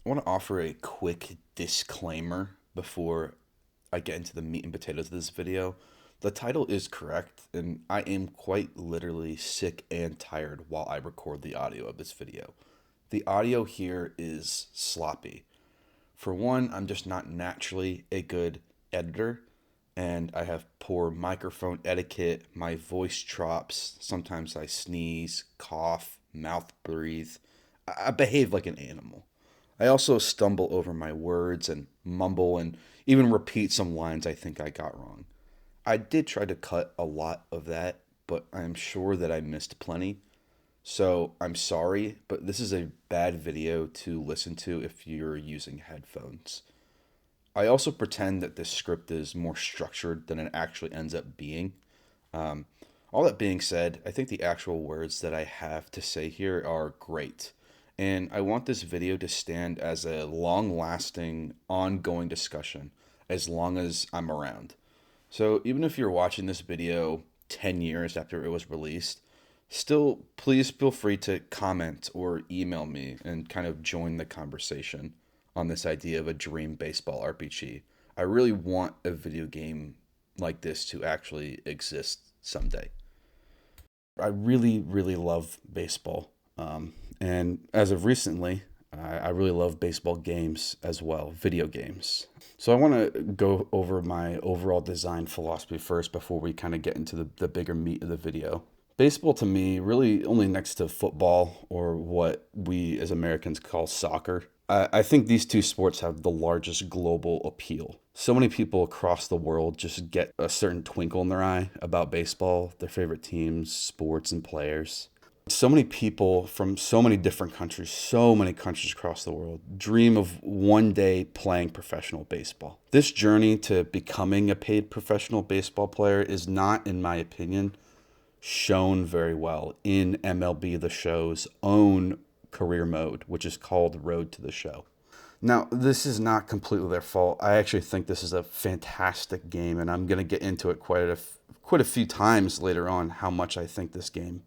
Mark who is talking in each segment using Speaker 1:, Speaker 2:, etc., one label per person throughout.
Speaker 1: I want to offer a quick disclaimer before I get into the meat and potatoes of this video. The title is correct, and I am quite literally sick and tired while I record the audio of this video. The audio here is sloppy. For one, I'm just not naturally a good editor, and I have poor microphone etiquette. My voice drops. Sometimes I sneeze, cough, mouth breathe. I behave like an animal. I also stumble over my words and mumble and even repeat some lines I think I got wrong. I did try to cut a lot of that, but I'm sure that I missed plenty. So I'm sorry, but this is a bad video to listen to if you're using headphones. I also pretend that this script is more structured than it actually ends up being. Um, all that being said, I think the actual words that I have to say here are great. And I want this video to stand as a long lasting, ongoing discussion as long as I'm around. So even if you're watching this video 10 years after it was released, still please feel free to comment or email me and kind of join the conversation on this idea of a dream baseball RPG. I really want a video game like this to actually exist someday. I really, really love baseball. And as of recently, I really love baseball games as well, video games. So I want to go over my overall design philosophy first before we kind of get into the bigger meat of the video. Baseball to me, really only next to football or what we as Americans call soccer. I think these two sports have the largest global appeal. So many people across the world just get a certain twinkle in their eye about baseball, their favorite teams, sports, and players. So many people from so many countries across the world dream of one day playing professional baseball. This journey to becoming a paid professional baseball player is not, in my opinion, shown very well in MLB The Show's own career mode, which is called Road to the Show. Now, this is not completely their fault. I actually think this is a fantastic game, and I'm going to get into it quite a few times later on how much I think this game.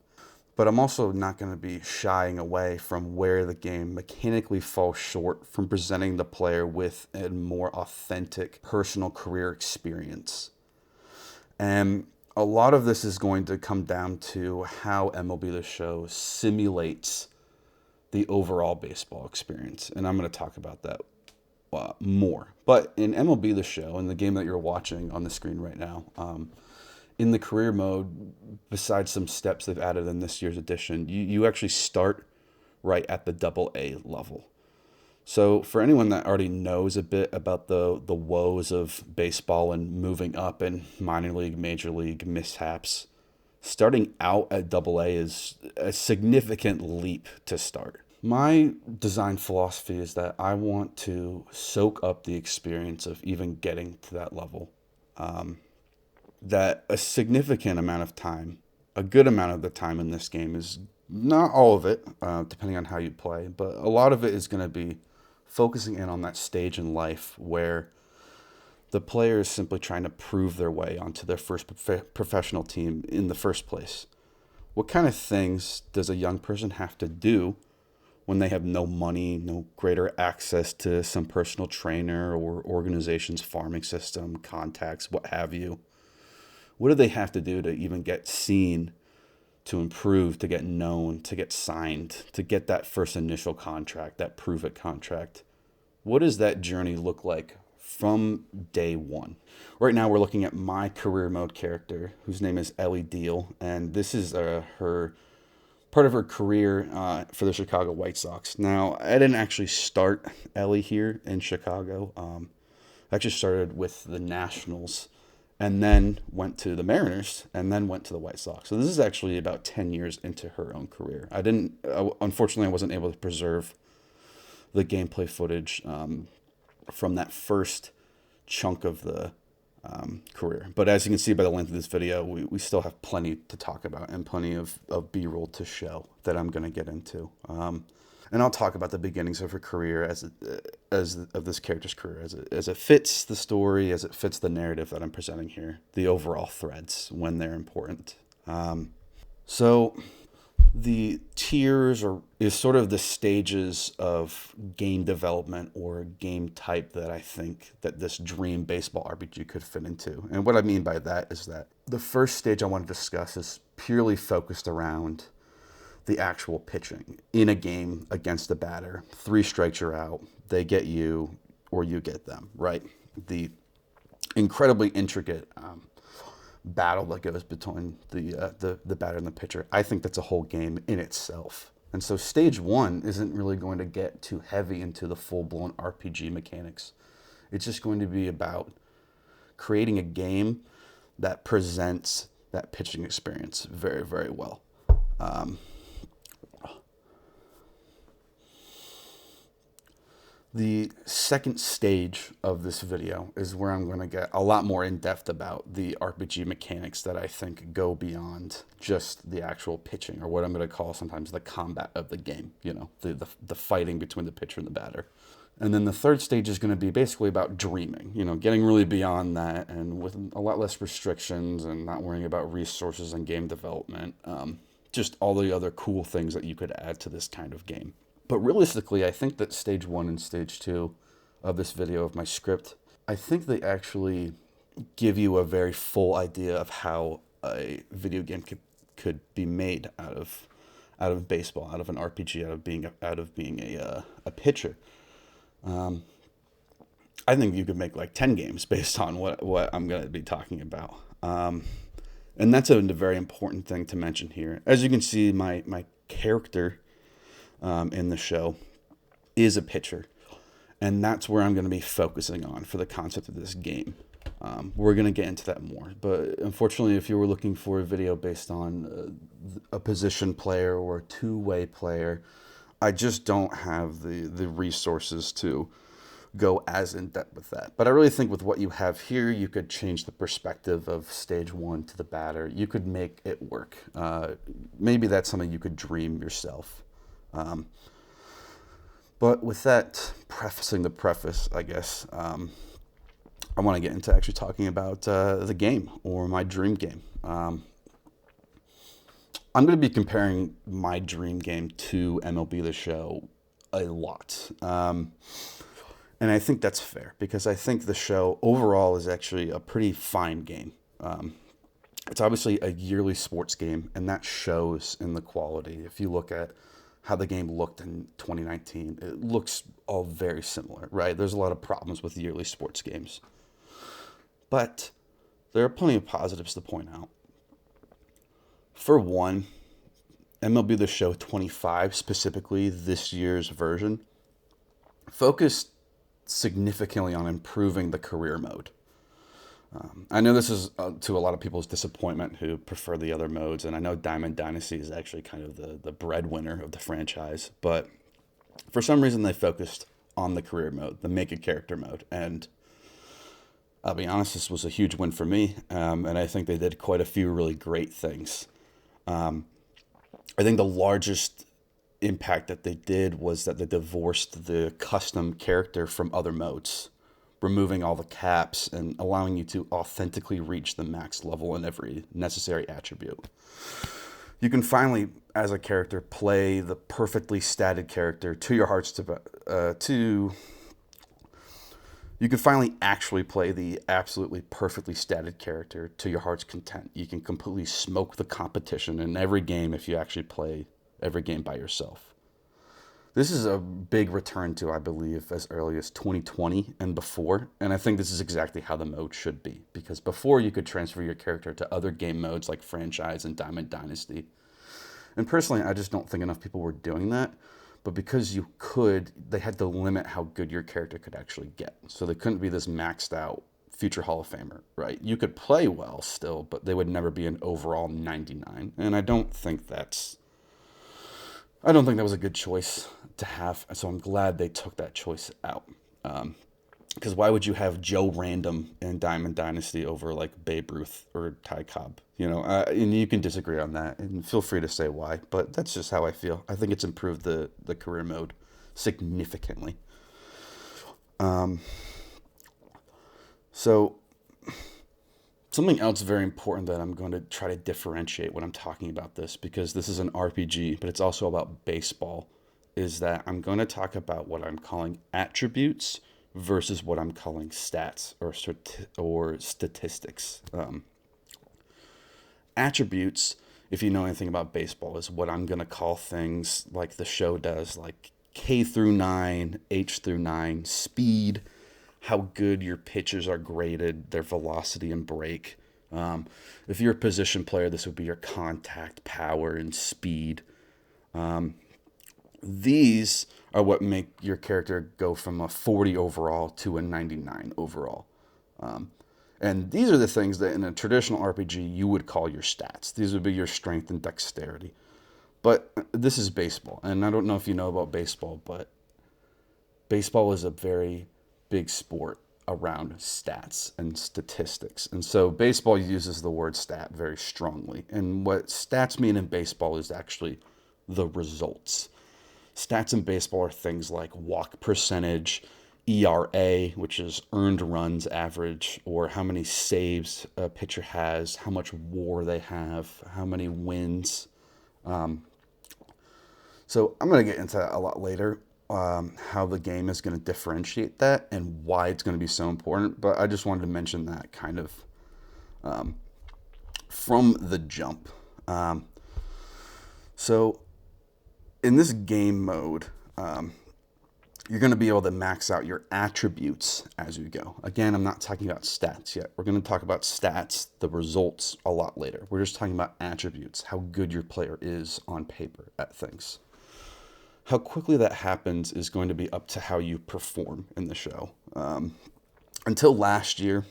Speaker 1: But I'm also not going to be shying away from where the game mechanically falls short from presenting the player with a more authentic personal career experience. And a lot of this is going to come down to how MLB The Show simulates the overall baseball experience. And I'm going to talk about that more. But in MLB The Show, in the game that you're watching on the screen right now, in the career mode, besides some steps they've added in this year's edition, you actually start right at the double A level. So for anyone that already knows a bit about the woes of baseball and moving up in minor league, major league mishaps, starting out at double A is a significant leap to start. My design philosophy is that I want to soak up the experience of even getting to that level. That a significant amount of time, a good amount of the time in this game is not all of it, depending on how you play, but a lot of it is going to be focusing in on that stage in life where the player is simply trying to prove their way onto their first professional team in the first place. What kind of things does a young person have to do when they have no money, no greater access to some personal trainer or organization's farming system, contacts, what have you? What do they have to do to even get seen, to improve, to get known, to get signed, to get that first initial contract, that prove it contract? What does that journey look like from day one? Right now, we're looking at my career mode character, whose name is Ellie Deal, and this is her part of her career for the Chicago White Sox. Now, I didn't actually start Ellie here in Chicago. I actually started with the Nationals and then went to the Mariners, and then went to the White Sox. So this is actually about 10 years into her own career. Unfortunately, I wasn't able to preserve the gameplay footage from that first chunk of the career. But as you can see by the length of this video, we still have plenty to talk about and plenty of B-roll to show that I'm going to get into. And I'll talk about the beginnings of her career as of this character's career as it fits the story, as it fits the narrative that I'm presenting here, the overall threads when they're important. So the tiers is sort of the stages of game development or game type that I think that this dream baseball RPG could fit into. And what I mean by that is that the first stage I want to discuss is purely focused around the actual pitching in a game against the batter. 3 strikes, you're out. They get you or you get them, right? The incredibly intricate battle that goes between the batter and the pitcher. I think that's a whole game in itself. And so stage 1 isn't really going to get too heavy into the full-blown RPG mechanics. It's just going to be about creating a game that presents that pitching experience very, very well. The second stage of this video is where I'm going to get a lot more in depth about the RPG mechanics that I think go beyond just the actual pitching, or what I'm going to call sometimes the combat of the game, you know, the fighting between the pitcher and the batter. And then the third stage is going to be basically about dreaming, you know, getting really beyond that and with a lot less restrictions and not worrying about resources and game development. Just all the other cool things that you could add to this kind of game. But realistically, I think that stage 1 and stage 2 of this video of my script, I think they actually give you a very full idea of how a video game could be made out of baseball, out of an RPG, out of being a pitcher. I think you could make like 10 games based on what I'm going to be talking about. And that's a very important thing to mention here. As you can see, my character in the show is a pitcher, and that's where I'm going to be focusing on for the concept of this game. We're going to get into that more, but unfortunately, if you were looking for a video based on a position player or a two-way player, I just don't have the resources to go as in depth with that. But I really think with what you have here, you could change the perspective of stage 1 to the batter. You could make it work. Maybe that's something you could dream yourself. But with that prefacing the preface, I guess, I want to get into actually talking about the game, or my dream game. I'm going to be comparing my dream game to MLB The Show a lot. And I think that's fair, because I think the show overall is actually a pretty fine game. It's obviously a yearly sports game, and that shows in the quality. If you look at how the game looked in 2019, it looks all very similar, right? There's a lot of problems with yearly sports games. But there are plenty of positives to point out. For one, MLB The Show 25, specifically this year's version, focused significantly on improving the career mode. I know this is to a lot of people's disappointment who prefer the other modes, and I know Diamond Dynasty is actually kind of the breadwinner of the franchise, but for some reason they focused on the career mode, the make a character mode, and I'll be honest, this was a huge win for me, and I think they did quite a few really great things. I think the largest impact that they did was that they divorced the custom character from other modes, removing all the caps and allowing you to authentically reach the max level in every necessary attribute. You can finally, as a character, play the perfectly statted character to your heart's you can finally actually play the absolutely perfectly statted character to your heart's content. You can completely smoke the competition in every game if you actually play every game by yourself. This is a big return to, I believe, as early as 2020 and before, and I think this is exactly how the mode should be, because before you could transfer your character to other game modes like Franchise and Diamond Dynasty. And personally, I just don't think enough people were doing that, but because you could, they had to limit how good your character could actually get. So they couldn't be this maxed out future Hall of Famer, right? You could play well still, but they would never be an overall 99, and I don't think that was a good choice to have, so I'm glad they took that choice out. Because why would you have Joe Random in Diamond Dynasty over like Babe Ruth or Ty Cobb? You know, and you can disagree on that, and feel free to say why, but that's just how I feel. I think it's improved the career mode significantly. So Something else very important that I'm going to try to differentiate when I'm talking about this, because this is an RPG, but it's also about baseball, is that I'm going to talk about what I'm calling attributes versus what I'm calling stats or statistics. Attributes, if you know anything about baseball, is what I'm going to call things like the show does, like K through 9, H through 9, speed, how good your pitches are graded, their velocity and break. If you're a position player, this would be your contact, power, and speed. These are what make your character go from a 40 overall to a 99 overall. And these are the things that in a traditional RPG you would call your stats. These would be your strength and dexterity. But this is baseball. And I don't know if you know about baseball, but baseball is a very big sport around stats and statistics. And so baseball uses the word stat very strongly. And what stats mean in baseball is actually the results. Stats in baseball are things like walk percentage, ERA, which is earned runs average, or how many saves a pitcher has, how much WAR they have, how many wins. So I'm going to get into that a lot later, how the game is going to differentiate that and why it's going to be so important. But I just wanted to mention that kind of from the jump. So in this game mode, you're going to be able to max out your attributes as you go. Again, I'm not talking about stats yet. We're going to talk about stats, the results, a lot later. We're just talking about attributes, how good your player is on paper at things. How quickly that happens is going to be up to how you perform in the show. Until last year,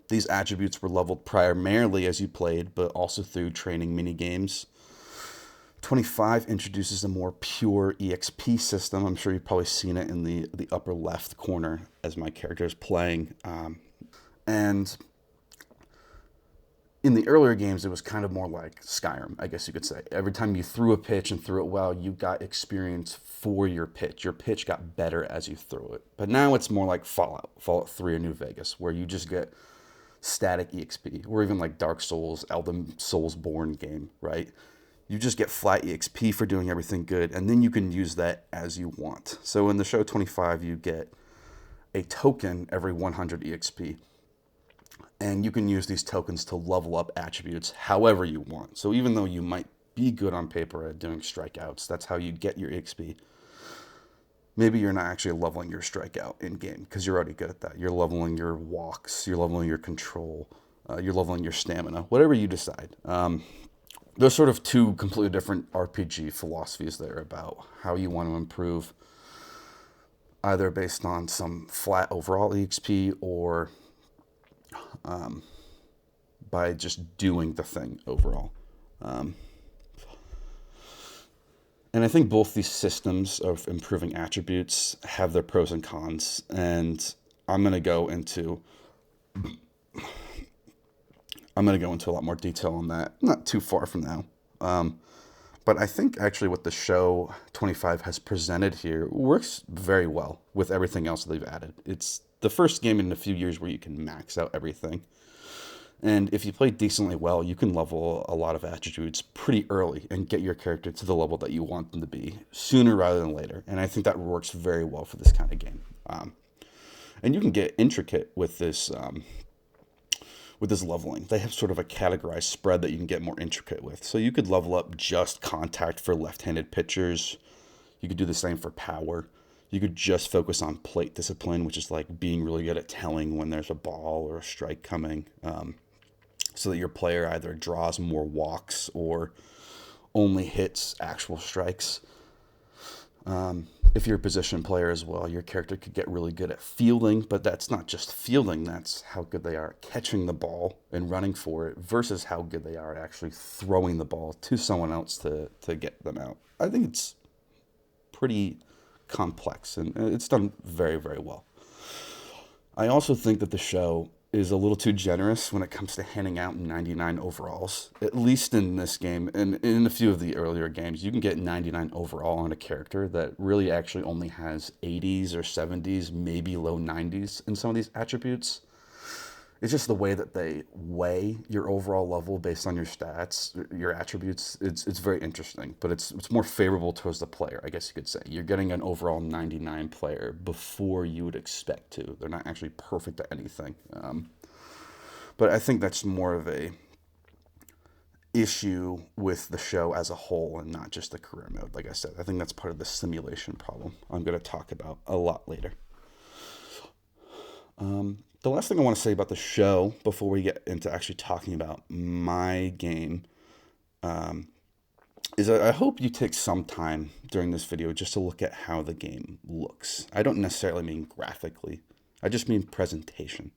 Speaker 1: these attributes were leveled primarily as you played, but also through training mini games. 25 introduces a more pure EXP system. I'm sure you've probably seen it in the upper left corner as my character is playing. And in the earlier games, it was kind of more like Skyrim, I guess you could say. Every time you threw a pitch and threw it well, you got experience for your pitch. Your pitch got better as you threw it. But now it's more like Fallout 3 or New Vegas, where you just get static EXP, or even like Dark Souls, Elden Soulsborne game, right? You just get flat EXP for doing everything good, and then you can use that as you want. So in the show 25, you get a token every 100 EXP. And you can use these tokens to level up attributes however you want. So even though you might be good on paper at doing strikeouts, that's how you get your EXP. Maybe you're not actually leveling your strikeout in game because you're already good at that. You're leveling your walks, you're leveling your control, you're leveling your stamina, whatever you decide. There's sort of two completely different RPG philosophies there about how you want to improve, either based on some flat overall EXP or by just doing the thing overall. And I think both these systems of improving attributes have their pros and cons, and I'm going to go into a lot more detail on that, not too far from now. But I think actually what the show 25 has presented here works very well with everything else they've added. It's the first game in a few years where you can max out everything. And if you play decently well, you can level a lot of attributes pretty early and get your character to the level that you want them to be sooner rather than later. And I think that works very well for this kind of game. And you can get intricate with this leveling. They have sort of a categorized spread that you can get more intricate with. So you could level up just contact for left-handed pitchers. You could do the same for power. You could just focus on plate discipline, which is like being really good at telling when there's a ball or a strike coming, so that your player either draws more walks or only hits actual strikes. If you're a position player as well, your character could get really good at fielding, but that's not just fielding, that's how good they are at catching the ball and running for it versus how good they are at actually throwing the ball to someone else to get them out. I think it's pretty complex, and it's done very, very well. I also think that the show is a little too generous when it comes to handing out 99 overalls, at least in this game. And in a few of the earlier games, you can get 99 overall on a character that really actually only has 80s or 70s, maybe low 90s in some of these attributes. it's just the way that they weigh your overall level based on your stats, your attributes. It's very interesting, but it's more favorable towards the player, I guess you could say. You're getting an overall 99 player before you would expect to. They're not actually perfect at anything. But I think that's more of a issue with the show as a whole and not just the career mode. Like I said, I think that's part of the simulation problem I'm going to talk about a lot later. The last thing I want to say about the show before we get into actually talking about my game is I hope you take some time during this video just to look at how the game looks. I don't necessarily mean graphically. I just mean presentation.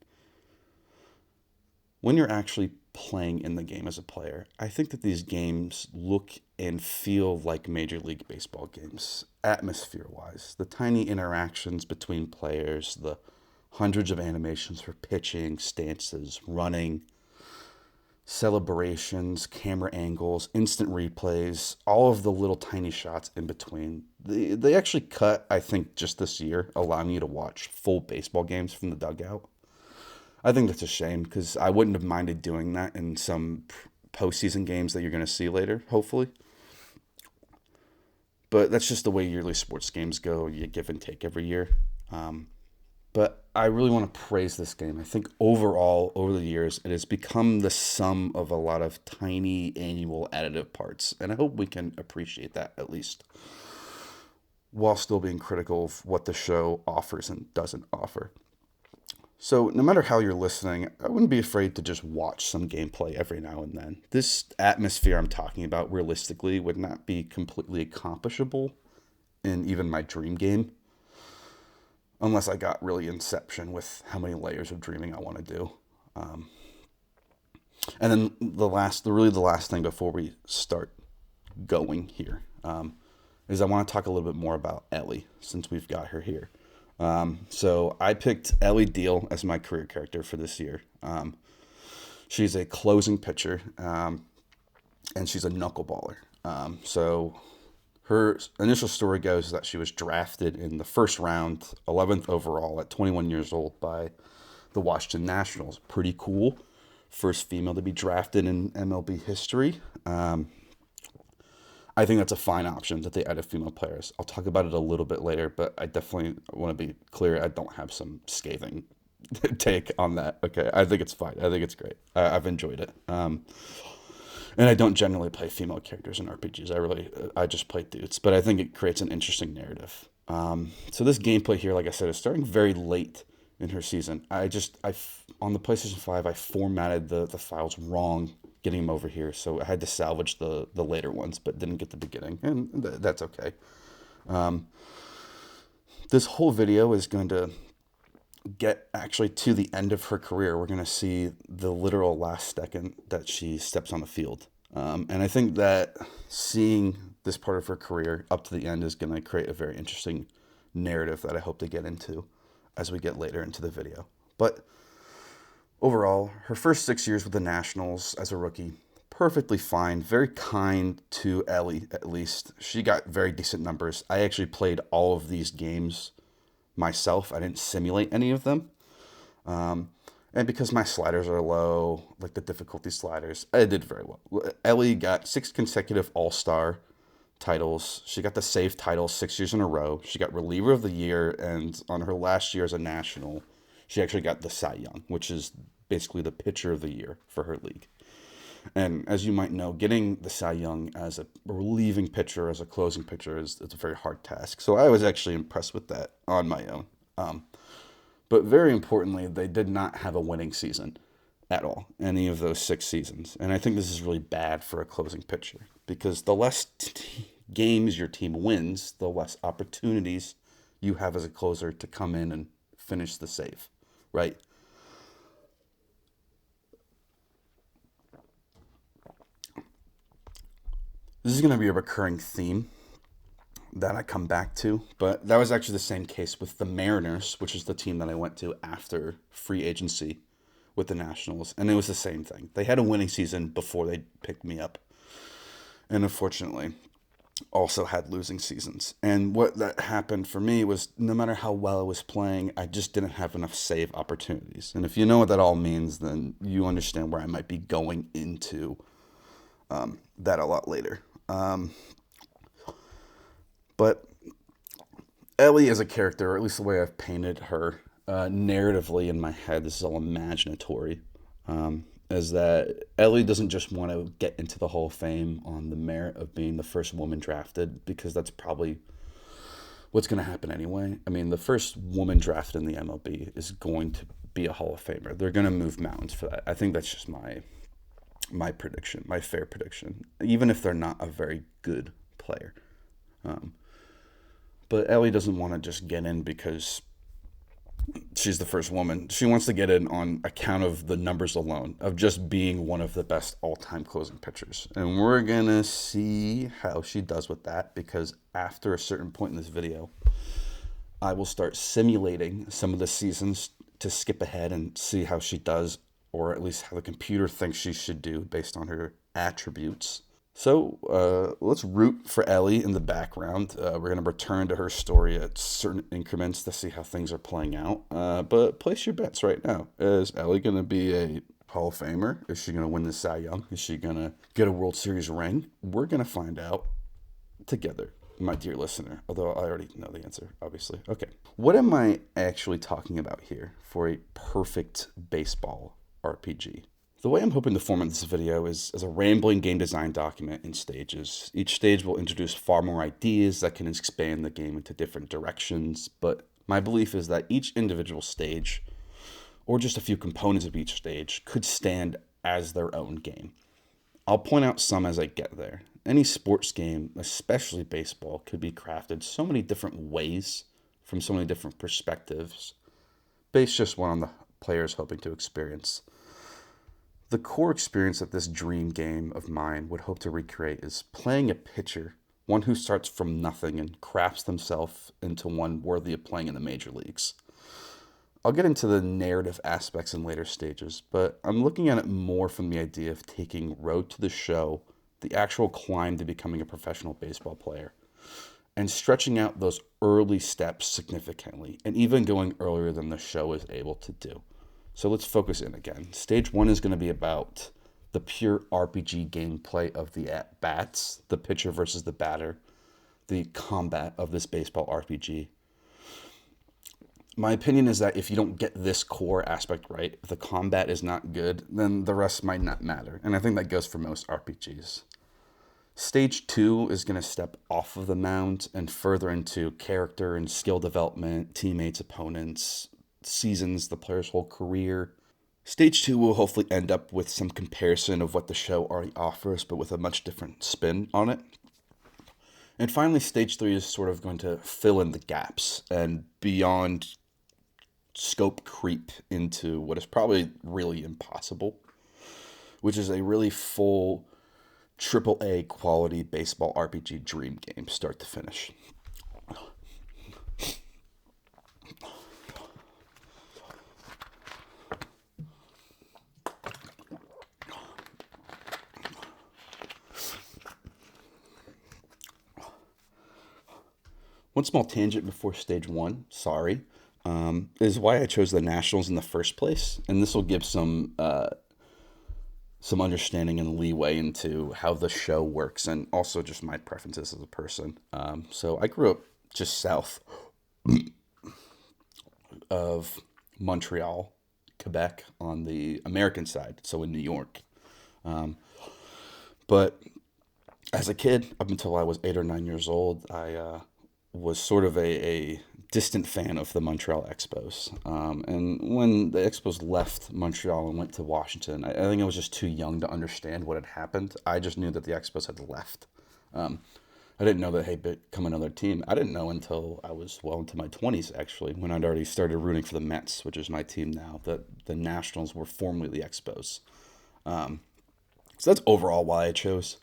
Speaker 1: When you're actually playing in the game as a player, I think that these games look and feel like Major League Baseball games, atmosphere-wise. The tiny interactions between players, the hundreds of animations for pitching, stances, running, celebrations, camera angles, instant replays, all of the little tiny shots in between. They actually cut, I think, just this year, allowing you to watch full baseball games from the dugout. I think that's a shame because I wouldn't have minded doing that in some postseason games that you're going to see later, hopefully. But that's just the way yearly sports games go. You give and take every year. But I really want to praise this game. I think overall, over the years, it has become the sum of a lot of tiny annual additive parts. And I hope we can appreciate that at least, while still being critical of what the show offers and doesn't offer. So no matter how you're listening, I wouldn't be afraid to just watch some gameplay every now and then. This atmosphere I'm talking about realistically would not be completely accomplishable in even my dream game, unless I got really Inception with how many layers of dreaming I want to do. And then the last thing before we start going here is I want to talk a little bit more about Ellie, since we've got her here. So I picked Ellie Deal as my career character for this year. She's a closing pitcher, and she's a knuckleballer. So her initial story goes that she was drafted in the first round, 11th overall at 21 years old by the Washington Nationals. Pretty cool. First female to be drafted in MLB history. I think that's a fine option that they added female players. I'll talk about it a little bit later, but I definitely want to be clear. I don't have some scathing take on that. Okay, I think it's fine. I think it's great. I've enjoyed it. And I don't generally play female characters in RPGs. I just play dudes, but I think it creates an interesting narrative. So this gameplay here, like I said, is starting very late in her season. On the PlayStation 5, I formatted the files wrong getting them over here, so I had to salvage the later ones, but didn't get the beginning, and that's okay. This whole video is going to get actually to the end of her career. We're going to see the literal last second that she steps on the field, and I think that seeing this part of her career up to the end is going to create a very interesting narrative that I hope to get into as we get later into the video. But overall, her first 6 years with the Nationals as a rookie, perfectly fine, very kind to Ellie, at least. She got very decent numbers. I actually played all of these games myself. I didn't simulate any of them. And because my sliders are low, like the difficulty sliders, I did very well. Ellie got 6 consecutive All-Star titles. She got the save title 6 years in a row. She got reliever of the year, and on her last year as a National, she actually got the Cy Young, which is basically the pitcher of the year for her league. And as you might know, getting the Cy Young as a relieving pitcher, as a closing pitcher, it's a very hard task. So I was actually impressed with that on my own. But very importantly, they did not have a winning season at all, any of those 6 seasons. And I think this is really bad for a closing pitcher, because the less games your team wins, the less opportunities you have as a closer to come in and finish the save, right? This is going to be a recurring theme that I come back to, but that was actually the same case with the Mariners, which is the team that I went to after free agency with the Nationals, and it was the same thing. They had a winning season before they picked me up, and unfortunately, also had losing seasons. And what that happened for me was no matter how well I was playing, I just didn't have enough save opportunities. And if you know what that all means, then you understand where I might be going into that a lot later. But Ellie as a character, or at least the way I've painted her narratively in my head, this is all imaginatory, is that Ellie doesn't just want to get into the Hall of Fame on the merit of being the first woman drafted, because that's probably what's going to happen anyway. I mean, the first woman drafted in the MLB is going to be a Hall of Famer. They're going to move mountains for that. I think that's just my prediction, my fair prediction, even if they're not a very good player. But Ellie doesn't want to just get in because she's the first woman. She wants to get in on account of the numbers alone, of just being one of the best all-time closing pitchers. And we're going to see how she does with that, because after a certain point in this video, I will start simulating some of the seasons to skip ahead and see how she does, or at least how the computer thinks she should do based on her attributes. So let's root for Ellie in the background. We're going to return to her story at certain increments to see how things are playing out. But place your bets right now. Is Ellie going to be a Hall of Famer? Is she going to win the Cy Young? Is she going to get a World Series ring? We're going to find out together, my dear listener. Although I already know the answer, obviously. Okay. What am I actually talking about here for a perfect baseball RPG? The way I'm hoping to format this video is as a rambling game design document in stages. Each stage will introduce far more ideas that can expand the game into different directions, but my belief is that each individual stage, or just a few components of each stage, could stand as their own game. I'll point out some as I get there. Any sports game, especially baseball, could be crafted so many different ways from so many different perspectives, based just on the players hoping to experience. The core experience that this dream game of mine would hope to recreate is playing a pitcher, one who starts from nothing and crafts themselves into one worthy of playing in the major leagues. I'll get into the narrative aspects in later stages, but I'm looking at it more from the idea of taking Road to the Show, the actual climb to becoming a professional baseball player, and stretching out those early steps significantly, and even going earlier than the show is able to do. So let's focus in again. Stage 1 is going to be about the pure RPG gameplay of the at-bats, the pitcher versus the batter, the combat of this baseball RPG. My opinion is that if you don't get this core aspect right, if the combat is not good, then the rest might not matter. And I think that goes for most RPGs. Stage 2 is going to step off of the mound and further into character and skill development, teammates, opponents, seasons, the player's whole career. Stage 2 will hopefully end up with some comparison of what the show already offers, but with a much different spin on it. And finally, Stage 3 is sort of going to fill in the gaps and beyond scope creep into what is probably really impossible, which is a really full AAA quality baseball RPG dream game, start to finish. One small tangent before stage 1, sorry, is why I chose the Nationals in the first place. And this will give some understanding and leeway into how the show works and also just my preferences as a person. So I grew up just south of Montreal, Quebec on the American side, so in New York. But as a kid, up until I was 8 or 9 years old, I was sort of a distant fan of the Montreal Expos. And when the Expos left Montreal and went to Washington, I think I was just too young to understand what had happened. I just knew that the Expos had left. I didn't know that they'd become another team. I didn't know until I was well into my 20s, actually, when I'd already started rooting for the Mets, which is my team now, that the Nationals were formerly the Expos. So that's overall why I chose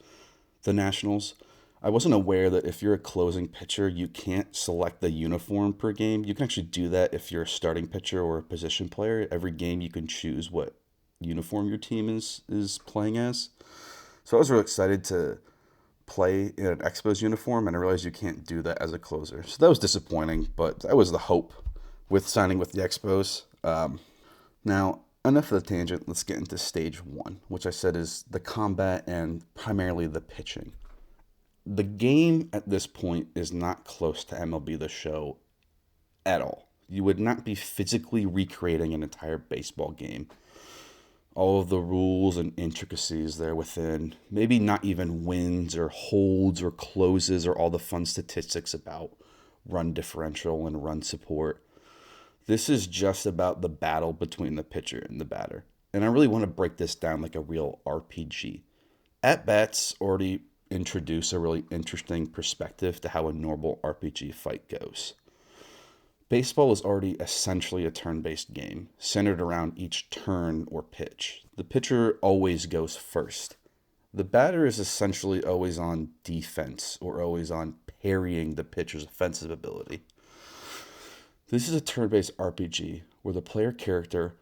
Speaker 1: the Nationals. I wasn't aware that if you're a closing pitcher, you can't select the uniform per game. You can actually do that if you're a starting pitcher or a position player. Every game you can choose what uniform your team is playing as. So I was really excited to play in an Expos uniform, and I realized you can't do that as a closer. So that was disappointing, but that was the hope with signing with the Expos. Now, enough of the tangent. Let's get into stage one, which I said is the combat and primarily the pitching. The game at this point is not close to MLB The Show at all. You would not be physically recreating an entire baseball game. All of the rules and intricacies there within, maybe not even wins or holds or closes or all the fun statistics about run differential and run support. This is just about the battle between the pitcher and the batter. And I really want to break this down like a real RPG. At-bats already introduce a really interesting perspective to how a normal RPG fight goes. Baseball is already essentially a turn-based game, centered around each turn or pitch. The pitcher always goes first. The batter is essentially always on defense or always on parrying the pitcher's offensive ability. This is a turn-based RPG where the player character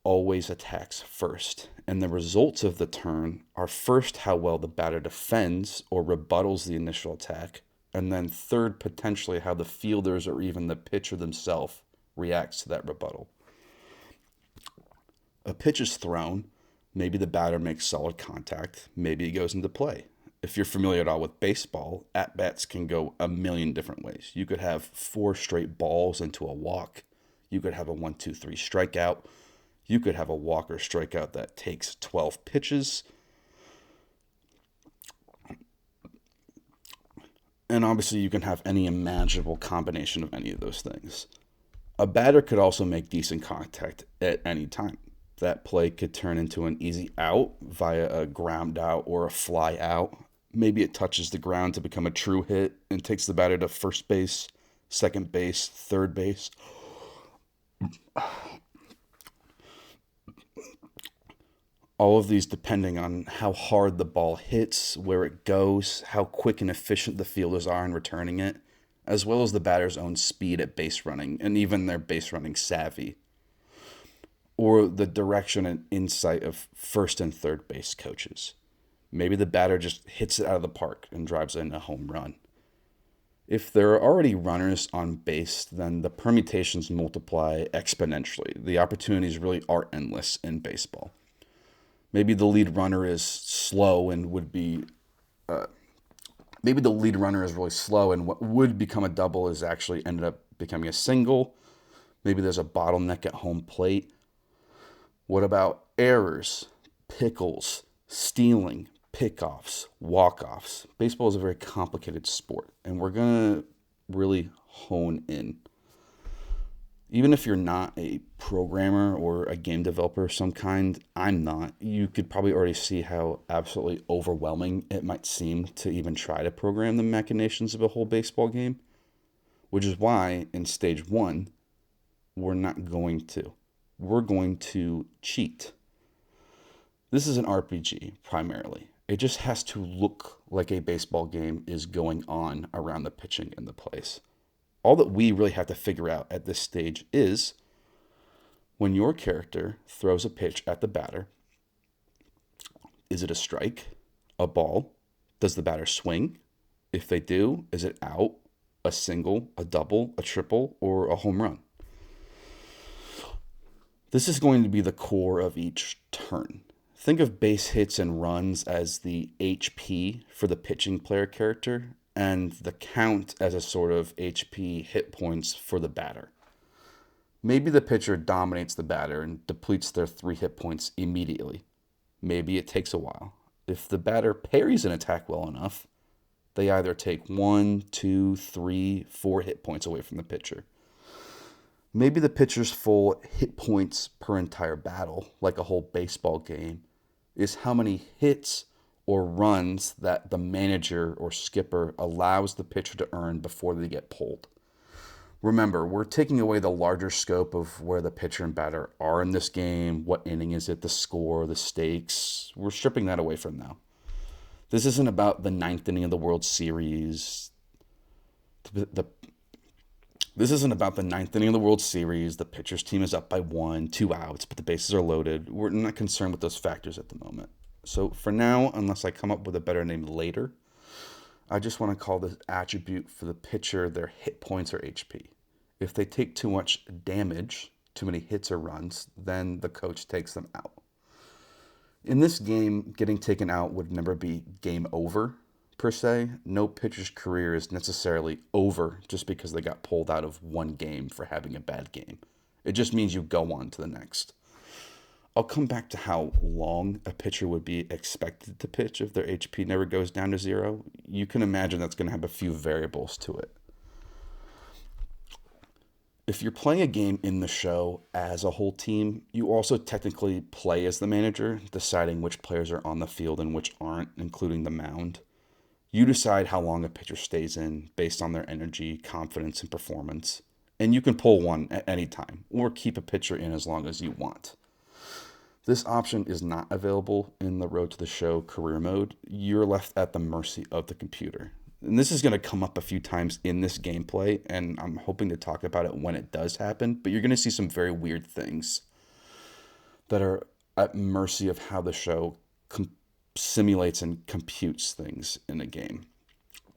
Speaker 1: always attacks first, and the results of the turn are first how well the batter defends or rebuttals the initial attack, and then third, potentially how the fielders or even the pitcher themselves reacts to that rebuttal. A pitch is thrown, maybe the batter makes solid contact, maybe it goes into play. If you're familiar at all with baseball, at-bats can go a million different ways. You could have 4 straight balls into a walk. You could have a 1-2-3 strikeout. You could have a walk or strikeout that takes 12 pitches. And obviously you can have any imaginable combination of any of those things. A batter could also make decent contact at any time. That play could turn into an easy out via a ground out or a fly out. Maybe it touches the ground to become a true hit and takes the batter to first base, second base, third base. All of these depending on how hard the ball hits, where it goes, how quick and efficient the fielders are in returning it, as well as the batter's own speed at base running and even their base running savvy, or the direction and insight of first and third base coaches. Maybe the batter just hits it out of the park and drives in a home run. If there are already runners on base, then the permutations multiply exponentially. The opportunities really are endless in baseball. Maybe the lead runner is slow and would be... maybe the lead runner is really slow and what would become a double is actually ended up becoming a single. Maybe there's a bottleneck at home plate. What about errors, pickles, stealing, pickoffs, walk-offs? Baseball is a very complicated sport, and we're going to really hone in. Even if you're not a programmer or a game developer of some kind, I'm not. You could probably already see how absolutely overwhelming it might seem to even try to program the machinations of a whole baseball game, which is why in stage one, we're not going to. We're going to cheat. This is an RPG primarily. It just has to look like a baseball game is going on around the pitching and the plays. All that we really have to figure out at this stage is when your character throws a pitch at the batter, is it a strike, a ball? Does the batter swing? If they do, is it out, a single, a double, a triple, or a home run? This is going to be the core of each turn. Think of base hits and runs as the HP for the pitching player character and the count as a sort of HP hit points for the batter. Maybe the pitcher dominates the batter and depletes their 3 hit points immediately. Maybe it takes a while. If the batter parries an attack well enough, they either take 1, 2, 3, 4 hit points away from the pitcher. Maybe the pitcher's full hit points per entire battle, like a whole baseball game, is how many hits or runs that the manager or skipper allows the pitcher to earn before they get pulled. Remember, we're taking away the larger scope of where the pitcher and batter are in this game, what inning is it, the score, the stakes. We're stripping that away from now. This isn't about the 9th inning of the World Series. This isn't about the 9th inning of the World Series. The pitcher's team is up by 1, 2 outs, but the bases are loaded. We're not concerned with those factors at the moment. So for now, unless I come up with a better name later, I just want to call this attribute for the pitcher their hit points or HP. If they take too much damage, too many hits or runs, then the coach takes them out. In this game, getting taken out would never be game over, per se. No pitcher's career is necessarily over just because they got pulled out of one game for having a bad game. It just means you go on to the next. I'll come back to how long a pitcher would be expected to pitch if their HP never goes down to zero. You can imagine that's going to have a few variables to it. If you're playing a game in the show as a whole team, you also technically play as the manager, deciding which players are on the field and which aren't, including the mound. You decide how long a pitcher stays in based on their energy, confidence, and performance. And you can pull one at any time, or keep a pitcher in as long as you want. This option is not available in the Road to the Show career mode. You're left at the mercy of the computer. And this is going to come up a few times in this gameplay, and I'm hoping to talk about it when it does happen, but you're going to see some very weird things that are at mercy of how the show simulates and computes things in a game.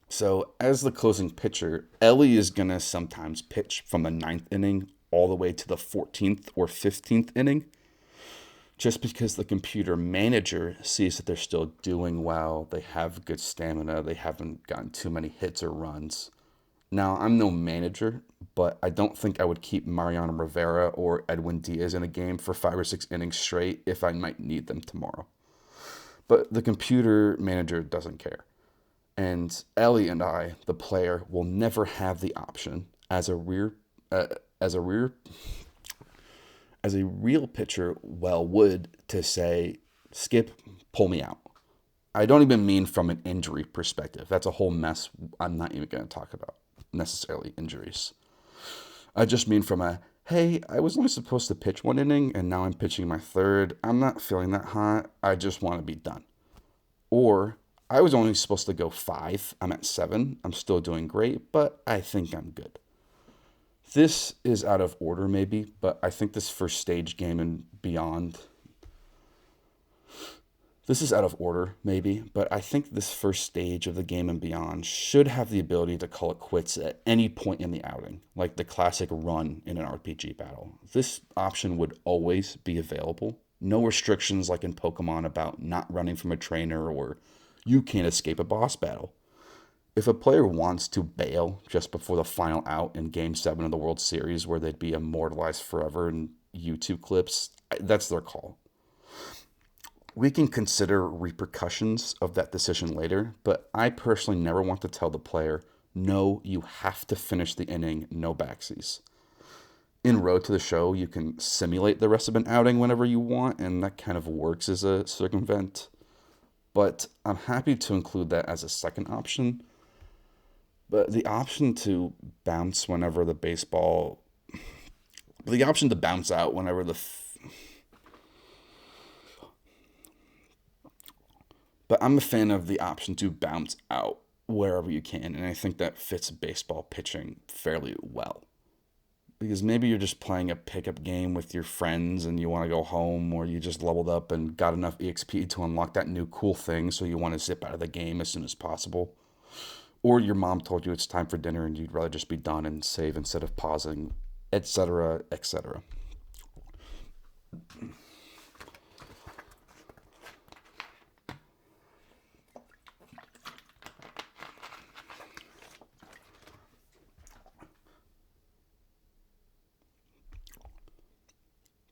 Speaker 1: So as the closing pitcher, Ellie is going to sometimes pitch from the 9th inning all the way to the 14th or 15th inning, just because the computer manager sees that they're still doing well, they have good stamina, they haven't gotten too many hits or runs. Now, I'm no manager, but I don't think I would keep Mariano Rivera or Edwin Diaz in a game for 5 or 6 innings straight if I might need them tomorrow. But the computer manager doesn't care. And Ellie and I, the player, will never have the option as a real pitcher would to say, Skip, pull me out. I don't even mean from an injury perspective. That's a whole mess. I'm not even going to talk about necessarily injuries. I just mean from a, hey, I was only supposed to pitch 1 inning and now I'm pitching my 3rd. I'm not feeling that hot. I just want to be done. Or I was only supposed to go 5. I'm at 7. I'm still doing great, but I think I'm good. This is out of order maybe, but I think this first stage game and beyond. This is out of order maybe, but I think this first stage of the game and beyond should have the ability to call it quits at any point in the outing, like the classic run in an RPG battle. This option would always be available. No restrictions like in Pokemon about not running from a trainer or you can't escape a boss battle. If a player wants to bail just before the final out in Game 7 of the World Series where they'd be immortalized forever in YouTube clips, that's their call. We can consider repercussions of that decision later, but I personally never want to tell the player, no, you have to finish the inning, no backsies. In Road to the Show, you can simulate the rest of an outing whenever you want, and that kind of works as a circumvent. But I'm happy to include that as a second option. But the option to bounce whenever the baseball... The option to bounce out whenever But I'm a fan of the option to bounce out wherever you can, and I think that fits baseball pitching fairly well. Because maybe you're just playing a pickup game with your friends and you want to go home, or you just leveled up and got enough EXP to unlock that new cool thing, so you want to zip out of the game as soon as possible. Or your mom told you it's time for dinner and you'd rather just be done and save instead of pausing, etc., etc.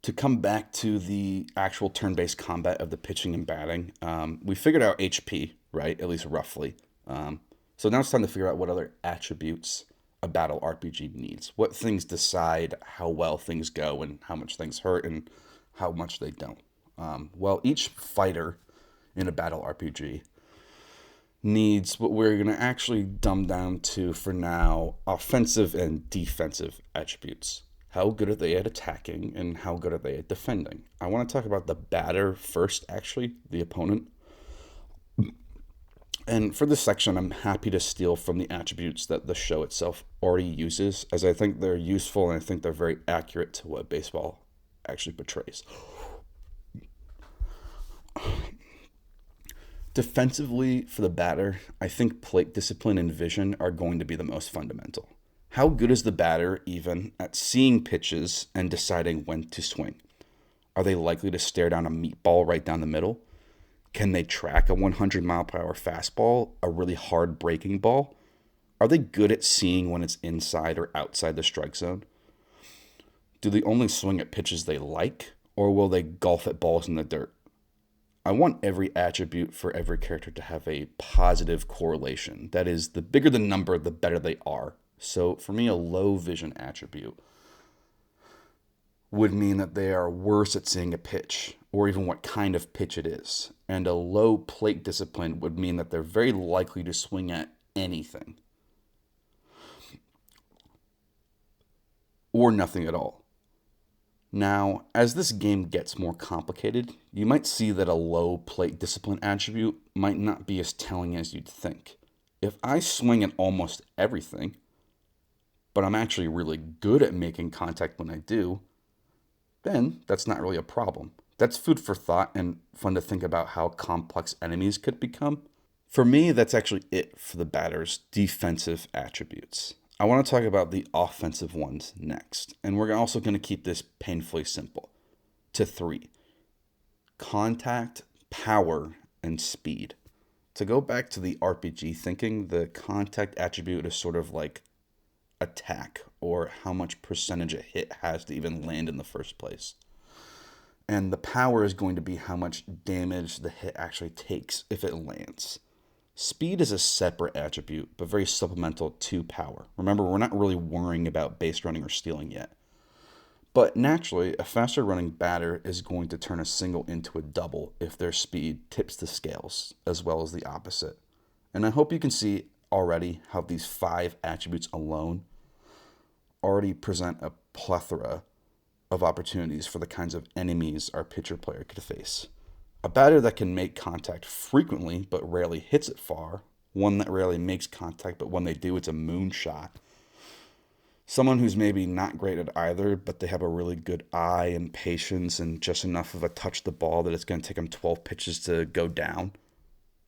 Speaker 1: To come back to the actual turn-based combat of the pitching and batting, we figured out HP, right? At least roughly. So now it's time to figure out what other attributes a battle RPG needs. What things decide how well things go and how much things hurt and how much they don't. Well, each fighter in a battle RPG needs what we're going to actually dumb down to, for now, offensive and defensive attributes. How good are they at attacking and how good are they at defending? I want to talk about the batter first, actually, the opponent. And for this section, I'm happy to steal from the attributes that the show itself already uses, as I think they're useful and I think they're very accurate to what baseball actually portrays. Defensively, for the batter, I think plate discipline and vision are going to be the most fundamental. How good is the batter even at seeing pitches and deciding when to swing? Are they likely to stare down a meatball right down the middle? Can they track a 100 mile per hour fastball, a really hard breaking ball? Are they good at seeing when it's inside or outside the strike zone? Do they only swing at pitches they like, or will they golf at balls in the dirt? I want every attribute for every character to have a positive correlation. That is, the bigger the number, the better they are. So for me, a low vision attribute would mean that they are worse at seeing a pitch, or even what kind of pitch it is. And a low plate discipline would mean that they're very likely to swing at anything, or nothing at all. Now, as this game gets more complicated, you might see that a low plate discipline attribute might not be as telling as you'd think. If I swing at almost everything, but I'm actually really good at making contact when I do, then that's not really a problem. That's food for thought and fun to think about how complex enemies could become. For me, that's actually it for the batter's defensive attributes. I want to talk about the offensive ones next, and we're also going to keep this painfully simple to 3: contact, power, and speed. To go back to the RPG thinking, the contact attribute is sort of like attack, or how much percentage a hit has to even land in the first place. And the power is going to be how much damage the hit actually takes if it lands. Speed is a separate attribute, but very supplemental to power. Remember, we're not really worrying about base running or stealing yet. But naturally, a faster running batter is going to turn a single into a double if their speed tips the scales, as well as the opposite. And I hope you can see already how these 5 attributes alone already present a plethora of opportunities for the kinds of enemies our pitcher player could face. A batter that can make contact frequently but rarely hits it far. One that rarely makes contact, but when they do, it's a moonshot. Someone who's maybe not great at either, but they have a really good eye and patience and just enough of a touch the ball that it's going to take them 12 pitches to go down.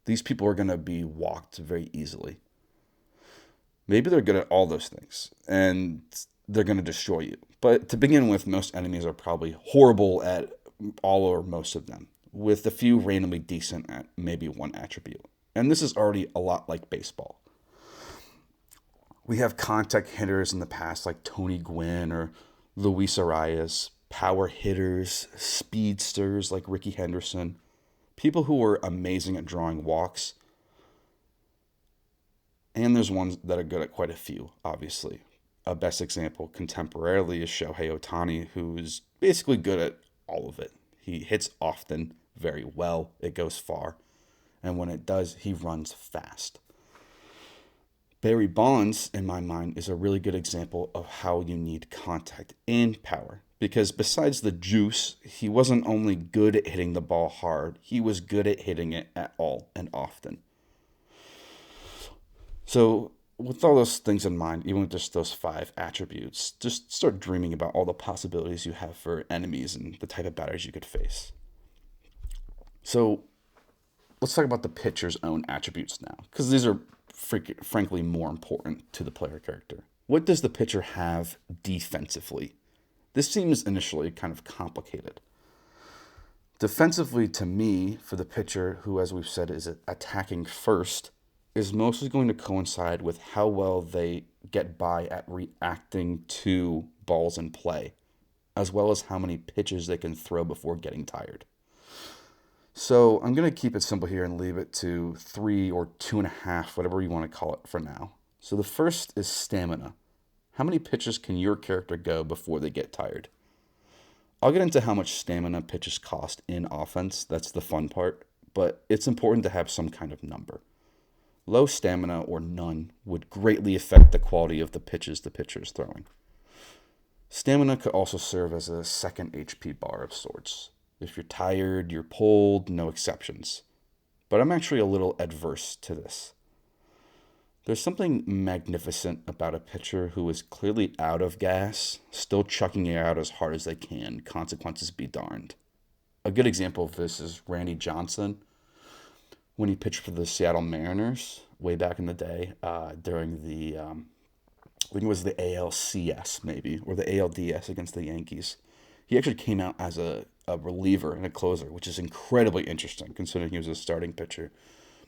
Speaker 1: These people are going to be walked very easily. Maybe they're good at all those things, and they're going to destroy you. But to begin with, most enemies are probably horrible at all or most of them, with a few randomly decent at maybe one attribute. And this is already a lot like baseball. We have contact hitters in the past like Tony Gwynn or Luis Arias, power hitters, speedsters like Ricky Henderson, people who were amazing at drawing walks. And there's ones that are good at quite a few, obviously. A best example contemporarily is Shohei Ohtani, who's basically good at all of it. He hits often, very well, it goes far, and when it does, he runs fast. Barry Bonds, in my mind, is a really good example of how you need contact and power, because besides the juice, he wasn't only good at hitting the ball hard, he was good at hitting it at all and often. So, with all those things in mind, even with just those 5 attributes, just start dreaming about all the possibilities you have for enemies and the type of batters you could face. So, let's talk about the pitcher's own attributes now, because these are frankly more important to the player character. What does the pitcher have defensively? This seems initially kind of complicated. Defensively, to me, for the pitcher, who, as we've said, is attacking first, is mostly going to coincide with how well they get by at reacting to balls in play, as well as how many pitches they can throw before getting tired. So I'm going to keep it simple here and leave it to 3 or 2.5, whatever you want to call it for now. So the first is stamina. How many pitches can your character go before they get tired? I'll get into how much stamina pitches cost in offense. That's the fun part, but it's important to have some kind of number. Low stamina or none would greatly affect the quality of the pitches the pitcher is throwing. Stamina could also serve as a second HP bar of sorts. If you're tired, you're pulled, no exceptions. But I'm actually a little adverse to this. There's something magnificent about a pitcher who is clearly out of gas, still chucking it out as hard as they can, consequences be darned. A good example of this is Randy Johnson. when he pitched for the Seattle Mariners way back in the day during the, I think it was the ALCS maybe, or the ALDS against the Yankees. He actually came out as a reliever and a closer, which is incredibly interesting considering he was a starting pitcher.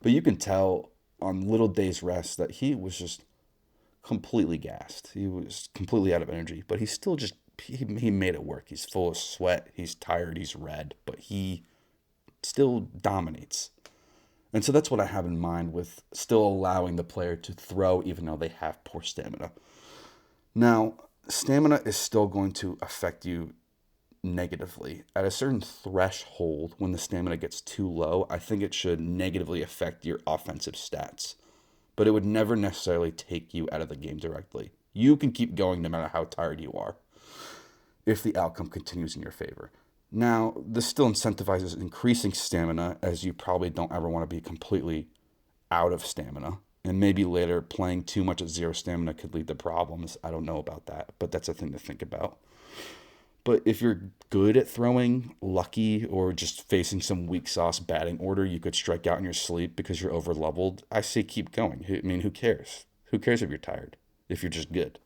Speaker 1: But you can tell on little days rest that he was just completely gassed. He was completely out of energy, but he still just, he made it work. He's full of sweat. He's tired. He's red, but he still dominates. And so that's what I have in mind with still allowing the player to throw even though they have poor stamina. Now, stamina is still going to affect you negatively. At a certain threshold, when the stamina gets too low, I think it should negatively affect your offensive stats. But it would never necessarily take you out of the game directly. You can keep going no matter how tired you are if the outcome continues in your favor. Now, this still incentivizes increasing stamina, as you probably don't ever want to be completely out of stamina. And maybe later playing too much at zero stamina could lead to problems. I don't know about that, but that's a thing to think about. But if you're good at throwing, lucky, or just facing some weak sauce batting order, you could strike out in your sleep because you're over leveled. I say keep going. I mean, who cares? Who cares if you're tired, if you're just good?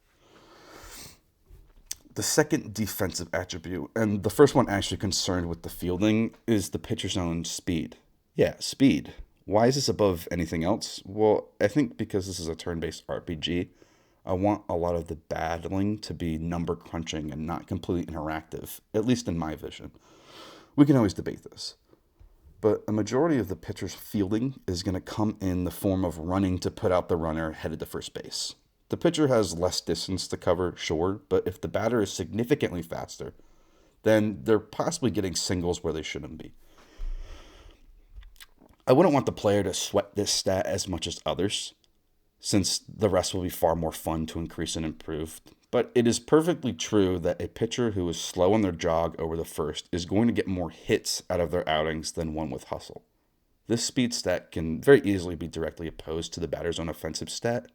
Speaker 1: The second defensive attribute, and the first one actually concerned with the fielding, is the pitcher's own speed. Yeah, speed. Why is this above anything else? Well, I think because this is a turn-based RPG, I want a lot of the battling to be number crunching and not completely interactive, at least in my vision. We can always debate this. But a majority of the pitcher's fielding is going to come in the form of running to put out the runner headed to first base. The pitcher has less distance to cover, sure, but if the batter is significantly faster, then they're possibly getting singles where they shouldn't be. I wouldn't want the player to sweat this stat as much as others, since the rest will be far more fun to increase and improve. But it is perfectly true that a pitcher who is slow on their jog over the first is going to get more hits out of their outings than one with hustle. This speed stat can very easily be directly opposed to the batter's own offensive stat.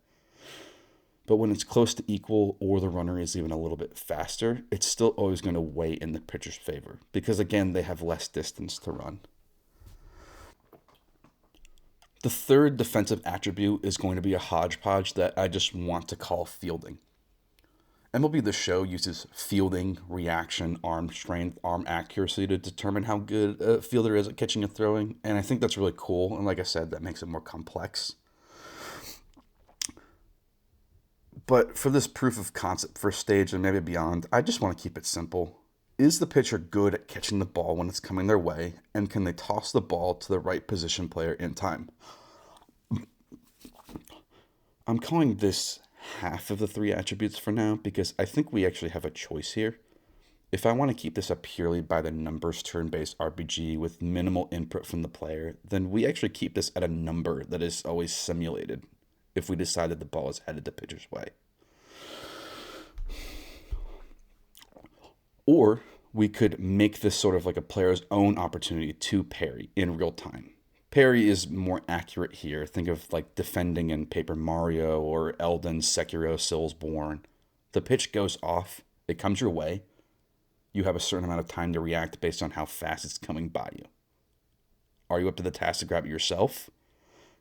Speaker 1: But when it's close to equal or the runner is even a little bit faster, it's still always going to weigh in the pitcher's favor because, again, they have less distance to run. The third defensive attribute is going to be a hodgepodge that I just want to call fielding. MLB The Show uses fielding, reaction, arm strength, arm accuracy to determine how good a fielder is at catching and throwing, and I think that's really cool, and like I said, that makes it more complex. But for this proof of concept first stage and maybe beyond, I just want to keep it simple. Is the pitcher good at catching the ball when it's coming their way, and can they toss the ball to the right position player in time? I'm calling this half of the three attributes for now because I think we actually have a choice here. If I want to keep this a purely by the numbers turn-based RPG with minimal input from the player, then we actually keep this at a number that is always simulated if we decide that the ball is headed the pitcher's way. Or we could make this sort of like a player's own opportunity to parry in real time. Parry is more accurate here. Think of like defending in Paper Mario or Elden's Sekiro Soulsborne. The pitch goes off, it comes your way. You have a certain amount of time to react based on how fast it's coming by you. Are you up to the task to grab it yourself?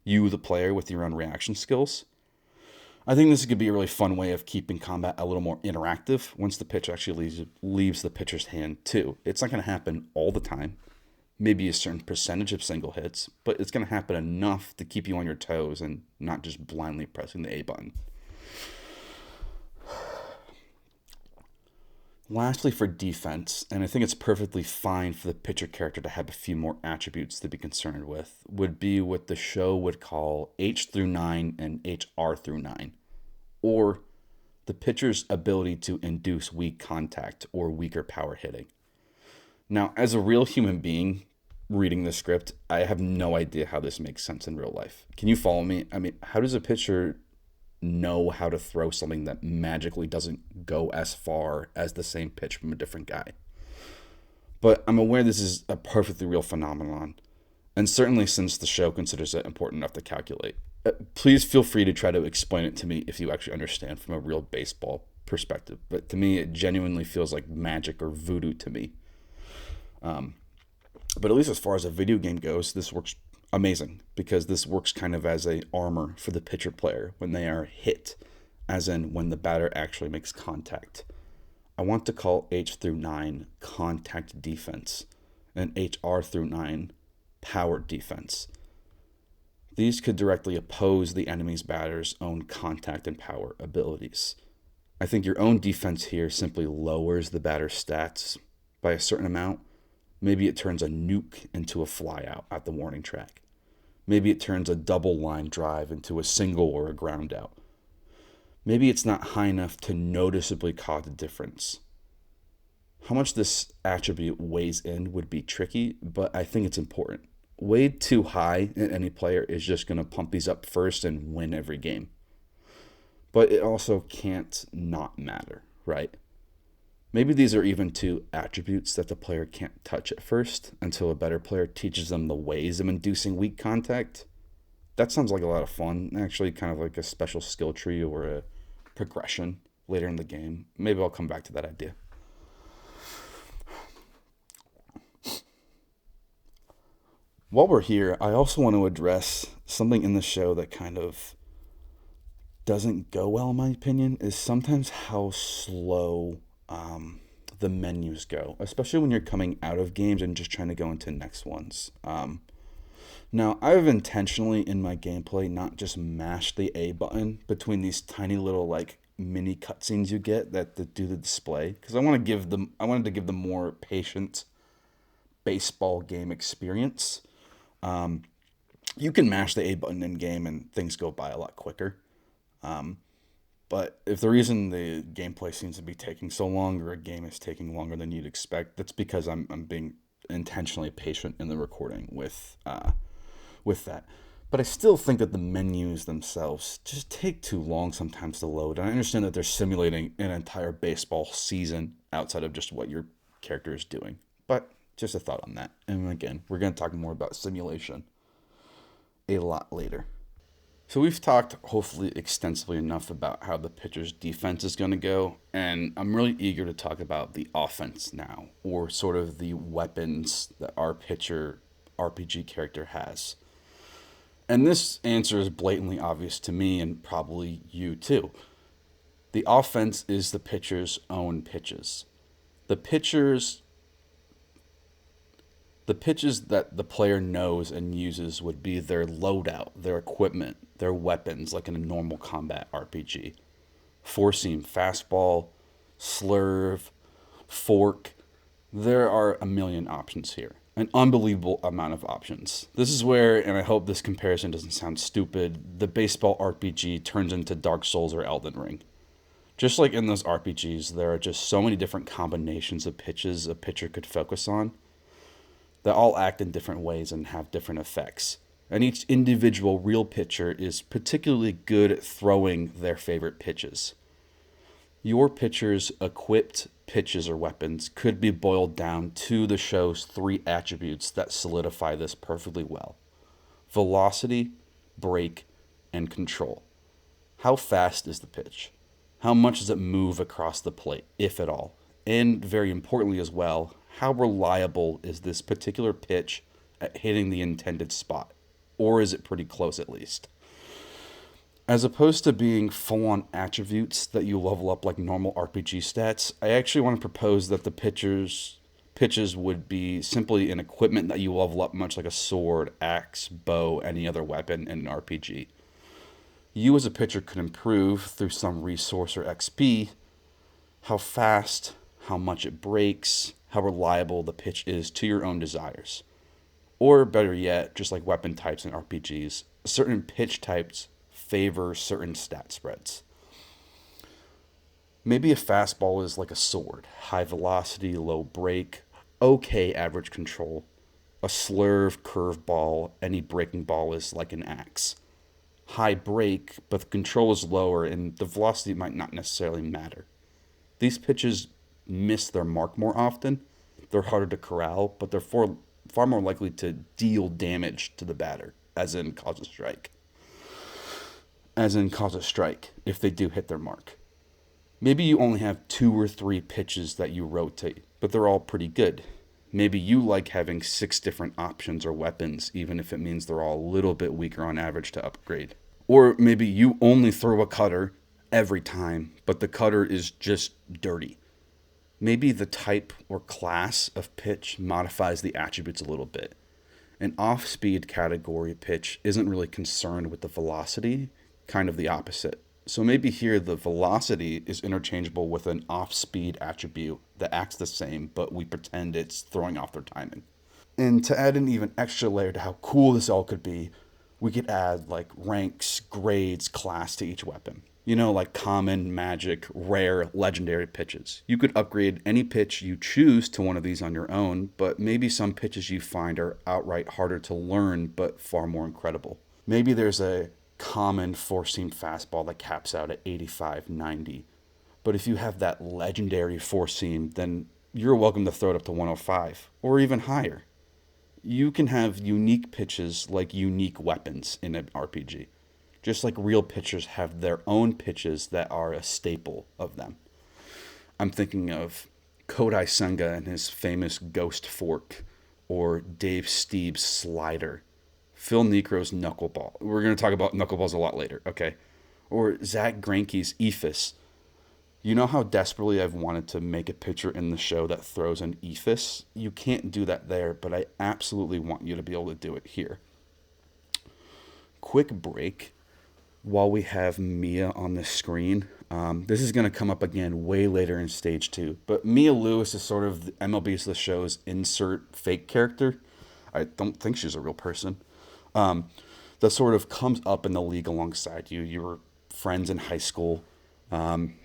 Speaker 1: You, the player, with your own reaction skills? I think this could be a really fun way of keeping combat a little more interactive once the pitch actually leaves the pitcher's hand too. It's not going to happen all the time. Maybe a certain percentage of single hits, but it's going to happen enough to keep you on your toes and not just blindly pressing the A button. Lastly, for defense, and I think it's perfectly fine for the pitcher character to have a few more attributes to be concerned with, would be what the show would call H through 9 and HR through 9, or the pitcher's ability to induce weak contact or weaker power hitting. Now, as a real human being reading the script, I have no idea how this makes sense in real life. Can you follow me? I mean, how does a pitcher know how to throw something that magically doesn't go as far as the same pitch from a different guy? But I'm aware this is a perfectly real phenomenon, and certainly since the show considers it important enough to calculate. Please feel free to try to explain it to me if you actually understand from a real baseball perspective. But to me, it genuinely feels like magic or voodoo to me. But at least as far as a video game goes, this works amazing, because this works kind of as a armor for the pitcher player when they are hit, as in when the batter actually makes contact. I want to call H through 9 contact defense and HR through 9 power defense. These could directly oppose the enemy's batter's own contact and power abilities. I think your own defense here simply lowers the batter's stats by a certain amount. Maybe it turns a nuke into a flyout at the warning track. Maybe it turns a double line drive into a single or a ground out. Maybe it's not high enough to noticeably cause a difference. How much this attribute weighs in would be tricky, but I think it's important. Weighed too high in any player is just going to pump these up first and win every game. But it also can't not matter, right? Maybe these are even two attributes that the player can't touch at first until a better player teaches them the ways of inducing weak contact. That sounds like a lot of fun, actually kind of like a special skill tree or a progression later in the game. Maybe I'll come back to that idea. While we're here, I also want to address something in the show that kind of doesn't go well, in my opinion, is sometimes how slow the menus go, especially when you're coming out of games and just trying to go into next ones. Now, I've intentionally in my gameplay not just mashed the A button between these tiny little like mini cutscenes you get that do the display, because I wanted to give them more patient baseball game experience. You can mash the A button in game and things go by a lot quicker. But if the reason the gameplay seems to be taking so long, or a game is taking longer than you'd expect, that's because I'm being intentionally patient in the recording with that. But I still think that the menus themselves just take too long sometimes to load. And I understand that they're simulating an entire baseball season outside of just what your character is doing. But just a thought on that. And again, we're going to talk more about simulation a lot later. So we've talked hopefully extensively enough about how the pitcher's defense is going to go, and I'm really eager to talk about the offense now, or sort of the weapons that our pitcher RPG character has. And this answer is blatantly obvious to me and probably you too. The offense is the pitcher's own pitches. The pitches that the player knows and uses would be their loadout, their equipment, their weapons, like in a normal combat RPG. Four-seam fastball, slurve, fork. There are a million options here. An unbelievable amount of options. This is where, and I hope this comparison doesn't sound stupid, the baseball RPG turns into Dark Souls or Elden Ring. Just like in those RPGs, there are just so many different combinations of pitches a pitcher could focus on that all act in different ways and have different effects. And each individual real pitcher is particularly good at throwing their favorite pitches. Your pitcher's equipped pitches or weapons could be boiled down to the show's three attributes that solidify this perfectly well: velocity, break, and control. How fast is the pitch? How much does it move across the plate, if at all? And very importantly as well, how reliable is this particular pitch at hitting the intended spot? Or is it pretty close at least? As opposed to being full-on attributes that you level up like normal RPG stats, I actually want to propose that the pitches would be simply an equipment that you level up much like a sword, axe, bow, any other weapon in an RPG. You as a pitcher could improve through some resource or XP how fast, how much it breaks, how reliable the pitch is to your own desires. Or better yet, just like weapon types in RPGs, certain pitch types favor certain stat spreads. Maybe a fastball is like a sword, high velocity, low break, okay average control. A slurve, curveball, any breaking ball is like an axe. High break, but the control is lower and the velocity might not necessarily matter. These pitches miss their mark more often. They're harder to corral, but they're far more likely to deal damage to the batter, as in cause a strike. If they do hit their mark. Maybe you only have 2 or 3 pitches that you rotate, but they're all pretty good. Maybe you like having 6 different options or weapons, even if it means they're all a little bit weaker on average to upgrade. Or maybe you only throw a cutter every time, but the cutter is just dirty. Maybe the type or class of pitch modifies the attributes a little bit. An off-speed category pitch isn't really concerned with the velocity, kind of the opposite. So maybe here the velocity is interchangeable with an off-speed attribute that acts the same, but we pretend it's throwing off their timing. And to add an even extra layer to how cool this all could be, we could add like ranks, grades, class to each weapon. You know, like common, magic, rare, legendary pitches. You could upgrade any pitch you choose to one of these on your own, but maybe some pitches you find are outright harder to learn, but far more incredible. Maybe there's a common four-seam fastball that caps out at 85, 90. But if you have that legendary four-seam, then you're welcome to throw it up to 105 or even higher. You can have unique pitches like unique weapons in an RPG. Just like real pitchers have their own pitches that are a staple of them. I'm thinking of Kodai Senga and his famous Ghost Fork, or Dave Steeb's slider, Phil Necro's knuckleball. We're going to talk about knuckleballs a lot later, okay? Or Zach Greinke's ephus. You know how desperately I've wanted to make a pitcher in the show that throws an ephus? You can't do that there, but I absolutely want you to be able to do it here. Quick break. While we have Mia on the screen, this is going to come up again way later in stage 2. But Mia Lewis is sort of MLB The Show's insert fake character. I don't think she's a real person. That sort of comes up in the league alongside you. You were friends in high school. And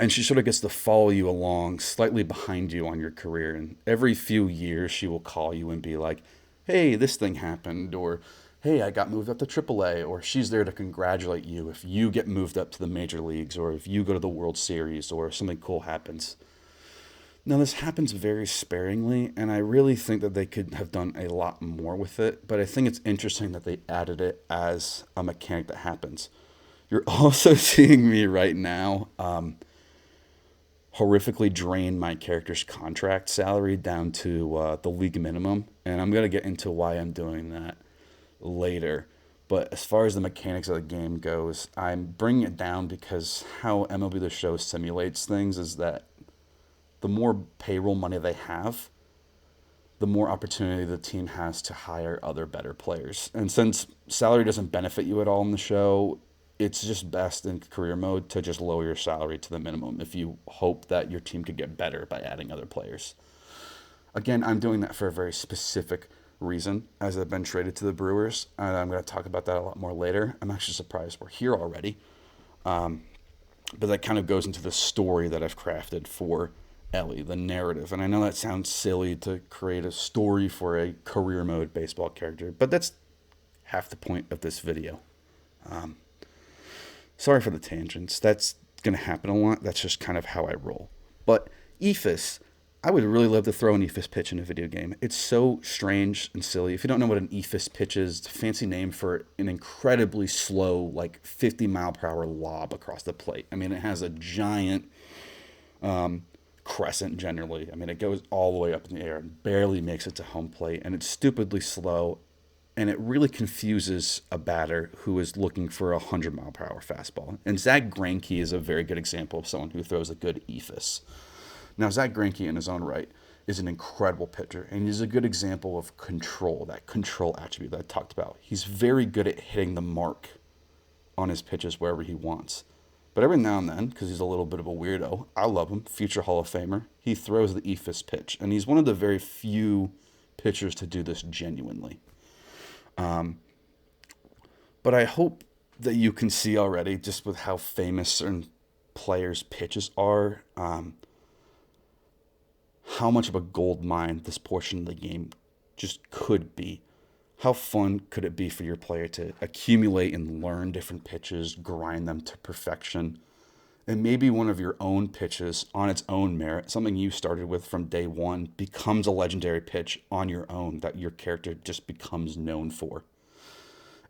Speaker 1: she sort of gets to follow you along slightly behind you on your career. And every few years, she will call you and be like, hey, this thing happened, or hey, I got moved up to AAA, or she's there to congratulate you if you get moved up to the major leagues, or if you go to the World Series, or something cool happens. Now, this happens very sparingly, and I really think that they could have done a lot more with it, but I think it's interesting that they added it as a mechanic that happens. You're also seeing me right now horrifically drain my character's contract salary down to the league minimum, and I'm going to get into why I'm doing that later. But as far as the mechanics of the game goes, I'm bringing it down because how MLB The Show simulates things is that the more payroll money they have, the more opportunity the team has to hire other better players. And since salary doesn't benefit you at all in the show, it's just best in career mode to just lower your salary to the minimum if you hope that your team could get better by adding other players. Again, I'm doing that for a very specific reason, as I've been traded to the Brewers, and I'm going to talk about that a lot more later. I'm actually surprised we're here already, but that kind of goes into the story that I've crafted for Ellie, the narrative. And I know that sounds silly to create a story for a career mode baseball character, but that's half the point of this video. Sorry for the tangents. That's going to happen a lot. That's just kind of how I roll. But ephus, I would really love to throw an ephus pitch in a video game. It's so strange and silly. If you don't know what an ephus pitch is, it's a fancy name for an incredibly slow, like 50-mile-per-hour lob across the plate. I mean, it has a giant crescent generally. I mean, it goes all the way up in the air and barely makes it to home plate, and it's stupidly slow, and it really confuses a batter who is looking for a 100-mile-per-hour fastball. And Zach Greinke is a very good example of someone who throws a good ephus. Now, Zach Greinke in his own right is an incredible pitcher, and he's a good example of control, that control attribute that I talked about. He's very good at hitting the mark on his pitches wherever he wants. But every now and then, because he's a little bit of a weirdo, I love him, future Hall of Famer, he throws the ephus pitch, and he's one of the very few pitchers to do this genuinely. But I hope that you can see already, just with how famous certain players' pitches are, how much of a gold mine this portion of the game just could be. How fun could it be for your player to accumulate and learn different pitches, grind them to perfection, and maybe one of your own pitches on its own merit, something you started with from day one, becomes a legendary pitch on your own that your character just becomes known for.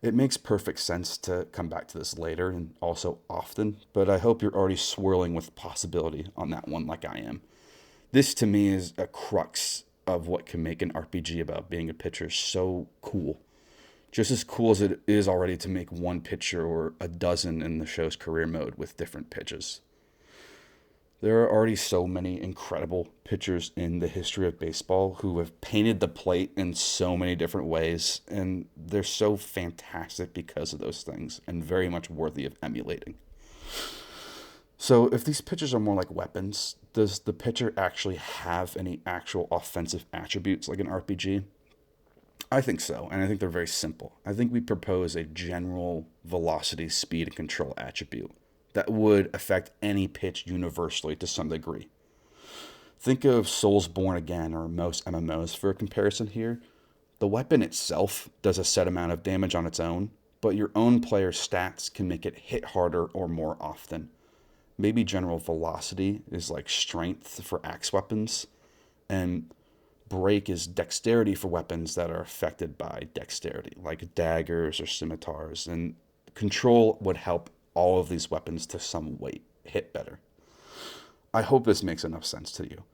Speaker 1: It makes perfect sense to come back to this later and also often, but I hope you're already swirling with possibility on that one like I am. This, to me, is a crux of what can make an RPG about being a pitcher so cool. Just as cool as it is already to make one pitcher or a dozen in the show's career mode with different pitches. There are already so many incredible pitchers in the history of baseball who have painted the plate in so many different ways, and they're so fantastic because of those things and very much worthy of emulating. So, if these pitchers are more like weapons, does the pitcher actually have any actual offensive attributes like an RPG? I think so, and I think they're very simple. I think we propose a general velocity, speed, and control attribute that would affect any pitch universally to some degree. Think of Souls Born Again or most MMOs for a comparison here. The weapon itself does a set amount of damage on its own, but your own player's stats can make it hit harder or more often. Maybe general velocity is like strength for axe weapons, and break is dexterity for weapons that are affected by dexterity, like daggers or scimitars, and control would help all of these weapons to some weight hit better. I hope this makes enough sense to you.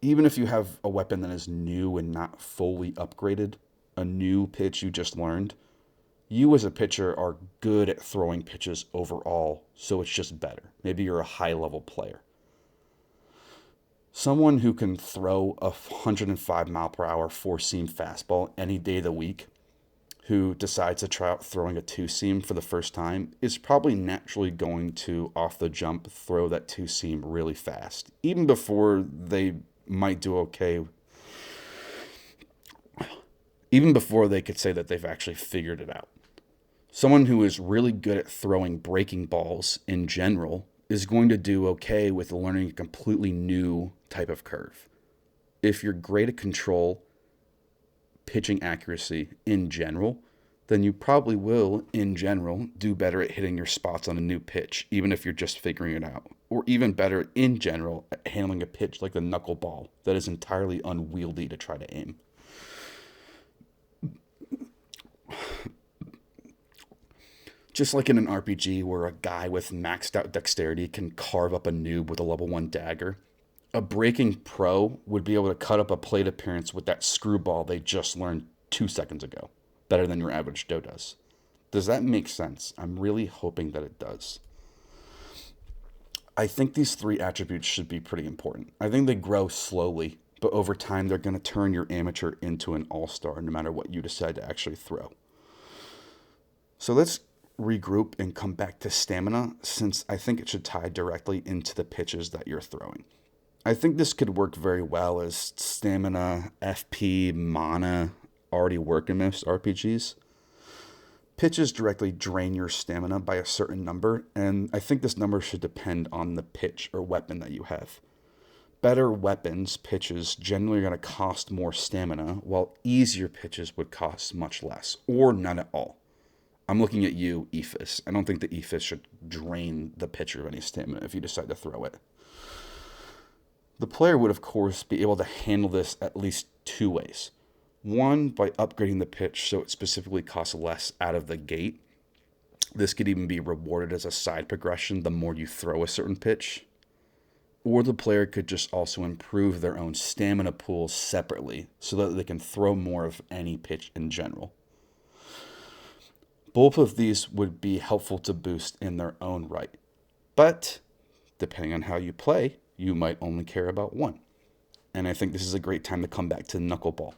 Speaker 1: Even if you have a weapon that is new and not fully upgraded, a new pitch you just learned, you as a pitcher are good at throwing pitches overall, so it's just better. Maybe you're a high-level player. Someone who can throw a 105 mile per hour four-seam fastball any day of the week, who decides to try out throwing a two-seam for the first time, is probably naturally going to, off the jump, throw that two-seam really fast, even before they might do okay, even before they could say that they've actually figured it out. Someone who is really good at throwing breaking balls in general is going to do okay with learning a completely new type of curve. If you're great at control, pitching accuracy in general, then you probably will, in general, do better at hitting your spots on a new pitch, even if you're just figuring it out. Or even better, in general, at handling a pitch like the knuckleball that is entirely unwieldy to try to aim. Just like in an RPG where a guy with maxed out dexterity can carve up a noob with a level 1 dagger, a breaking pro would be able to cut up a plate appearance with that screwball they just learned 2 seconds ago, better than your average Joe does. Does that make sense? I'm really hoping that it does. I think these 3 attributes should be pretty important. I think they grow slowly, but over time they're going to turn your amateur into an all-star no matter what you decide to actually throw. So let's regroup and come back to stamina, since I think it should tie directly into the pitches that you're throwing. I think this could work very well as stamina, FP, mana already work in most RPGs. Pitches directly drain your stamina by a certain number, and I think this number should depend on the pitch or weapon that you have. Better weapons pitches generally are going to cost more stamina, while easier pitches would cost much less, or none at all. I'm looking at you, Ephus. I don't think the Ephus should drain the pitcher of any stamina if you decide to throw it. The player would, of course, be able to handle this at least 2 ways. One, by upgrading the pitch so it specifically costs less out of the gate. This could even be rewarded as a side progression the more you throw a certain pitch. Or the player could just also improve their own stamina pool separately so that they can throw more of any pitch in general. Both of these would be helpful to boost in their own right. But, depending on how you play, you might only care about one. And I think this is a great time to come back to knuckleball.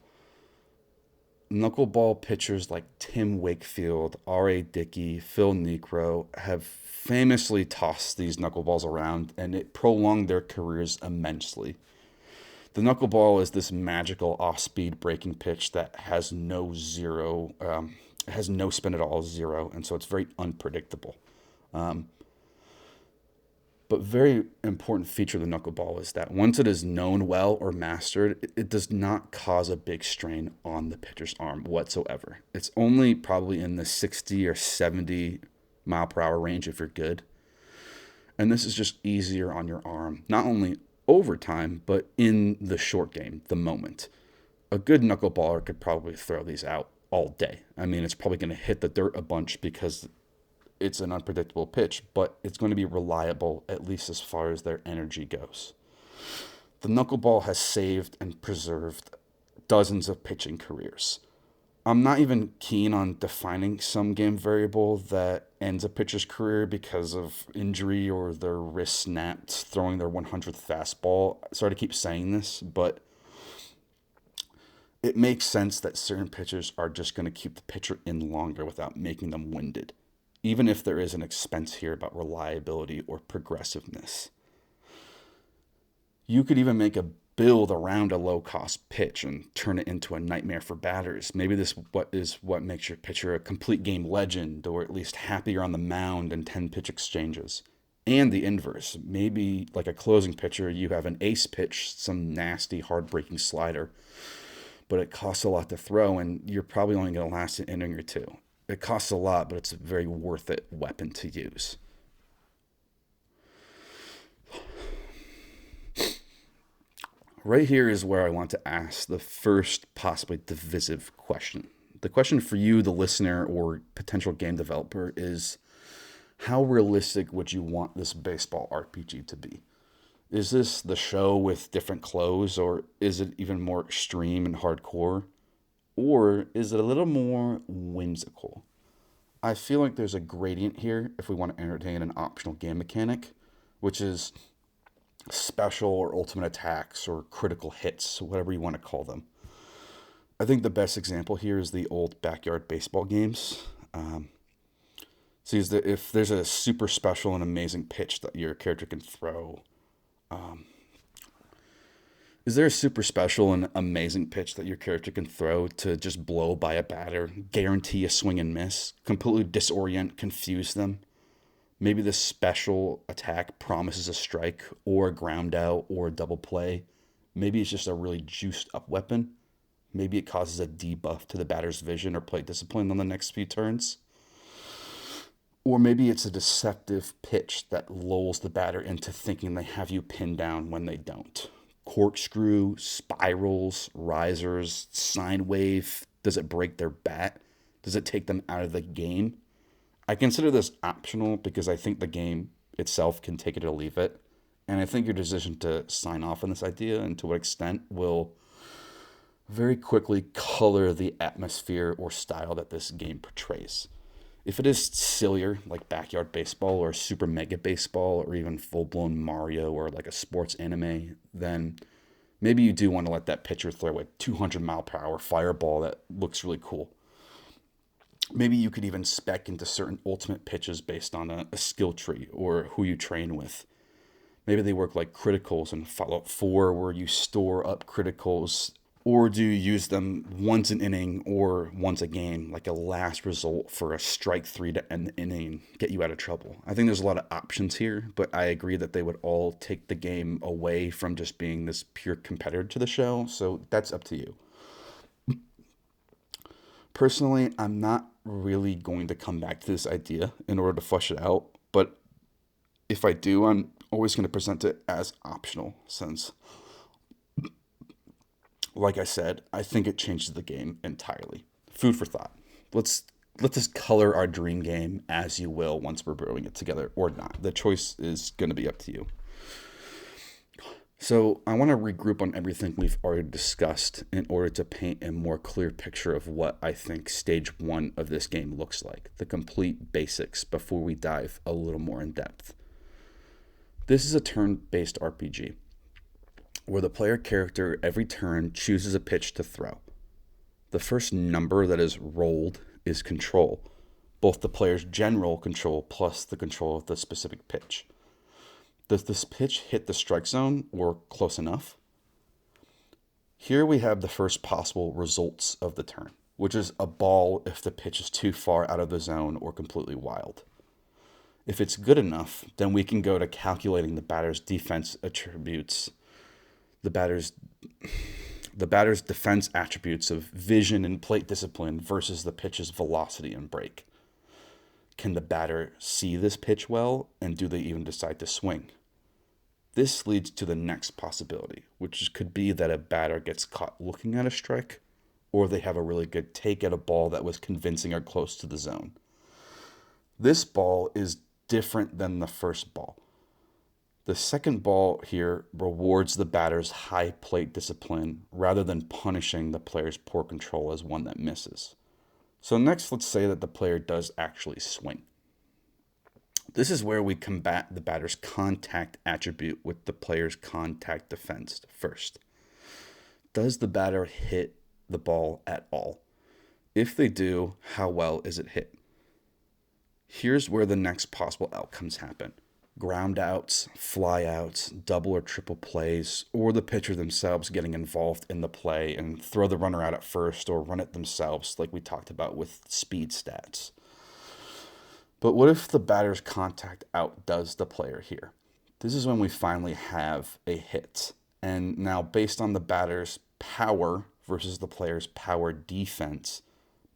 Speaker 1: Knuckleball pitchers like Tim Wakefield, R.A. Dickey, Phil Necro have famously tossed these knuckleballs around, and it prolonged their careers immensely. The knuckleball is this magical off-speed breaking pitch that has no spin at all, 0, and so it's very unpredictable. But very important feature of the knuckleball is that once it is known well or mastered, it does not cause a big strain on the pitcher's arm whatsoever. It's only probably in the 60 or 70 mile per hour range if you're good. And this is just easier on your arm, not only over time, but in the short game, the moment. A good knuckleballer could probably throw these out all day. I mean, it's probably going to hit the dirt a bunch because it's an unpredictable pitch, but it's going to be reliable, at least as far as their energy goes. The knuckleball has saved and preserved dozens of pitching careers. I'm not even keen on defining some game variable that ends a pitcher's career because of injury or their wrist snapped throwing their 100th fastball. Sorry to keep saying this, but it makes sense that certain pitchers are just going to keep the pitcher in longer without making them winded, even if there is an expense here about reliability or progressiveness. You could even make a build around a low-cost pitch and turn it into a nightmare for batters. Maybe this is what makes your pitcher a complete game legend, or at least happier on the mound in 10 pitch exchanges. And the inverse. Maybe like a closing pitcher, you have an ace pitch, some nasty, hard-breaking slider, but it costs a lot to throw, and you're probably only going to last an inning or two. It costs a lot, but it's a very worth it weapon to use. Right here is where I want to ask the first possibly divisive question. The question for you, the listener or potential game developer, is how realistic would you want this baseball RPG to be? Is this the show with different clothes, or is it even more extreme and hardcore? Or is it a little more whimsical? I feel like there's a gradient here if we want to entertain an optional game mechanic, which is special or ultimate attacks or critical hits, whatever you want to call them. I think the best example here is the old backyard baseball games. If there's a super special and amazing pitch that your character can throw, is there a super special and amazing pitch that your character can throw to just blow by a batter, guarantee a swing and miss, completely disorient, confuse them? Maybe this special attack promises a strike or a ground out or a double play. Maybe it's just a really juiced up weapon. Maybe it causes a debuff to the batter's vision or plate discipline on the next few turns. Or maybe it's a deceptive pitch that lulls the batter into thinking they have you pinned down when they don't. Corkscrew, spirals, risers, sine wave. Does it break their bat? Does it take them out of the game? I consider this optional because I think the game itself can take it or leave it. And I think your decision to sign off on this idea and to what extent will very quickly color the atmosphere or style that this game portrays. If it is sillier, like backyard baseball or super mega baseball or even full-blown Mario or like a sports anime, then maybe you do want to let that pitcher throw a 200-mile-per-hour fireball that looks really cool. Maybe you could even spec into certain ultimate pitches based on a skill tree or who you train with. Maybe they work like criticals in Fallout 4 where you store up criticals, or do you use them once an inning or once a game, like a last result for a strike 3 to end the inning and get you out of trouble. I think there's a lot of options here, but I agree that they would all take the game away from just being this pure competitor to the show, so that's up to you. Personally, I'm not really going to come back to this idea in order to flesh it out, but if I do, I'm always going to present it as optional since, like I said, I think it changes the game entirely. Food for thought. Let this color our dream game as you will once we're brewing it together or not. The choice is going to be up to you. So I want to regroup on everything we've already discussed in order to paint a more clear picture of what I think stage 1 of this game looks like, the complete basics before we dive a little more in depth. This is a turn-based RPG where the player character every turn chooses a pitch to throw. The first number that is rolled is control, both the player's general control plus the control of the specific pitch. Does this pitch hit the strike zone or close enough? Here we have the first possible results of the turn, which is a ball if the pitch is too far out of the zone or completely wild. If it's good enough, then we can go to calculating the batter's defense attributes, the batter's defense attributes of vision and plate discipline versus the pitch's velocity and break. Can the batter see this pitch well, and do they even decide to swing? This leads to the next possibility, which could be that a batter gets caught looking at a strike, or they have a really good take at a ball that was convincing or close to the zone. This ball is different than the first ball. The second ball here rewards the batter's high plate discipline rather than punishing the player's poor control as one that misses. So next, let's say that the player does actually swing. This is where we combat the batter's contact attribute with the player's contact defense first. Does the batter hit the ball at all? If they do, how well is it hit? Here's where the next possible outcomes happen. Ground outs, fly outs, double or triple plays, or the pitcher themselves getting involved in the play and throw the runner out at first or run it themselves like we talked about with speed stats. But what if the batter's contact outdoes the player here? This is when we finally have a hit. And now based on the batter's power versus the player's power defense,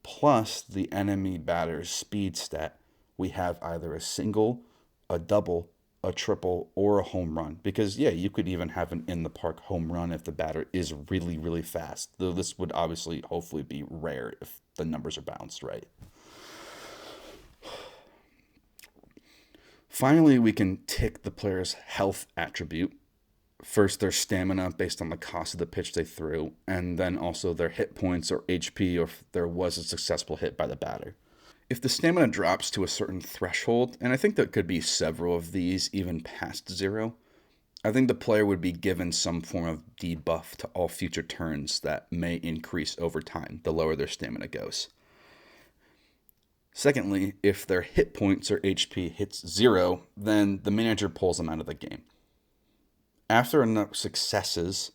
Speaker 1: plus the enemy batter's speed stat, we have either a single, a double, a triple, or a home run. Because, yeah, you could even have an in-the-park home run if the batter is really, really fast. Though this would obviously, hopefully, be rare if the numbers are balanced right. Finally, we can tick the player's health attribute. First, their stamina based on the cost of the pitch they threw, and then also their hit points or HP, or if there was a successful hit by the batter. If the stamina drops to a certain threshold, and I think there could be several of these even past 0, I think the player would be given some form of debuff to all future turns that may increase over time the lower their stamina goes. Secondly, if their hit points or HP hits 0, then the manager pulls them out of the game. After enough successes,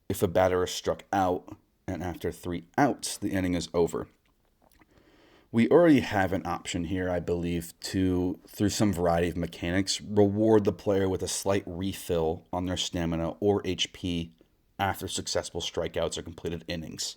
Speaker 1: if a batter is struck out, and after 3 outs, the inning is over. We already have an option here, I believe, to, through some variety of mechanics, reward the player with a slight refill on their stamina or HP after successful strikeouts or completed innings.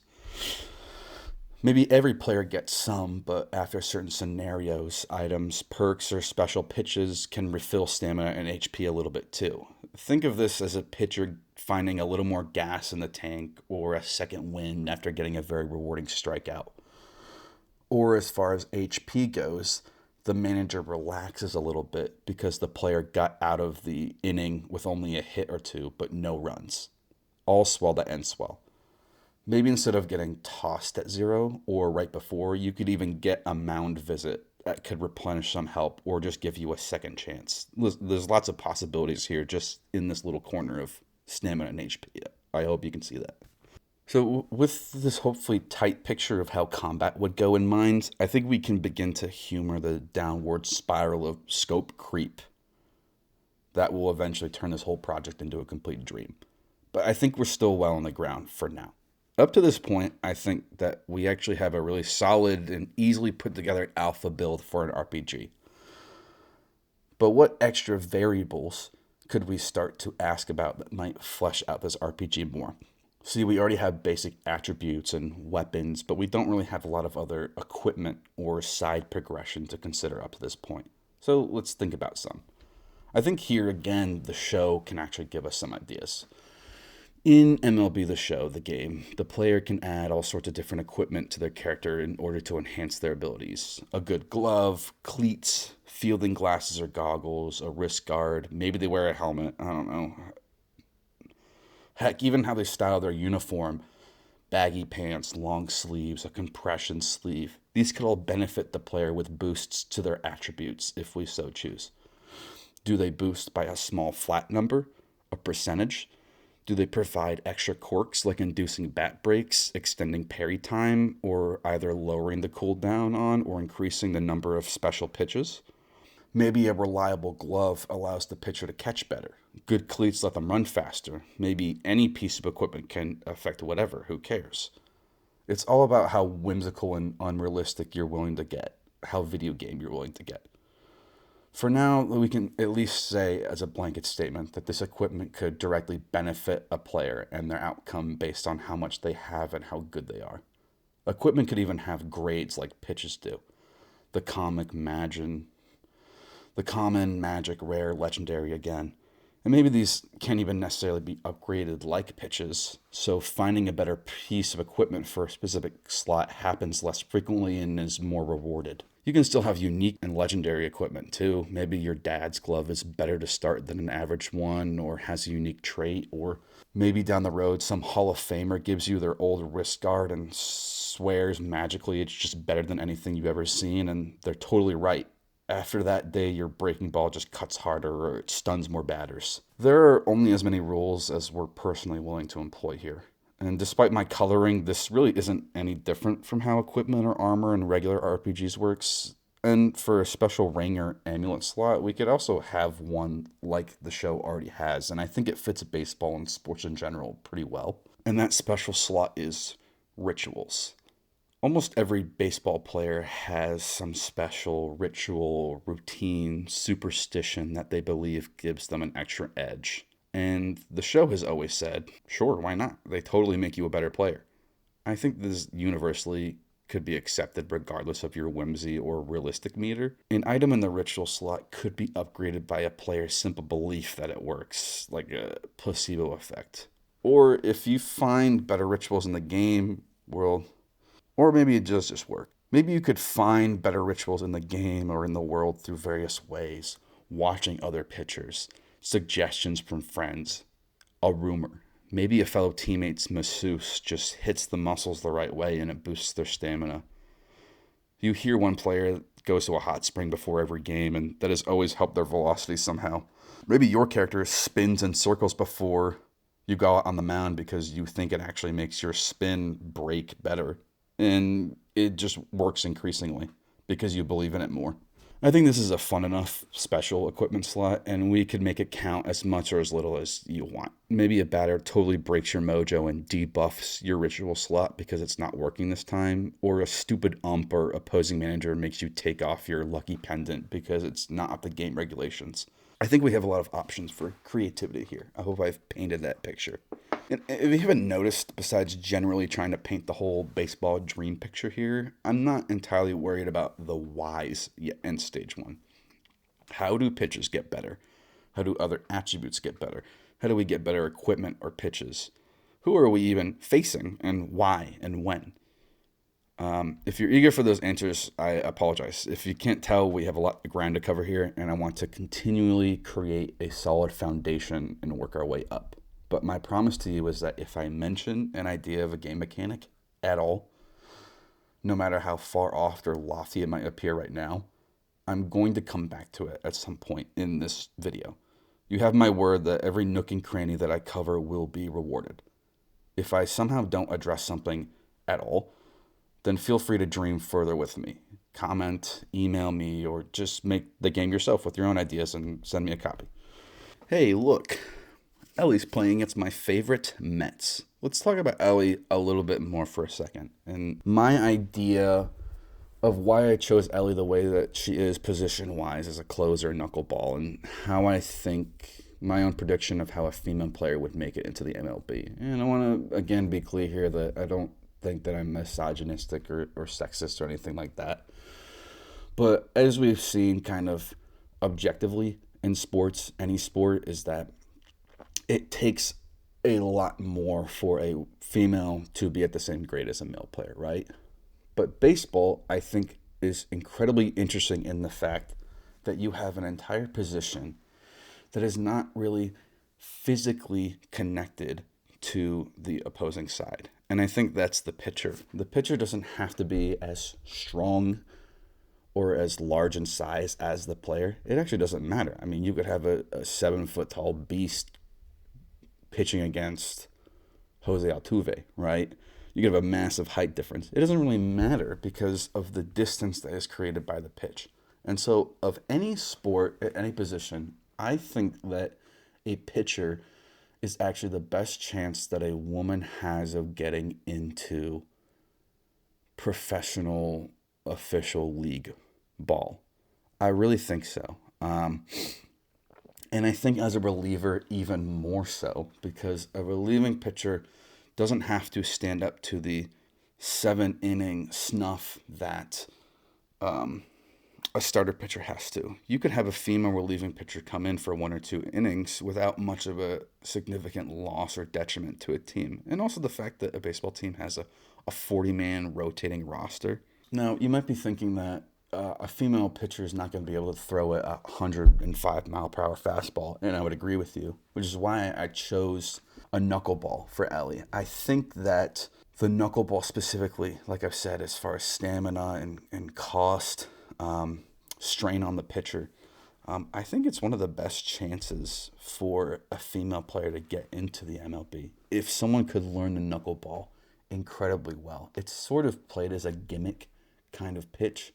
Speaker 1: Maybe every player gets some, but after certain scenarios, items, perks, or special pitches can refill stamina and HP a little bit too. Think of this as a pitcher finding a little more gas in the tank or a second wind after getting a very rewarding strikeout. Or as far as HP goes, the manager relaxes a little bit because the player got out of the inning with only a hit or 2, but no runs. All swell that ends well. Maybe instead of getting tossed at 0 or right before, you could even get a mound visit that could replenish some help or just give you a second chance. There's lots of possibilities here just in this little corner of stamina and HP. I hope you can see that. So with this hopefully tight picture of how combat would go in mind, I think we can begin to humor the downward spiral of scope creep that will eventually turn this whole project into a complete dream. But I think we're still well on the ground for now. Up to this point, I think that we actually have a really solid and easily put together alpha build for an RPG. But what extra variables could we start to ask about that might flesh out this RPG more? See, we already have basic attributes and weapons, but we don't really have a lot of other equipment or side progression to consider up to this point. So let's think about some. I think here again, the show can actually give us some ideas. In MLB The Show, the game, the player can add all sorts of different equipment to their character in order to enhance their abilities. A good glove, cleats, fielding glasses or goggles, a wrist guard, maybe they wear a helmet, I don't know. Heck, even how they style their uniform, baggy pants, long sleeves, a compression sleeve. These could all benefit the player with boosts to their attributes if we so choose. Do they boost by a small flat number, a percentage? Do they provide extra quirks like inducing bat breaks, extending parry time, or either lowering the cooldown on or increasing the number of special pitches? Maybe a reliable glove allows the pitcher to catch better. Good cleats let them run faster. Maybe any piece of equipment can affect whatever, who cares? It's all about how whimsical and unrealistic you're willing to get, how video game you're willing to get. For now, we can at least say as a blanket statement that this equipment could directly benefit a player and their outcome based on how much they have and how good they are. Equipment could even have grades like pitches do. The common, magic, rare, legendary again. And maybe these can't even necessarily be upgraded like pitches, so finding a better piece of equipment for a specific slot happens less frequently and is more rewarded. You can still have unique and legendary equipment too. Maybe your dad's glove is better to start than an average one, or has a unique trait, or maybe down the road some Hall of Famer gives you their old wrist guard and swears magically it's just better than anything you've ever seen, and they're totally right. After that day, your breaking ball just cuts harder or it stuns more batters. There are only as many rules as we're personally willing to employ here. And despite my coloring, this really isn't any different from how equipment or armor in regular RPGs works. And for a special ring or amulet slot, we could also have one like the show already has. And I think it fits baseball and sports in general pretty well. And that special slot is rituals. Almost every baseball player has some special ritual, routine, superstition that they believe gives them an extra edge. And the show has always said, sure, why not? They totally make you a better player. I think this universally could be accepted regardless of your whimsy or realistic meter. An item in the ritual slot could be upgraded by a player's simple belief that it works, like a placebo effect. Or if you find better rituals in the game, world, or maybe it does just work. Maybe you could find better rituals in the game or in the world through various ways, watching other pitchers, suggestions from friends, a rumor. Maybe a fellow teammate's masseuse just hits the muscles the right way and it boosts their stamina. You hear one player goes to a hot spring before every game, and that has always helped their velocity somehow. Maybe your character spins in circles before you go out on the mound because you think it actually makes your spin break better. And it just works increasingly because you believe in it more. I think this is a fun enough special equipment slot, and we could make it count as much or as little as you want. Maybe a batter totally breaks your mojo and debuffs your ritual slot because it's not working this time, or a stupid ump or opposing manager makes you take off your lucky pendant because it's not up to game regulations. I think we have a lot of options for creativity here. I hope I've painted that picture. And if you haven't noticed, besides generally trying to paint the whole baseball dream picture here, I'm not entirely worried about the whys yet in stage one. How do pitches get better? How do other attributes get better? How do we get better equipment or pitches? Who are we even facing, and why and when? If you're eager for those answers, I apologize. If you can't tell, we have a lot of ground to cover here, and I want to continually create a solid foundation and work our way up. But my promise to you is that if I mention an idea of a game mechanic at all, no matter how far off or lofty it might appear right now, I'm going to come back to it at some point in this video. You have my word that every nook and cranny that I cover will be rewarded. If I somehow don't address something at all, then feel free to dream further with me. Comment, email me, or just make the game yourself with your own ideas and send me a copy. Hey, look. Ellie's playing against my favorite Mets. Let's talk about Ellie a little bit more for a second. And my idea of why I chose Ellie the way that she is position-wise as a closer knuckleball, and how I think my own prediction of how a female player would make it into the MLB. And I want to, again, be clear here that I don't think that I'm misogynistic or sexist or anything like that. But as we've seen kind of objectively in sports, any sport, is that it takes a lot more for a female to be at the same grade as a male player, right? But baseball, I think, is incredibly interesting in the fact that you have an entire position that is not really physically connected to the opposing side. And I think that's the pitcher. The pitcher doesn't have to be as strong or as large in size as the player. It actually doesn't matter. I mean, you could have a 7-foot tall beast pitching against Jose Altuve, right? You could have a massive height difference. It doesn't really matter because of the distance that is created by the pitch. And so of any sport at any position, I think that a pitcher is actually the best chance that a woman has of getting into professional official league ball. I really think so. And I think as a reliever, even more so, because a relieving pitcher doesn't have to stand up to the 7-inning snuff that a starter pitcher has to. You could have a female relieving pitcher come in for 1 or 2 innings without much of a significant loss or detriment to a team. And also the fact that a baseball team has a 40-man rotating roster. Now, you might be thinking that a female pitcher is not going to be able to throw a 105-mile-per-hour fastball, and I would agree with you, which is why I chose a knuckleball for Ellie. I think that the knuckleball specifically, like I've said, as far as stamina and cost, strain on the pitcher, I think it's one of the best chances for a female player to get into the MLB. If someone could learn the knuckleball incredibly well, it's sort of played as a gimmick kind of pitch,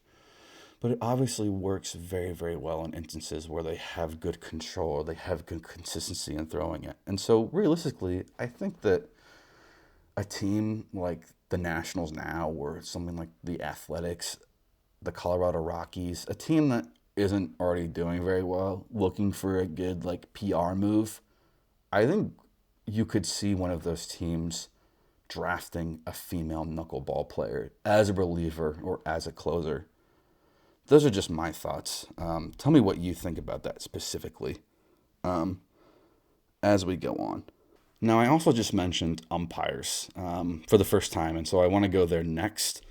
Speaker 1: but it obviously works very, very well in instances where they have good control, or they have good consistency in throwing it. And so realistically, I think that a team like the Nationals now, or something like the Athletics, the Colorado Rockies, a team that isn't already doing very well, looking for a good like PR move, I think you could see one of those teams drafting a female knuckleball player as a reliever or as a closer. Those are just my thoughts. Tell me what you think about that specifically as we go on. Now, I also just mentioned umpires for the first time, and so I want to go there next.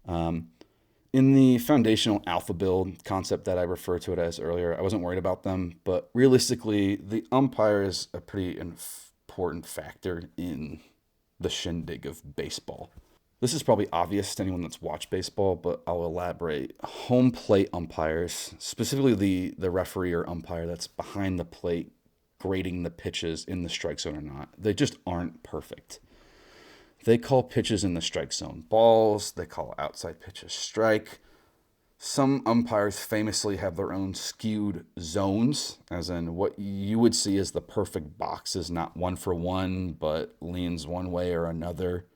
Speaker 1: In the foundational alpha build concept that I referred to it as earlier, I wasn't worried about them, but realistically, the umpire is a pretty important factor in the shindig of baseball. This is probably obvious to anyone that's watched baseball, but I'll elaborate. Home plate umpires, specifically the referee or umpire that's behind the plate grading the pitches in the strike zone or not, they just aren't perfect. They call pitches in the strike zone balls, they call outside pitches strike. Some umpires famously have their own skewed zones, as in what you would see as the perfect box is not one for one, but leans one way or another.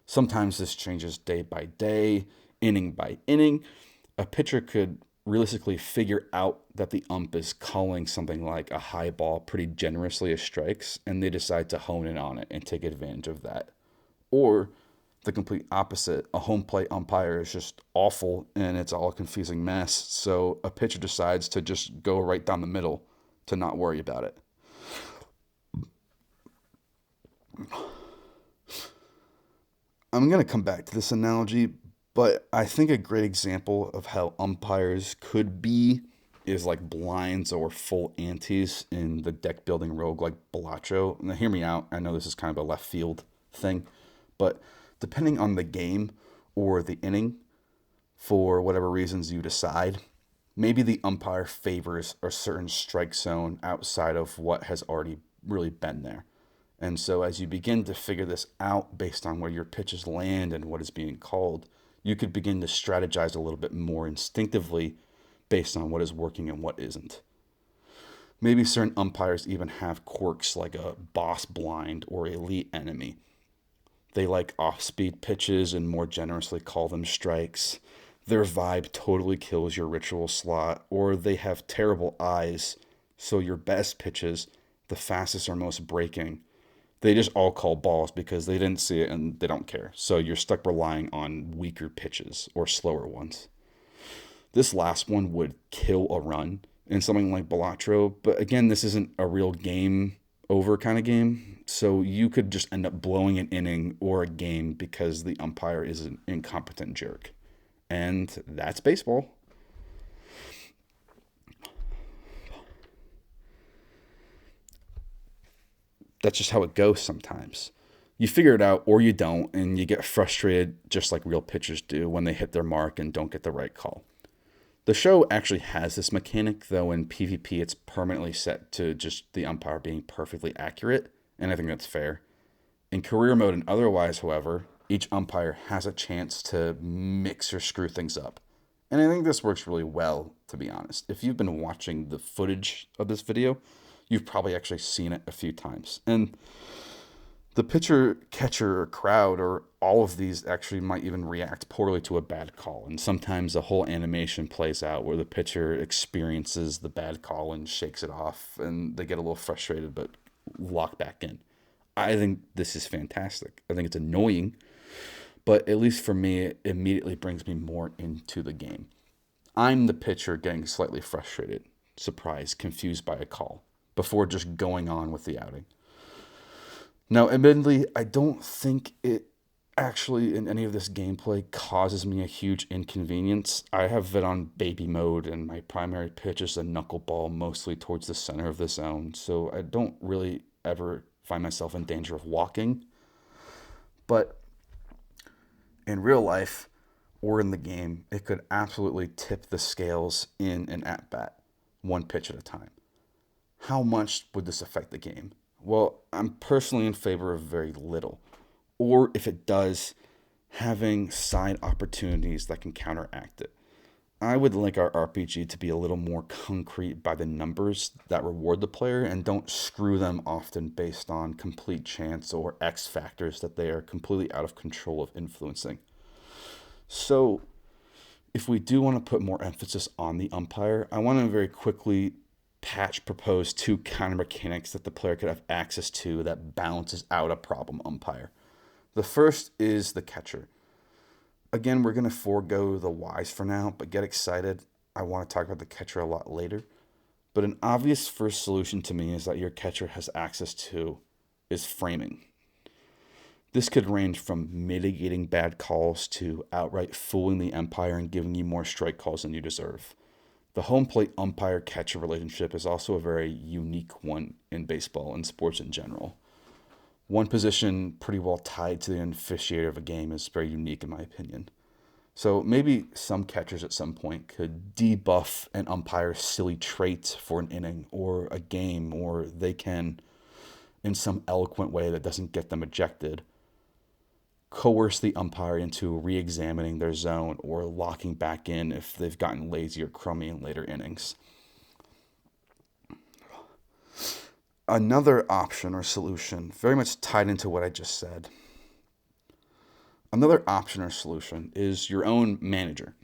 Speaker 1: Sometimes this changes day by day, inning by inning. A pitcher could realistically figure out that the ump is calling something like a high ball pretty generously as strikes, and they decide to hone in on it and take advantage of that. Or the complete opposite, a home plate umpire is just awful and it's all a confusing mess, so a pitcher decides to just go right down the middle to not worry about it. I'm going to come back to this analogy, but I think a great example of how umpires could be is like blinds or full antes in the deck building rogue like Bellaccio. Now, hear me out. I know this is kind of a left field thing, but depending on the game or the inning, for whatever reasons you decide, maybe the umpire favors a certain strike zone outside of what has already really been there. And so as you begin to figure this out based on where your pitches land and what is being called, you could begin to strategize a little bit more instinctively based on what is working and what isn't. Maybe certain umpires even have quirks like a boss blind or elite enemy. They like off-speed pitches and more generously call them strikes. Their vibe totally kills your ritual slot, or they have terrible eyes, so your best pitches, the fastest or most breaking, they just all call balls because they didn't see it and they don't care. So you're stuck relying on weaker pitches or slower ones. This last one would kill a run in something like Bellaccio, but again, this isn't a real game over kind of game. So you could just end up blowing an inning or a game because the umpire is an incompetent jerk. And that's baseball. That's just how it goes sometimes. You figure it out or you don't, and you get frustrated just like real pitchers do when they hit their mark and don't get the right call. The show actually has this mechanic, though in PvP it's permanently set to just the umpire being perfectly accurate, and I think that's fair. In career mode and otherwise, however, each umpire has a chance to mix or screw things up. And I think this works really well, to be honest. If you've been watching the footage of this video, you've probably actually seen it a few times. And the pitcher, catcher, or crowd, or all of these actually might even react poorly to a bad call. And sometimes a whole animation plays out where the pitcher experiences the bad call and shakes it off, and they get a little frustrated but lock back in. I think this is fantastic. I think it's annoying, but at least for me, it immediately brings me more into the game. I'm the pitcher getting slightly frustrated, surprised, confused by a call, before just going on with the outing. Now, admittedly, I actually in any of this gameplay causes me a huge inconvenience. I have it on baby mode, and my primary pitch is a knuckleball mostly towards the center of the zone, so I don't really ever find myself in danger of walking. But in real life or in the game, it could absolutely tip the scales in an at-bat, one pitch at a time. How much would this affect the game? Well, I'm personally in favor of very little. Or if it does, having side opportunities that can counteract it. I would like our RPG to be a little more concrete by the numbers that reward the player and don't screw them often based on complete chance or X factors that they are completely out of control of influencing. So, if we do want to put more emphasis on the umpire, I want to very quickly propose 2 counter mechanics that the player could have access to that balances out a problem umpire. The first is the catcher. Again, we're going to forego the whys for now, but get excited. I want to talk about the catcher a lot later. But an obvious first solution to me is that your catcher has access to is framing. This could range from mitigating bad calls to outright fooling the umpire and giving you more strike calls than you deserve. The home plate umpire-catcher relationship is also a very unique one in baseball and sports in general. One position pretty well tied to the officiator of a game is very unique in my opinion. So maybe some catchers at some point could debuff an umpire's silly trait for an inning or a game, or they can, in some eloquent way that doesn't get them ejected, coerce the umpire into re-examining their zone or locking back in if they've gotten lazy or crummy in later innings. Another option or solution, very much tied into what I just said. Another option or solution is your own manager.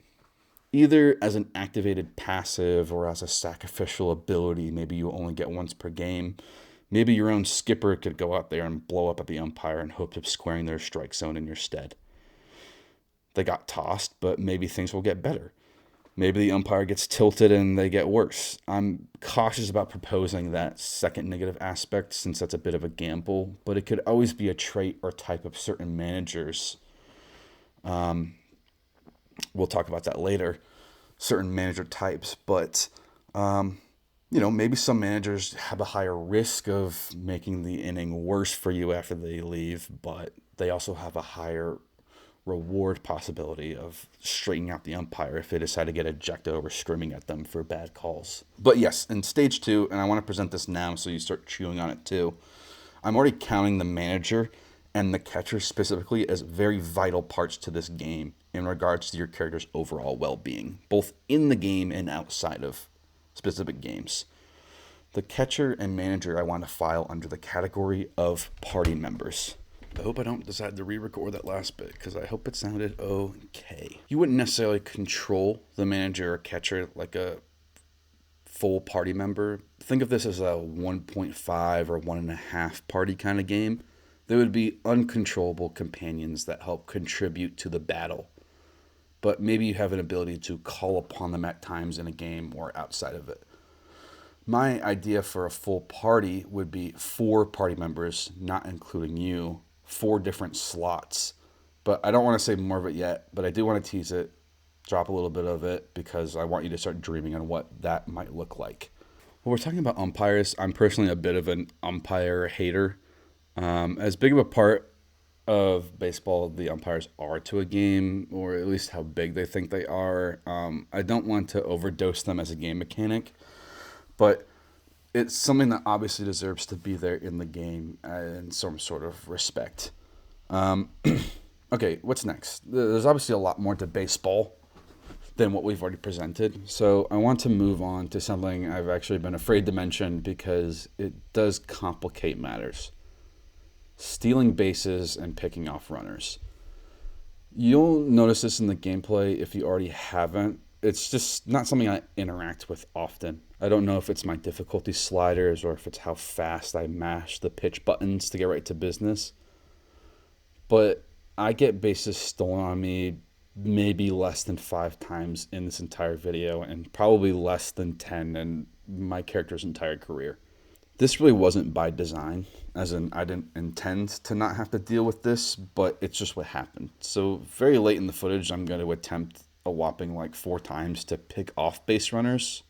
Speaker 1: Either as an activated passive or as a sacrificial ability, maybe you only get once per game. Maybe your own skipper could go out there and blow up at the umpire in hopes of squaring their strike zone in your stead. They got tossed, but maybe things will get better. Maybe the umpire gets tilted and they get worse. I'm cautious about proposing that second negative aspect since that's a bit of a gamble, but it could always be a trait or type of certain managers. We'll talk about that later, certain manager types, but maybe some managers have a higher risk of making the inning worse for you after they leave, but they also have a higher reward possibility of straightening out the umpire if they decide to get ejected over screaming at them for bad calls. But yes, in stage 2, and I want to present this now so you start chewing on it too, I'm already counting the manager and the catcher specifically as very vital parts to this game in regards to your character's overall well-being, both in the game and outside of specific games. The catcher and manager I want to file under the category of party members. I hope I don't decide to re-record that last bit because I hope it sounded okay. You wouldn't necessarily control the manager or catcher like a full party member. Think of this as a 1.5 or 1.5 party kind of game. They would be uncontrollable companions that help contribute to the battle. But maybe you have an ability to call upon them at times in a game or outside of it. My idea for a full party would be 4 party members, not including you, 4 different slots. But I don't want to say more of it yet, but I do want to tease it, drop a little bit of it, because I want you to start dreaming on what that might look like. When we're talking about umpires, I'm personally a bit of an umpire hater. As big of a part of baseball the umpires are to a game, or at least how big they think they are, I don't want to overdose them as a game mechanic, but it's something that obviously deserves to be there in the game in some sort of respect. Okay, what's next? There's obviously a lot more to baseball than what we've already presented, so I want to move on to something I've actually been afraid to mention because it does complicate matters. Stealing bases and picking off runners. You'll notice this in the gameplay if you already haven't. It's just not something I interact with often. I don't know if it's my difficulty sliders or if it's how fast I mash the pitch buttons to get right to business. But I get bases stolen on me maybe less than 5 times in this entire video and probably less than 10 in my character's entire career. This really wasn't by design, as in I didn't intend to not have to deal with this, but it's just what happened. So very late in the footage, I'm going to attempt a whopping like 4 times to pick off base runners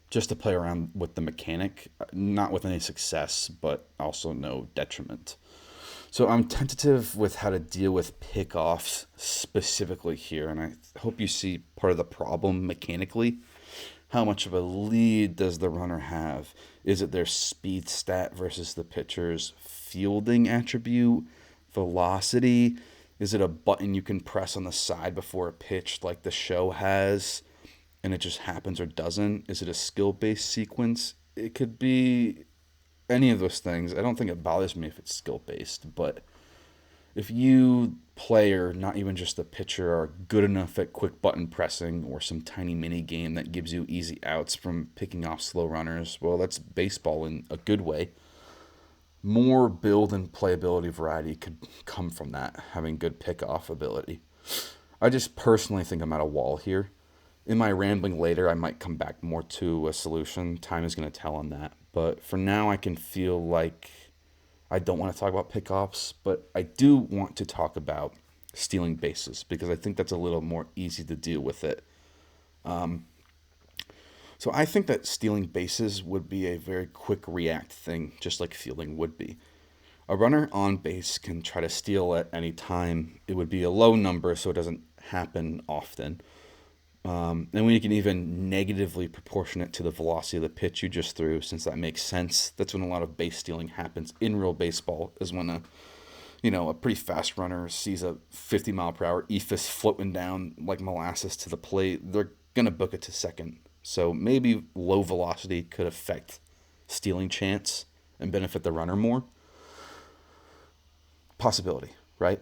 Speaker 1: just to play around with the mechanic, not with any success, but also no detriment. So I'm tentative with how to deal with pickoffs specifically here, and I hope you see part of the problem mechanically. How much of a lead does the runner have? Is it their speed stat versus the pitcher's fielding attribute? Velocity? Is it a button you can press on the side before a pitch like the show has and it just happens or doesn't? Is it a skill based sequence? It could be any of those things. I don't think it bothers me if it's skill based, but if you player, not even just the pitcher, are good enough at quick button pressing or some tiny mini game that gives you easy outs from picking off slow runners, well, that's baseball in a good way. More build and playability variety could come from that, having good pickoff ability. I just personally think I'm at a wall here. In my rambling later, I might come back more to a solution. Time is going to tell on that. But for now, I can feel like I don't want to talk about pickoffs, but I do want to talk about stealing bases because I think that's a little more easy to deal with it. So I think that stealing bases would be a very quick react thing, just like fielding would be. A runner on base can try to steal at any time. It would be a low number, so it doesn't happen often. And we can even negatively proportion it to the velocity of the pitch you just threw, since that makes sense. That's when a lot of base stealing happens in real baseball, is when a pretty fast runner sees a 50 mile per hour ephus floating down like molasses to the plate. They're going to book it to second. So maybe low velocity could affect stealing chance and benefit the runner more. Possibility, right?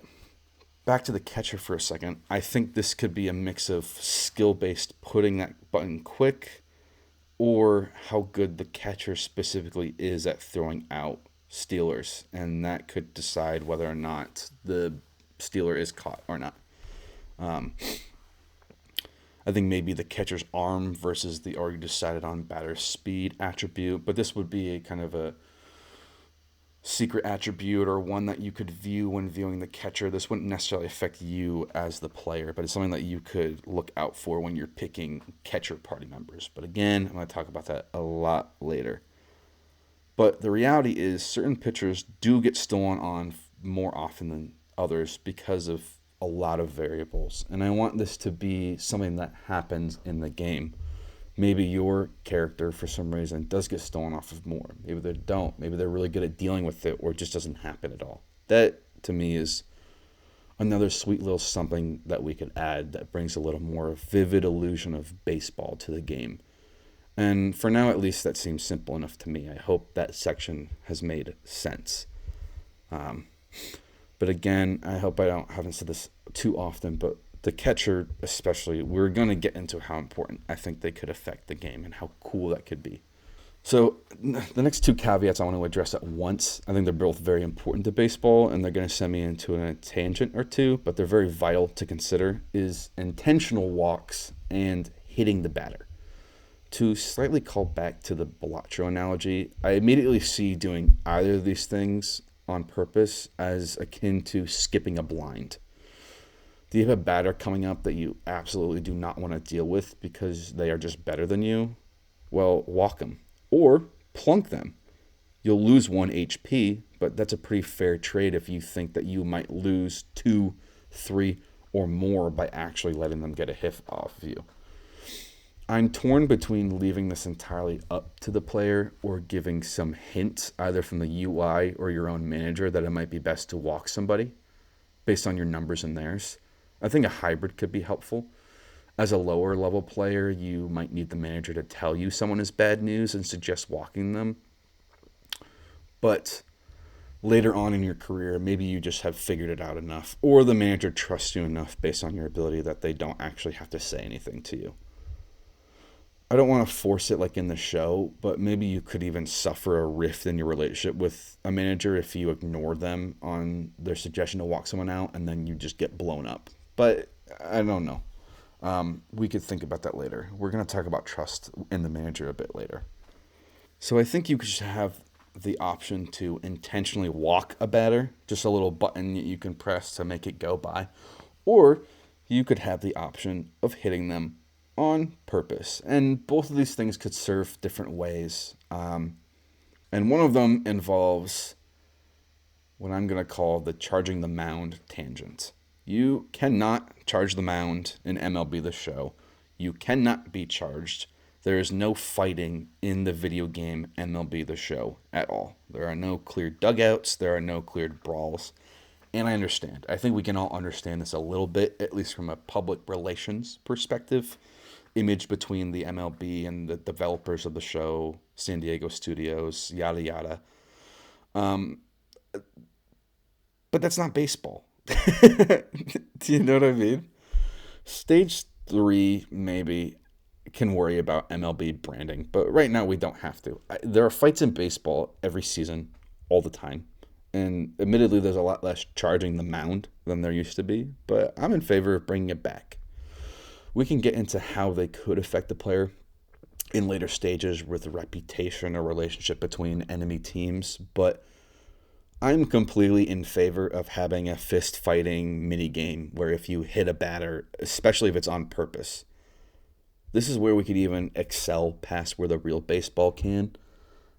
Speaker 1: Back to the catcher for a second. I think this could be a mix of skill based putting that button quick or how good the catcher specifically is at throwing out stealers. And that could decide whether or not the stealer is caught or not. I think maybe the catcher's arm versus the already decided on batter's speed attribute, but this would be a kind of a secret attribute or one that you could view when viewing the catcher. This wouldn't necessarily affect you as the player, but it's something that you could look out for when you're picking catcher party members. But again, I'm going to talk about that a lot later. But the reality is certain pitchers do get stolen on more often than others because of a lot of variables. And I want this to be something that happens in the game. Maybe your character, for some reason, does get stolen off of more. Maybe they don't. Maybe they're really good at dealing with it, or it just doesn't happen at all. That, to me, is another sweet little something that we could add that brings a little more vivid illusion of baseball to the game. And for now, at least, that seems simple enough to me. I hope that section has made sense. But again, I hope I haven't said this too often, but the catcher especially, we're going to get into how important I think they could affect the game and how cool that could be. So the next two caveats I want to address at once, I think they're both very important to baseball, and they're going to send me into a tangent or two, but they're very vital to consider, is intentional walks and hitting the batter. To slightly call back to the Bellotro analogy, I immediately see doing either of these things on purpose as akin to skipping a blind. Do you have a batter coming up that you absolutely do not want to deal with because they are just better than you? Well, walk them. Or plunk them. You'll lose 1 HP, but that's a pretty fair trade if you think that you might lose 2, 3, or more by actually letting them get a hit off of you. I'm torn between leaving this entirely up to the player or giving some hints, either from the UI or your own manager, that it might be best to walk somebody based on your numbers and theirs. I think a hybrid could be helpful. As a lower level player, you might need the manager to tell you someone is bad news and suggest walking them. But later on in your career, maybe you just have figured it out enough, or the manager trusts you enough based on your ability that they don't actually have to say anything to you. I don't want to force it like in the show, but maybe you could even suffer a rift in your relationship with a manager if you ignore them on their suggestion to walk someone out and then you just get blown up. But I don't know. We could think about that later. We're going to talk about trust in the manager a bit later. So I think you should have the option to intentionally walk a batter, just a little button that you can press to make it go by. Or you could have the option of hitting them on purpose. And both of these things could serve different ways. And one of them involves what I'm going to call the charging the mound tangent. You cannot charge the mound in MLB The Show. You cannot be charged. There is no fighting in the video game MLB The Show at all. There are no cleared dugouts. There are no cleared brawls. And I understand. I think we can all understand this a little bit, at least from a public relations perspective. Image between the MLB and the developers of the show, San Diego studios, yada yada. But that's not baseball. Do you know what I mean? Stage 3 maybe can worry about MLB branding, but right now we don't have to. There are fights in baseball every season, all the time. And admittedly, there's a lot less charging the mound than there used to be, but I'm in favor of bringing it back. We can get into how they could affect the player in later stages with reputation or relationship between enemy teams, but I'm completely in favor of having a fist fighting mini game where if you hit a batter, especially if it's on purpose, this is where we could even excel past where the real baseball can.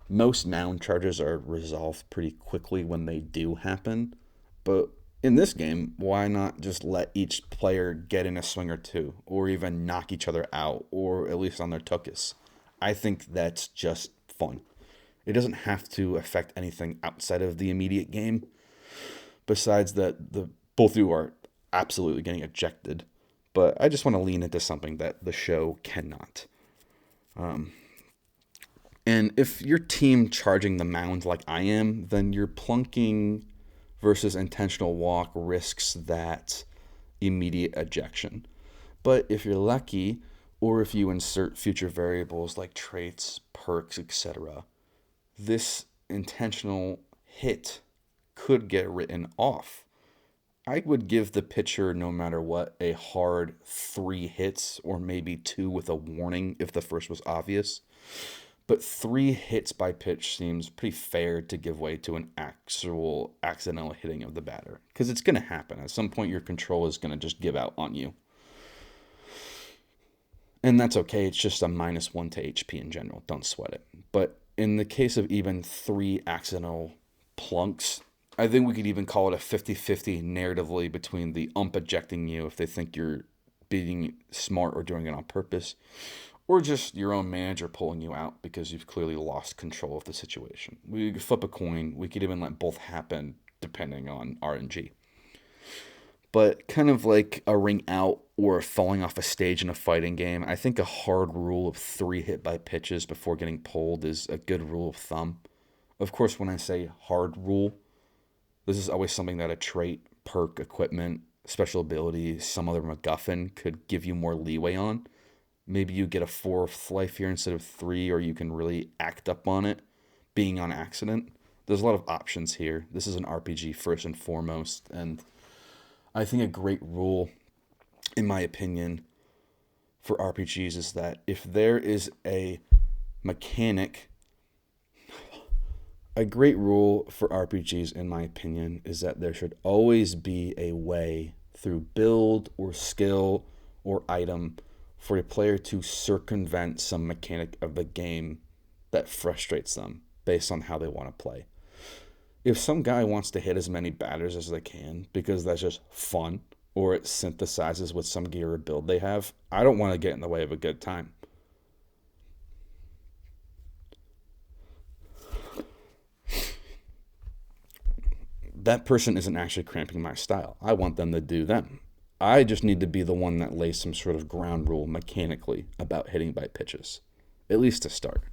Speaker 1: Most mound charges are resolved pretty quickly when they do happen, but in this game, why not just let each player get in a swing or two, or even knock each other out, or at least on their tuchus? I think that's just fun. It doesn't have to affect anything outside of the immediate game. Besides that, the both of you are absolutely getting ejected. But I just want to lean into something that the show cannot. And if your team charging the mound like I am, then your plunking versus intentional walk risks that immediate ejection. But if you're lucky, or if you insert future variables like traits, perks, etc., this intentional hit could get written off. I would give the pitcher, no matter what, a hard 3 hits or maybe 2 with a warning if the first was obvious. But 3 hits by pitch seems pretty fair to give way to an actual accidental hitting of the batter. Because it's going to happen. At some point, your control is going to just give out on you. And that's okay. It's just a -1 to HP in general. Don't sweat it. But in the case of even 3 accidental plunks, I think we could even call it a 50-50 narratively between the ump ejecting you if they think you're being smart or doing it on purpose, or just your own manager pulling you out because you've clearly lost control of the situation. We could flip a coin. We could even let both happen depending on RNG. But kind of like a ring out or falling off a stage in a fighting game, I think a hard rule of 3 hit by pitches before getting pulled is a good rule of thumb. Of course, when I say hard rule, this is always something that a trait, perk, equipment, special ability, some other MacGuffin could give you more leeway on. Maybe you get a 4th life here instead of 3, or you can really act up on it being on accident. There's a lot of options here. This is an RPG first and foremost, and I think a great rule, in my opinion, for RPGs is that if there is a mechanic, a great rule for RPGs, in my opinion, is that there should always be a way through build or skill or item for a player to circumvent some mechanic of the game that frustrates them based on how they want to play. If some guy wants to hit as many batters as they can because that's just fun, or it synthesizes with some gear or build they have, I don't want to get in the way of a good time. That person isn't actually cramping my style. I want them to do them. I just need to be the one that lays some sort of ground rule mechanically about hitting by pitches, at least to start.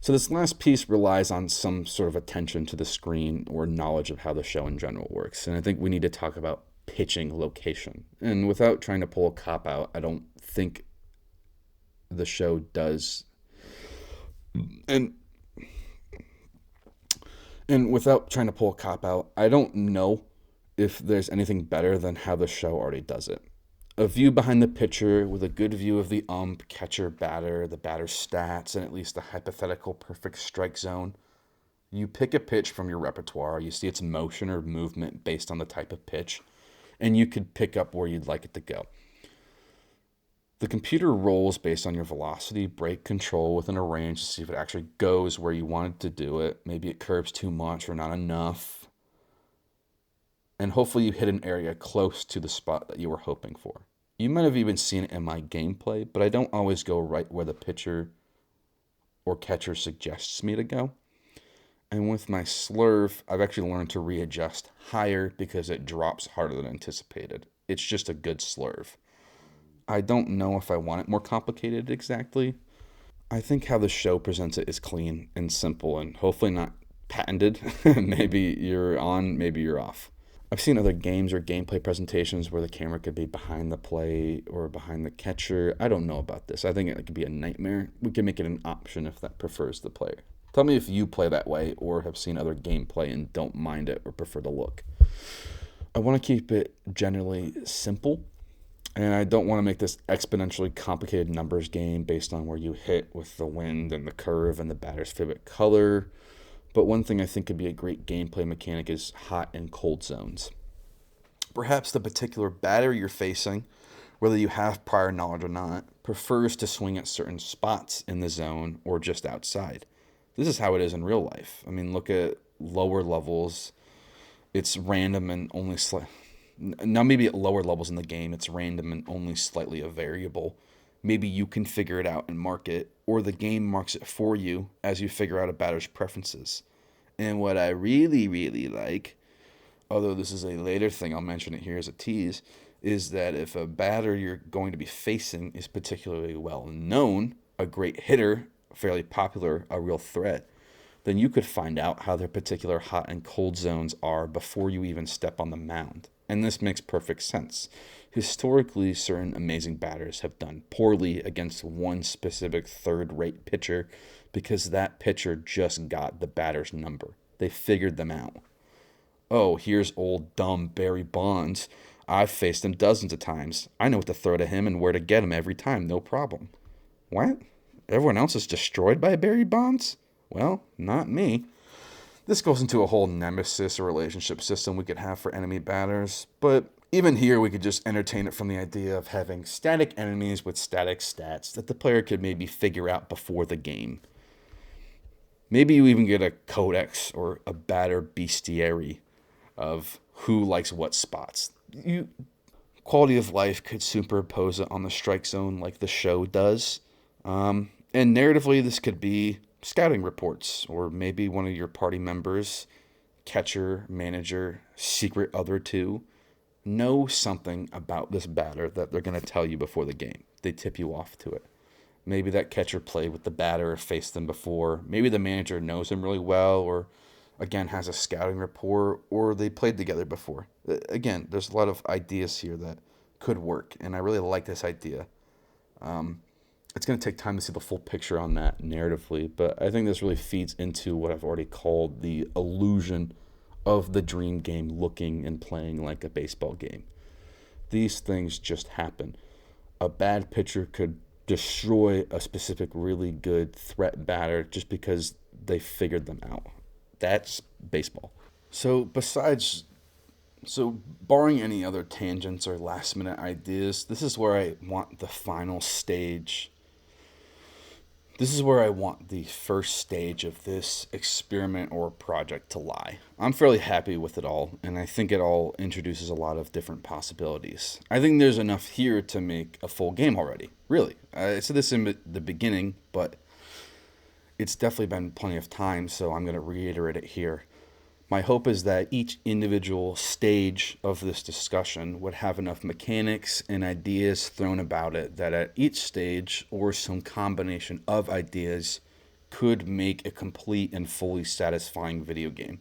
Speaker 1: So this last piece relies on some sort of attention to the screen or knowledge of how the show in general works. And I think we need to talk about pitching location. And without trying to pull a cop-out, I don't think the show does. And without trying to pull a cop-out, I don't know if there's anything better than how the show already does it. A view behind the pitcher with a good view of the ump, catcher, batter, the batter's stats, and at least a hypothetical perfect strike zone. You pick a pitch from your repertoire, you see its motion or movement based on the type of pitch, and you could pick up where you'd like it to go. The computer rolls based on your velocity, brake control within a range to see if it actually goes where you want it to do it. Maybe it curves too much or not enough. And hopefully you hit an area close to the spot that you were hoping for. You might have even seen it in my gameplay, but I don't always go right where the pitcher or catcher suggests me to go. And with my slurve, I've actually learned to readjust higher because it drops harder than anticipated. It's just a good slurve. I don't know if I want it more complicated exactly. I think how the show presents it is clean and simple and hopefully not patented. Maybe you're on, maybe you're off. I've seen other games or gameplay presentations where the camera could be behind the plate or behind the catcher. I don't know about this. I think it could be a nightmare. We can make it an option if that prefers the player. Tell me if you play that way or have seen other gameplay and don't mind it or prefer the look. I want to keep it generally simple, and I don't want to make this exponentially complicated numbers game based on where you hit with the wind and the curve and the batter's favorite color. But one thing I think could be a great gameplay mechanic is hot and cold zones. Perhaps the particular batter you're facing, whether you have prior knowledge or not, prefers to swing at certain spots in the zone or just outside. This is how it is in real life. I mean, look at lower levels. It's random and only now maybe at lower levels in the game, it's random and only slightly a variable. Maybe you can figure it out and mark it, or the game marks it for you as you figure out a batter's preferences. And what I really, really like, although this is a later thing, I'll mention it here as a tease, is that if a batter you're going to be facing is particularly well known, a great hitter, fairly popular, a real threat, then you could find out how their particular hot and cold zones are before you even step on the mound. And this makes perfect sense. Historically, certain amazing batters have done poorly against one specific third-rate pitcher because that pitcher just got the batter's number. They figured them out. Oh, here's old dumb Barry Bonds. I've faced him dozens of times. I know what to throw to him and where to get him every time, no problem. What? Everyone else is destroyed by Barry Bonds? Well, not me. This goes into a whole nemesis or relationship system we could have for enemy batters, but even here we could just entertain it from the idea of having static enemies with static stats that the player could maybe figure out before the game. Maybe you even get a codex or a batter bestiary of who likes what spots. Quality of life could superimpose it on the strike zone like the show does. And narratively, this could be scouting reports, or maybe one of your party members, catcher, manager, secret other two, know something about this batter that they're going to tell you before the game. They tip you off to it. Maybe that catcher played with the batter or faced them before. Maybe the manager knows him really well, or again has a scouting report, or they played together before. Again, there's a lot of ideas here that could work, and I really like this idea. It's going to take time to see the full picture on that narratively, but I think this really feeds into what I've already called the illusion of the dream game looking and playing like a baseball game. These things just happen. A bad pitcher could destroy a specific really good threat batter just because they figured them out. That's baseball. So barring any other tangents or last minute ideas, this is where I want the final stage. This is where I want the first stage of this experiment or project to lie. I'm fairly happy with it all, and I think it all introduces a lot of different possibilities. I think there's enough here to make a full game already, really. I said this in the beginning, but it's definitely been plenty of time, so I'm going to reiterate it here. My hope is that each individual stage of this discussion would have enough mechanics and ideas thrown about it that at each stage, or some combination of ideas, could make a complete and fully satisfying video game.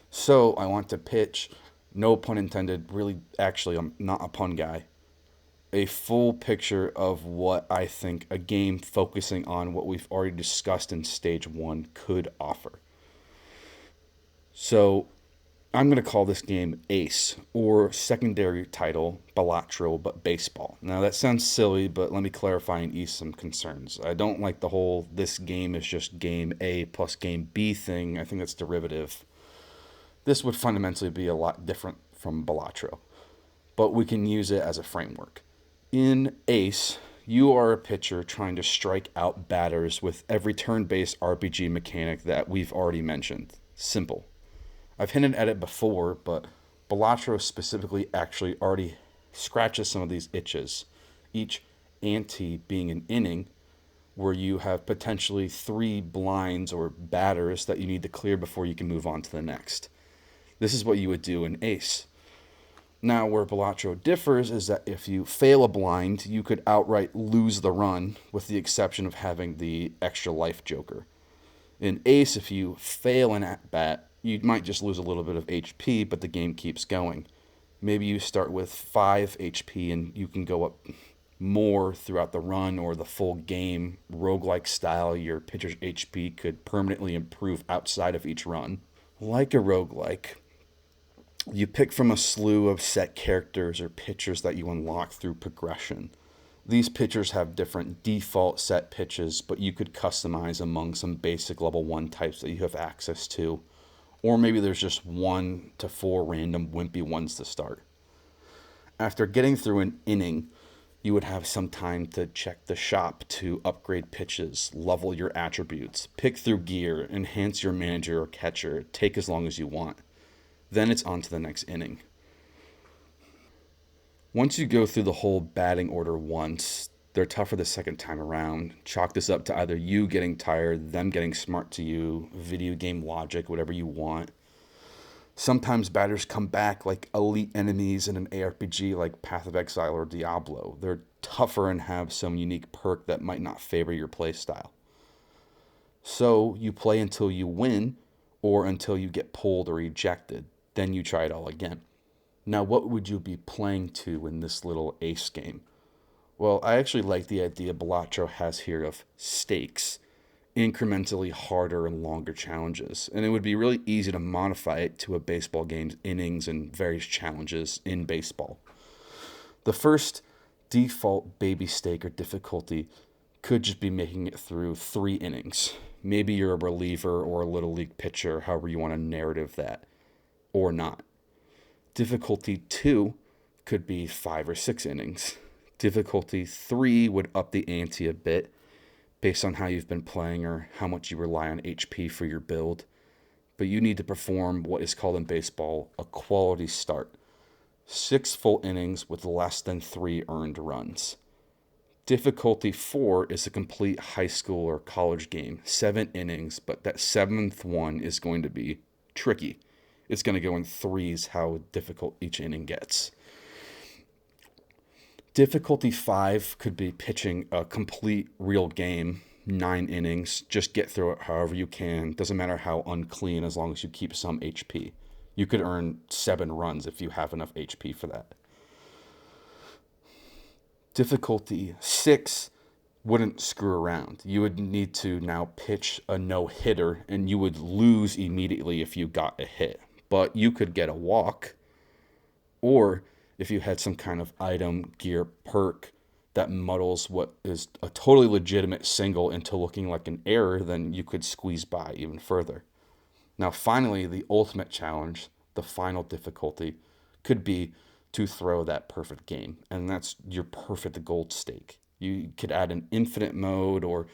Speaker 1: So I want to pitch, no pun intended, really, actually, I'm not a pun guy, a full picture of what I think a game focusing on what we've already discussed in stage one could offer. So I'm going to call this game Ace, or secondary title, Balatro, but baseball. Now, that sounds silly, but let me clarify and ease some concerns. I don't like the whole this game is just game A plus game B thing. I think that's derivative. This would fundamentally be a lot different from Balatro, but we can use it as a framework. In Ace, you are a pitcher trying to strike out batters with every turn-based RPG mechanic that we've already mentioned. Simple. I've hinted at it before, but Balatro specifically actually already scratches some of these itches. Each ante being an inning where you have potentially 3 blinds or batters that you need to clear before you can move on to the next. This is what you would do in Ace. Now, where Balatro differs is that if you fail a blind, you could outright lose the run, with the exception of having the extra life joker. In Ace, if you fail an at-bat, you might just lose a little bit of HP, but the game keeps going. Maybe you start with 5 HP and you can go up more throughout the run or the full game. Roguelike style, your pitcher's HP could permanently improve outside of each run. Like a roguelike, you pick from a slew of set characters or pitchers that you unlock through progression. These pitchers have different default set pitches, but you could customize among some basic level 1 types that you have access to. Or maybe there's just 1 to 4 random wimpy ones to start. After getting through an inning, you would have some time to check the shop to upgrade pitches, level your attributes, pick through gear, enhance your manager or catcher, take as long as you want. Then it's on to the next inning. Once you go through the whole batting order once, they're tougher the second time around. Chalk this up to either you getting tired, them getting smart to you, video game logic, whatever you want. Sometimes batters come back like elite enemies in an ARPG like Path of Exile or Diablo. They're tougher and have some unique perk that might not favor your playstyle. So you play until you win or until you get pulled or ejected. Then you try it all again. Now, what would you be playing to in this little Ace game? Well, I actually like the idea Balatro has here of stakes, incrementally harder and longer challenges. And it would be really easy to modify it to a baseball game's innings and various challenges in baseball. The first default baby stake or difficulty could just be making it through 3 innings. Maybe you're a reliever or a little league pitcher, however you want to narrative that, or not. Difficulty 2 could be 5 or 6 innings. Difficulty 3 would up the ante a bit based on how you've been playing or how much you rely on HP for your build. But you need to perform what is called in baseball a quality start. 6 full innings with less than 3 earned runs. Difficulty 4 is a complete high school or college game. 7 innings, but that 7th one is going to be tricky. It's going to go in 3s how difficult each inning gets. Difficulty 5 could be pitching a complete real game, 9 innings. Just get through it however you can. Doesn't matter how unclean as long as you keep some HP. You could earn 7 runs if you have enough HP for that. Difficulty 6 wouldn't screw around. You would need to now pitch a no-hitter, and you would lose immediately if you got a hit. But you could get a walk, or if you had some kind of item, gear, perk that muddles what is a totally legitimate single into looking like an error, then you could squeeze by even further. Now, finally, the ultimate challenge, the final difficulty, could be to throw that perfect game, and that's your perfect gold stake. You could add an infinite mode or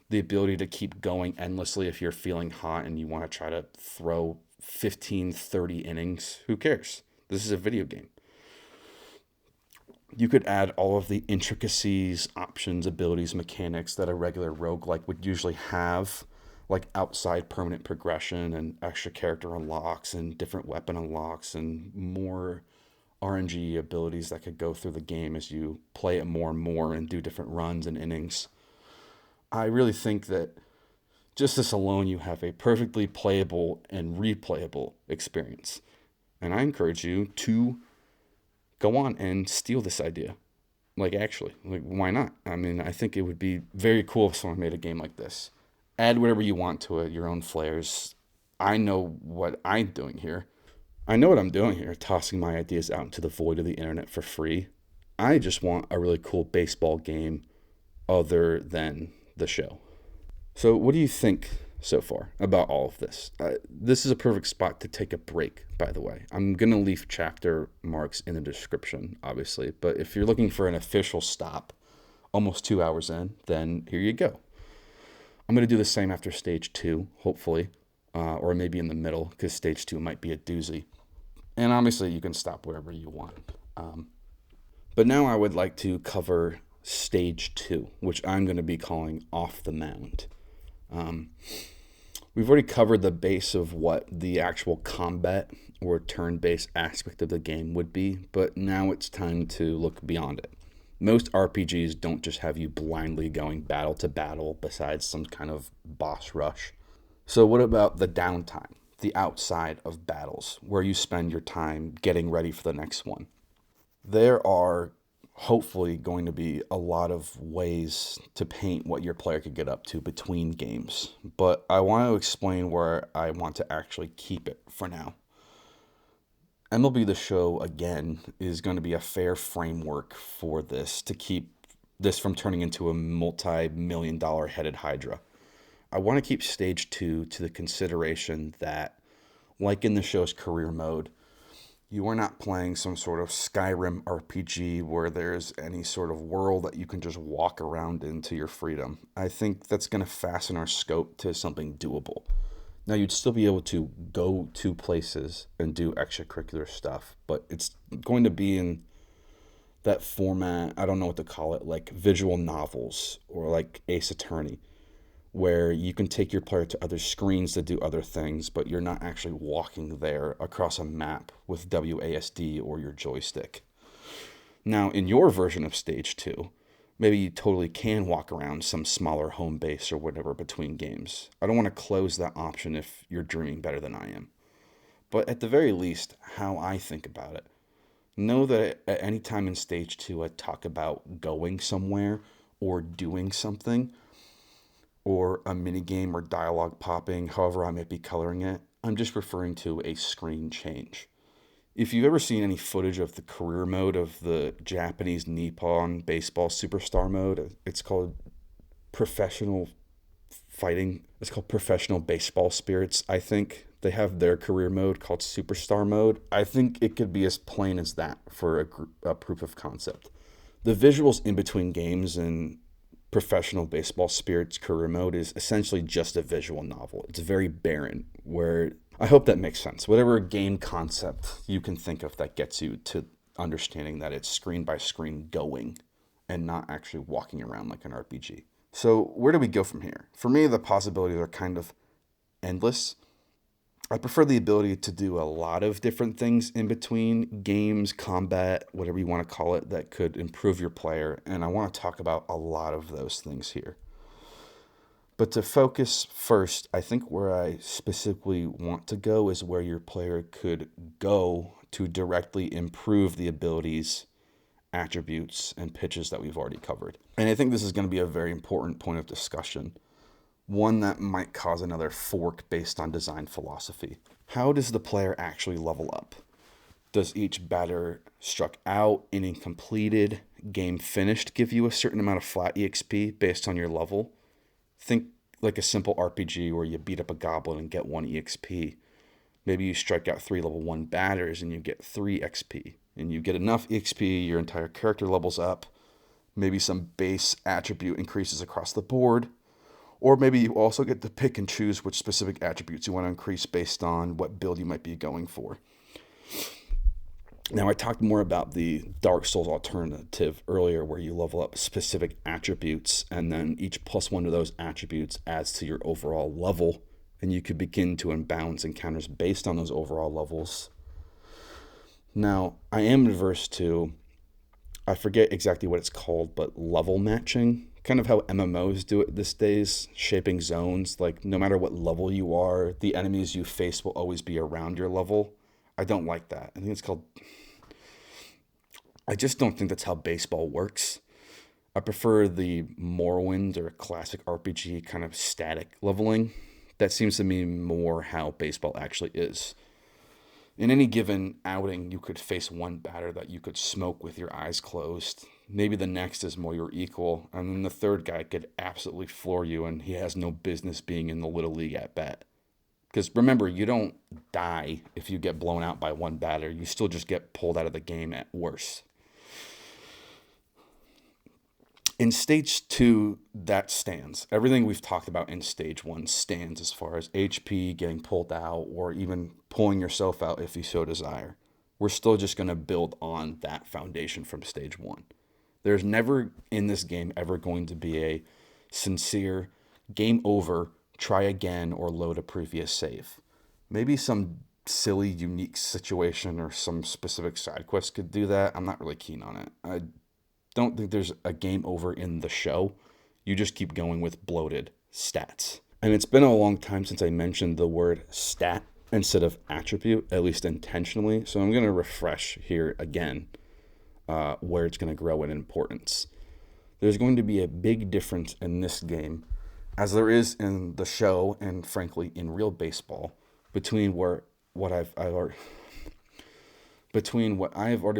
Speaker 1: the ability to keep going endlessly if you're feeling hot and you want to try to throw 15, 30 innings. Who cares? This is a video game. You could add all of the intricacies, options, abilities, mechanics that a regular roguelike would usually have, like outside permanent progression and extra character unlocks and different weapon unlocks and more RNG abilities that could go through the game as you play it more and more and do different runs and innings. I really think that just this alone, you have a perfectly playable and replayable experience. And I encourage you to go on and steal this idea. Actually, why not? I mean, I think it would be very cool if someone made a game like this. Add whatever you want to it, your own flares. I know what I'm doing here. I know what I'm doing here, tossing my ideas out into the void of the internet for free. I just want a really cool baseball game other than the show. So, what do you think so far about all of this? This is a perfect spot to take a break, by the way. I'm going to leave chapter marks in the description, obviously, but if you're looking for an official stop almost 2 hours in, then here you go. I'm going to do the same after stage two, hopefully, or maybe in the middle, because stage two might be a doozy. And obviously, you can stop wherever you want. But now I would like to cover stage two, which I'm going to be calling off the mound. We've already covered the base of what the actual combat or turn-based aspect of the game would be, but now it's time to look beyond it. Most RPGs don't just have you blindly going battle to battle besides some kind of boss rush. So what about the downtime, the outside of battles, where you spend your time getting ready for the next one? There are hopefully going to be a lot of ways to paint what your player could get up to between games, but I want to explain where I want to actually keep it for now. MLB The Show, again, is going to be a fair framework for this to keep this from turning into a multi-million-dollar headed hydra. I want to keep stage two to the consideration that, like in the show's career mode, you are not playing some sort of Skyrim RPG where there's any sort of world that you can just walk around into your freedom. I think that's going to fasten our scope to something doable. Now, you'd still be able to go to places and do extracurricular stuff, but it's going to be in that format, I don't know what to call it, like visual novels or like Ace Attorney, where you can take your player to other screens to do other things, but you're not actually walking there across a map with WASD or your joystick. Now, in your version of Stage 2, maybe you totally can walk around some smaller home base or whatever between games. I don't want to close that option if you're dreaming better than I am. But at the very least, how I think about it, know that at any time in Stage 2 I talk about going somewhere or doing something, or a mini game or dialogue popping, however I might be coloring it, I'm just referring to a screen change. If you've ever seen any footage of the career mode of the Japanese Nippon baseball superstar mode, it's called professional fighting. It's called professional baseball spirits, I think. They have their career mode called superstar mode. I think it could be as plain as that for a proof of concept. The visuals in between games and professional baseball spirits career mode is essentially just a visual novel. It's very barren, where I hope that makes sense. Whatever game concept you can think of that gets you to understanding that it's screen by screen going and not actually walking around like an RPG. So where do we go from here? For me, the possibilities are kind of endless. I prefer the ability to do a lot of different things in between games, combat, whatever you want to call it, that could improve your player. And I want to talk about a lot of those things here. But to focus first, I think where I specifically want to go is where your player could go to directly improve the abilities, attributes, and pitches that we've already covered. And I think this is going to be a very important point of discussion, one that might cause another fork based on design philosophy. How does the player actually level up? Does each batter struck out, inning completed, game finished give you a certain amount of flat EXP based on your level? Think like a simple RPG where you beat up a goblin and get 1 EXP. Maybe you strike out 3 level 1 batters and you get 3 XP. And you get enough EXP, your entire character levels up. Maybe some base attribute increases across the board. Or maybe you also get to pick and choose which specific attributes you want to increase based on what build you might be going for. Now, I talked more about the Dark Souls alternative earlier, where you level up specific attributes, and then each +1 to those attributes adds to your overall level, and you could begin to unbalance encounters based on those overall levels. Now, I am adverse to, I forget exactly what it's called, but level matching. Kind of how MMOs do it these days, shaping zones. Like, no matter what level you are, the enemies you face will always be around your level. I don't like that. I think it's called... I just don't think that's how baseball works. I prefer the Morrowind or classic RPG kind of static leveling. That seems to me more how baseball actually is. In any given outing, you could face one batter that you could smoke with your eyes closed. Maybe the next is more your equal, and then the third guy could absolutely floor you, and he has no business being in the Little League at bat. Because remember, you don't die if you get blown out by one batter. You still just get pulled out of the game at worst. In stage 2, that stands. Everything we've talked about in stage 1 stands as far as HP, getting pulled out, or even pulling yourself out if you so desire. We're still just going to build on that foundation from stage 1. There's never in this game ever going to be a sincere game over, try again, or load a previous save. Maybe some silly, unique situation or some specific side quest could do that. I'm not really keen on it. I don't think there's a game over in the show. You just keep going with bloated stats. And it's been a long time since I mentioned the word stat instead of attribute, at least intentionally. So I'm going to refresh here again where it's going to grow in importance. There's going to be a big difference in this game, as there is in the show and frankly in real baseball, between what I've already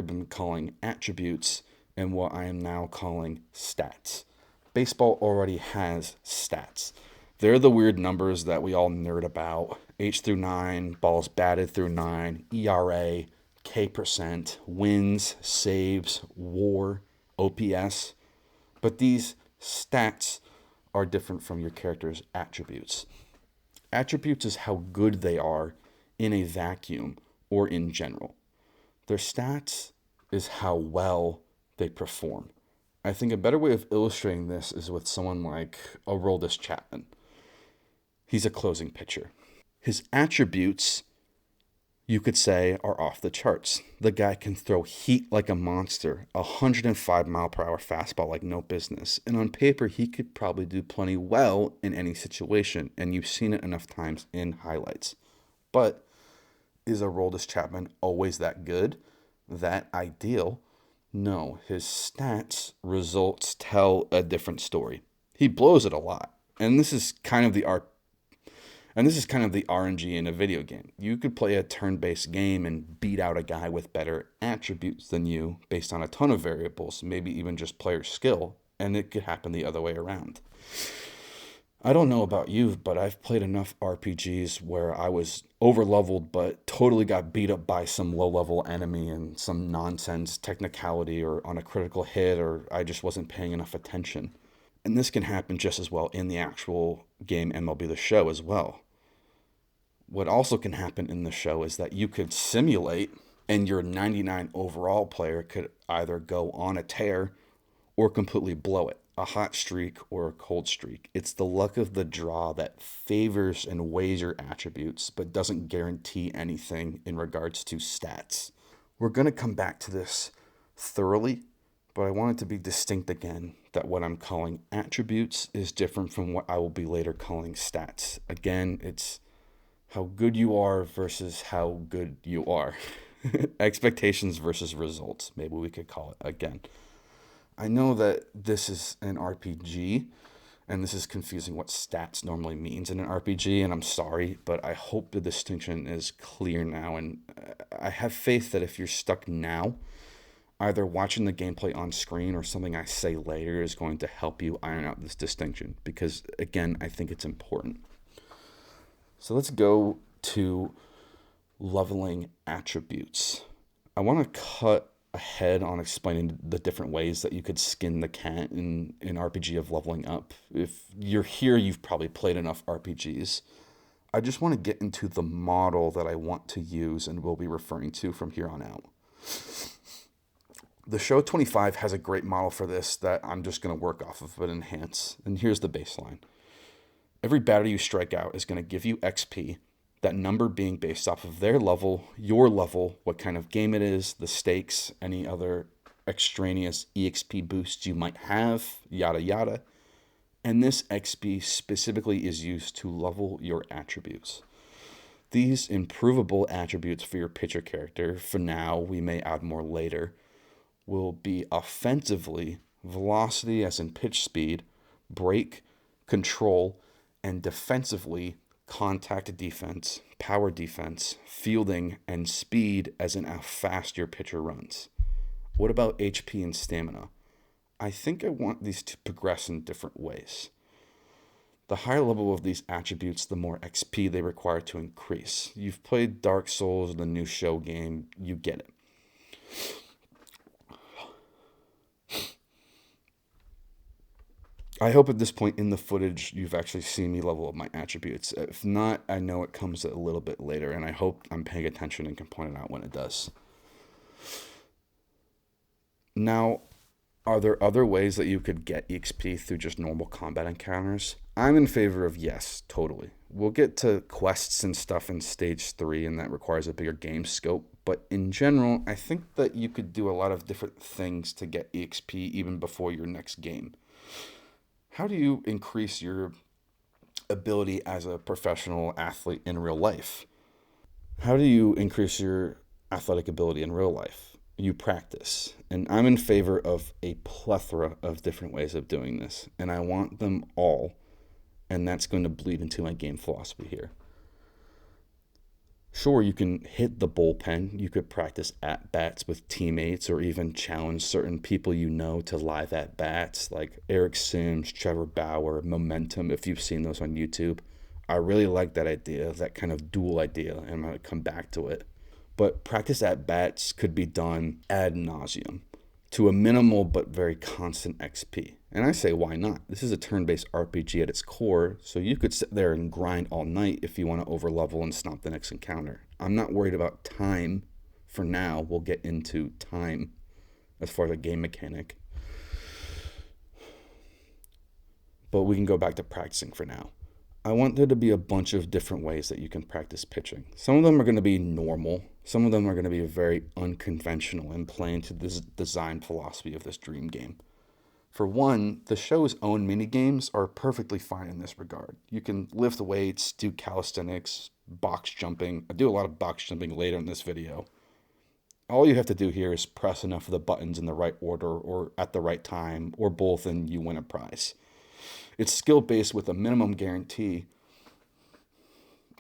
Speaker 1: been calling attributes and what I am now calling stats. Baseball already has stats. They're the weird numbers that we all nerd about. H through 9, balls batted through 9, ERA, K%, wins, saves, WAR, OPS. But these stats are different from your character's attributes. Attributes is how good they are in a vacuum or in general. Their stats is how well they perform. I think a better way of illustrating this is with someone like Aroldis Chapman. He's a closing pitcher. His attributes, you could say, are off the charts. The guy can throw heat like a monster, 105 mile per hour fastball like no business. And on paper, he could probably do plenty well in any situation. And you've seen it enough times in highlights. But is Aroldis Chapman always that good? That ideal? No, his stats results tell a different story. He blows it a lot. And this is kind of the RNG in a video game. You could play a turn-based game and beat out a guy with better attributes than you based on a ton of variables, maybe even just player skill, and it could happen the other way around. I don't know about you, but I've played enough RPGs where I was over-leveled but totally got beat up by some low-level enemy and some nonsense technicality or on a critical hit, or I just wasn't paying enough attention. And this can happen just as well in the actual game MLB The Show as well. What also can happen in the show is that you could simulate and your 99 overall player could either go on a tear or completely blow it. A hot streak or a cold streak. It's the luck of the draw that favors and weighs your attributes, but doesn't guarantee anything in regards to stats. We're going to come back to this thoroughly, but I want it to be distinct again that what I'm calling attributes is different from what I will be later calling stats. Again, it's how good you are versus how good you are. Expectations versus results, maybe we could call it again. I know that this is an RPG, and this is confusing what stats normally means in an RPG, and I'm sorry, but I hope the distinction is clear now, and I have faith that if you're stuck now, either watching the gameplay on screen or something I say later is going to help you iron out this distinction, because, again, I think it's important. So let's go to leveling attributes. I want to cut ahead on explaining the different ways that you could skin the cat in an RPG of leveling up. If you're here, you've probably played enough RPGs. I just want to get into the model that I want to use and will be referring to from here on out. The show 25 has a great model for this that I'm just going to work off of but enhance. And here's the baseline. Every batter you strike out is going to give you XP, that number being based off of their level, your level, what kind of game it is, the stakes, any other extraneous EXP boosts you might have, yada yada. And this XP specifically is used to level your attributes. These improvable attributes for your pitcher character, for now, we may add more later, will be offensively velocity as in pitch speed, break, control, and defensively contact defense, power defense, fielding, and speed as in how fast your pitcher runs. What about HP and stamina? I think I want these to progress in different ways. The higher level of these attributes, the more XP they require to increase. You've played Dark Souls, the new show game, you get it. I hope at this point in the footage you've actually seen me level up my attributes. If not, I know it comes a little bit later, and I hope I'm paying attention and can point it out when it does. Now, are there other ways that you could get EXP through just normal combat encounters? I'm in favor of yes, totally. We'll get to quests and stuff in stage 3, and that requires a bigger game scope. But in general, I think that you could do a lot of different things to get EXP even before your next game. How do you increase your ability as a professional athlete in real life? How do you increase your athletic ability in real life? You practice. And I'm in favor of a plethora of different ways of doing this. And I want them all. And that's going to bleed into my game philosophy here. Sure, you can hit the bullpen. You could practice at-bats with teammates or even challenge certain people you know to live at-bats like Eric Sims, Trevor Bauer, Momentum, if you've seen those on YouTube. I really like that idea, that kind of dual idea, and I'm going to come back to it. But practice at-bats could be done ad nauseum to a minimal but very constant XP. And I say, why not? This is a turn-based RPG at its core, so you could sit there and grind all night if you want to overlevel and stomp the next encounter. I'm not worried about time for now. We'll get into time as far as a game mechanic. But we can go back to practicing for now. I want there to be a bunch of different ways that you can practice pitching. Some of them are going to be normal. Some of them are going to be very unconventional and play into this design philosophy of this dream game. For one, the show's own minigames are perfectly fine in this regard. You can lift weights, do calisthenics, box jumping. I do a lot of box jumping later in this video. All you have to do here is press enough of the buttons in the right order or at the right time, or both, and you win a prize. It's skill-based with a minimum guarantee.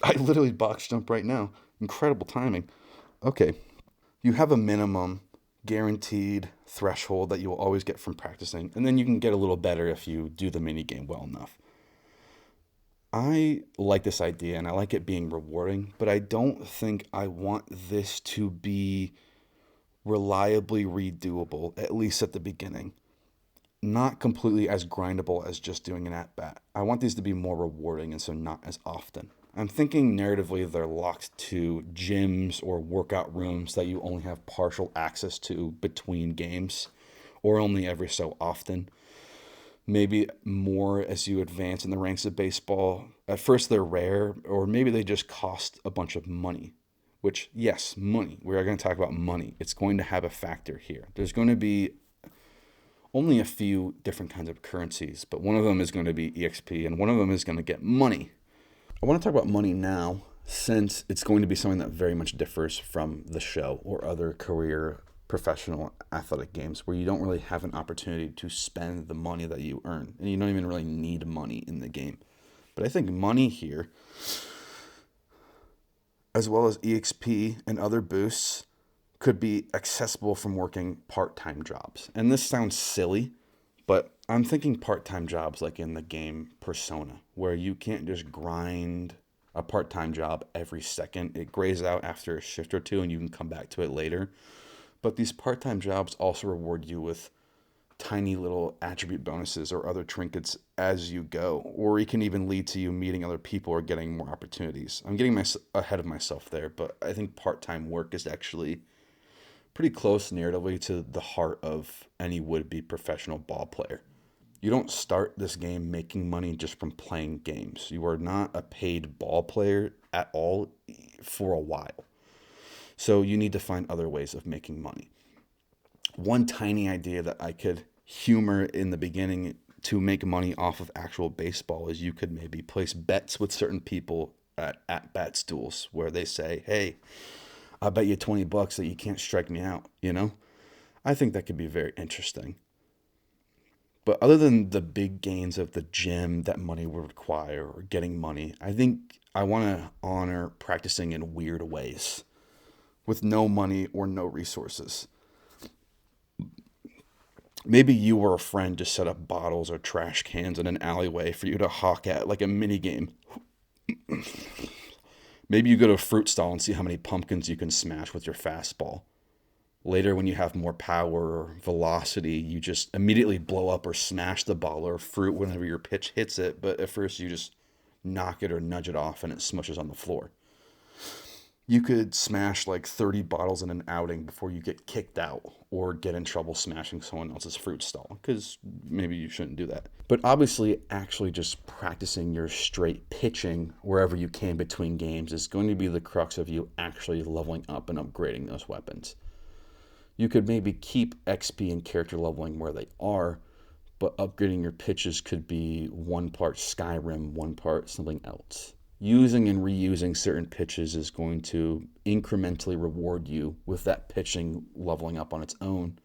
Speaker 1: I literally box jump right now. Incredible timing. Okay, you have a minimum guaranteed threshold that you will always get from practicing, and then you can get a little better if you do the mini game well enough. I like this idea and I like it being rewarding, but I don't think I want this to be reliably redoable, at least at the beginning. Not completely as grindable as just doing an at-bat. I want these to be more rewarding and so not as often. I'm thinking narratively they're locked to gyms or workout rooms that you only have partial access to between games or only every so often. Maybe more as you advance in the ranks of baseball. At first they're rare, or maybe they just cost a bunch of money. Which, yes, money. We are going to talk about money. It's going to have a factor here. There's going to be only a few different kinds of currencies, but one of them is going to be EXP and one of them is going to get money. I want to talk about money now, since it's going to be something that very much differs from the show or other career professional athletic games where you don't really have an opportunity to spend the money that you earn, and you don't even really need money in the game. But I think money here, as well as EXP and other boosts, could be accessible from working part-time jobs. And this sounds silly, but I'm thinking part-time jobs like in the game Persona, where you can't just grind a part-time job every second. It grays out after a shift or two and you can come back to it later. But these part-time jobs also reward you with tiny little attribute bonuses or other trinkets as you go, or it can even lead to you meeting other people or getting more opportunities. I'm getting ahead of myself there, but I think part-time work is actually pretty close narratively to the heart of any would-be professional ball player. You don't start this game making money just from playing games. You are not a paid ball player at all for a while. So you need to find other ways of making money. One tiny idea that I could humor in the beginning to make money off of actual baseball is you could maybe place bets with certain people at bat stools where they say, hey, I'll bet you $20 that you can't strike me out, you know? I think that could be very interesting. But other than the big gains of the gym that money would require or getting money, I think I want to honor practicing in weird ways with no money or no resources. Maybe you or a friend just set up bottles or trash cans in an alleyway for you to hawk at like a mini game. Maybe you go to a fruit stall and see how many pumpkins you can smash with your fastball. Later, when you have more power or velocity, you just immediately blow up or smash the ball or fruit whenever your pitch hits it, but at first you just knock it or nudge it off and it smushes on the floor. You could smash like 30 bottles in an outing before you get kicked out or get in trouble smashing someone else's fruit stall, because maybe you shouldn't do that. But obviously, actually just practicing your straight pitching wherever you can between games is going to be the crux of you actually leveling up and upgrading those weapons. You could maybe keep XP and character leveling where they are, but upgrading your pitches could be one part Skyrim, one part something else. Using and reusing certain pitches is going to incrementally reward you with that pitching leveling up on its own,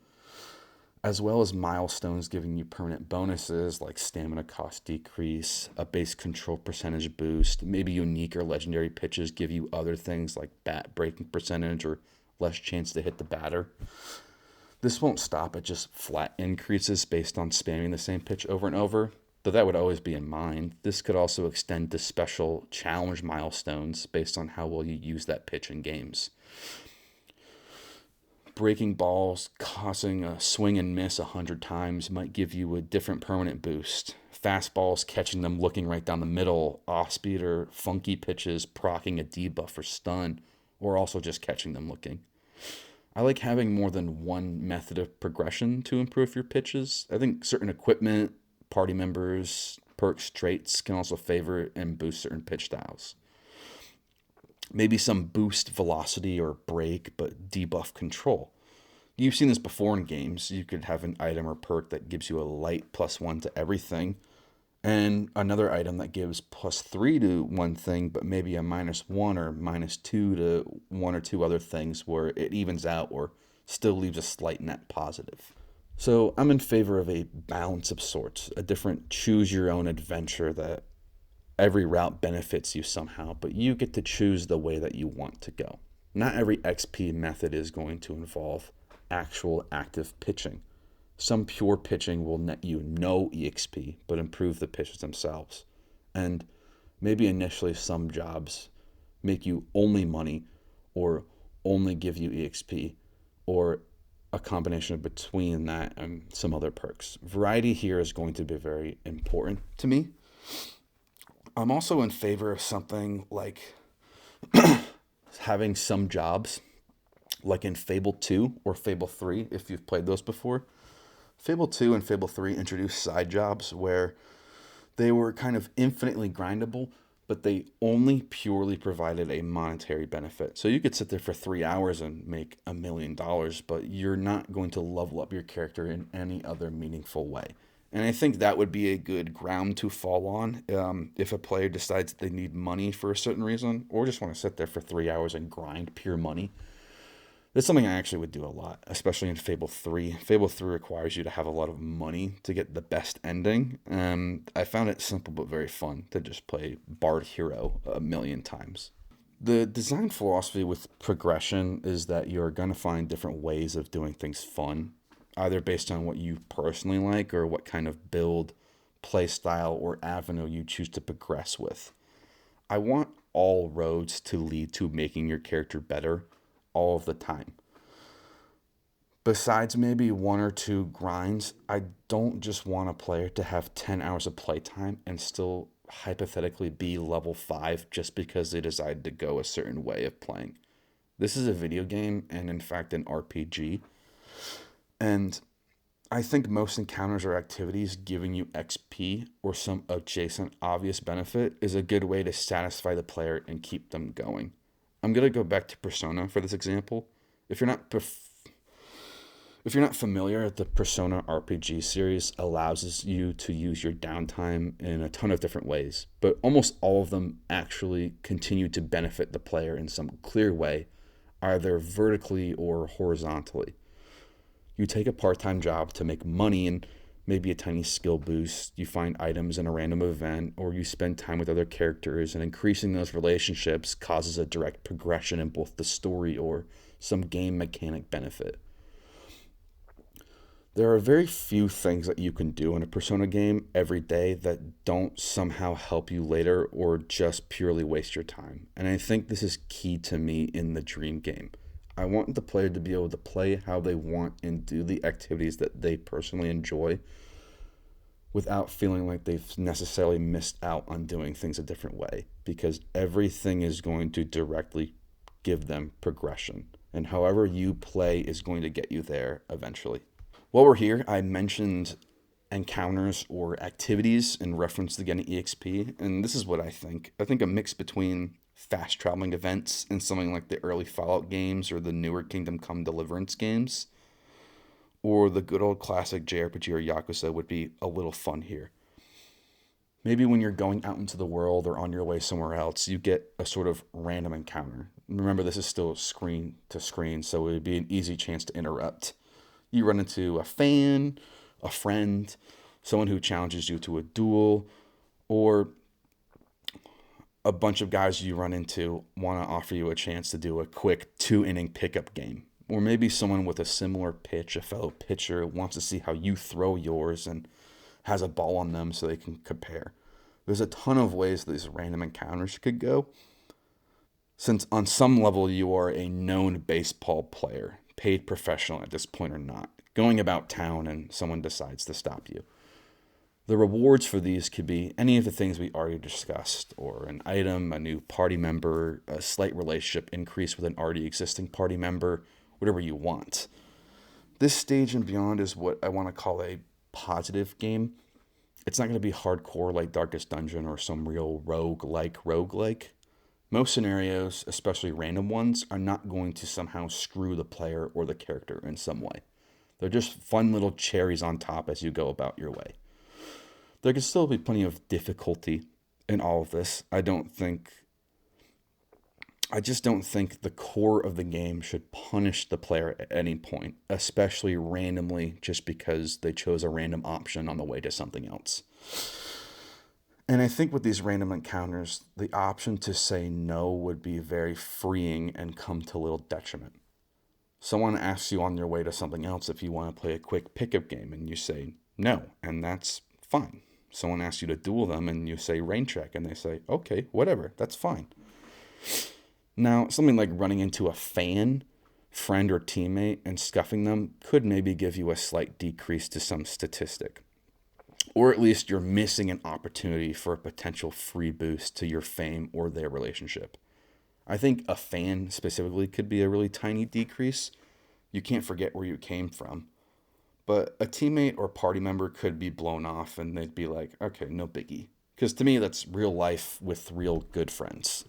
Speaker 1: as well as milestones giving you permanent bonuses like stamina cost decrease, a base control percentage boost. Maybe unique or legendary pitches give you other things like bat breaking percentage or less chance to hit the batter. This won't stop at just flat increases based on spamming the same pitch over and over, though that would always be in mind. This could also extend to special challenge milestones based on how well you use that pitch in games. Breaking balls, causing a swing and miss 100 times might give you a different permanent boost. Fastballs, catching them looking right down the middle, off-speed or funky pitches, proccing a debuff or stun, or also just catching them looking. I like having more than one method of progression to improve your pitches. I think certain equipment, party members, perks, traits can also favor and boost certain pitch styles. Maybe some boost velocity or break, but debuff control. You've seen this before in games. You could have an item or perk that gives you a light +1 to everything, and another item that gives +3 to one thing, but maybe a -1 or -2 to one or two other things where it evens out or still leaves a slight net positive. So I'm in favor of a balance of sorts, a different choose your own adventure that every route benefits you somehow, but you get to choose the way that you want to go. Not every XP method is going to involve actual active pitching. Some pure pitching will net you no EXP, but improve the pitches themselves. And maybe initially some jobs make you only money or only give you EXP, or a combination of between that and some other perks. Variety here is going to be very important to me. I'm also in favor of something like having some jobs, like in Fable 2 or Fable 3, if you've played those before. Fable 2 and Fable 3 introduced side jobs where they were kind of infinitely grindable, but they only purely provided a monetary benefit. So you could sit there for 3 hours and make $1 million, but you're not going to level up your character in any other meaningful way. And I think that would be a good ground to fall on if a player decides they need money for a certain reason, or just want to sit there for 3 hours and grind pure money. That's something I actually would do a lot, especially in Fable 3. Fable 3 requires you to have a lot of money to get the best ending. I found it simple but very fun to just play Bard Hero 1,000,000 times. The design philosophy with progression is that you're going to find different ways of doing things fun, either based on what you personally like or what kind of build, play style, or avenue you choose to progress with. I want all roads to lead to making your character better all of the time. Besides maybe one or two grinds, I don't just want a player to have 10 hours of playtime and still hypothetically be level 5 just because they decided to go a certain way of playing. This is a video game and in fact an RPG. And I think most encounters or activities giving you XP or some adjacent obvious benefit is a good way to satisfy the player and keep them going. I'm going to go back to Persona for this example. If you're not familiar, the Persona RPG series allows you to use your downtime in a ton of different ways, but almost all of them actually continue to benefit the player in some clear way, either vertically or horizontally. You take a part-time job to make money, and maybe a tiny skill boost, you find items in a random event, or you spend time with other characters, and increasing those relationships causes a direct progression in both the story or some game mechanic benefit. There are very few things that you can do in a Persona game every day that don't somehow help you later or just purely waste your time. And I think this is key to me in the dream game. I want the player to be able to play how they want and do the activities that they personally enjoy without feeling like they've necessarily missed out on doing things a different way, because everything is going to directly give them progression. And however you play is going to get you there eventually. While we're here, I mentioned encounters or activities in reference to getting EXP, and this is what I think. I think a mix between fast traveling events in something like the early Fallout games or the newer Kingdom Come Deliverance games, or the good old classic JRPG or Yakuza would be a little fun here. Maybe when you're going out into the world or on your way somewhere else, you get a sort of random encounter. Remember, this is still screen to screen, so it would be an easy chance to interrupt. You run into a fan, a friend, someone who challenges you to a duel, or a bunch of guys you run into want to offer you a chance to do a quick 2-inning pickup game. Or maybe someone with a similar pitch, a fellow pitcher, wants to see how you throw yours and has a ball on them so they can compare. There's a ton of ways these random encounters could go, since on some level you are a known baseball player, paid professional at this point or not, going about town and someone decides to stop you. The rewards for these could be any of the things we already discussed, or an item, a new party member, a slight relationship increase with an already existing party member, whatever you want. This stage and beyond is what I want to call a positive game. It's not going to be hardcore like Darkest Dungeon or some real roguelike. Most scenarios, especially random ones, are not going to somehow screw the player or the character in some way. They're just fun little cherries on top as you go about your way. There can still be plenty of difficulty in all of this. I just don't think the core of the game should punish the player at any point, especially randomly just because they chose a random option on the way to something else. And I think with these random encounters, the option to say no would be very freeing and come to little detriment. Someone asks you on your way to something else if you want to play a quick pickup game, and you say no, and that's fine. Someone asks you to duel them, and you say rain check, and they say, okay, whatever, that's fine. Now, something like running into a fan, friend, or teammate and scuffing them could maybe give you a slight decrease to some statistic. Or at least you're missing an opportunity for a potential free boost to your fame or their relationship. I think a fan specifically could be a really tiny decrease. You can't forget where you came from. But a teammate or party member could be blown off and they'd be like, okay, no biggie. Because to me, that's real life with real good friends.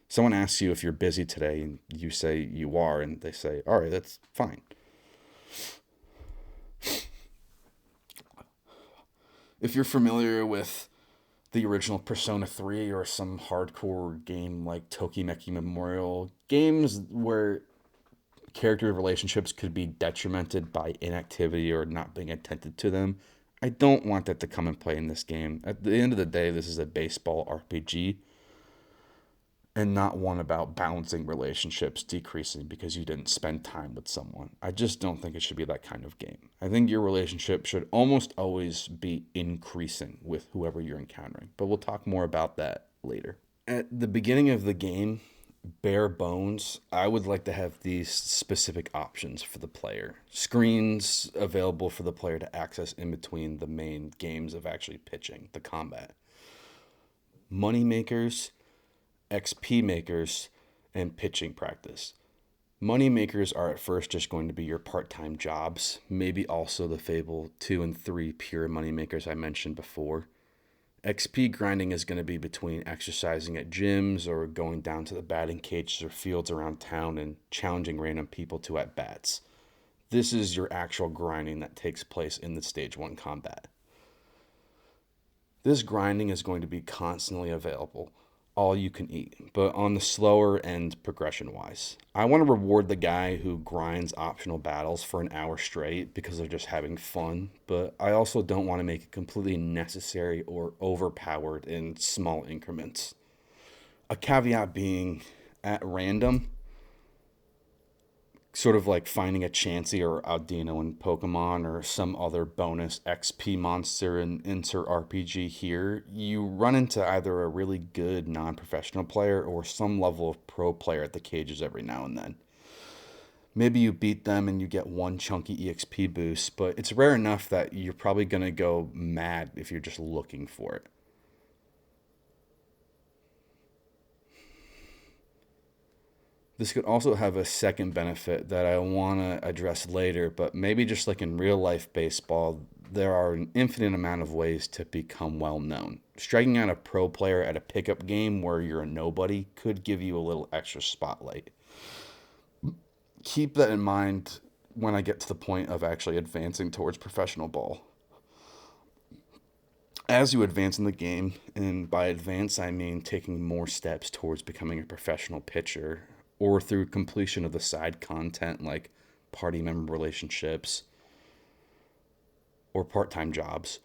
Speaker 1: Someone asks you if you're busy today and you say you are, and they say, all right, that's fine. If you're familiar with the original Persona 3 or some hardcore game like Tokimeki Memorial, games where character relationships could be detrimented by inactivity or not being attentive to them, I don't want that to come and play in this game. At the end of the day, this is a baseball RPG and not one about balancing relationships decreasing because you didn't spend time with someone. I just don't think it should be that kind of game. I think your relationship should almost always be increasing with whoever you're encountering, but we'll talk more about that later. At the beginning of the game, bare bones, I would like to have these specific options for the player. Screens available for the player to access in between the main games of actually pitching, the combat. Money makers, XP makers, and pitching practice. Money makers are at first just going to be your part-time jobs, maybe also the Fable 2 and 3 pure money makers I mentioned before. XP grinding is going to be between exercising at gyms or going down to the batting cages or fields around town and challenging random people to at-bats. This is your actual grinding that takes place in the Stage 1 combat. This grinding is going to be constantly available. all you can eat, but on the slower end progression wise. I want to reward the guy who grinds optional battles for an hour straight because they're just having fun, but I also don't want to make it completely necessary or overpowered in small increments. A caveat being at random, sort of like finding a Chansey or Audino in Pokemon or some other bonus XP monster in insert RPG here, you run into either a really good non professional player or some level of pro player at the cages every now and then. Maybe you beat them and you get one chunky EXP boost, but it's rare enough that you're probably going to go mad if you're just looking for it. This could also have a second benefit that I want to address later, but maybe just like in real life baseball, there are an infinite amount of ways to become well known. Striking out a pro player at a pickup game where you're a nobody could give you a little extra spotlight. Keep that in mind when I get to the point of actually advancing towards professional ball. As you advance in the game, and by advance I mean taking more steps towards becoming a professional pitcher, or through completion of the side content like party member relationships or part time jobs,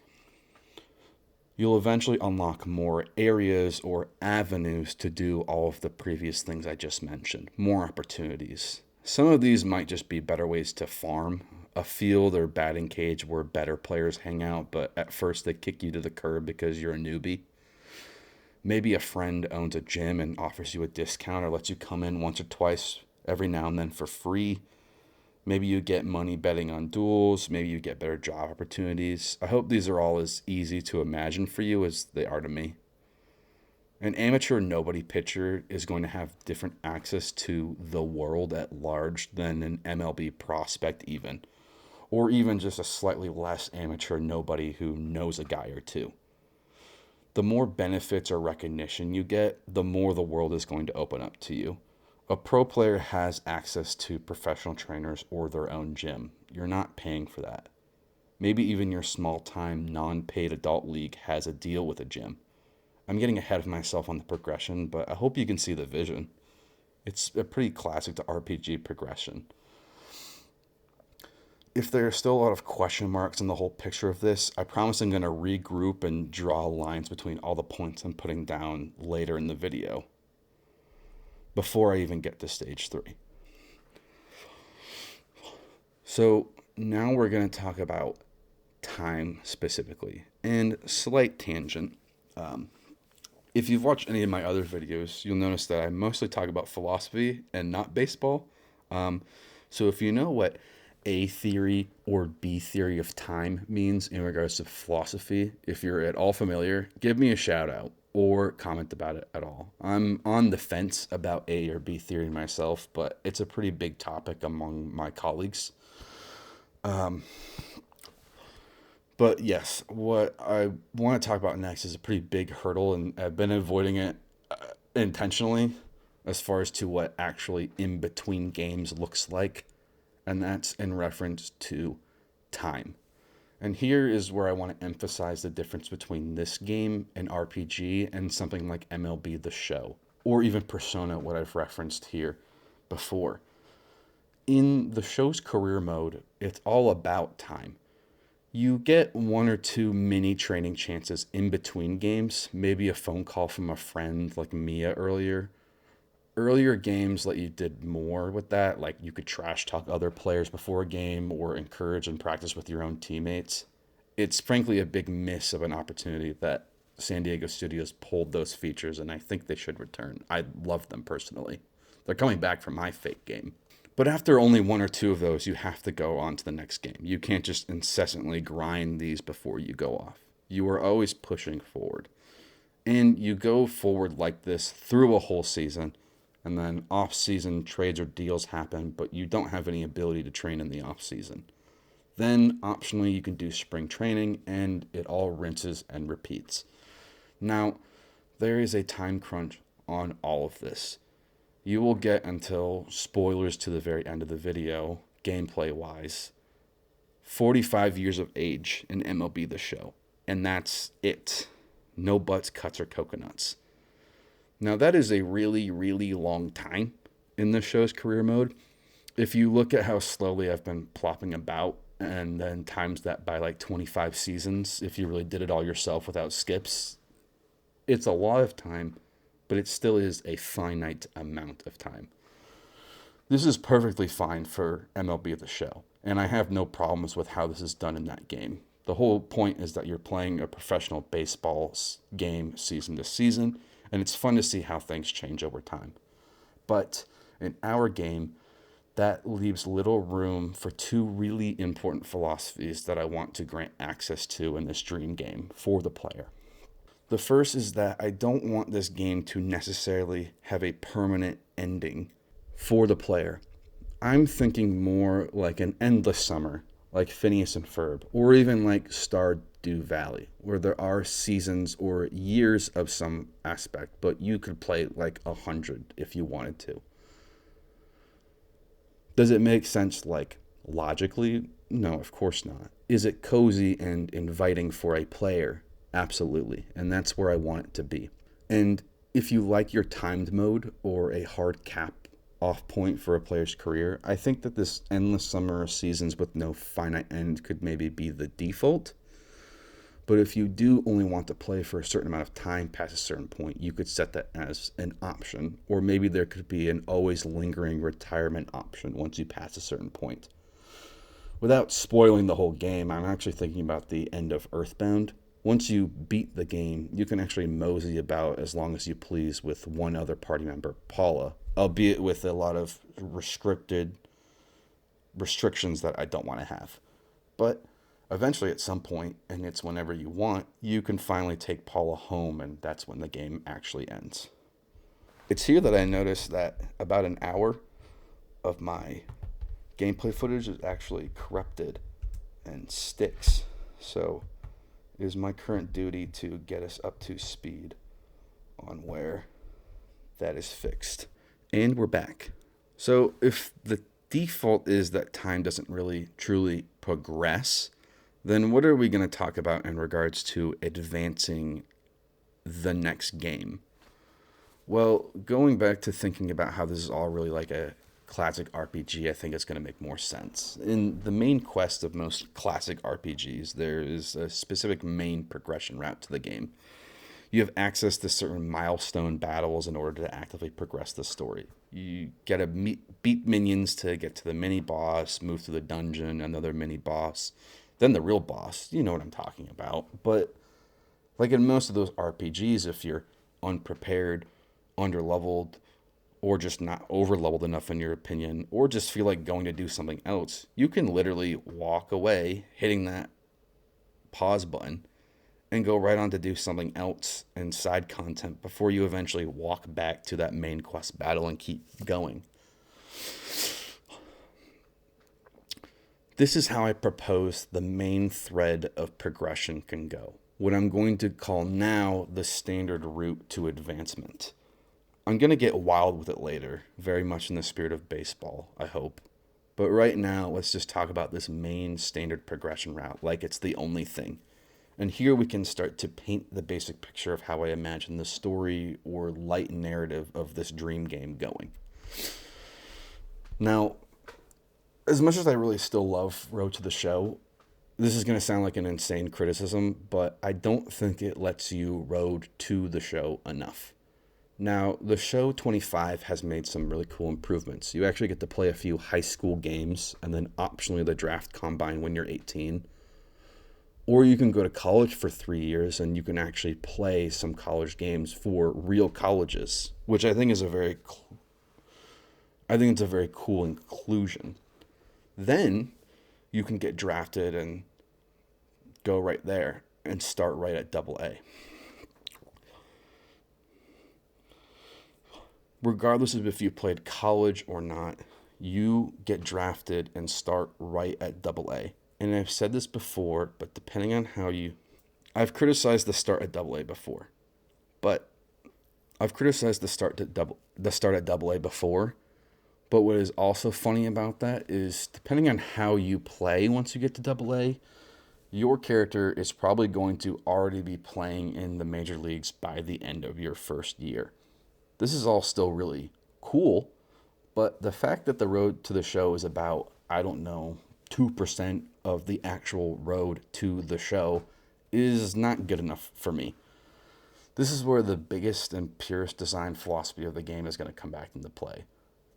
Speaker 1: you'll eventually unlock more areas or avenues to do all of the previous things I just mentioned, more opportunities. Some of these might just be better ways to farm, a field or batting cage where better players hang out, but at first they kick you to the curb because you're a newbie. Maybe a friend owns a gym and offers you a discount or lets you come in once or twice every now and then for free. Maybe you get money betting on duels. Maybe you get better job opportunities. I hope these are all as easy to imagine for you as they are to me. An amateur nobody pitcher is going to have different access to the world at large than an MLB prospect even, or even just a slightly less amateur nobody who knows a guy or two. The more benefits or recognition you get, the more the world is going to open up to you. A pro player has access to professional trainers or their own gym. You're not paying for that. Maybe even your small time, non paid adult league has a deal with a gym. I'm getting ahead of myself on the progression, but I hope you can see the vision. It's a pretty classic to RPG progression. If there are still a lot of question marks in the whole picture of this, I promise I'm going to regroup and draw lines between all the points I'm putting down later in the video, before I even get to stage 3. So now we're going to talk about time specifically, and slight tangent. If you've watched any of my other videos, you'll notice that I mostly talk about philosophy and not baseball. So if you know what A theory or B theory of time means in regards to philosophy, if you're at all familiar, give me a shout out or comment about it at all. I'm on the fence about A or B theory myself, but it's a pretty big topic among my colleagues. But yes, what I want to talk about next is a pretty big hurdle, and I've been avoiding it intentionally as far as to what actually in between games looks like, and that's in reference to time. And here is where I want to emphasize the difference between this game, an RPG, and something like MLB The Show, or even Persona, what I've referenced here before. In the show's career mode, it's all about time. You get one or two mini training chances in between games, maybe a phone call from a friend like Mia earlier. Earlier games let you did more with that, like you could trash talk other players before a game or encourage and practice with your own teammates. It's frankly a big miss of an opportunity that San Diego Studios pulled those features, and I think they should return. I love them personally. They're coming back for my fake game. But after only one or two of those, you have to go on to the next game. You can't just incessantly grind these before you go off. You are always pushing forward. And you go forward like this through a whole season, and then off-season trades or deals happen, but you don't have any ability to train in the off-season. Then, optionally, you can do spring training, and it all rinses and repeats. Now, there is a time crunch on all of this. You will get until, spoilers to the very end of the video, gameplay-wise, 45 years of age in MLB The Show. And that's it. No butts, cuts, or coconuts. Now, that is a really, really long time in the show's career mode. If you look at how slowly I've been plopping about and then times that by like 25 seasons, if you really did it all yourself without skips, it's a lot of time, but it still is a finite amount of time. This is perfectly fine for MLB The Show, and I have no problems with how this is done in that game. The whole point is that you're playing a professional baseball game season to season, and it's fun to see how things change over time. But in our game, that leaves little room for two really important philosophies that I want to grant access to in this dream game for the player. The first is that I don't want this game to necessarily have a permanent ending for the player. I'm thinking more like an endless summer, like Phineas and Ferb, or even like Stardew Valley, where there are seasons or years of some aspect, but you could play like 100 if you wanted to. Does it make sense, like, logically? No, of course not. Is it cozy and inviting for a player? Absolutely. And that's where I want it to be. And if you like your timed mode or a hard cap off point for a player's career, I think that this endless summer of seasons with no finite end could maybe be the default. But if you do only want to play for a certain amount of time past a certain point, you could set that as an option. Or maybe there could be an always lingering retirement option once you pass a certain point. Without spoiling the whole game, I'm actually thinking about the end of Earthbound. Once you beat the game, you can actually mosey about as long as you please with one other party member, Paula, albeit with a lot of restrictions that I don't want to have. But eventually, at some point, and it's whenever you want, you can finally take Paula home, and that's when the game actually ends. It's here that I noticed that about an hour of my gameplay footage is actually corrupted and sticks. So it is my current duty to get us up to speed on where that is fixed. And we're back. So if the default is that time doesn't really truly progress, then what are we going to talk about in regards to advancing the next game? Well, going back to thinking about how this is all really like a classic RPG, I think it's going to make more sense. In the main quest of most classic RPGs, there is a specific main progression route to the game. You have access to certain milestone battles in order to actively progress the story. You get to beat minions to get to the mini boss, move through the dungeon, another mini boss, then the real boss. You know what I'm talking about. But like in most of those RPGs, if you're unprepared, underleveled, or just not over-leveled enough in your opinion, or just feel like going to do something else, you can literally walk away, hitting that pause button, and go right on to do something else and side content before you eventually walk back to that main quest battle and keep going. This is how I propose the main thread of progression can go. What I'm going to call now the standard route to advancement. I'm going to get wild with it later, very much in the spirit of baseball, I hope. But right now, let's just talk about this main standard progression route like it's the only thing. And here we can start to paint the basic picture of how I imagine the story or light narrative of this dream game going. Now, as much as I really still love Road to the Show, this is going to sound like an insane criticism, but I don't think it lets you road to the show enough. Now, the show 25 has made some really cool improvements. You actually get to play a few high school games and then optionally the draft combine when you're 18. Or you can go to college for 3 years and you can actually play some college games for real colleges, which I think is a very cool inclusion. Then you can get drafted and go right there and start right at AA. Regardless of if you played college or not, you get drafted and start right at AA. And I've said this before, but depending on how I've criticized the start at AA before, but I've criticized the start at AA before. But what is also funny about that is depending on how you play once you get to AA, your character is probably going to already be playing in the major leagues by the end of your first year. This is all still really cool, but the fact that the road to the show is about, I don't know, 2% of the actual road to the show is not good enough for me. This is where the biggest and purest design philosophy of the game is going to come back into play.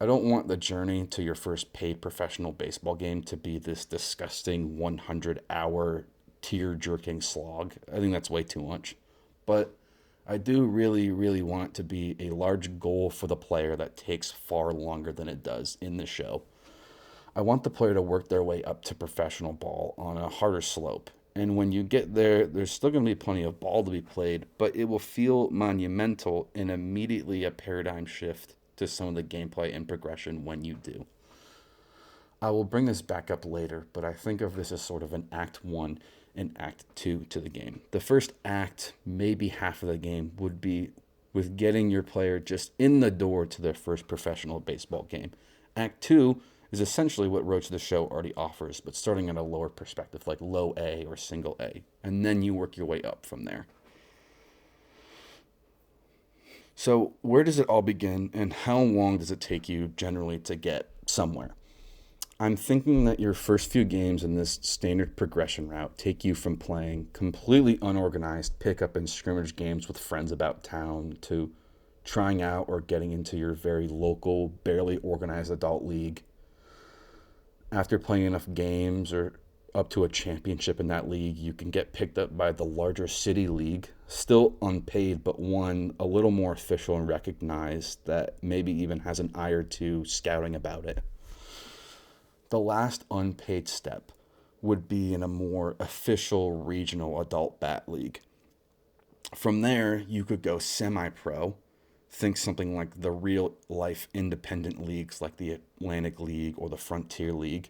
Speaker 1: I don't want the journey to your first paid professional baseball game to be this disgusting 100-hour tear-jerking slog. I think that's way too much. But I do really, really want it to be a large goal for the player that takes far longer than it does in the show. I want the player to work their way up to professional ball on a harder slope. And when you get there, there's still going to be plenty of ball to be played, but it will feel monumental and immediately a paradigm shift to some of the gameplay and progression when you do. I will bring this back up later, but I think of this as sort of an Act 1 and Act 2 to the game. The first act, maybe half of the game, would be with getting your player just in the door to their first professional baseball game. Act 2 is essentially what Road to the Show already offers, but starting at a lower perspective, like low A or single A, and then you work your way up from there. So, where does it all begin, and how long does it take you generally to get somewhere? I'm thinking that your first few games in this standard progression route take you from playing completely unorganized pickup and scrimmage games with friends about town to trying out or getting into your very local, barely organized adult league. After playing enough games or up to a championship in that league, you can get picked up by the larger city league, still unpaid, but one a little more official and recognized that maybe even has an eye or two scouting about it. The last unpaid step would be in a more official regional adult bat league. From there, you could go semi-pro, think something like the real life independent leagues like the Atlantic League or the Frontier League.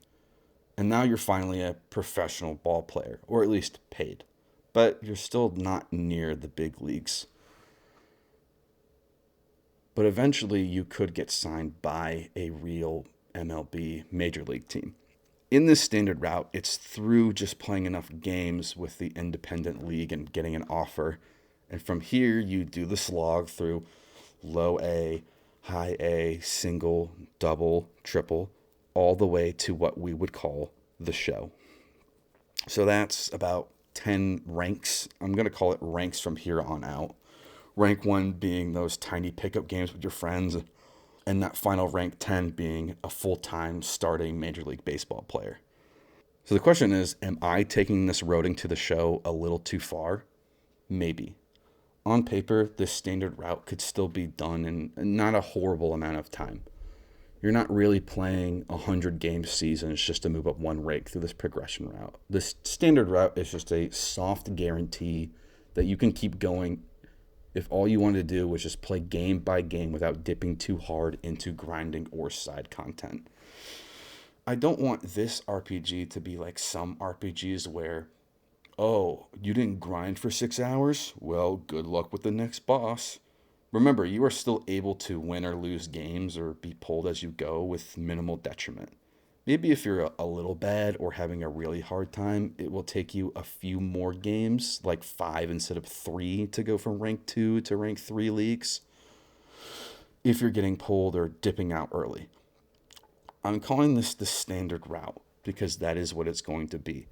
Speaker 1: And now you're finally a professional ball player, or at least paid. But you're still not near the big leagues. But eventually you could get signed by a real MLB Major League team. In this standard route, it's through just playing enough games with the independent league and getting an offer. And from here, you do the slog through low A, high A, single, double, triple, all the way to what we would call the show. So that's about 10 ranks. I'm going to call it ranks from here on out. Rank 1 being those tiny pickup games with your friends, and that final rank 10 being a full-time starting Major League Baseball player. So the question is, am I taking this roading to the show a little too far? Maybe. On paper, this standard route could still be done in not a horrible amount of time. You're not really playing 100-game seasons just to move up one rank through this progression route. This standard route is just a soft guarantee that you can keep going if all you want to do was just play game by game without dipping too hard into grinding or side content. I don't want this RPG to be like some RPGs where, oh, you didn't grind for 6 hours? Well, good luck with the next boss. Remember, you are still able to win or lose games or be pulled as you go with minimal detriment. Maybe if you're a little bad or having a really hard time, it will take you a few more games, like 5 instead of 3, to go from rank 2 to rank 3 leagues, if you're getting pulled or dipping out early. I'm calling this the standard route because that is what it's going to be.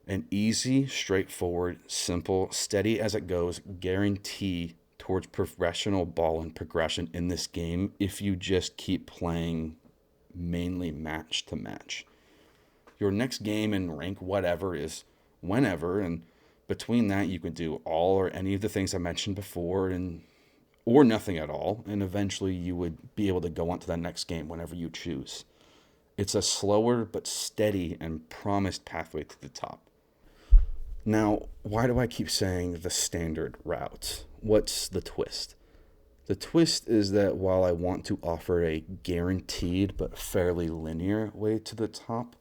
Speaker 1: An easy, straightforward, simple, steady as it goes guarantee towards professional ball and progression in this game if you just keep playing mainly match to match. Your next game in rank whatever is whenever, and between that you can do all or any of the things I mentioned before and or nothing at all, and eventually you would be able to go on to that next game whenever you choose. It's a slower but steady and promised pathway to the top. Now, why do I keep saying the standard route? What's the twist? The twist is that while I want to offer a guaranteed but fairly linear way to the top,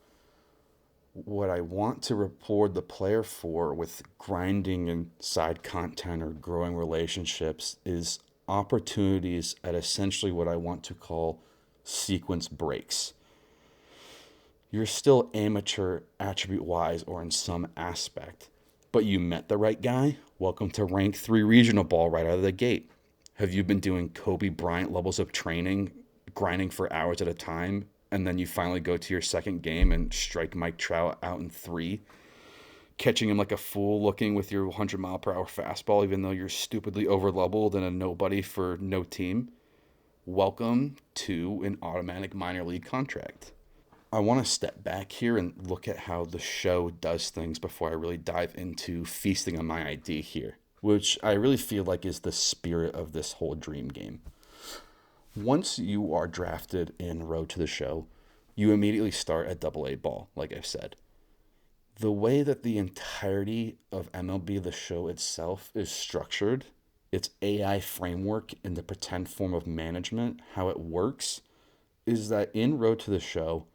Speaker 1: what I want to reward the player for with grinding and side content or growing relationships is opportunities at essentially what I want to call sequence breaks. You're still amateur attribute-wise or in some aspect, but you met the right guy. Welcome to rank 3 regional ball right out of the gate. Have you been doing Kobe Bryant levels of training, grinding for hours at a time, and then you finally go to your second game and strike Mike Trout out in three, catching him like a fool looking with your 100-mile-per-hour fastball, even though you're stupidly over-leveled and a nobody for no team? Welcome to an automatic minor league contract. I want to step back here and look at how the show does things before I really dive into feasting on my idea here, which I really feel like is the spirit of this whole dream game. Once you are drafted in Road to the Show, you immediately start at AA ball, like I've said. The way that the entirety of MLB The Show itself is structured, its AI framework and the pretend form of management, how it works, is that in Road to the Show,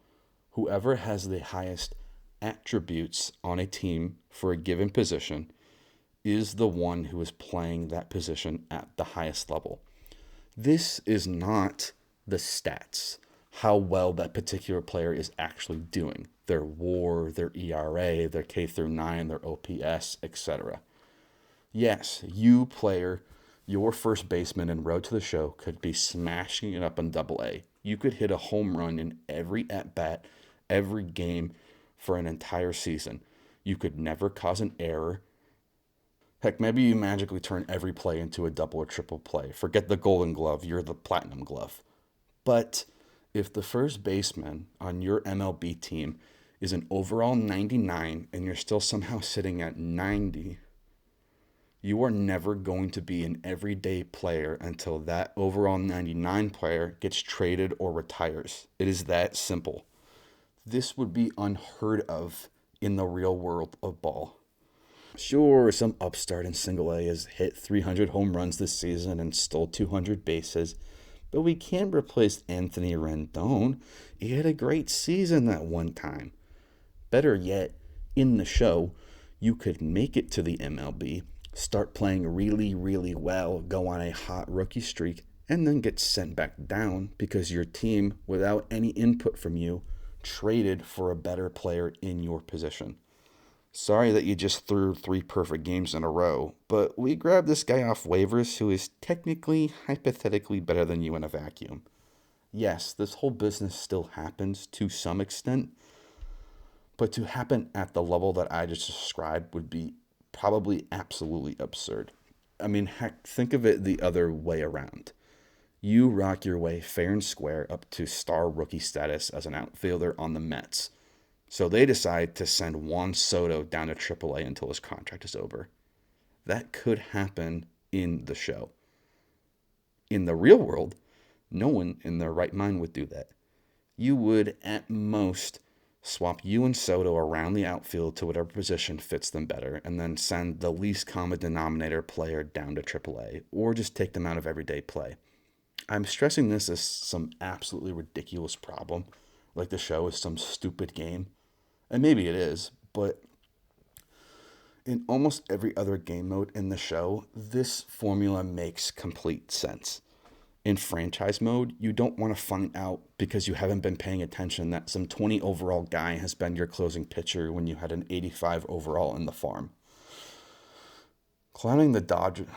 Speaker 1: whoever has the highest attributes on a team for a given position is the one who is playing that position at the highest level. This is not the stats, how well that particular player is actually doing, their WAR, their ERA, their K through 9, their OPS, etc. Yes, you player, your first baseman in Road to the Show could be smashing it up in AA. You could hit a home run in every at-bat, every game for an entire season. You could never cause an error. Heck, maybe you magically turn every play into a double or triple play. Forget the Golden Glove, you're the Platinum Glove. But if the first baseman on your MLB team is an overall 99 and you're still somehow sitting at 90, you are never going to be an everyday player until that overall 99 player gets traded or retires. It is that simple. This would be unheard of in the real world of ball. Sure, some upstart in single A has hit 300 home runs this season and stole 200 bases, but we can't replace Anthony Rendon. He had a great season that one time. Better yet, in the show, you could make it to the MLB, start playing really, really well, go on a hot rookie streak, and then get sent back down because your team, without any input from you, traded for a better player in your position. Sorry that you just threw 3 perfect games in a row, but we grabbed this guy off waivers who is technically, hypothetically better than you in a vacuum. Yes, this whole business still happens to some extent, but to happen at the level that I just described would be probably absolutely absurd. I mean, heck, think of it the other way around. You rock your way fair and square up to star rookie status as an outfielder on the Mets. So they decide to send Juan Soto down to AAA until his contract is over. That could happen in the show. In the real world, no one in their right mind would do that. You would, at most, swap you and Soto around the outfield to whatever position fits them better, and then send the least common denominator player down to AAA, or just take them out of everyday play. I'm stressing this as some absolutely ridiculous problem, like the show is some stupid game. And maybe it is, but in almost every other game mode in the show, this formula makes complete sense. In franchise mode, you don't want to find out because you haven't been paying attention that some 20 overall guy has been your closing pitcher when you had an 85 overall in the farm. Clowning the Dodgers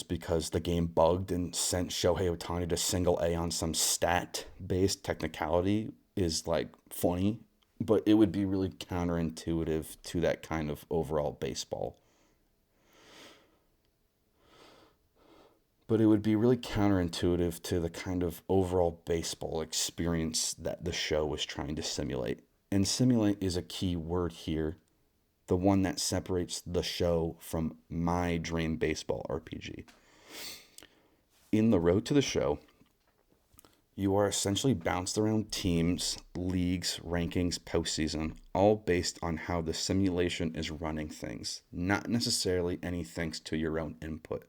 Speaker 1: because the game bugged and sent Shohei Ohtani to single A on some stat-based technicality is like funny, but it would be really counterintuitive to that kind of overall baseball. But it would be really counterintuitive to the kind of overall baseball experience that the show was trying to simulate. And simulate is a key word here, the one that separates the show from my dream baseball RPG. In the Road to the Show, you are essentially bounced around teams, leagues, rankings, postseason, all based on how the simulation is running things, not necessarily any thanks to your own input.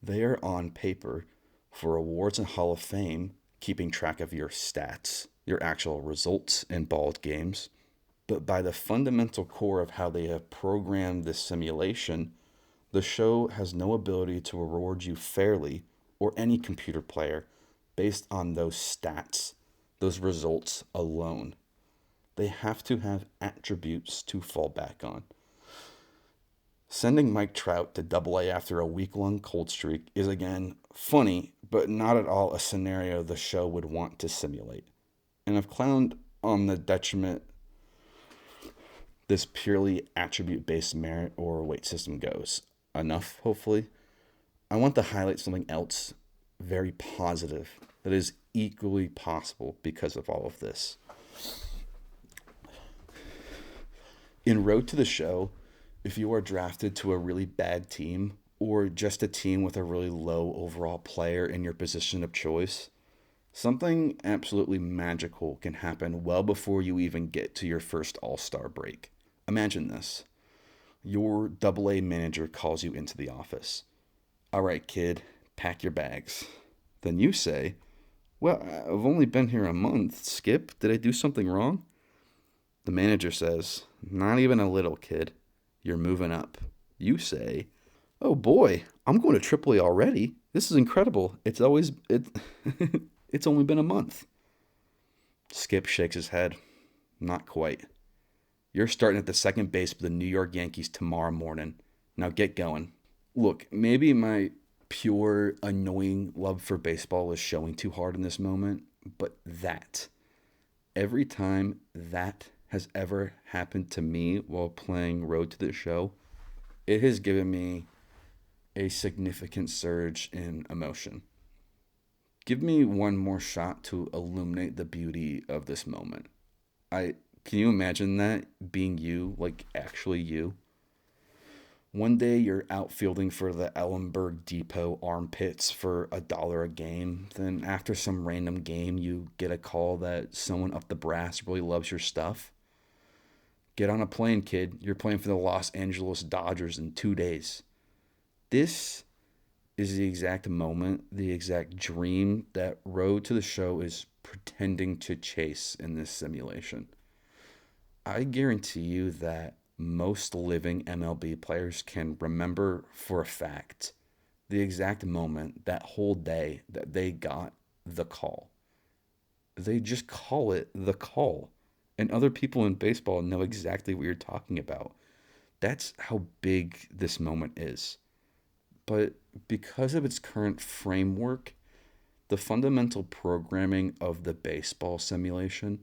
Speaker 1: They are on paper for awards and Hall of Fame, keeping track of your stats, your actual results in balled games, but by the fundamental core of how they have programmed this simulation, the show has no ability to reward you fairly, or any computer player, based on those stats, those results alone. They have to have attributes to fall back on. Sending Mike Trout to Double A after a week-long cold streak is again funny, but not at all a scenario the show would want to simulate. And I've clowned on the detriment this purely attribute-based merit or weight system goes. Enough, hopefully. I want to highlight something else very positive that is equally possible because of all of this. In Road to the Show, if you are drafted to a really bad team or just a team with a really low overall player in your position of choice, something absolutely magical can happen well before you even get to your first All-Star break. Imagine this. Your Double-A manager calls you into the office. All right, kid, pack your bags. Then you say, well, I've only been here a month. Skip, did I do something wrong? The manager says, not even a little, kid. You're moving up. You say, oh boy, I'm going to AAA already. This is incredible. It's only been a month. Skip shakes his head. Not quite. You're starting at the second base for the New York Yankees tomorrow morning. Now get going. Look, maybe my pure, annoying love for baseball is showing too hard in this moment, but every time that has ever happened to me while playing Road to the Show, it has given me a significant surge in emotion. Give me one more shot to illuminate the beauty of this moment. Can you imagine that being you, like actually you? One day you're outfielding for the Ellenberg Depot Armpits for $1 a game. Then after some random game, you get a call that someone up the brass really loves your stuff. Get on a plane, kid. You're playing for the Los Angeles Dodgers in 2 days. This is the exact moment, the exact dream that Road to the Show is pretending to chase in this simulation. I guarantee you that most living MLB players can remember for a fact the exact moment, that whole day, that they got the call. They just call it the call. And other people in baseball know exactly what you're talking about. That's how big this moment is. But because of its current framework, the fundamental programming of the baseball simulation,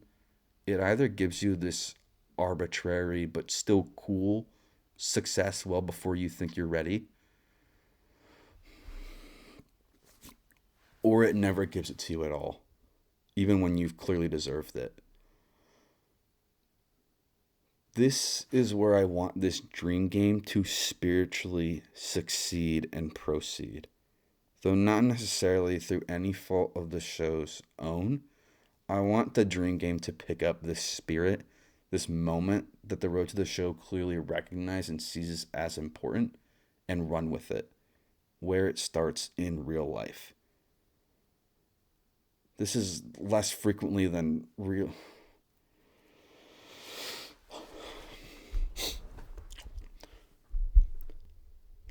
Speaker 1: it either gives you this arbitrary but still cool success well before you think you're ready, or it never gives it to you at all, even when you've clearly deserved it. This is where I want this dream game to spiritually succeed and proceed. Though not necessarily through any fault of the show's own, I want the dream game to pick up this spirit, this moment that the Road to the Show clearly recognizes and sees as important, and run with it, where it starts in real life. This is less frequently than real.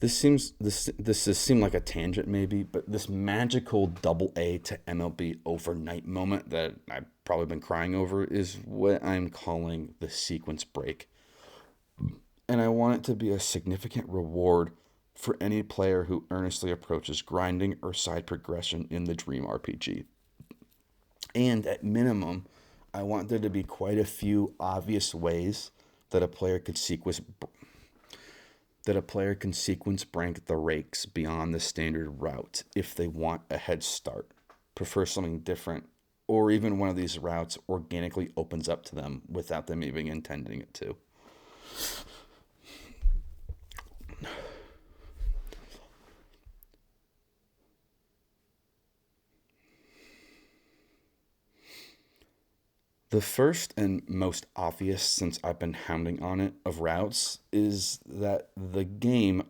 Speaker 1: This has seemed like a tangent maybe, but this magical Double-A to MLB overnight moment that I've probably been crying over is what I'm calling the sequence break. And I want it to be a significant reward for any player who earnestly approaches grinding or side progression in the Dream RPG. And at minimum, I want there to be quite a few obvious ways that a player could sequence rank the rakes beyond the standard route if they want a head start, prefer something different, or even one of these routes organically opens up to them without them even intending it to. The first and most obvious, since I've been hounding on it, of routes is that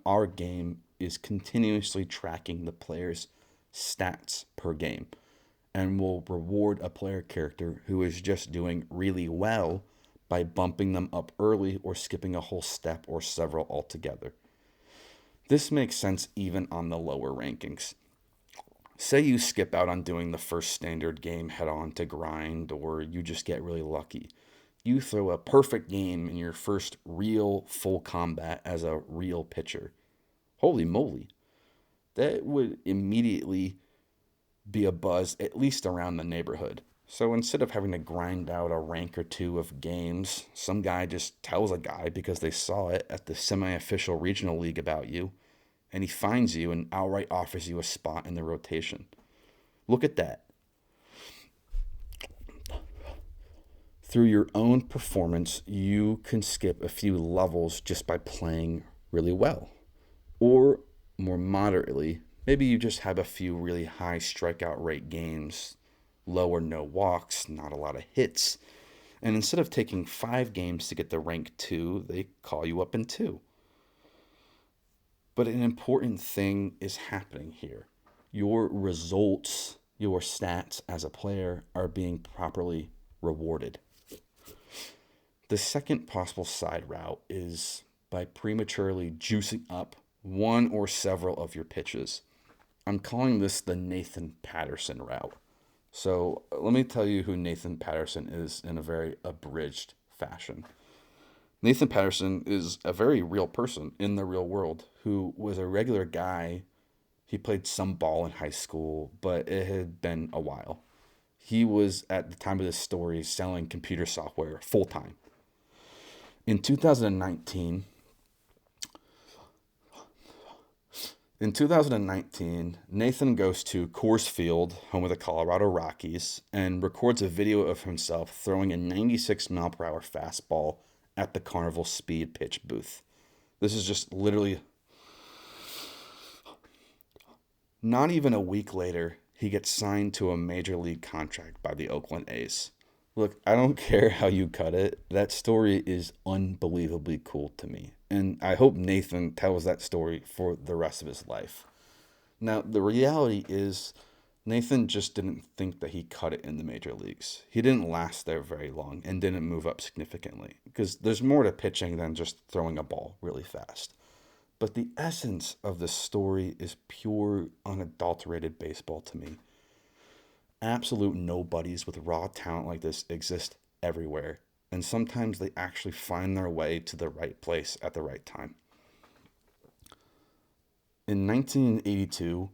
Speaker 1: our game, is continuously tracking the player's stats per game and will reward a player character who is just doing really well by bumping them up early or skipping a whole step or several altogether. This makes sense even on the lower rankings. Say you skip out on doing the first standard game head on to grind, or you just get really lucky. You throw a perfect game in your first real full combat as a real pitcher. Holy moly. That would immediately be a buzz, at least around the neighborhood. So instead of having to grind out a rank or two of games, some guy just tells a guy because they saw it at the semi official regional league about you, and he finds you and outright offers you a spot in the rotation. Look at that. Through your own performance, you can skip a few levels just by playing really well. Or more moderately, maybe you just have a few really high strikeout rate games, low or no walks, not a lot of hits. And instead of taking 5 games to get to rank 2, they call you up in 2. But an important thing is happening here. Your results, your stats as a player are being properly rewarded. The second possible side route is by prematurely juicing up one or several of your pitches. I'm calling this the Nathan Patterson route. So let me tell you who Nathan Patterson is in a very abridged fashion. Nathan Patterson is a very real person in the real world who was a regular guy. He played some ball in high school, but it had been a while. He was, at the time of this story, selling computer software full time. In 2019, Nathan goes to Coors Field, home of the Colorado Rockies, and records a video of himself throwing a 96-mile-per-hour fastball at the Carnival Speed pitch booth. This is just literally... Not even a week later, he gets signed to a major league contract by the Oakland A's. Look, I don't care how you cut it. That story is unbelievably cool to me. And I hope Nathan tells that story for the rest of his life. Now, the reality is, Nathan just didn't think that he cut it in the major leagues. He didn't last there very long and didn't move up significantly. Because there's more to pitching than just throwing a ball really fast. But the essence of the story is pure, unadulterated baseball to me. Absolute nobodies with raw talent like this exist everywhere, and sometimes they actually find their way to the right place at the right time. In 1982,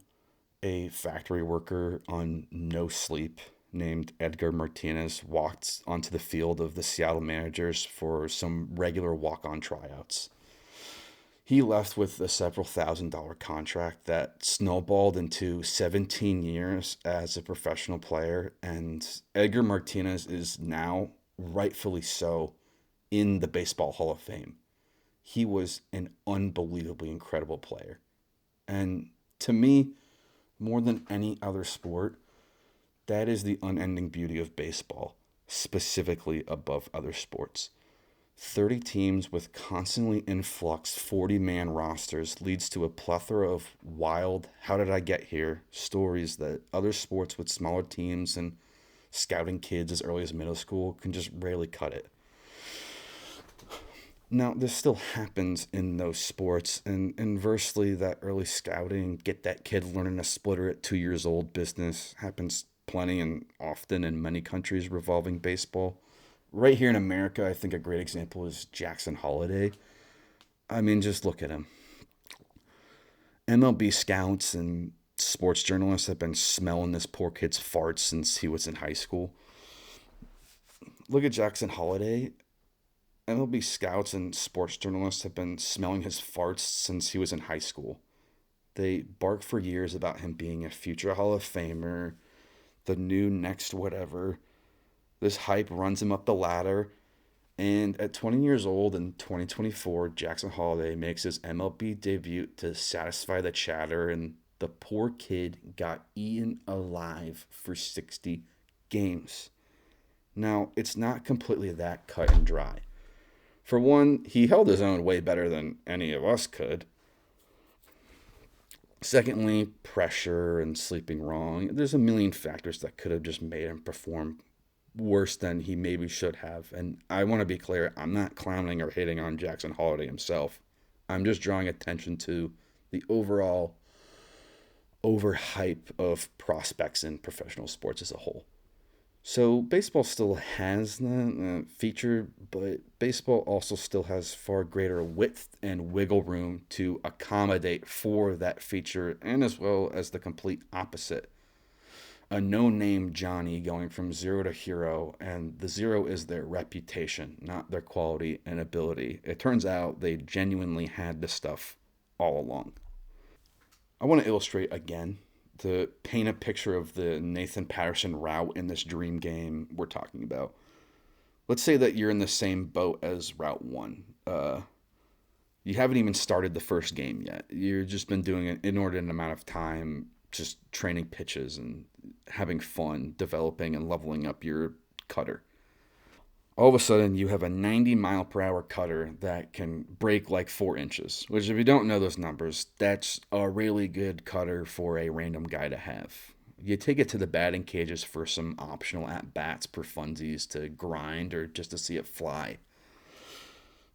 Speaker 1: a factory worker on no sleep named Edgar Martinez walked onto the field of the Seattle Mariners for some regular walk-on tryouts. He left with a several $1,000 contract that snowballed into 17 years as a professional player, and Edgar Martinez is now, rightfully so, in the Baseball Hall of Fame. He was an unbelievably incredible player. And to me, more than any other sport, that is the unending beauty of baseball, specifically above other sports. 30 teams with constantly influx 40-man rosters leads to a plethora of wild, how did I get here stories that other sports with smaller teams and scouting kids as early as middle school can just rarely cut it. Now, this still happens in those sports, and inversely, that early scouting, get that kid learning a splitter at 2 years old business happens plenty and often in many countries revolving baseball. Right here in America, I think a great example is Jackson Holliday. I mean, just look at him. MLB scouts and sports journalists have been smelling this poor kid's farts since he was in high school. Look at Jackson Holliday. MLB scouts and sports journalists have been smelling his farts since he was in high school. They bark for years about him being a future Hall of Famer, the new next whatever. This hype runs him up the ladder, and at 20 years old in 2024, Jackson Holliday makes his MLB debut to satisfy the chatter, and the poor kid got eaten alive for 60 games. Now, it's not completely that cut and dry. For one, he held his own way better than any of us could. Secondly, pressure and sleeping wrong. There's a million factors that could have just made him perform worse than he maybe should have. And I want to be clear, I'm not clowning or hating on Jackson Holliday himself. I'm just drawing attention to the overall overhype of prospects in professional sports as a whole. So baseball still has that feature, but baseball also still has far greater width and wiggle room to accommodate for that feature, and as well as the complete opposite. A no-name Johnny going from zero to hero, and the zero is their reputation, not their quality and ability. It turns out they genuinely had this stuff all along. I want to illustrate again to paint a picture of the Nathan Patterson route in this dream game we're talking about. Let's say that you're in the same boat as Route 1. You haven't even started the first game yet. You've just been doing an inordinate amount of time just training pitches and having fun developing and leveling up your cutter. All of a sudden, you have a 90-mile-per-hour cutter that can break like 4 inches, which, if you don't know those numbers, that's a really good cutter for a random guy to have. You take it to the batting cages for some optional at bats for funsies to grind or just to see it fly.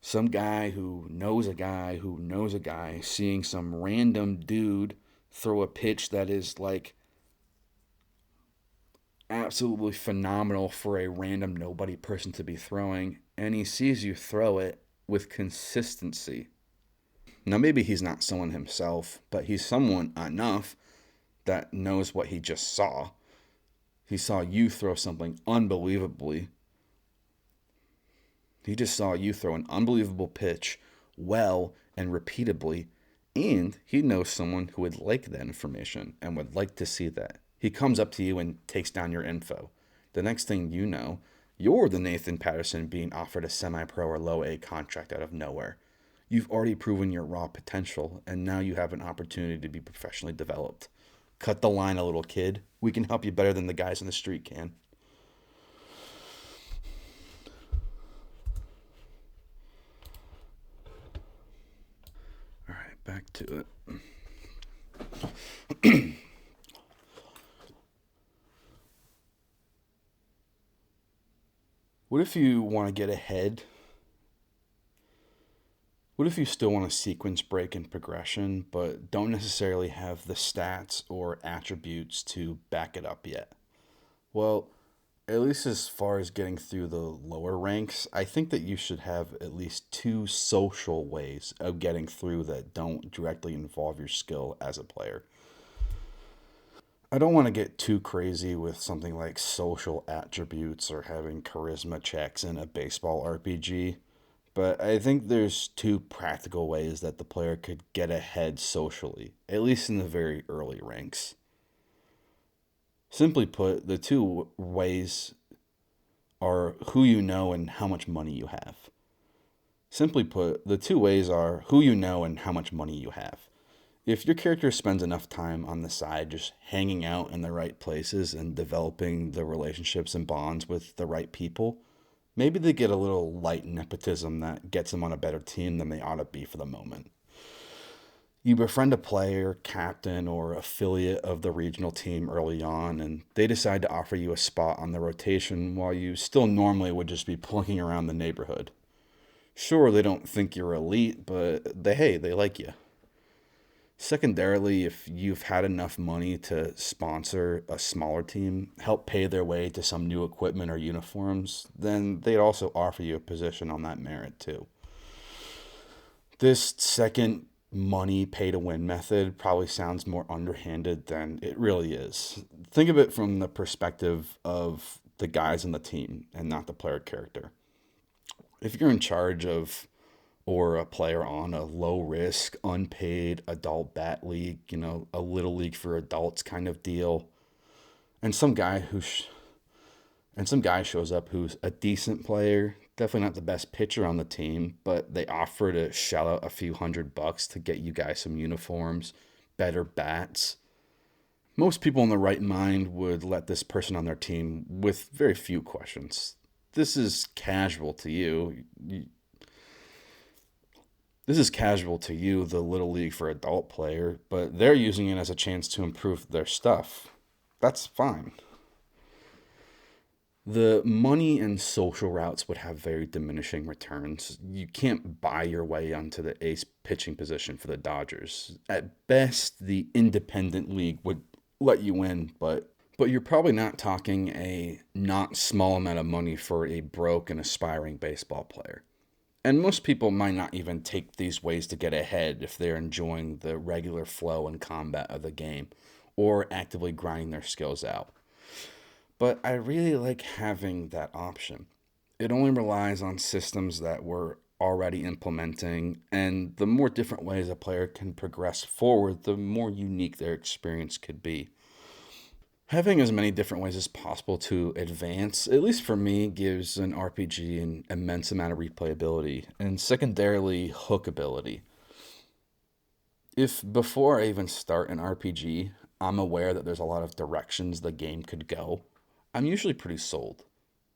Speaker 1: Some guy who knows a guy who knows a guy seeing some random dude throw a pitch that is like absolutely phenomenal for a random nobody person to be throwing, and he sees you throw it with consistency. Now, maybe he's not someone himself, but he's someone enough that knows what he just saw. He saw you throw something unbelievably. He just saw you throw an unbelievable pitch well and repeatably, and he knows someone who would like that information and would like to see that. He comes up to you and takes down your info. The next thing you know, you're the Nathan Patterson being offered a semi-pro or low A contract out of nowhere. You've already proven your raw potential, and now you have an opportunity to be professionally developed. Cut the line a little, kid. We can help you better than the guys in the street can. All right, back to it. What if you want to get ahead? What if you still want a sequence break and progression, but don't necessarily have the stats or attributes to back it up yet? Well, at least as far as getting through the lower ranks, I think that you should have at least two social ways of getting through that don't directly involve your skill as a player. I don't want to get too crazy with something like social attributes or having charisma checks in a baseball RPG, but I think there's two practical ways that the player could get ahead socially, at least in the very early ranks. Simply put, the two ways are who you know and how much money you have. Simply put, the two ways are who you know and how much money you have. If your character spends enough time on the side just hanging out in the right places and developing the relationships and bonds with the right people, maybe they get a little light nepotism that gets them on a better team than they ought to be for the moment. You befriend a player, captain, or affiliate of the regional team early on, and they decide to offer you a spot on the rotation while you still normally would just be plunking around the neighborhood. Sure, they don't think you're elite, but they like you. Secondarily, if you've had enough money to sponsor a smaller team, help pay their way to some new equipment or uniforms, then they'd also offer you a position on that merit too. This second money pay to win method probably sounds more underhanded than it really is. Think of it from the perspective of the guys in the team and not the player character. If you're in charge of or a player on a low risk, unpaid adult bat league, a little league for adults kind of deal, and some guy shows up who's a decent player, definitely not the best pitcher on the team, but they offer to shell out a few $100 to get you guys some uniforms, better bats. Most people in the right mind would let this person on their team with very few questions. This is casual to you. This is casual to you, the Little League for adult player, but they're using it as a chance to improve their stuff. That's fine. The money and social routes would have very diminishing returns. You can't buy your way onto the ace pitching position for the Dodgers. At best, the independent league would let you in, but But you're probably not talking a not small amount of money for a broke and aspiring baseball player. And most people might not even take these ways to get ahead if they're enjoying the regular flow and combat of the game or actively grinding their skills out. But I really like having that option. It only relies on systems that we're already implementing, and the more different ways a player can progress forward, the more unique their experience could be. Having as many different ways as possible to advance, at least for me, gives an RPG an immense amount of replayability and secondarily hookability. If before I even start an RPG, I'm aware that there's a lot of directions the game could go, I'm usually pretty sold.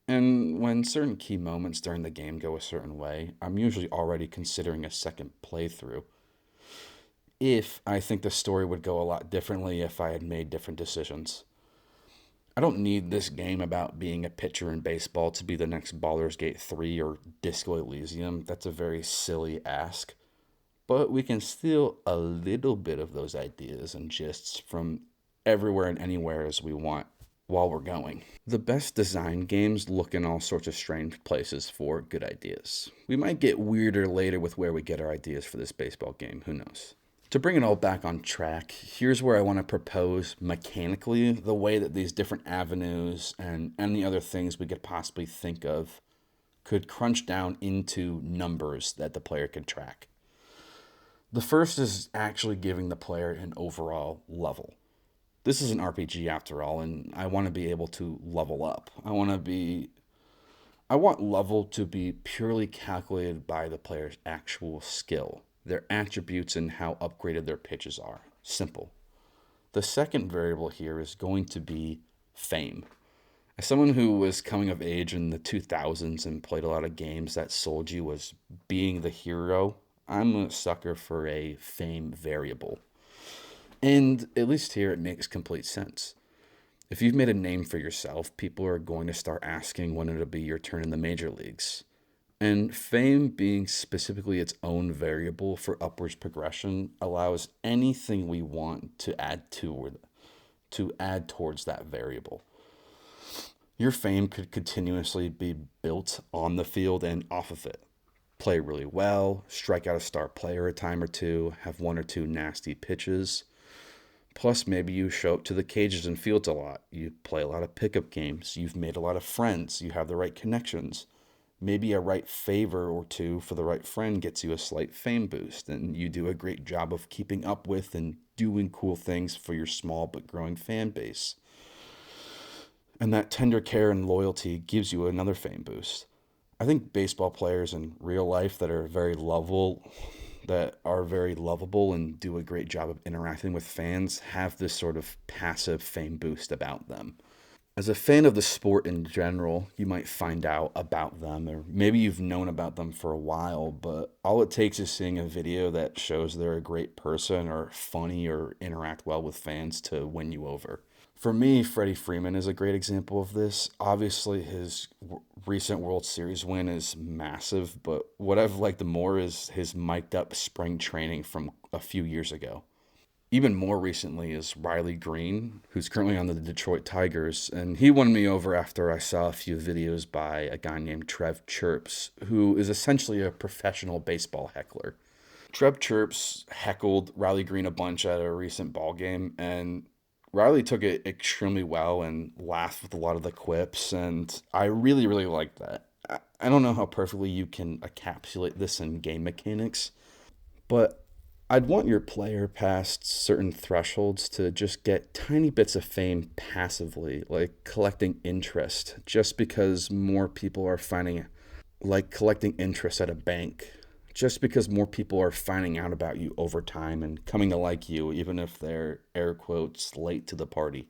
Speaker 1: And when certain key moments during the game go a certain way, I'm usually already considering a second playthrough. If I think the story would go a lot differently if I had made different decisions. I don't need this game about being a pitcher in baseball to be the next Baldur's Gate 3 or Disco Elysium. That's a very silly ask. But we can steal a little bit of those ideas and gists from everywhere and anywhere as we want while we're going. The best design games look in all sorts of strange places for good ideas. We might get weirder later with where we get our ideas for this baseball game, who knows? To bring it all back on track, here's where I want to propose mechanically the way that these different avenues and any other things we could possibly think of could crunch down into numbers that the player can track. The first is actually giving the player an overall level. This is an RPG after all, and I want to be able to level up. I want level to be purely calculated by the player's actual skill, their attributes, and how upgraded their pitches are. Simple. The second variable here is going to be fame. As someone who was coming of age in the 2000s and played a lot of games that sold you as being the hero, I'm a sucker for a fame variable. And at least here it makes complete sense. If you've made a name for yourself, people are going to start asking when it'll be your turn in the major leagues. And fame being specifically its own variable for upwards progression allows anything we want to add towards that variable. Your fame could continuously be built on the field and off of it. Play really well, strike out a star player a time or two, have one or two nasty pitches. Plus, maybe you show up to the cages and fields a lot. You play a lot of pickup games. You've made a lot of friends. You have the right connections. Maybe a right favor or two for the right friend gets you a slight fame boost, and you do a great job of keeping up with and doing cool things for your small but growing fan base. And that tender care and loyalty gives you another fame boost. I think baseball players in real life that are very lovable and do a great job of interacting with fans have this sort of passive fame boost about them. As a fan of the sport in general, you might find out about them, or maybe you've known about them for a while, but all it takes is seeing a video that shows they're a great person or funny or interact well with fans to win you over. For me, Freddie Freeman is a great example of this. Obviously, his recent World Series win is massive, but what I've liked the more is his mic'd up spring training from a few years ago. Even more recently is Riley Green, who's currently on the Detroit Tigers, and he won me over after I saw a few videos by a guy named Trev Chirps, who is essentially a professional baseball heckler. Trev Chirps heckled Riley Green a bunch at a recent ball game, and Riley took it extremely well and laughed with a lot of the quips, and I really, really liked that. I don't know how perfectly you can encapsulate this in game mechanics, but I'd want your player past certain thresholds to just get tiny bits of fame passively, like collecting interest, just because more people are finding, like collecting interest at a bank, just because more people are finding out about you over time and coming to like you, even if they're air quotes late to the party.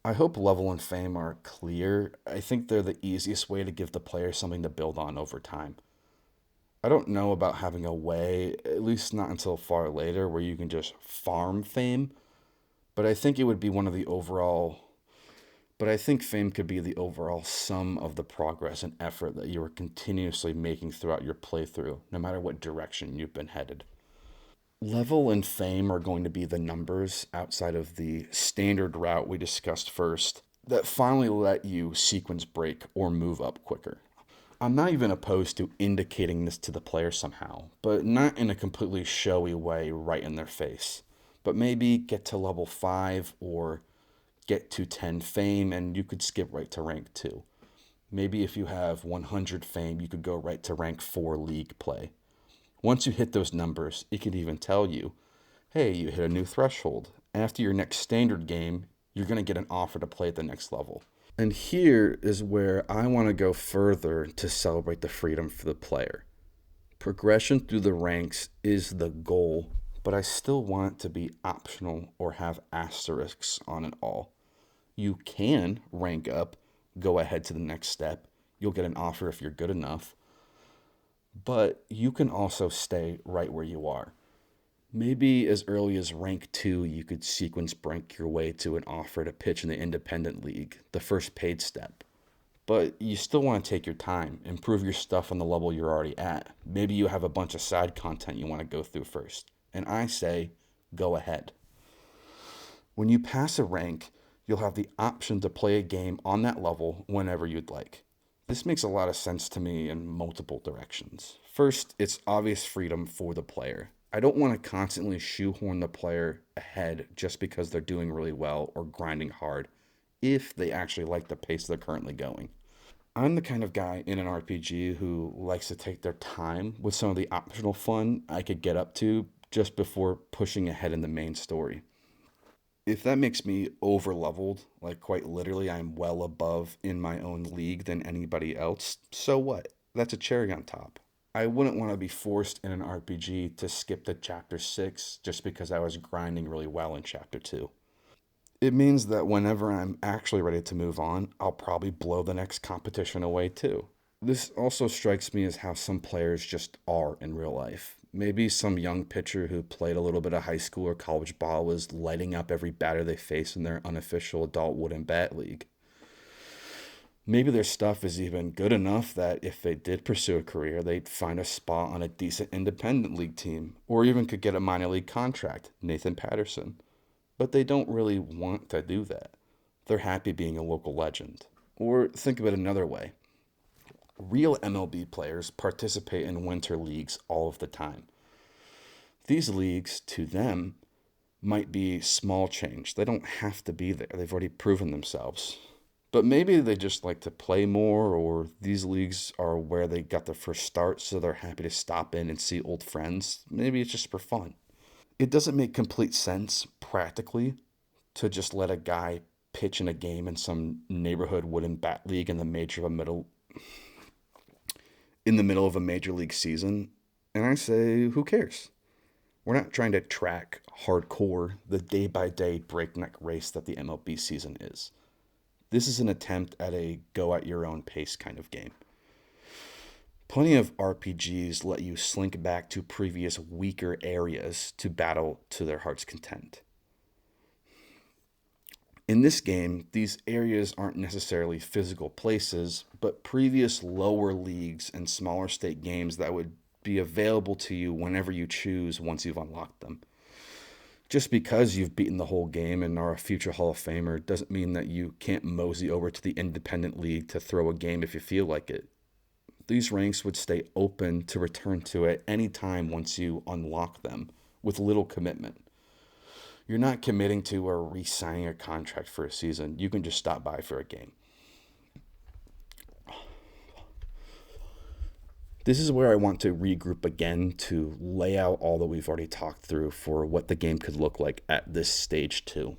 Speaker 1: I hope level and fame are clear. I think they're the easiest way to give the player something to build on over time. I don't know about having a way, at least not until far later, where you can just farm fame, but I think it would be one of the overall. But I think fame could be the overall sum of the progress and effort that you are continuously making throughout your playthrough, no matter what direction you've been headed. Level and fame are going to be the numbers outside of the standard route we discussed first that finally let you sequence break or move up quicker. I'm not even opposed to indicating this to the player somehow, but not in a completely showy way right in their face. But maybe get to level 5 or get to 10 fame and you could skip right to rank 2. Maybe if you have 100 fame, you could go right to rank 4 league play. Once you hit those numbers, it could even tell you, hey, you hit a new threshold. After your next standard game, you're going to get an offer to play at the next level. And here is where I want to go further to celebrate the freedom for the player. Progression through the ranks is the goal, but I still want it to be optional or have asterisks on it all. You can rank up, go ahead to the next step. You'll get an offer if you're good enough. But you can also stay right where you are. Maybe as early as rank 2, you could sequence break your way to an offer to pitch in the independent league, the first paid step. But you still want to take your time, improve your stuff on the level you're already at. Maybe you have a bunch of side content you want to go through first. And I say, go ahead. When you pass a rank, you'll have the option to play a game on that level whenever you'd like. This makes a lot of sense to me in multiple directions. First, it's obvious freedom for the player. I don't want to constantly shoehorn the player ahead just because they're doing really well or grinding hard, if they actually like the pace they're currently going. I'm the kind of guy in an RPG who likes to take their time with some of the optional fun I could get up to just before pushing ahead in the main story. If that makes me over leveled, like quite literally I'm well above in my own league than anybody else, so what? That's a cherry on top. I wouldn't want to be forced in an RPG to skip to chapter 6 just because I was grinding really well in chapter 2. It means that whenever I'm actually ready to move on, I'll probably blow the next competition away too. This also strikes me as how some players just are in real life. Maybe some young pitcher who played a little bit of high school or college ball was lighting up every batter they face in their unofficial adult wooden bat league. Maybe their stuff is even good enough that if they did pursue a career, they'd find a spot on a decent independent league team, or even could get a minor league contract, Nathan Patterson. But they don't really want to do that. They're happy being a local legend. Or think of it another way. Real MLB players participate in winter leagues all of the time. These leagues, to them, might be small change. They don't have to be there. They've already proven themselves. But maybe they just like to play more, or these leagues are where they got their first start, so they're happy to stop in and see old friends. Maybe it's just for fun. It doesn't make complete sense, practically, to just let a guy pitch in a game in some neighborhood wooden bat league in the middle of a major league season. And I say, who cares? We're not trying to track hardcore the day-by-day breakneck race that the MLB season is. This is an attempt at a go-at-your-own-pace kind of game. Plenty of RPGs let you slink back to previous weaker areas to battle to their heart's content. In this game, these areas aren't necessarily physical places, but previous lower leagues and smaller state games that would be available to you whenever you choose once you've unlocked them. Just because you've beaten the whole game and are a future Hall of Famer doesn't mean that you can't mosey over to the independent league to throw a game if you feel like it. These ranks would stay open to return to at any time once you unlock them, with little commitment. You're not committing to or re-signing a contract for a season. You can just stop by for a game. This is where I want to regroup again to lay out all that we've already talked through for what the game could look like at this stage 2.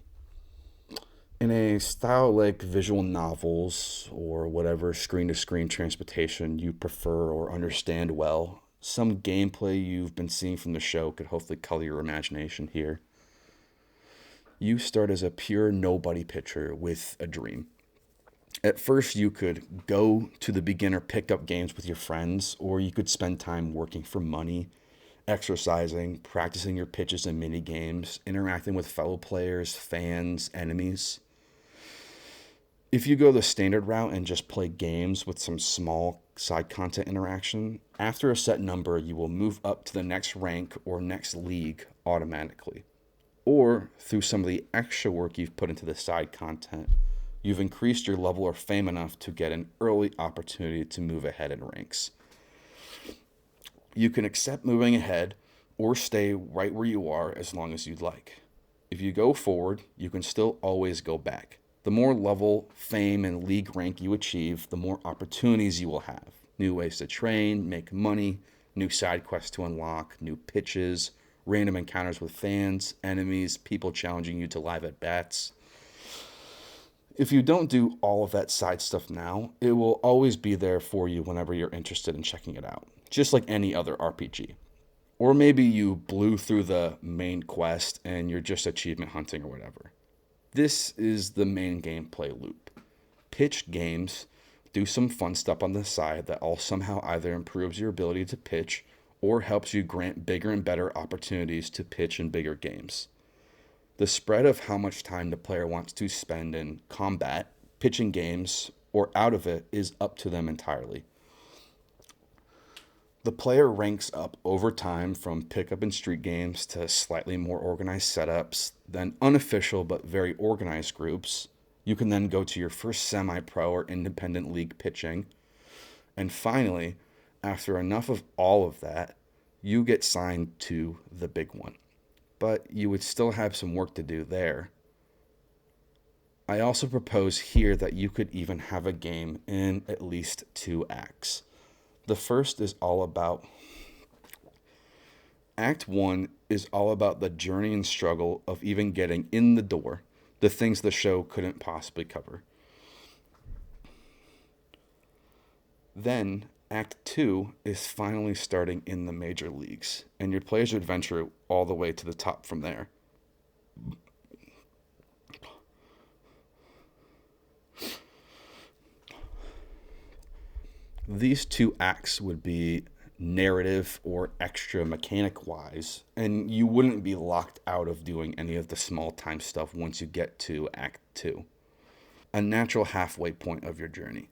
Speaker 1: In a style like visual novels or whatever screen-to-screen transportation you prefer or understand well, some gameplay you've been seeing from the show could hopefully color your imagination here. You start as a pure nobody pitcher with a dream. At first, you could go to the beginner pickup games with your friends, or you could spend time working for money, exercising, practicing your pitches and mini games, interacting with fellow players, fans, enemies. If you go the standard route and just play games with some small side content interaction, after a set number, you will move up to the next rank or next league automatically. Or through some of the extra work you've put into the side content, you've increased your level or fame enough to get an early opportunity to move ahead in ranks. You can accept moving ahead or stay right where you are as long as you'd like. If you go forward, you can still always go back. The more level, fame, and league rank you achieve, the more opportunities you will have. New ways to train, make money, new side quests to unlock, new pitches, random encounters with fans, enemies, people challenging you to live at bats. If you don't do all of that side stuff now, it will always be there for you whenever you're interested in checking it out, just like any other RPG. Or maybe you blew through the main quest and you're just achievement hunting or whatever. This is the main gameplay loop. Pitch games, do some fun stuff on the side that all somehow either improves your ability to pitch or helps you grant bigger and better opportunities to pitch in bigger games. The spread of how much time the player wants to spend in combat, pitching games, or out of it is up to them entirely. The player ranks up over time from pickup and street games to slightly more organized setups, then unofficial but very organized groups. You can then go to your first semi-pro or independent league pitching. And finally, after enough of all of that, you get signed to the big one. But you would still have some work to do there. I also propose here that you could even have a game in at least 2 acts. The first is all about... Act 1 is all about the journey and struggle of even getting in the door, the things the show couldn't possibly cover. Then, Act 2 is finally starting in the major leagues, and your players adventure all the way to the top from there. These 2 acts would be narrative or extra mechanic wise, and you wouldn't be locked out of doing any of the small time stuff once you get to Act 2. A natural halfway point of your journey.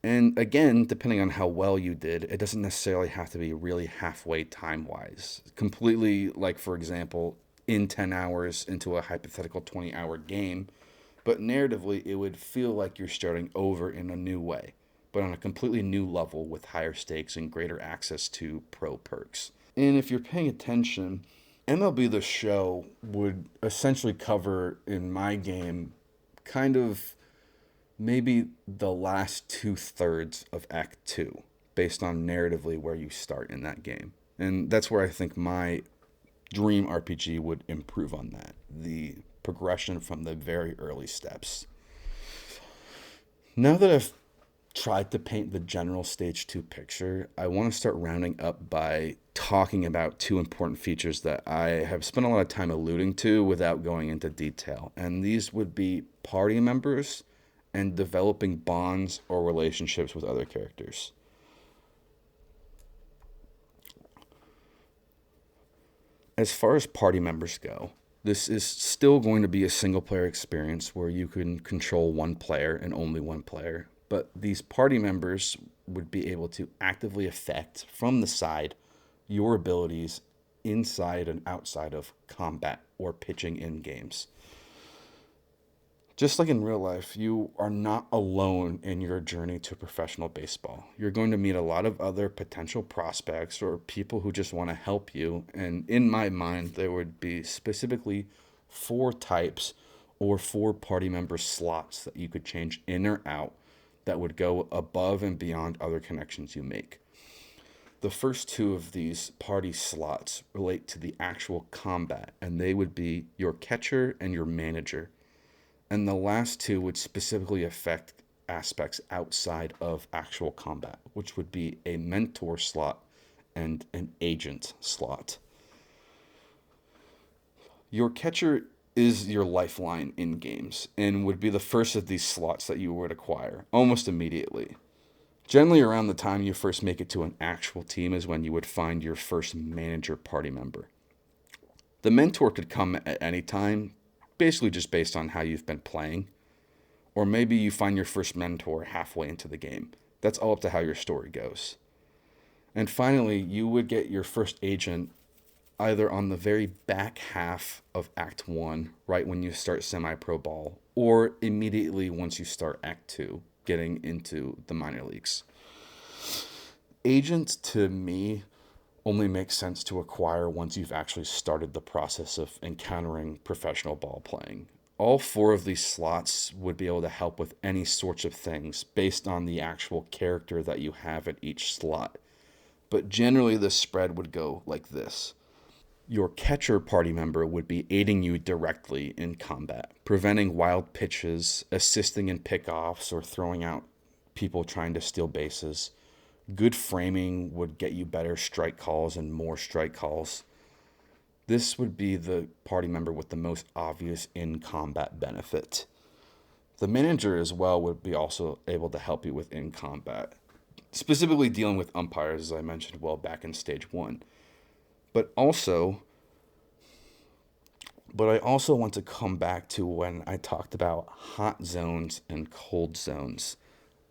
Speaker 1: And again, depending on how well you did, it doesn't necessarily have to be really halfway time-wise. Completely, like, for example, in 10 hours into a hypothetical 20-hour game, but narratively, it would feel like you're starting over in a new way, but on a completely new level with higher stakes and greater access to pro perks. And if you're paying attention, MLB The Show would essentially cover, in my game, kind of maybe the last 2/3 of Act 2, based on narratively where you start in that game. And that's where I think my dream RPG would improve on that, the progression from the very early steps. Now that I've tried to paint the general Stage 2 picture, I want to start rounding up by talking about 2 important features that I have spent a lot of time alluding to without going into detail. And these would be party members and developing bonds or relationships with other characters. As far as party members go, this is still going to be a single player experience where you can control one player and only one player, but these party members would be able to actively affect from the side your abilities inside and outside of combat or pitching in games. Just like in real life, you are not alone in your journey to professional baseball. You're going to meet a lot of other potential prospects or people who just want to help you. And in my mind, there would be specifically 4 types or 4 party member slots that you could change in or out that would go above and beyond other connections you make. The first 2 of these party slots relate to the actual combat, and they would be your catcher and your manager. And the last 2 would specifically affect aspects outside of actual combat, which would be a mentor slot and an agent slot. Your catcher is your lifeline in games and would be the first of these slots that you would acquire almost immediately. Generally around the time you first make it to an actual team is when you would find your first manager party member. The mentor could come at any time, basically just based on how you've been playing. Or maybe you find your first mentor halfway into the game. That's all up to how your story goes. And finally, you would get your first agent either on the very back half of Act 1, right when you start semi-pro ball, or immediately once you start Act 2, getting into the minor leagues. Agents, to me, only make sense to acquire once you've actually started the process of encountering professional ball playing. All four of these slots would be able to help with any sorts of things based on the actual character that you have at each slot. But generally, the spread would go like this. Your catcher party member would be aiding you directly in combat, preventing wild pitches, assisting in pickoffs, or throwing out people trying to steal bases. Good framing would get you better strike calls and more strike calls. This would be the party member with the most obvious in-combat benefit. The manager as well would be also able to help you with in-combat, specifically dealing with umpires, as I mentioned well back in stage 1. But I also want to come back to when I talked about hot zones and cold zones.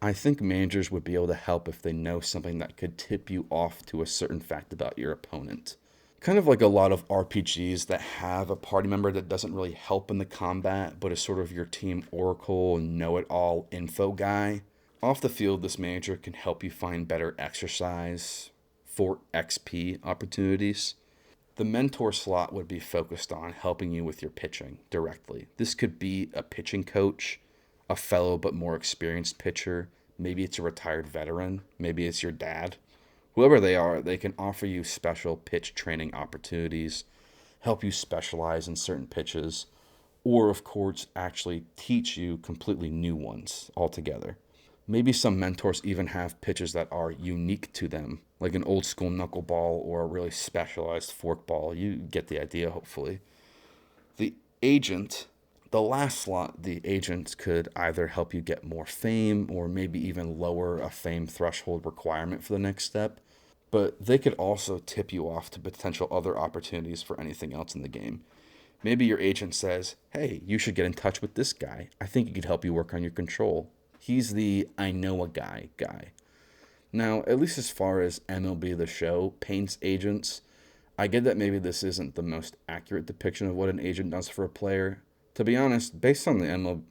Speaker 1: I think managers would be able to help if they know something that could tip you off to a certain fact about your opponent. Kind of like a lot of RPGs that have a party member that doesn't really help in the combat, but is sort of your team oracle and know-it-all info guy. Off the field, this manager can help you find better exercise for XP opportunities. The mentor slot would be focused on helping you with your pitching directly. This could be a pitching coach, a fellow but more experienced pitcher. Maybe it's a retired veteran. Maybe it's your dad. Whoever they are, they can offer you special pitch training opportunities, help you specialize in certain pitches, or, of course, actually teach you completely new ones altogether. Maybe some mentors even have pitches that are unique to them, like an old school knuckleball or a really specialized forkball. You get the idea, hopefully. The agent, the last slot, the agent could either help you get more fame or maybe even lower a fame threshold requirement for the next step. But they could also tip you off to potential other opportunities for anything else in the game. Maybe your agent says, hey, you should get in touch with this guy. I think he could help you work on your control. He's the I know a guy guy. Now, at least as far as MLB The Show paints agents, I get that maybe this isn't the most accurate depiction of what an agent does for a player. To be honest, based on MLB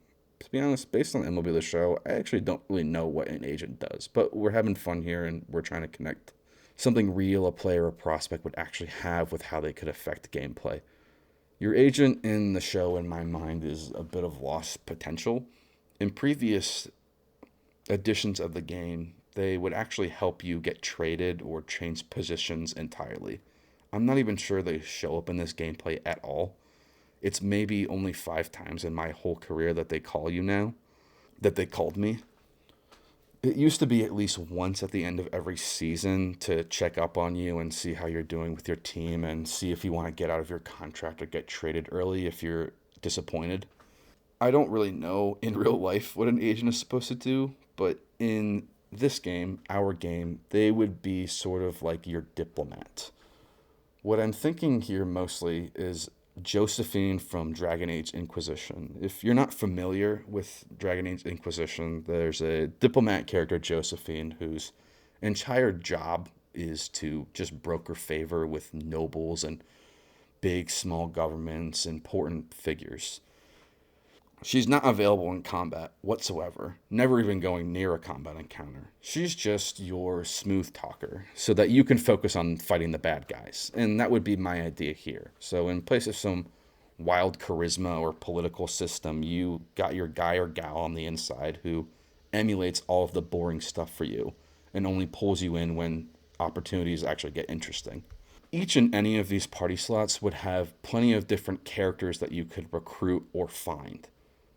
Speaker 1: The Show, I actually don't really know what an agent does. But we're having fun here and we're trying to connect something real a player or prospect would actually have with how they could affect gameplay. Your agent in the show, in my mind, is a bit of lost potential. In previous editions of the game, they would actually help you get traded or change positions entirely. I'm not even sure they show up in this gameplay at all. It's maybe only 5 times in my whole career that they call you now, that they called me. It used to be at least once at the end of every season to check up on you and see how you're doing with your team and see if you want to get out of your contract or get traded early if you're disappointed. I don't really know in real life what an agent is supposed to do, but in this game, our game, they would be sort of like your diplomat. What I'm thinking here mostly is Josephine from Dragon Age Inquisition. If you're not familiar with Dragon Age Inquisition, there's a diplomat character, Josephine, whose entire job is to just broker favor with nobles and big, small governments, important figures. She's not available in combat whatsoever, never even going near a combat encounter. She's just your smooth talker, so that you can focus on fighting the bad guys. And that would be my idea here. So in place of some wild charisma or political system, you got your guy or gal on the inside who emulates all of the boring stuff for you and only pulls you in when opportunities actually get interesting. Each and any of these party slots would have plenty of different characters that you could recruit or find.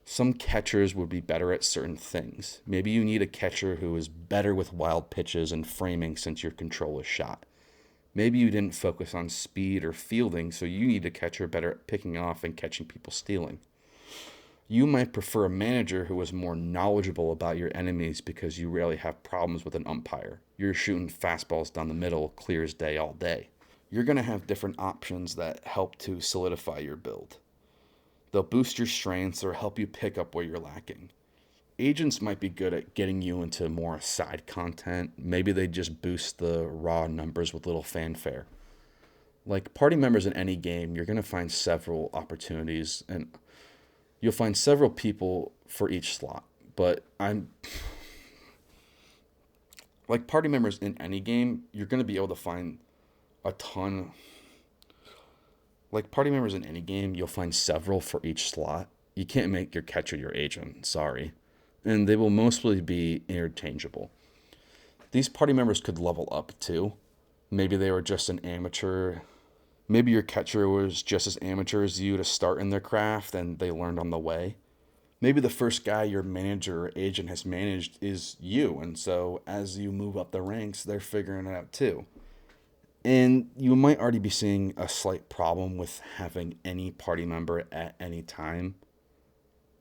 Speaker 1: Some catchers would be better at certain things. Maybe you need a catcher who is better with wild pitches and framing since your control is shot. Maybe you didn't focus on speed or fielding, so you need a catcher better at picking off and catching people stealing. You might prefer a manager who is more knowledgeable about your enemies because you rarely have problems with an umpire. You're shooting fastballs down the middle clear as day all day. You're going to have different options that help to solidify your build. They'll boost your strengths or help you pick up where you're lacking. agents might be good at getting you into more side content. Maybe they just boost the raw numbers with little fanfare. Like party members in any game, you're going to find several opportunities and you'll find several people for each slot. But like party members in any game, you're going to be able to find a ton. Like party members in any game, you'll find several for each slot. You can't make your catcher your agent, sorry. And they will mostly be interchangeable. These party members could level up too. Maybe they were just an amateur. Maybe your catcher was just as amateur as you to start in their craft and they learned on the way. Maybe the first guy your manager or agent has managed is you. And so as you move up the ranks, they're figuring it out too. And you might already be seeing a slight problem with having any party member at any time,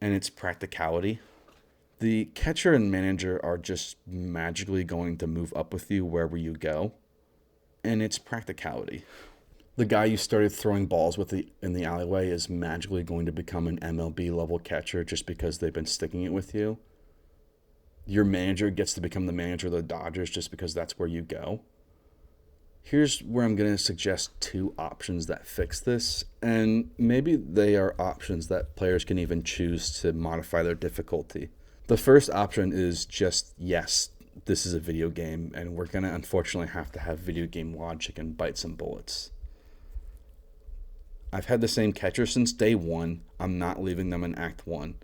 Speaker 1: and it's practicality. The catcher and manager are just magically going to move up with you wherever you go, and it's practicality. The guy you started throwing balls with in the alleyway is magically going to become an MLB level catcher just because they've been sticking it with you. Your manager gets to become the manager of the Dodgers just because that's where you go. Here's where I'm going to suggest two options that fix this, and maybe they are options that players can even choose to modify their difficulty. The first option is just, yes, this is a video game, and we're going to unfortunately have to have video game logic and bite some bullets. I've had the same catcher since day one. I'm not leaving them in Act 1.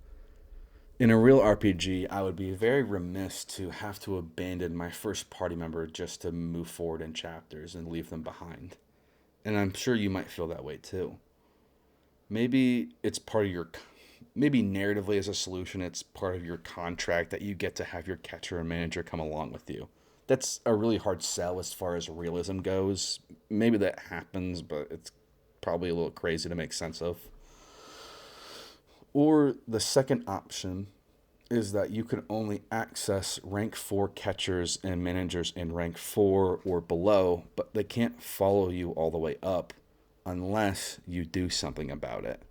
Speaker 1: In a real RPG, I would be very remiss to have to abandon my first party member just to move forward in chapters and leave them behind. And I'm sure you might feel that way too. Maybe it's part of your, maybe narratively as a solution, it's part of your contract that you get to have your catcher and manager come along with you. That's a really hard sell as far as realism goes. Maybe that happens, but it's probably a little crazy to make sense of. Or the second option is that you can only access rank 4 catchers and managers in rank 4 or below, but they can't follow you all the way up unless you do something about it.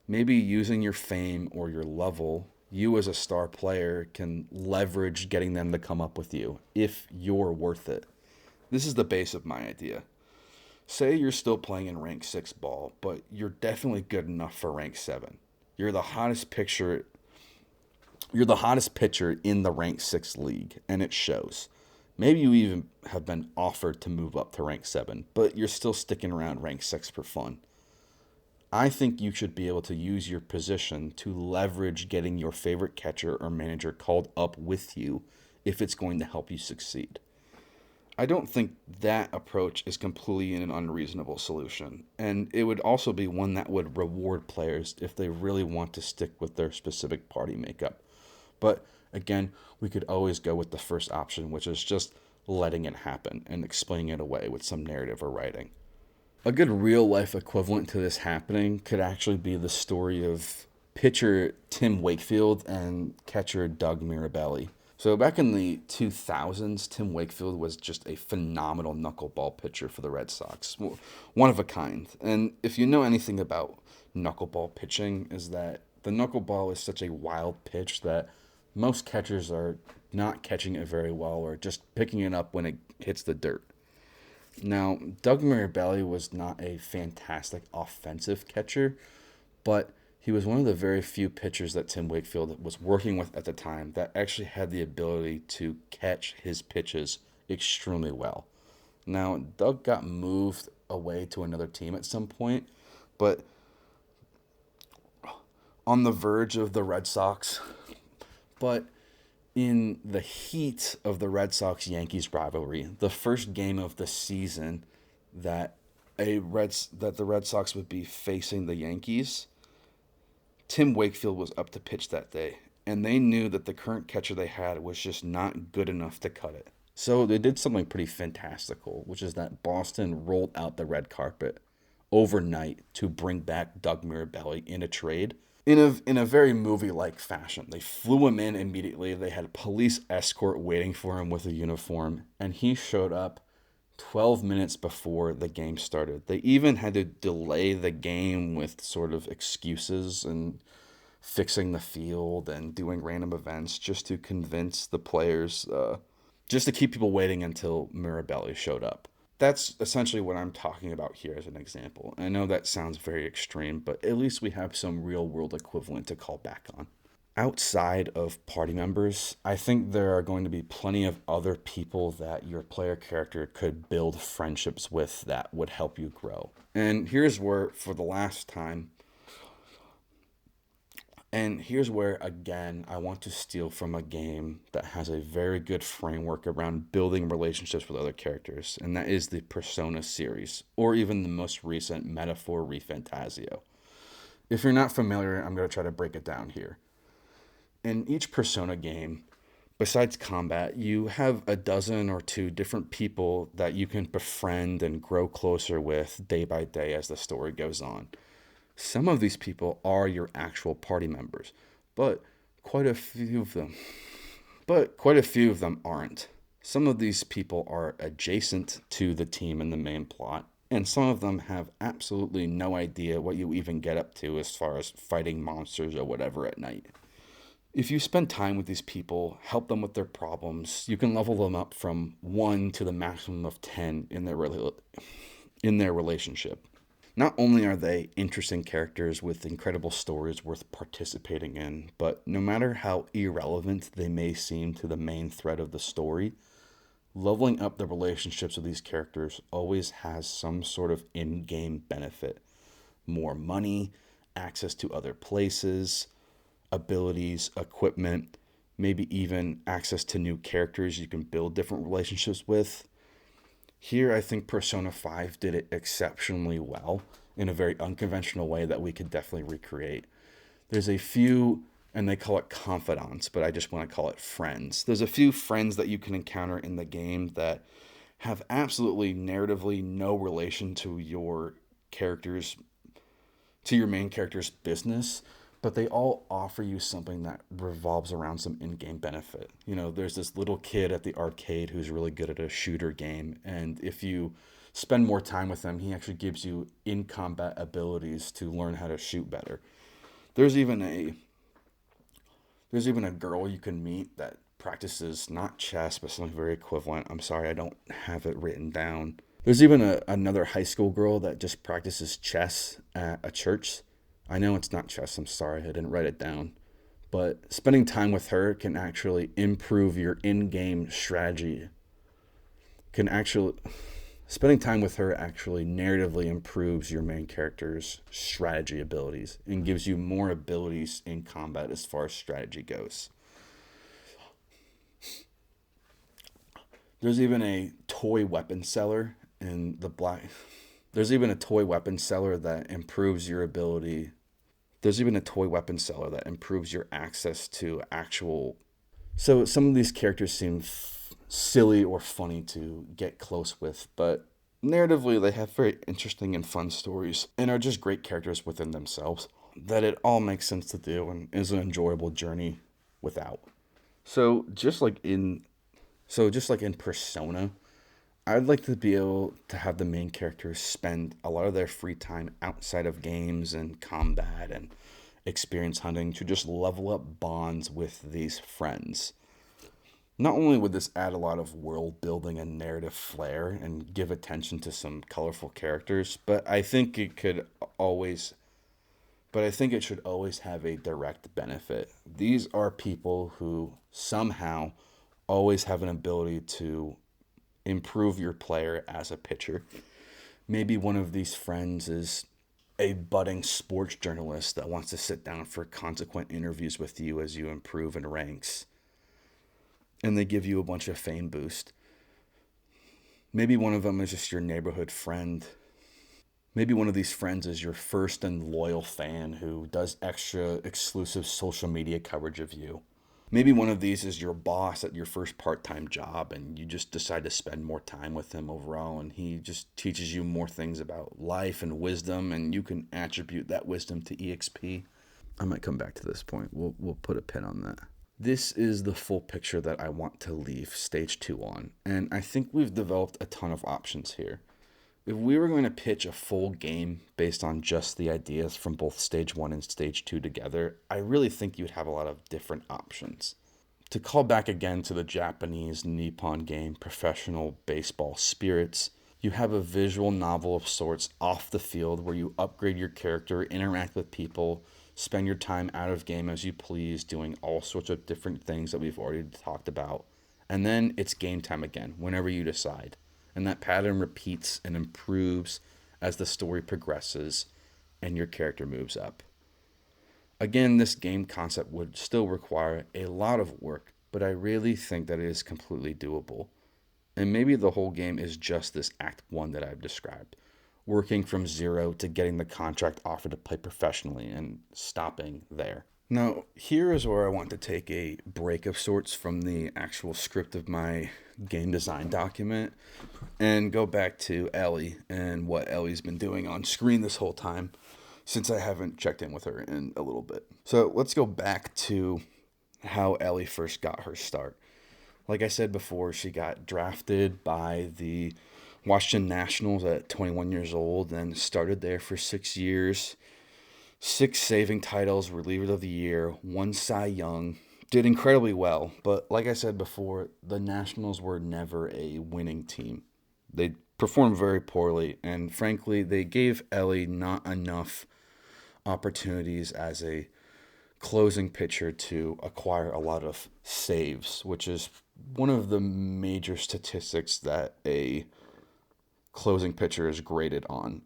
Speaker 1: Maybe using your fame or your level, you as a star player can leverage getting them to come up with you if you're worth it. This is the base of my idea. Say you're still playing in rank 6 ball, but you're definitely good enough for rank 7. You're the hottest pitcher in the rank 6 league, and it shows. Maybe you even have been offered to move up to rank 7, but you're still sticking around rank 6 for fun. I think you should be able to use your position to leverage getting your favorite catcher or manager called up with you if it's going to help you succeed. I don't think that approach is completely an unreasonable solution, and it would also be one that would reward players if they really want to stick with their specific party makeup. But again, we could always go with the first option, which is just letting it happen and explaining it away with some narrative or writing. A good real-life equivalent to this happening could actually be the story of pitcher Tim Wakefield and catcher Doug Mirabelli. So back in the 2000s, Tim Wakefield was just a phenomenal knuckleball pitcher for the Red Sox. One of a kind. And if you know anything about knuckleball pitching, is that the knuckleball is such a wild pitch that most catchers are not catching it very well or just picking it up when it hits the dirt. Now, Doug Mirabelli was not a fantastic offensive catcher, but he was one of the very few pitchers that Tim Wakefield was working with at the time that actually had the ability to catch his pitches extremely well. Now, Doug got moved away to another team at some point, but on the verge of the Red Sox, but in the heat of the Red Sox-Yankees rivalry, the first game of the season that the Red Sox would be facing the Yankees, Tim Wakefield was up to pitch that day, and they knew that the current catcher they had was just not good enough to cut it. So they did something pretty fantastical, which is that Boston rolled out the red carpet overnight to bring back Doug Mirabelli in a trade in a very movie-like fashion. They flew him in immediately. They had a police escort waiting for him with a uniform, and he showed up 12 minutes before the game started. They even had to delay the game with sort of excuses, and fixing the field and doing random events just to convince the players, just to keep people waiting until Mirabelli showed up. That's essentially what I'm talking about here as an example. I know that sounds very extreme, but at least we have some real world equivalent to call back on. Outside of party members, I think there are going to be plenty of other people that your player character could build friendships with that would help you grow. For the last time, and here's where, again, I want to steal from a game that has a very good framework around building relationships with other characters, and that is the Persona series, or even the most recent Metaphor ReFantazio. If you're not familiar, I'm going to try to break it down here. In each Persona game, besides combat, you have a dozen or two different people that you can befriend and grow closer with day by day as the story goes on. Some of these people are your actual party members, but quite a few of them aren't. Some of these people are adjacent to the team in the main plot, and some of them have absolutely no idea what you even get up to as far as fighting monsters or whatever at night. If you spend time with these people, help them with their problems, you can level them up from 1 to the maximum of 10 in their relationship. Not only are they interesting characters with incredible stories worth participating in, but no matter how irrelevant they may seem to the main thread of the story, leveling up the relationships of these characters always has some sort of in-game benefit. More money, access to other places, abilities, equipment, maybe even access to new characters you can build different relationships with. Here, I think Persona 5 did it exceptionally well in a very unconventional way that we could definitely recreate. There's a few, and they call it confidants, but I just want to call it friends. There's a few friends that you can encounter in the game that have absolutely narratively no relation to your main character's business, but they all offer you something that revolves around some in-game benefit. There's this little kid at the arcade who's really good at a shooter game, and if you spend more time with him, he actually gives you in-combat abilities to learn how to shoot better. There's even a girl you can meet that practices not chess, but something very equivalent. I'm sorry, I don't have it written down. There's even another high school girl that just practices chess at a church. I know it's not chess, I'm sorry, I didn't write it down. But spending time with her can actually improve your in-game strategy. Spending time with her actually narratively improves your main character's strategy abilities and gives you more abilities in combat as far as strategy goes. There's even a toy weapon seller in the black. There's even a toy weapon seller that improves your ability. There's even a toy weapon seller that improves your access to actual. So some of these characters seem silly or funny to get close with, but narratively they have very interesting and fun stories and are just great characters within themselves that it all makes sense to do and is an enjoyable journey without. So just like in Persona, I'd like to be able to have the main characters spend a lot of their free time outside of games and combat and experience hunting to just level up bonds with these friends. Not only would this add a lot of world building and narrative flair and give attention to some colorful characters, but I think it should always have a direct benefit. These are people who somehow always have an ability to improve your player as a pitcher. Maybe one of these friends is a budding sports journalist that wants to sit down for consequent interviews with you as you improve in ranks, and they give you a bunch of fame boost. Maybe one of them is just your neighborhood friend. Maybe one of these friends is your first and loyal fan who does extra exclusive social media coverage of you. Maybe one of these is your boss at your first part-time job and you just decide to spend more time with him overall, and he just teaches you more things about life and wisdom, and you can attribute that wisdom to EXP. I might come back to this point. We'll put a pin on that. This is the full picture that I want to leave stage 2 on, and I think we've developed a ton of options here. if we were going to pitch a full game based on just the ideas from both stage 1 and stage 2 together, I really think you'd have a lot of different options. To call back again to the Japanese Nippon game, Professional Baseball Spirits, you have a visual novel of sorts off the field where you upgrade your character, interact with people, spend your time out of game as you please, doing all sorts of different things that we've already talked about. And then it's game time again, whenever you decide. And that pattern repeats and improves as the story progresses and your character moves up. Again, this game concept would still require a lot of work, but I really think that it is completely doable. And maybe the whole game is just this Act 1 that I've described, working from zero to getting the contract offer to play professionally and stopping there. Now, here is where I want to take a break of sorts from the actual script of my game design document and go back to Ellie and what Ellie's been doing on screen this whole time, since I haven't checked in with her in a little bit. So let's go back to how Ellie first got her start. Like I said before, she got drafted by the Washington Nationals at 21 years old and started there for 6 years. 6 saving titles, reliever of the year, 1 Cy Young. Did incredibly well, but like I said before, the Nationals were never a winning team. They performed very poorly, and frankly, they gave Ellie not enough opportunities as a closing pitcher to acquire a lot of saves, which is one of the major statistics that a closing pitcher is graded on.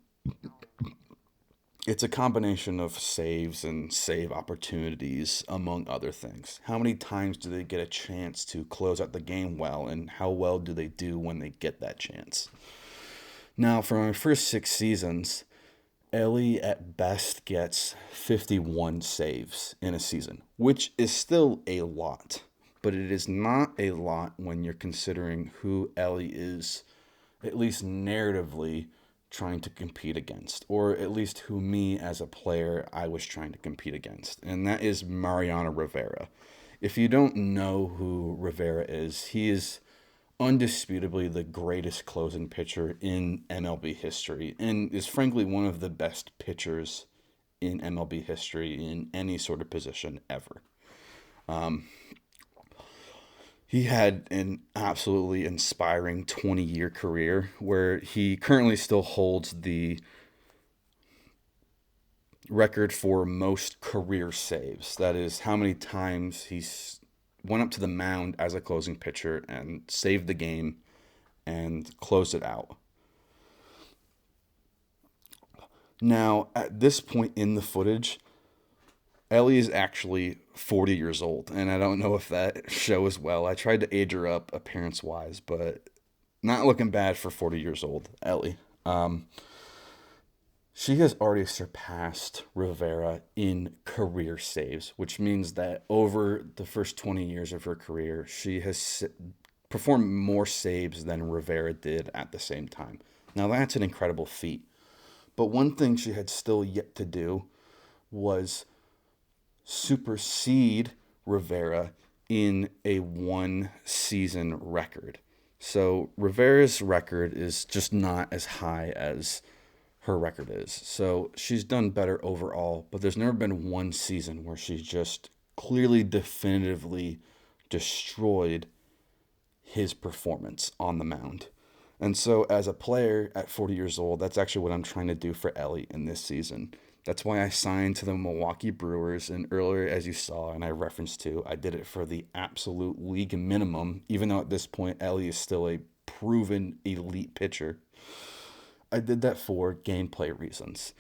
Speaker 1: It's a combination of saves and save opportunities, among other things. How many times do they get a chance to close out the game well, and how well do they do when they get that chance? Now, for my first 6 seasons, Ellie at best gets 51 saves in a season, which is still a lot. But it is not a lot when you're considering who Ellie is, at least narratively, trying to compete against, or at least who me as a player I was trying to compete against, and that is Mariano Rivera. If you don't know who Rivera is, he is undisputably the greatest closing pitcher in MLB history, and is frankly one of the best pitchers in MLB history in any sort of position ever. He had an absolutely inspiring 20-year career where he currently still holds the record for most career saves. That is how many times he's went up to the mound as a closing pitcher and saved the game and closed it out. Now, at this point in the footage, Ellie is actually 40 years old, and I don't know if that shows well. I tried to age her up appearance-wise, but not looking bad for 40 years old, Ellie. She has already surpassed Rivera in career saves, which means that over the first 20 years of her career, she has performed more saves than Rivera did at the same time. Now, that's an incredible feat. But one thing she had still yet to do was supersede Rivera in a 1-season record. So Rivera's record is just not as high as her record is. So she's done better overall, but there's never been 1 season where she's just clearly, definitively destroyed his performance on the mound. And so as a player at 40 years old, that's actually what I'm trying to do for Ellie in this season. That's why I signed to the Milwaukee Brewers, and earlier, as you saw and I referenced to, I did it for the absolute league minimum, even though at this point Ellie is still a proven elite pitcher. I did that for gameplay reasons.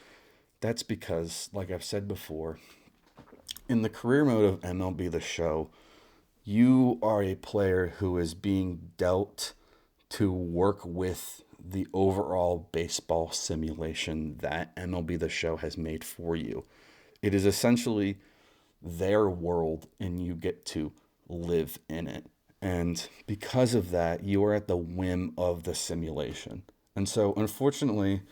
Speaker 1: That's because, like I've said before, in the career mode of MLB The Show, you are a player who is being dealt to work with the overall baseball simulation that MLB The Show has made for you. It is essentially their world, and you get to live in it. And because of that, you are at the whim of the simulation. And so, unfortunately,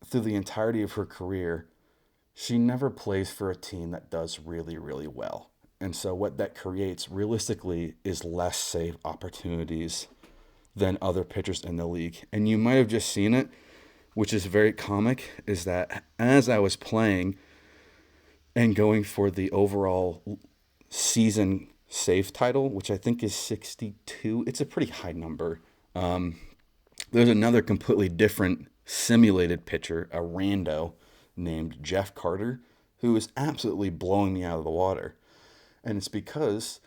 Speaker 1: through the entirety of her career, she never plays for a team that does really, really well. And so what that creates realistically is less save opportunities than other pitchers in the league. And you might have just seen it, which is very comic, is that as I was playing and going for the overall season save title, which I think is 62, it's a pretty high number. There's another completely different simulated pitcher, a rando named Jeff Carter, who is absolutely blowing me out of the water. And it's because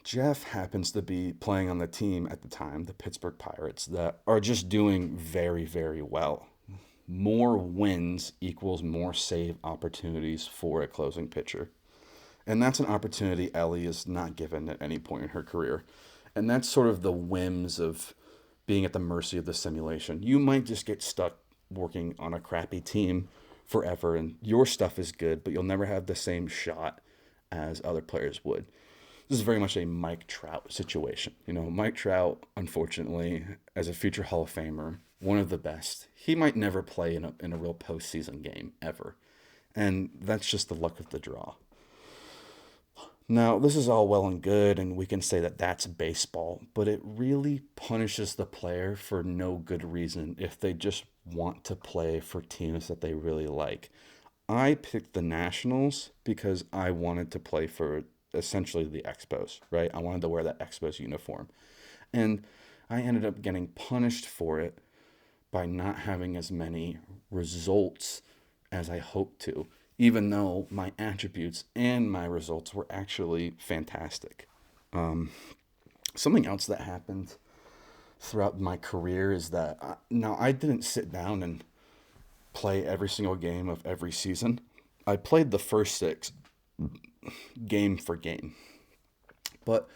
Speaker 1: Jeff happens to be playing on the team at the time, the Pittsburgh Pirates, that are just doing very, very well. More wins equals more save opportunities for a closing pitcher. And that's an opportunity Ellie is not given at any point in her career. And that's sort of the whims of being at the mercy of the simulation. You might just get stuck working on a crappy team forever, and your stuff is good, but you'll never have the same shot as other players would. This is very much a Mike Trout situation. You know, Mike Trout, unfortunately, as a future Hall of Famer, one of the best, he might never play in a real postseason game ever. And that's just the luck of the draw. Now, this is all well and good, and we can say that that's baseball, but it really punishes the player for no good reason if they just want to play for teams that they really like. I picked the Nationals because I wanted to play for essentially the Expos, right? I wanted to wear that Expos uniform. And I ended up getting punished for it by not having as many results as I hoped to, even though my attributes and my results were actually fantastic. Something else that happened throughout my career is that now I didn't sit down and play every single game of every season. I played the first 6 game for game. But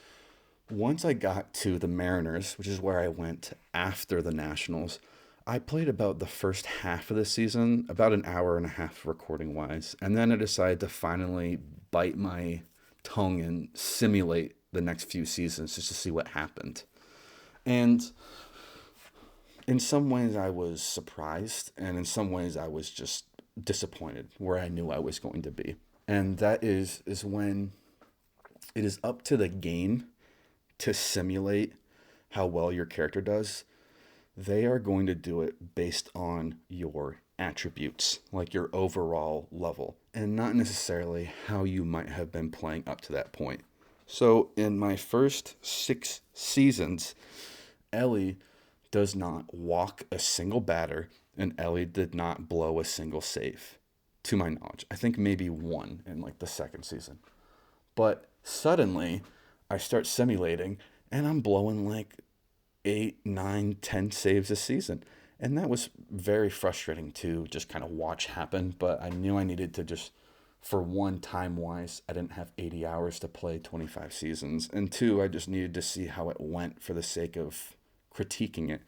Speaker 1: once I got to the Mariners, which is where I went after the Nationals, I played about the first half of the season, about an hour and a half recording wise. And then I decided to finally bite my tongue and simulate the next few seasons just to see what happened. And in some ways I was surprised, and in some ways I was just disappointed where I knew I was going to be. And that is when it is up to the game to simulate how well your character does. They are going to do it based on your attributes, like your overall level, and not necessarily how you might have been playing up to that point. So in my first 6 seasons, Ellie does not walk a single batter, and Ellie did not blow a single save, to my knowledge. I think maybe one in like the second season. But suddenly, I start simulating, and I'm blowing like 8, 9, 10 saves a season. And that was very frustrating to just kind of watch happen. But I knew I needed to just, for one, time-wise, I didn't have 80 hours to play 25 seasons. And 2, I just needed to see how it went for the sake of critiquing it.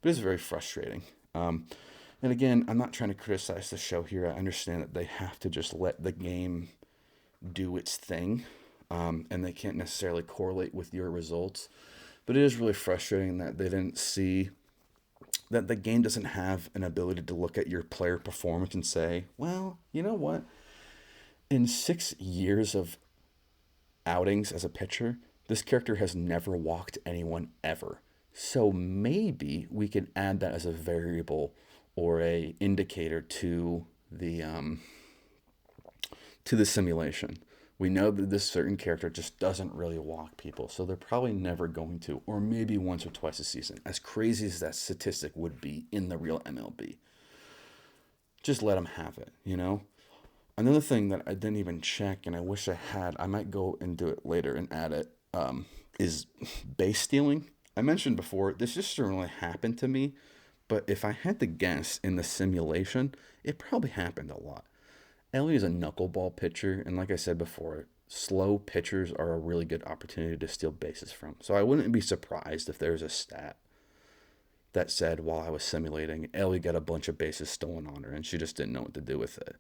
Speaker 1: But it's very frustrating. And again, I'm not trying to criticize the show here. I understand that they have to just let the game do its thing. And they can't necessarily correlate with your results. But it is really frustrating that they didn't see that the game doesn't have an ability to look at your player performance and say, well, you know what? In 6 years of outings as a pitcher, this character has never walked anyone ever. So maybe we can add that as a variable or a indicator to the simulation. We know that this certain character just doesn't really walk people, so they're probably never going to, or maybe once or twice a season. As crazy as that statistic would be in the real MLB. Just let them have it, you know? Another thing that I didn't even check, and I wish I had, I might go and do it later and add it, is base stealing. I mentioned before, this just didn't really happen to me, but if I had to guess in the simulation, it probably happened a lot. Ellie is a knuckleball pitcher, and like I said before, slow pitchers are a really good opportunity to steal bases from. So I wouldn't be surprised if there's a stat that said while I was simulating, Ellie got a bunch of bases stolen on her, and she just didn't know what to do with it.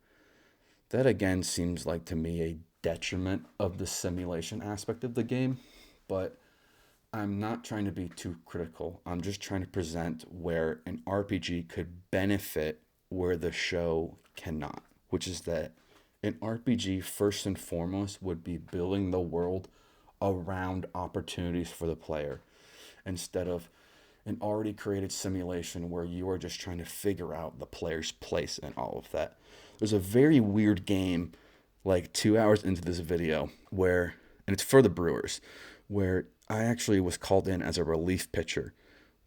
Speaker 1: That again seems like to me a detriment of the simulation aspect of the game, but I'm not trying to be too critical. I'm just trying to present where an RPG could benefit where the show cannot, which is that an RPG first and foremost would be building the world around opportunities for the player instead of an already created simulation where you are just trying to figure out the player's place and all of that. There's a very weird game like 2 hours into this video where, and it's for the Brewers, where I actually was called in as a relief pitcher,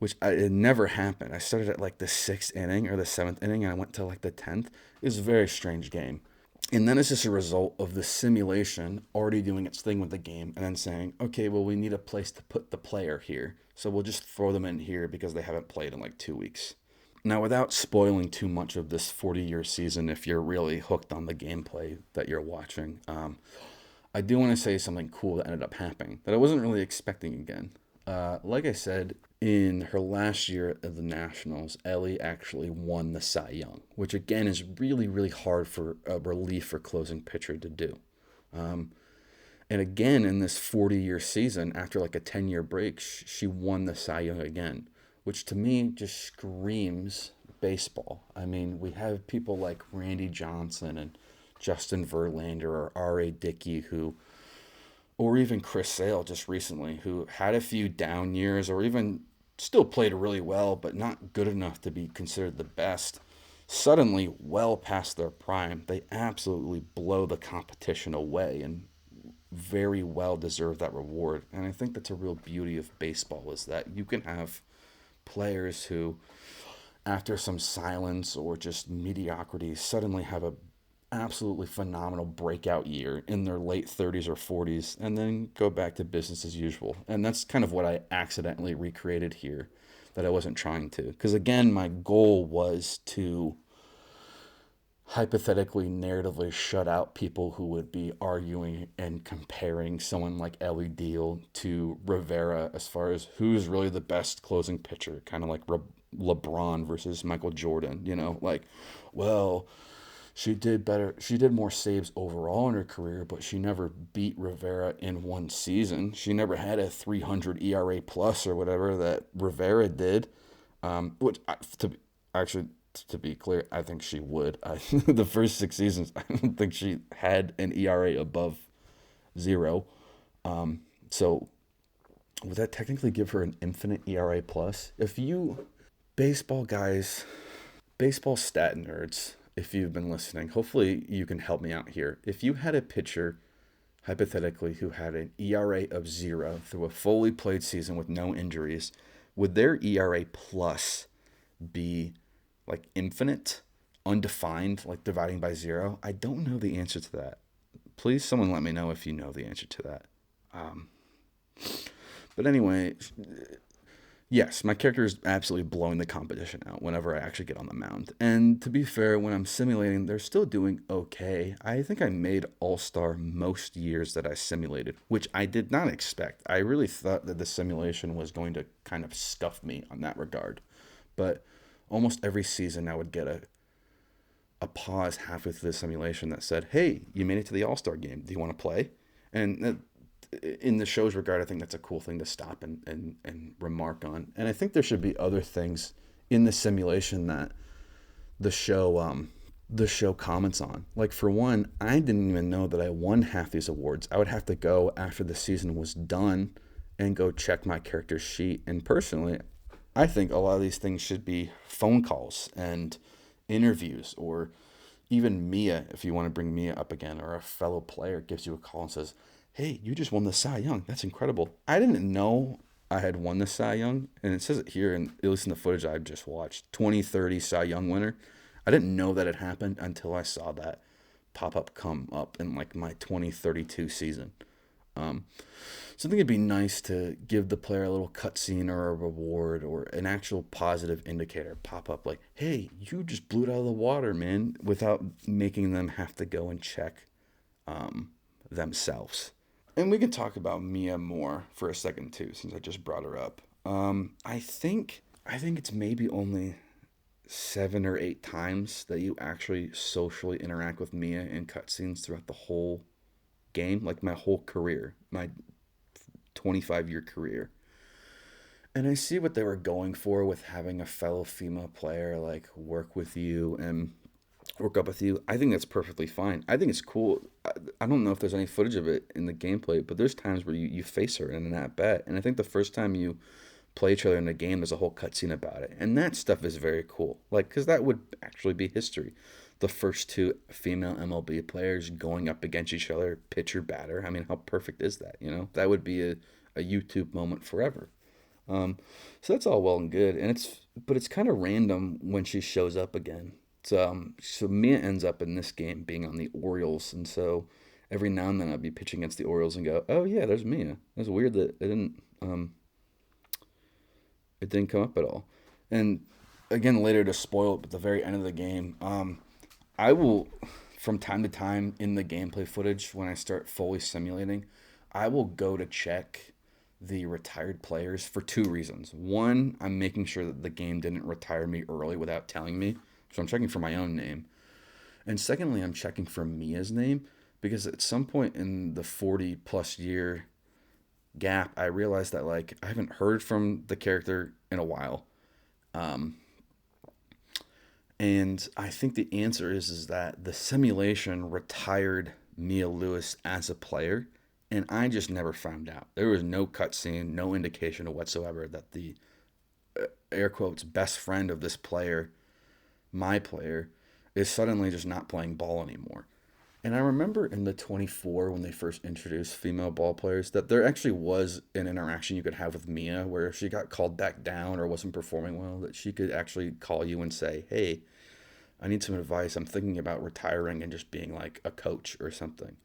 Speaker 1: it never happened. I started at like the 6th inning or the 7th inning, and I went to like the 10th. It was a very strange game. And then it's just a result of the simulation already doing its thing with the game and then saying, okay, well, we need a place to put the player here. So we'll just throw them in here because they haven't played in like 2 weeks. Now, without spoiling too much of this 40-year season, if you're really hooked on the gameplay that you're watching, I do want to say something cool that ended up happening that I wasn't really expecting again. Like I said, in her last year at the Nationals, Ellie actually won the Cy Young, which again is really, really hard for a relief for closing pitcher to do. And again, in this 40-year season, after like a 10-year break, she won the Cy Young again, which to me just screams baseball. I mean, we have people like Randy Johnson and Justin Verlander or R.A. Dickey or even Chris Sale just recently, who had a few down years or even still played really well, but not good enough to be considered the best. Suddenly, well past their prime, they absolutely blow the competition away and very well deserve that reward. And I think that's a real beauty of baseball, is that you can have players who, after some silence or just mediocrity, suddenly have a absolutely phenomenal breakout year in their late 30s or 40s and then go back to business as usual. And that's kind of what I accidentally recreated here that I wasn't trying to. Because again, my goal was to hypothetically, narratively shut out people who would be arguing and comparing someone like Ellie Deal to Rivera as far as who's really the best closing pitcher, kind of like LeBron versus Michael Jordan, like, well, she did better. She did more saves overall in her career, but she never beat Rivera in one season. She never had a 300 ERA plus or whatever that Rivera did. To be clear, I think she would. The first 6 seasons, I don't think she had an ERA above 0. So would that technically give her an infinite ERA plus? If you baseball guys, baseball stat nerds, if you've been listening, hopefully you can help me out here. If you had a pitcher, hypothetically, who had an ERA of 0 through a fully played season with no injuries, would their ERA plus be like infinite, undefined, like dividing by 0? I don't know the answer to that. Please, someone let me know if you know the answer to that. But anyway, yes, my character is absolutely blowing the competition out whenever I actually get on the mound. And to be fair, when I'm simulating, they're still doing okay. I think I made All-Star most years that I simulated, which I did not expect. I really thought that the simulation was going to kind of scuff me on that regard. But almost every season I would get a pause halfway through the simulation that said, hey, you made it to the All-Star game. Do you want to play? And in the show's regard, I think that's a cool thing to stop and remark on. And I think there should be other things in the simulation that the show comments on. Like, for one, I didn't even know that I won half these awards. I would have to go after the season was done and go check my character's sheet. And personally, I think a lot of these things should be phone calls and interviews, or even Mia, if you want to bring Mia up again, or a fellow player gives you a call and says, hey, you just won the Cy Young. That's incredible. I didn't know I had won the Cy Young, and it says it here, and at least in the footage I've just watched, 2030 Cy Young winner. I didn't know that it happened until I saw that pop-up come up in like my 2032 season. So I think it'd be nice to give the player a little cutscene or a reward or an actual positive indicator pop up like, hey, you just blew it out of the water, man, without making them have to go and check themselves. And we can talk about Mia more for a second too, since I just brought her up. I think it's maybe only 7 or 8 times that you actually socially interact with Mia in cutscenes throughout the whole game, like my whole career, my 25-year career. And I see what they were going for with having a fellow female player like work with you and work up with you. I think that's perfectly fine. I think it's cool. I don't know if there's any footage of it in the gameplay, but there's times where you face her in an at-bat. And I think the first time you play each other in a game, there's a whole cutscene about it. And that stuff is very cool. Like, because that would actually be history. The first two female MLB players going up against each other, pitcher, batter. I mean, how perfect is that? That would be a YouTube moment forever. Um, so that's all well and good, and but it's kind of random when she shows up again. So Mia ends up in this game being on the Orioles, and so every now and then I'd be pitching against the Orioles and go, oh yeah, there's Mia. It's weird that it didn't come up at all. And again, later to spoil it, but at the very end of the game, I will, from time to time in the gameplay footage when I start fully simulating, I will go to check the retired players for two reasons. One, I'm making sure that the game didn't retire me early without telling me. So I'm checking for my own name. And secondly, I'm checking for Mia's name because at some point in the 40 plus year gap, I realized that like I haven't heard from the character in a while. Um, and I think the answer is that the simulation retired Mia Lewis as a player, and I just never found out. There was no cutscene, no indication whatsoever that the air quotes best friend of this player, my player, is suddenly just not playing ball anymore. And I remember in the 24 when they first introduced female ball players that there actually was an interaction you could have with Mia where if she got called back down or wasn't performing well, that she could actually call you and say, "Hey, I need some advice. I'm thinking about retiring and just being like a coach or something."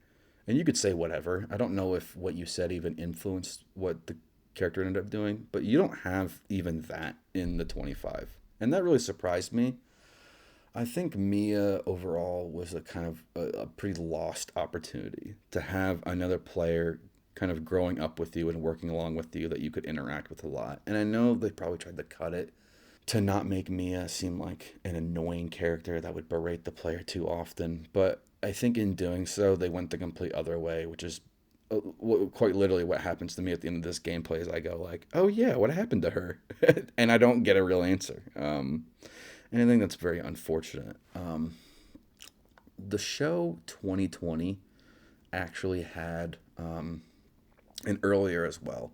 Speaker 1: And you could say whatever. I don't know if what you said even influenced what the character ended up doing, but you don't have even that in the 25. And that really surprised me. I think Mia overall was a kind of a pretty lost opportunity to have another player kind of growing up with you and working along with you that you could interact with a lot. And I know they probably tried to cut it to not make Mia seem like an annoying character that would berate the player too often. But I think in doing so, they went the complete other way, which is quite literally what happens to me at the end of this gameplay. Is I go like, "Oh yeah, what happened to her?" And I don't get a real answer. And I think that's very unfortunate. The show 2020 actually had, and earlier as well,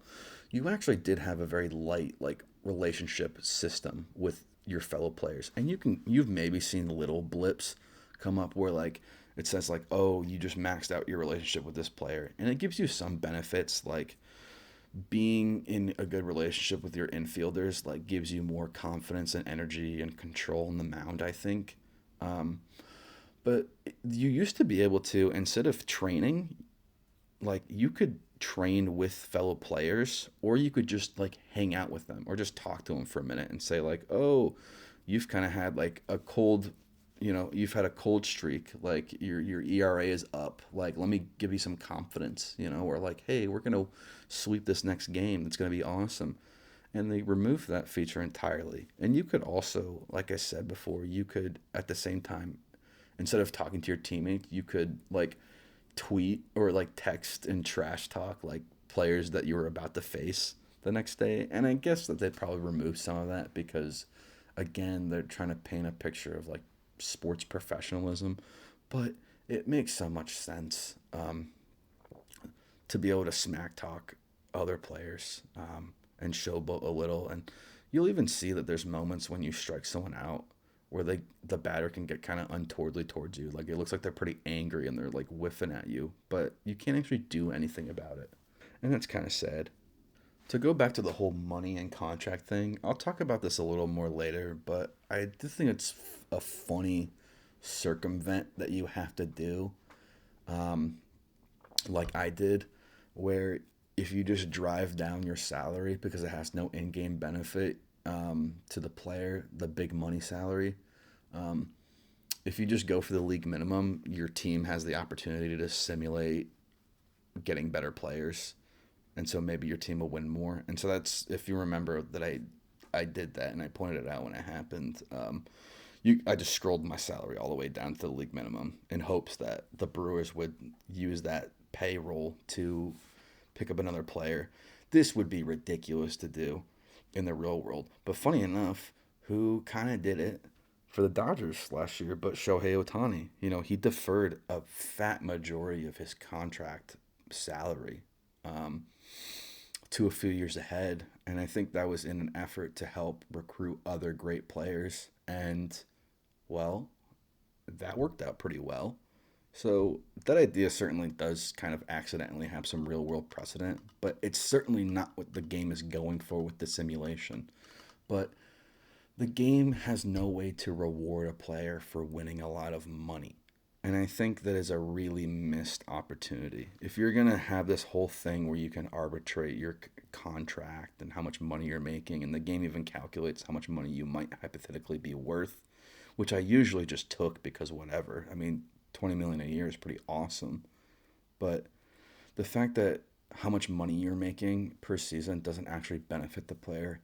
Speaker 1: you actually did have a very light like relationship system with your fellow players, and you've maybe seen little blips come up where like it says like, oh, you just maxed out your relationship with this player, and it gives you some benefits like being in a good relationship with your infielders like gives you more confidence and energy and control in the mound, I think. um, but you used to be able to, instead of training, like you could train with fellow players or you could just like hang out with them or just talk to them for a minute and say like, oh, you've kind of had like a cold, you've had a cold streak, like your ERA is up, like let me give you some confidence, or like, hey, we're going to sweep this next game, it's going to be awesome. And they removed that feature entirely. And you could also, like I said before, you could at the same time, instead of talking to your teammate, you could like tweet or like text and trash talk like players that you were about to face the next day. And I guess that they'd probably remove some of that because, again, they're trying to paint a picture of like sports professionalism. But it makes so much sense, to be able to smack talk other players, and showboat a little. And you'll even see that there's moments when you strike someone out where the batter can get kind of untowardly towards you. Like it looks like they're pretty angry and they're like whiffing at you, but you can't actually do anything about it. And that's kind of sad. To go back to the whole money and contract thing, I'll talk about this a little more later, but I do think it's a funny circumvent that you have to do, like I did, where if you just drive down your salary because it has no in-game benefit, to the player, the big money salary. Um, if you just go for the league minimum, your team has the opportunity to simulate getting better players, and so maybe your team will win more. And so that's, if you remember that I did that and I pointed it out when it happened. I just scrolled my salary all the way down to the league minimum in hopes that the Brewers would use that payroll to pick up another player. This would be ridiculous to do in the real world. But funny enough, who kind of did it for the Dodgers last year, but Shohei Ohtani. He deferred a fat majority of his contract salary, um, to a few years ahead. And I think that was in an effort to help recruit other great players. And, well, that worked out pretty well. So that idea certainly does kind of accidentally have some real world precedent, but it's certainly not what the game is going for with the simulation. But the game has no way to reward a player for winning a lot of money. And I think that is a really missed opportunity. If you're going to have this whole thing where you can arbitrate your contract and how much money you're making, and the game even calculates how much money you might hypothetically be worth, which I usually just took because whatever. I mean, 20 million a year is pretty awesome. But the fact that how much money you're making per season doesn't actually benefit the player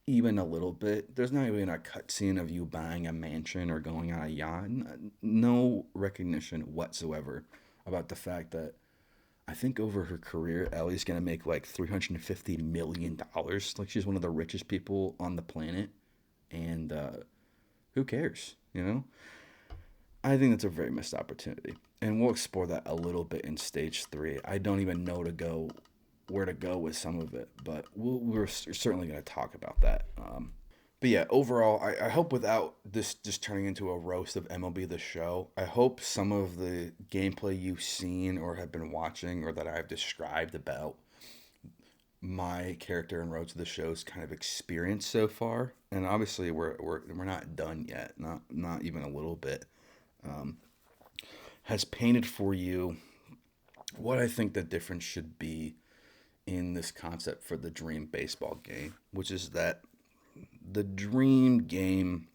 Speaker 1: even a little bit. There's not even a cutscene of you buying a mansion or going on a yacht. No recognition whatsoever about the fact that I think over her career, Ellie's going to make like $350 million. Like she's one of the richest people on the planet. And who cares, you know? I think that's a very missed opportunity. And we'll explore that a little bit in stage 3. I don't even know where to go with some of it, but we're certainly going to talk about that. But yeah, overall, I hope without this just turning into a roast of MLB The Show, I hope some of the gameplay you've seen or have been watching or that I've described about my character and Road to the Show's kind of experience so far, and obviously we're not done yet, not even a little bit, has painted for you what I think the difference should be in this concept for the dream baseball game, which is that the dream game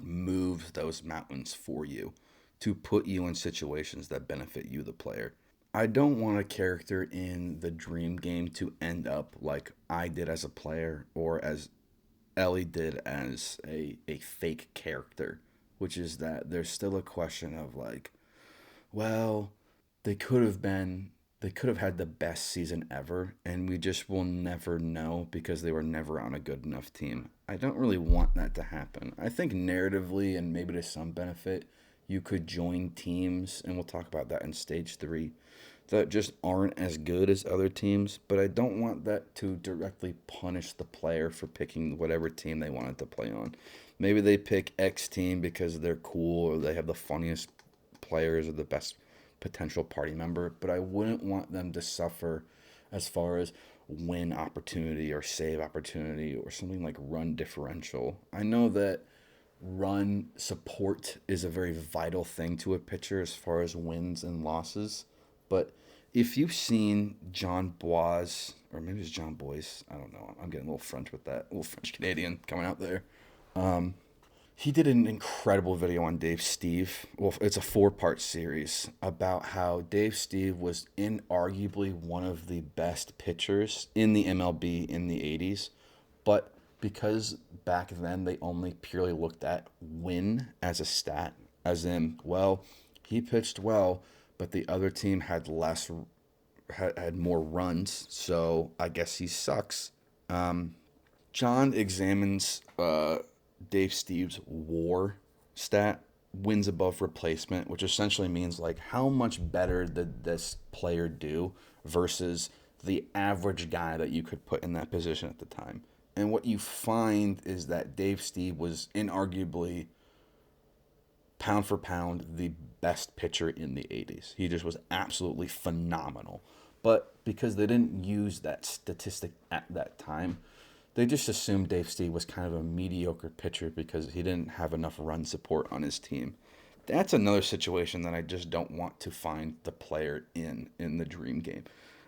Speaker 1: moves those mountains for you to put you in situations that benefit you, the player. I don't want a character in the dream game to end up like I did as a player or as Ellie did as a fake character, which is that there's still a question of like, well, they could have had the best season ever, and we just will never know because they were never on a good enough team. I don't really want that to happen. I think narratively and maybe to some benefit, you could join teams, and we'll talk about that in stage 3, that just aren't as good as other teams, but I don't want that to directly punish the player for picking whatever team they wanted to play on. Maybe they pick X team because they're cool or they have the funniest players or the best potential party member, but I wouldn't want them to suffer as far as win opportunity or save opportunity or something like run differential. I know that run support is a very vital thing to a pitcher as far as wins and losses, but if you've seen John Bois, or maybe it's John Boyce, I don't know, I'm getting a little French with that, a little French Canadian coming out there. He did an incredible video on Dave Steve. Well, it's a 4-part series about how Dave Steve was inarguably one of the best pitchers in the MLB in the 80s. But because back then they only purely looked at win as a stat, as in, well, he pitched well, but the other team had had more runs, so I guess he sucks. John examines Dave Steve's WAR stat, wins above replacement, which essentially means like how much better did this player do versus the average guy that you could put in that position at the time. And what you find is that Dave Steve was inarguably, pound for pound, the best pitcher in the 80s. He just was absolutely phenomenal. But because they didn't use that statistic at that time, they just assumed Dave Steve was kind of a mediocre pitcher because he didn't have enough run support on his team. That's another situation that I just don't want to find the player in the dream game.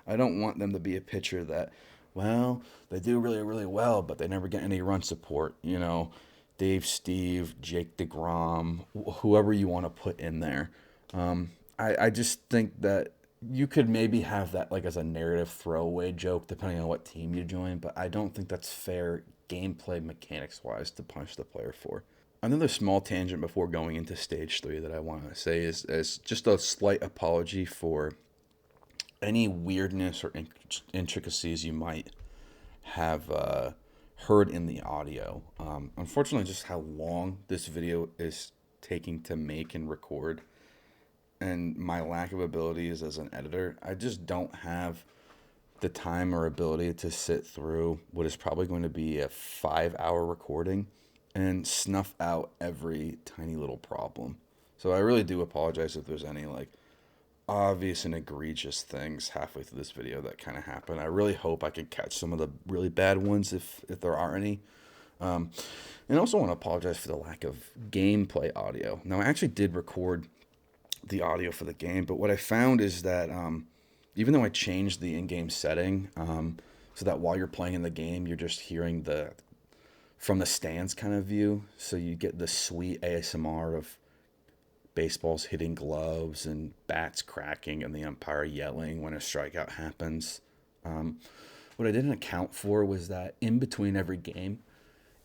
Speaker 1: I don't want them to be a pitcher that, well, they do really, really well, but they never get any run support. You know, Dave Steve, Jake DeGrom, whoever you want to put in there. I just think that you could maybe have that like as a narrative throwaway joke depending on what team you join, but I don't think that's fair gameplay mechanics wise to punish the player for. Another small tangent before going into stage 3 that I want to say is just a slight apology for any weirdness or intricacies you might have heard in the audio. Unfortunately, just how long this video is taking to make and record, and my lack of abilities as an editor, I just don't have the time or ability to sit through what is probably going to be a 5 hour recording and snuff out every tiny little problem. So I really do apologize if there's any like obvious and egregious things halfway through this video that kind of happen. I really hope I can catch some of the really bad ones if there are any. And I also want to apologize for the lack of gameplay audio. Now, I actually did record the audio for the game, but what I found is that even though I changed the in-game setting so that while you're playing in the game, you're just hearing the from the stands kind of view, so you get the sweet ASMR of baseballs hitting gloves and bats cracking and the umpire yelling when a strikeout happens. What I didn't account for was that in between every game,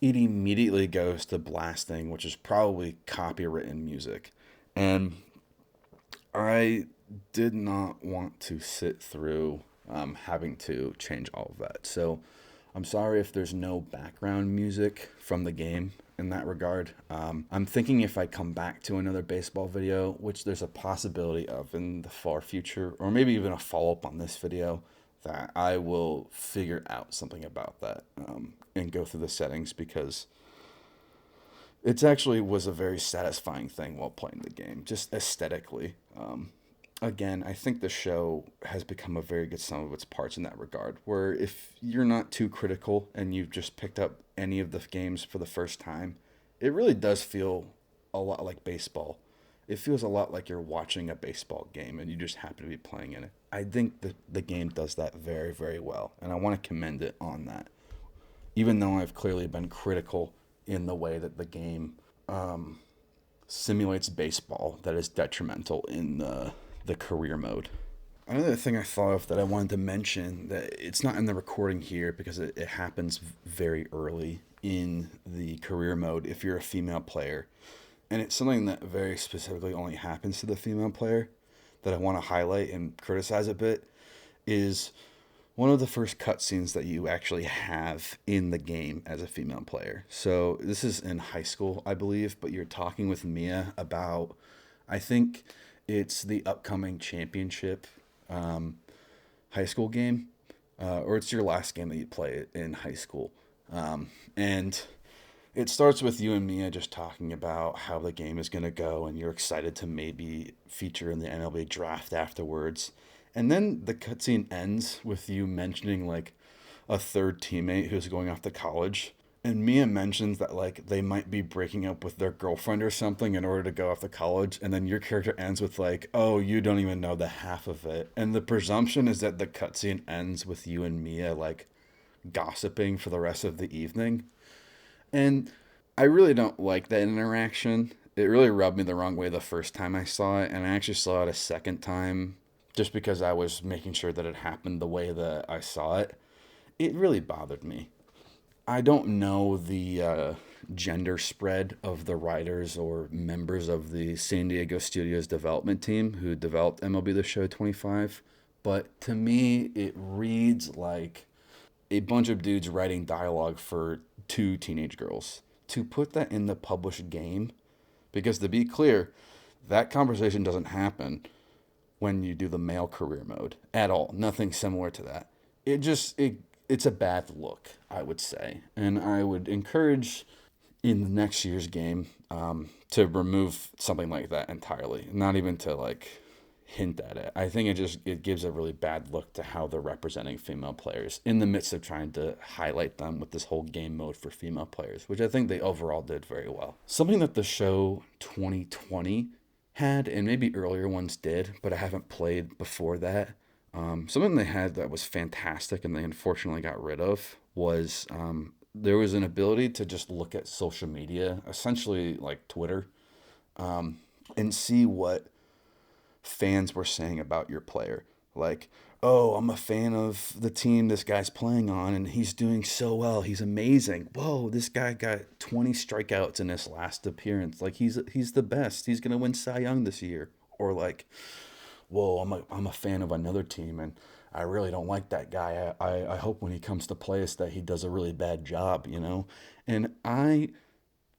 Speaker 1: it immediately goes to blasting, which is probably copywritten music. And I did not want to sit through having to change all of that. So I'm sorry if there's no background music from the game in that regard. I'm thinking if I come back to another baseball video, which there's a possibility of in the far future, or maybe even a follow-up on this video, that I will figure out something about that and go through the settings, because it actually was a very satisfying thing while playing the game, just aesthetically. Again, I think the show has become a very good sum of its parts in that regard, where if you're not too critical and you've just picked up any of the games for the first time, it really does feel a lot like baseball. It feels a lot like you're watching a baseball game and you just happen to be playing in it. I think the game does that very, very well, and I want to commend it on that. Even though I've clearly been critical in the way that the game simulates baseball, that is detrimental in the career mode. Another thing I thought of that I wanted to mention, that it's not in the recording here because it happens very early in the career mode if you're a female player. And it's something that very specifically only happens to the female player that I want to highlight and criticize a bit, is one of the first cutscenes that you actually have in the game as a female player. So this is in high school, I believe, but you're talking with Mia about, I think it's the upcoming championship high school game, or it's your last game that you play in high school. And it starts with you and Mia just talking about how the game is going to go, and you're excited to maybe feature in the MLB draft afterwards. And then the cutscene ends with you mentioning like a third teammate who's going off to college. And Mia mentions that like they might be breaking up with their girlfriend or something in order to go off to college. And then your character ends with like, oh, you don't even know the half of it. And the presumption is that the cutscene ends with you and Mia like gossiping for the rest of the evening. And I really don't like that interaction. It really rubbed me the wrong way the first time I saw it. And I actually saw it a second time just because I was making sure that it happened the way that I saw it. It really bothered me. I don't know the gender spread of the writers or members of the San Diego Studios development team who developed MLB The Show 25, but to me, it reads like a bunch of dudes writing dialogue for two teenage girls. To put that in the published game, because to be clear, that conversation doesn't happen when you do the male career mode at all. Nothing similar to that. It's a bad look, I would say. And I would encourage in the next year's game to remove something like that entirely. Not even to like hint at it. I think it gives a really bad look to how they're representing female players in the midst of trying to highlight them with this whole game mode for female players, which I think they overall did very well. Something that the show 2020 had, and maybe earlier ones did, but I haven't played before that. Something they had that was fantastic and they unfortunately got rid of was there was an ability to just look at social media, essentially like Twitter, and see what fans were saying about your player. Like, oh, I'm a fan of the team this guy's playing on and he's doing so well. He's amazing. Whoa, this guy got 20 strikeouts in his last appearance. Like he's the best. He's going to win Cy Young this year. Or like, whoa, I'm a fan of another team and I really don't like that guy. I hope when he comes to play us that he does a really bad job, you know? And I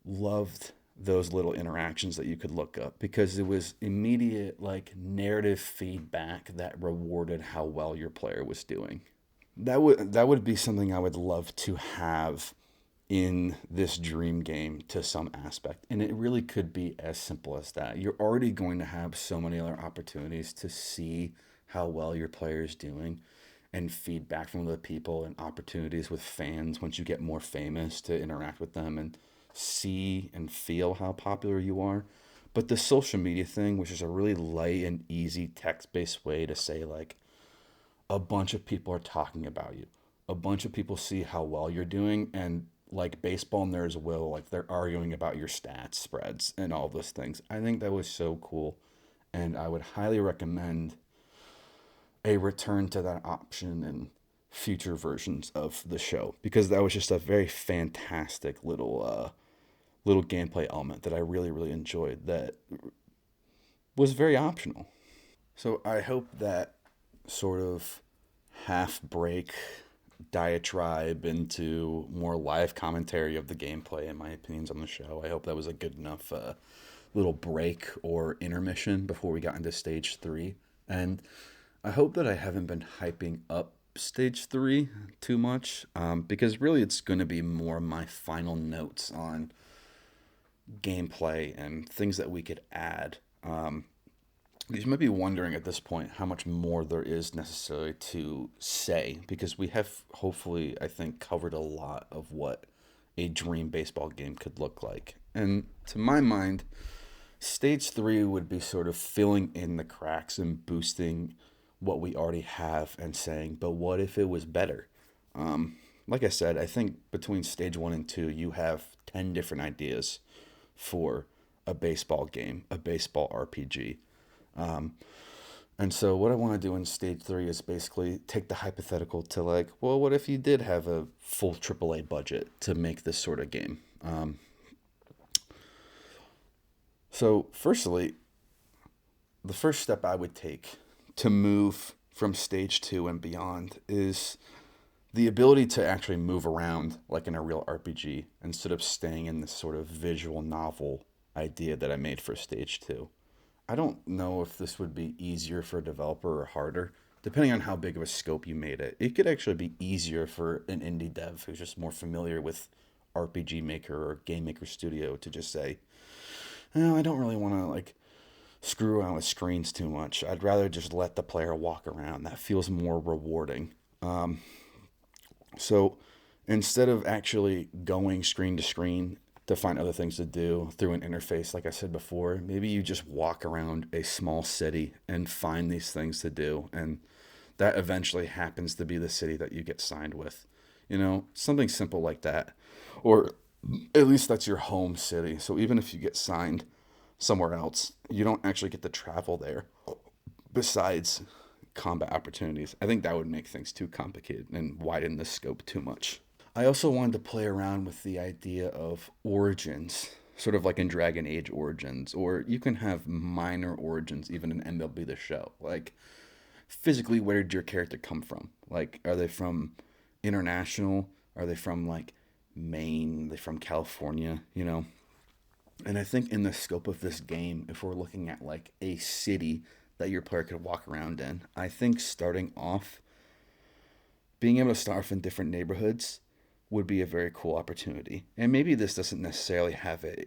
Speaker 1: loved those little interactions that you could look up because it was immediate like narrative feedback that rewarded how well your player was doing. That would be something I would love to have in this dream game to some aspect. And it really could be as simple as that. You're already going to have so many other opportunities to see how well your player is doing and feedback from other people and opportunities with fans once you get more famous to interact with them and see and feel how popular you are. But the social media thing, which is a really light and easy text based way to say, like, a bunch of people are talking about you. A bunch of people see how well you're doing, and like baseball nerds will, like they're arguing about your stats spreads and all those things. I think that was so cool, and I would highly recommend a return to that option in future versions of the show because that was just a very fantastic little gameplay element that I really enjoyed that was very optional. So I hope that sort of half break diatribe into more live commentary of the gameplay and my opinions on the show. I hope that was a good enough little break or intermission before we got into stage three. And I hope that I haven't been hyping up stage three too much because really it's going to be more my final notes on gameplay and things that we could add. You might be wondering at this point how much more there is necessarily to say because we have hopefully, I think, covered a lot of what a dream baseball game could look like. And to my mind, stage three would be sort of filling in the cracks and boosting what we already have and saying, but what if it was better? Like I said, I think between stage one and two, you have 10 different ideas for a baseball game, a baseball RPG. And so what I want to do in stage three is basically take the hypothetical to like, well, what if you did have a full AAA budget to make this sort of game? So firstly, the first step I would take to move from stage two and beyond is the ability to actually move around like in a real RPG instead of staying in this sort of visual novel idea that I made for stage two. I don't know if this would be easier for a developer or harder, depending on how big of a scope you made it. It could actually be easier for an indie dev who's just more familiar with RPG Maker or Game Maker Studio to just say, no, I don't really want to like screw around with screens too much. I'd rather just let the player walk around. That feels more rewarding. So instead of actually going screen to screen to find other things to do through an interface, like I said before, maybe you just walk around a small city and find these things to do. And that eventually happens to be the city that you get signed with. You know, something simple like that. Or at least that's your home city. So even if you get signed somewhere else, you don't actually get to travel there besides combat opportunities. I think that would make things too complicated and widen the scope too much. I also wanted to play around with the idea of origins, sort of like in Dragon Age Origins, or you can have minor origins even in MLB The Show. Like, physically, where did your character come from? Like, are they from international? Are they from, like, Maine? Are they from California? You know? And I think in the scope of this game, if we're looking at, like, a city that your player could walk around in, I think starting off, being able to start off in different neighborhoods would be a very cool opportunity. And maybe this doesn't necessarily have a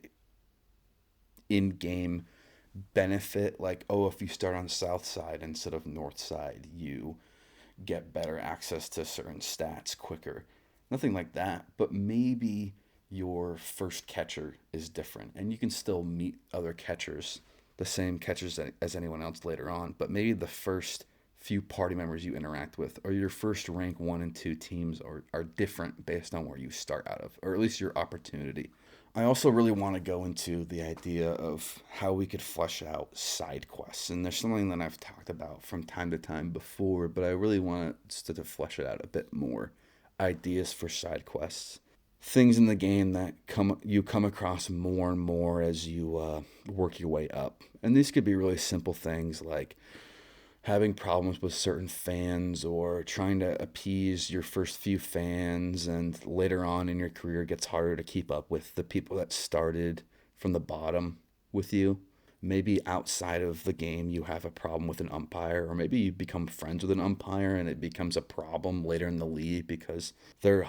Speaker 1: in-game benefit like, oh, if you start on south side instead of north side, you get better access to certain stats quicker. Nothing like that, but maybe your first catcher is different and you can still meet other catchers, the same catchers as anyone else later on, but maybe the first few party members you interact with or your first rank one and two teams are different based on where you start out of, or at least your opportunity. I also really want to go into the idea of how we could flesh out side quests. And there's something that I've talked about from time to time before, but I really want to flesh it out a bit more. Ideas for side quests. Things in the game that you come across more and more as you work your way up. And these could be really simple things like having problems with certain fans or trying to appease your first few fans, and later on in your career it gets harder to keep up with the people that started from the bottom with you. maybe outside of the game you have a problem with an umpire, or maybe you become friends with an umpire and it becomes a problem later in the league because they're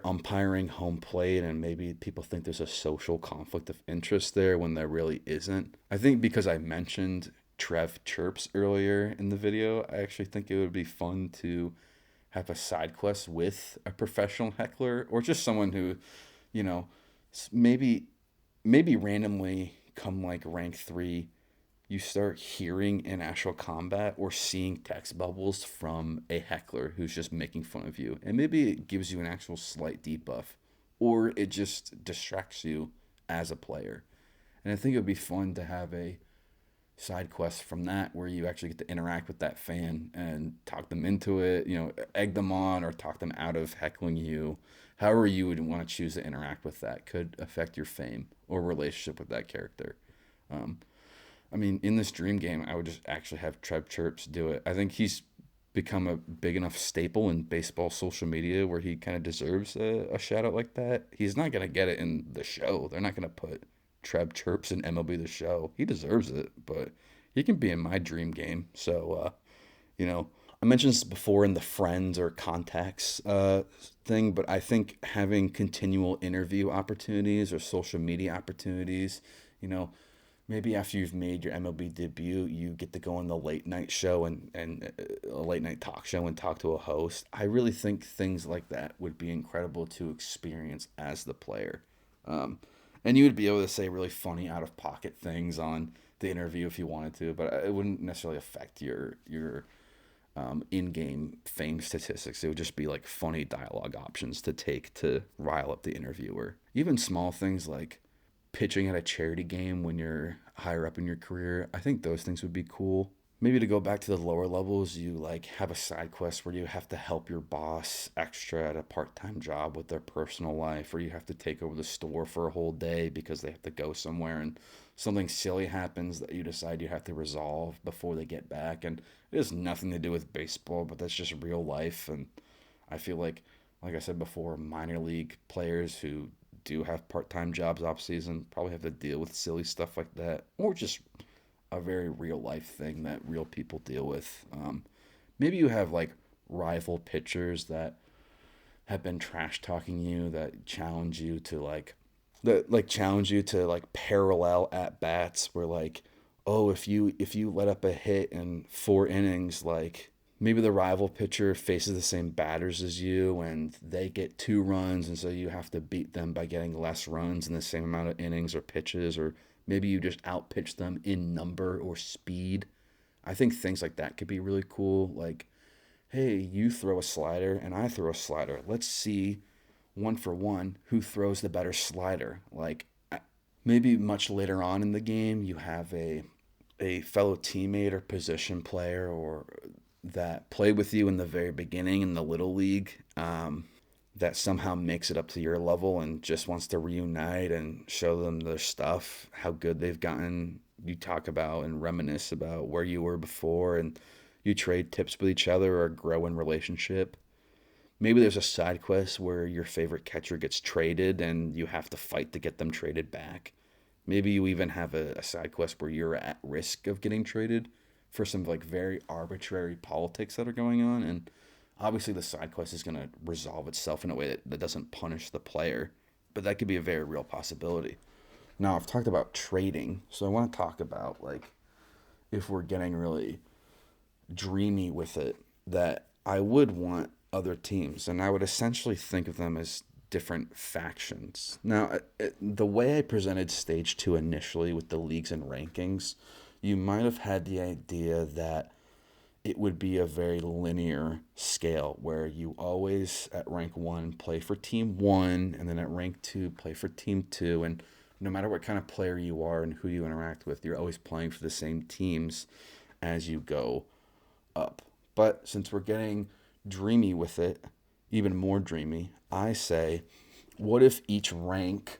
Speaker 1: umpiring home plate, and maybe people think there's a social conflict of interest there when there really isn't. I think because I mentioned Trev chirps earlier in the video, I actually think it would be fun to have a side quest with a professional heckler, or just someone who, you know, maybe randomly come like rank 3, you start hearing in actual combat or seeing text bubbles from a heckler who's just making fun of you, and maybe it gives you an actual slight debuff, or it just distracts you as a player. And I think it would be fun to have a side quest from that where you actually get to interact with that fan and talk them into it, egg them on or talk them out of heckling you. However you would want to choose to interact with that could affect your fame or relationship with that character. Um, I mean, in this dream game, I would just actually have Trev Chirps do it. I think he's become a big enough staple in baseball social media where he kind of deserves a shout out like that. He's not going to get it in the show. They're not going to put Trev Chirps in MLB The Show. He deserves it, but he can be in my dream game. So, I mentioned this before in the friends or contacts thing, but I think having continual interview opportunities or social media opportunities, you know, maybe after you've made your MLB debut, you get to go on the late night show and a late night talk show and talk to a host. I really think things like that would be incredible to experience as the player. Um, and you would be able to say really funny out of pocket things on the interview if you wanted to, but it wouldn't necessarily affect your in-game fame statistics. It would just be like funny dialogue options to take to rile up the interviewer. Even small things like pitching at a charity game when you're higher up in your career, I think those things would be cool. Maybe to go back to the lower levels, you like have a side quest where you have to help your boss extra at a part-time job with their personal life, or you have to take over the store for a whole day because they have to go somewhere and something silly happens that you decide you have to resolve before they get back. And it has nothing to do with baseball, but that's just real life. And I feel like I said before, minor league players who do have part-time jobs off season probably have to deal with silly stuff like that, or just a very real life thing that real people deal with. Maybe you have like rival pitchers that have been trash talking you, that challenge you to like parallel at bats where like, oh, if you let up a hit in 4 innings, like maybe the rival pitcher faces the same batters as you and they get 2 runs, and so you have to beat them by getting less runs in the same amount of innings or pitches, or maybe you just outpitch them in number or speed. I think things like that could be really cool. Like, hey, you throw a slider and I throw a slider. Let's see, one for one, who throws the better slider. Like, maybe much later on in the game, you have a fellow teammate or position player or that played with you in the very beginning in the little league, that somehow makes it up to your level and just wants to reunite and show them their stuff, how good they've gotten. You talk about and reminisce about where you were before, and you trade tips with each other or grow in relationship. Maybe there's a side quest where your favorite catcher gets traded and you have to fight to get them traded back. Maybe you even have a side quest where you're at risk of getting traded for some like very arbitrary politics that are going on. And obviously the side quest is going to resolve itself in a way that doesn't punish the player, but that could be a very real possibility. Now, I've talked about trading, so I want to talk about like if we're getting really dreamy with it, that I would want other teams, and I would essentially think of them as different factions. Now, the way I presented stage 2 initially with the leagues and rankings, you might have had the idea that it would be a very linear scale where you always at rank 1 play for team 1, and then at rank 2 play for team 2, and no matter what kind of player you are and who you interact with, you're always playing for the same teams as you go up. But since we're getting dreamy with it, even more dreamy, I say, what if each ranked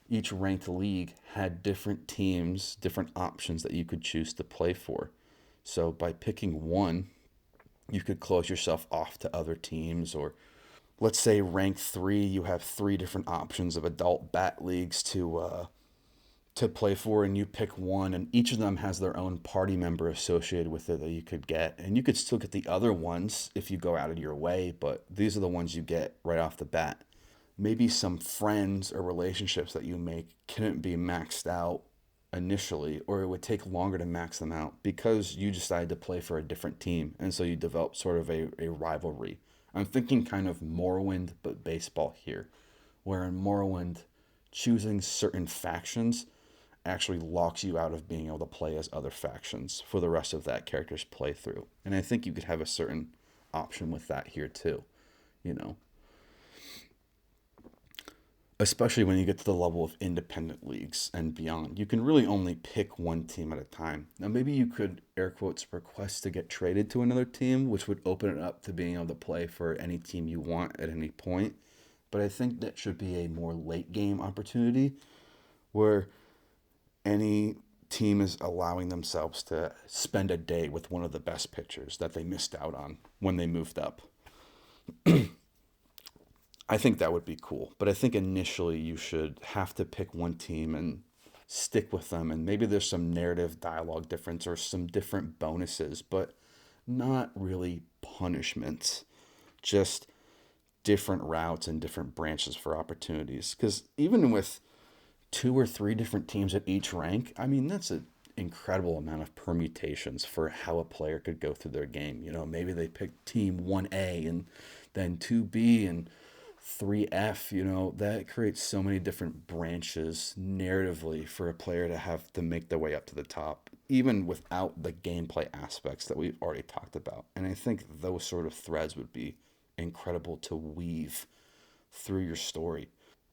Speaker 1: league had different teams, different options that you could choose to play for? So by picking one, you could close yourself off to other teams. Or let's say rank 3, you have 3 different options of adult bat leagues to play for, and you pick one, and each of them has their own party member associated with it that you could get, and you could still get the other ones if you go out of your way, but these are the ones you get right off the bat. Maybe some friends or relationships that you make couldn't be maxed out initially, or it would take longer to max them out because you decided to play for a different team, and so you develop sort of a rivalry. I'm thinking kind of Morrowind, but baseball here, where in Morrowind, choosing certain factions actually locks you out of being able to play as other factions for the rest of that character's playthrough. And I think you could have a certain option with that here too, you know. Especially when you get to the level of independent leagues and beyond. You can really only pick one team at a time. Now, maybe you could, air quotes, request to get traded to another team, which would open it up to being able to play for any team you want at any point. But I think that should be a more late game opportunity where any team is allowing themselves to spend a day with one of the best pitchers that they missed out on when they moved up. I think that would be cool. But I think initially you should have to pick one team and stick with them. And maybe there's some narrative dialogue difference or some different bonuses, but not really punishments. Just different routes and different branches for opportunities. Because even with 2 or 3 different teams at each rank, I mean, that's an incredible amount of permutations for how a player could go through their game. You know, maybe they pick team 1A and then 2B and 3F, you know, that creates so many different branches narratively for a player to have to make their way up to the top, even without the gameplay aspects that we've already talked about. And I think those sort of threads would be incredible to weave through your story.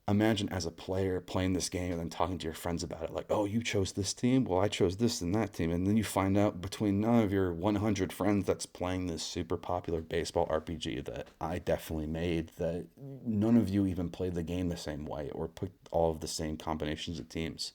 Speaker 1: Imagine as a player playing this game and then talking to your friends about it, like, oh, you chose this team? Well, I chose this and that team. And then you find out between none of your 100 friends that's playing this super popular baseball RPG that I definitely made, that none of you even played the game the same way or put all of the same combinations of teams.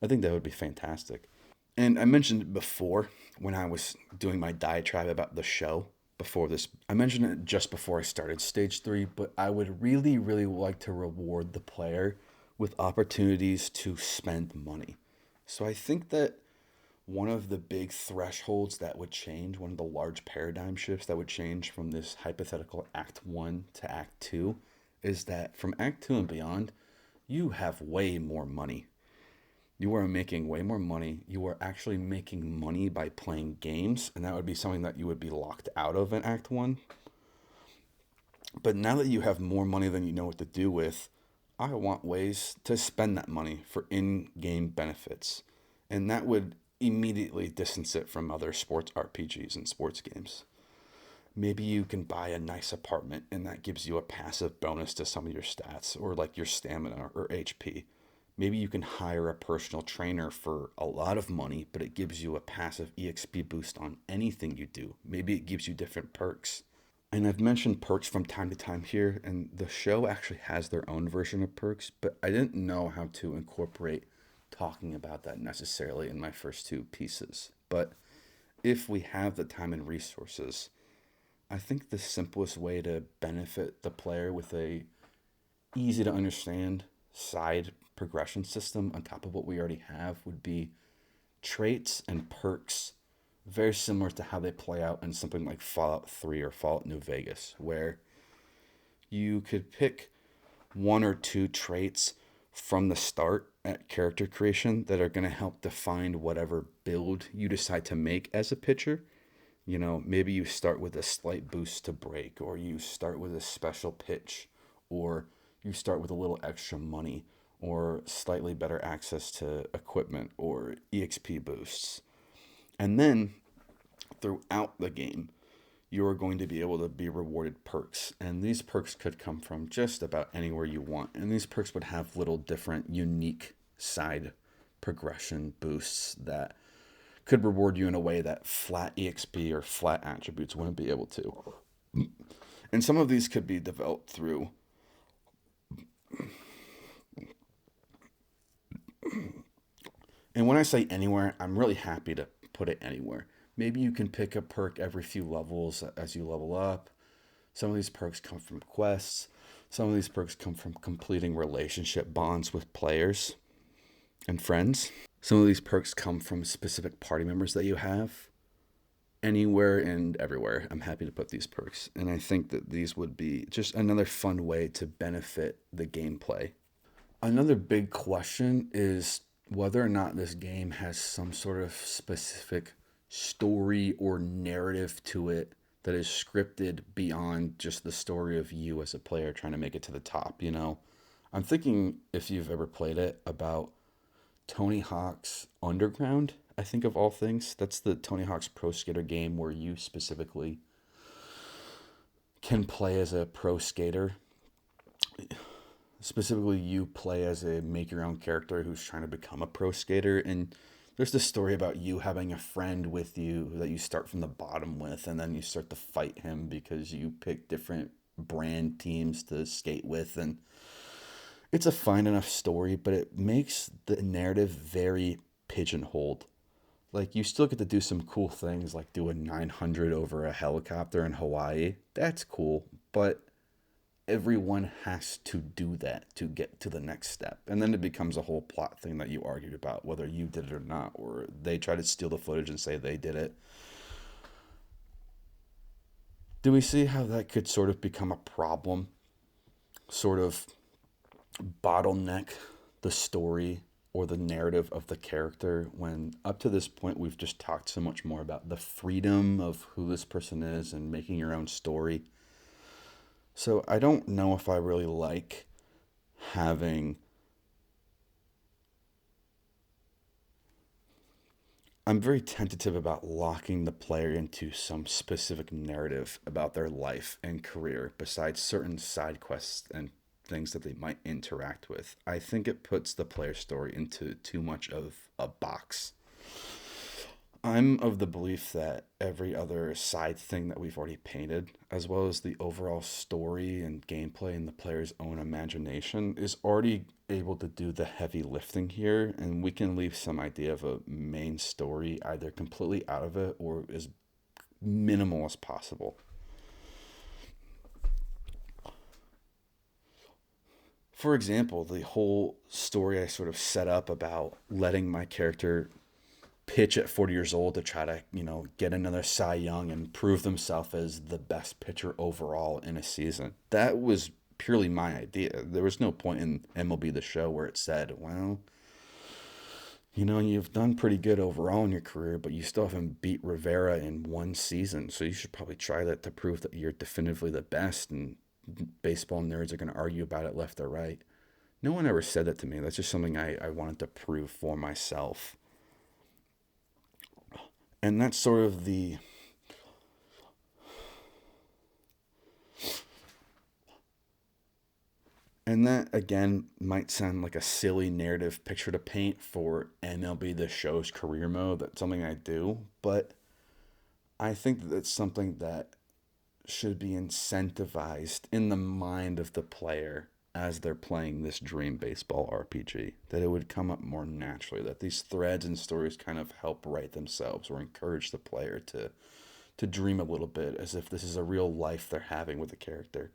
Speaker 1: I think that would be fantastic. And I mentioned before when I was doing my diatribe about the show, before this, I mentioned it just before I started stage 3, but I would really, really like to reward the player with opportunities to spend money. So I think that one of the big thresholds that would change, one of the large paradigm shifts that would change from this hypothetical Act 1 to Act 2, is that from Act 2 and beyond, you have way more money. You are making way more money. You are actually making money by playing games, and that would be something that you would be locked out of in Act 1. But now that you have more money than you know what to do with, I want ways to spend that money for in-game benefits. And that would immediately distance it from other sports RPGs and sports games. Maybe you can buy a nice apartment, and that gives you a passive bonus to some of your stats, or like your stamina or HP. Maybe you can hire a personal trainer for a lot of money, but it gives you a passive EXP boost on anything you do. Maybe it gives you different perks. And I've mentioned perks from time to time here, and the show actually has their own version of perks, but I didn't know how to incorporate talking about that necessarily in my first 2 pieces. But if we have the time and resources, I think the simplest way to benefit the player with a easy to understand side progression system on top of what we already have would be traits and perks very similar to how they play out in something like Fallout 3 or Fallout New Vegas, where you could pick 1 or 2 traits from the start at character creation that are going to help define whatever build you decide to make as a pitcher. You know, maybe you start with a slight boost to break, or you start with a special pitch, or you start with a little extra money, or slightly better access to equipment or EXP boosts. And then throughout the game, you are going to be able to be rewarded perks. And these perks could come from just about anywhere you want. And these perks would have little different unique side progression boosts that could reward you in a way that flat EXP or flat attributes wouldn't be able to. And some of these could be developed through and when I say anywhere, I'm really happy to put it anywhere. Maybe you can pick a perk every few levels as you level up. Some of these perks come from quests. Some of these perks come from completing relationship bonds with players. and friends. Some of these perks come from specific party members that you have. Anywhere and everywhere, I'm happy to put these perks. And I think that these would be just another fun way to benefit the gameplay. Another big question is whether or not this game has some sort of specific story or narrative to it that is scripted beyond just the story of you as a player trying to make it to the top, you know? I'm thinking, if you've ever played it, about Tony Hawk's Underground, I think, of all things. That's the Tony Hawk's Pro Skater game where you specifically can play as a pro skater. Specifically, you play as a make your own character who's trying to become a pro skater. And there's this story about you having a friend with you that you start from the bottom with, and then you start to fight him because you pick different brand teams to skate with. And it's a fine enough story, but it makes the narrative very pigeonholed. Like, you still get to do some cool things, like do a 900 over a helicopter in Hawaii. That's cool, but everyone has to do that to get to the next step. And then it becomes a whole plot thing that you argued about, whether you did it or not, or they try to steal the footage and say they did it. Do we see how that could sort of become a problem? Sort of bottleneck the story or the narrative of the character, when up to this point we've just talked so much more about the freedom of who this person is and making your own story. So I don't know if I really like having... I'm very tentative about locking the player into some specific narrative about their life and career besides certain side quests and things that they might interact with. I think it puts the player story into too much of a box. I'm of the belief that every other side thing that we've already painted, as well as the overall story and gameplay and the player's own imagination, is already able to do the heavy lifting here, and we can leave some idea of a main story either completely out of it or as minimal as possible. For example, the whole story I sort of set up about letting my character pitch at 40 years old to try to, get another Cy Young and prove themselves as the best pitcher overall in a season. That was purely my idea. There was no point in MLB The Show where it said, well, you've done pretty good overall in your career, but you still haven't beat Rivera in one season, so you should probably try that to prove that you're definitively the best, and baseball nerds are going to argue about it left or right. No one ever said that to me. That's just something I wanted to prove for myself. And that's sort of the... And that, again, might sound like a silly narrative picture to paint for MLB The Show's career mode. That's something I do. But I think that it's something that should be incentivized in the mind of the player as they're playing this dream baseball RPG, that it would come up more naturally, that these threads and stories kind of help write themselves or encourage the player to dream a little bit as if this is a real life they're having with the character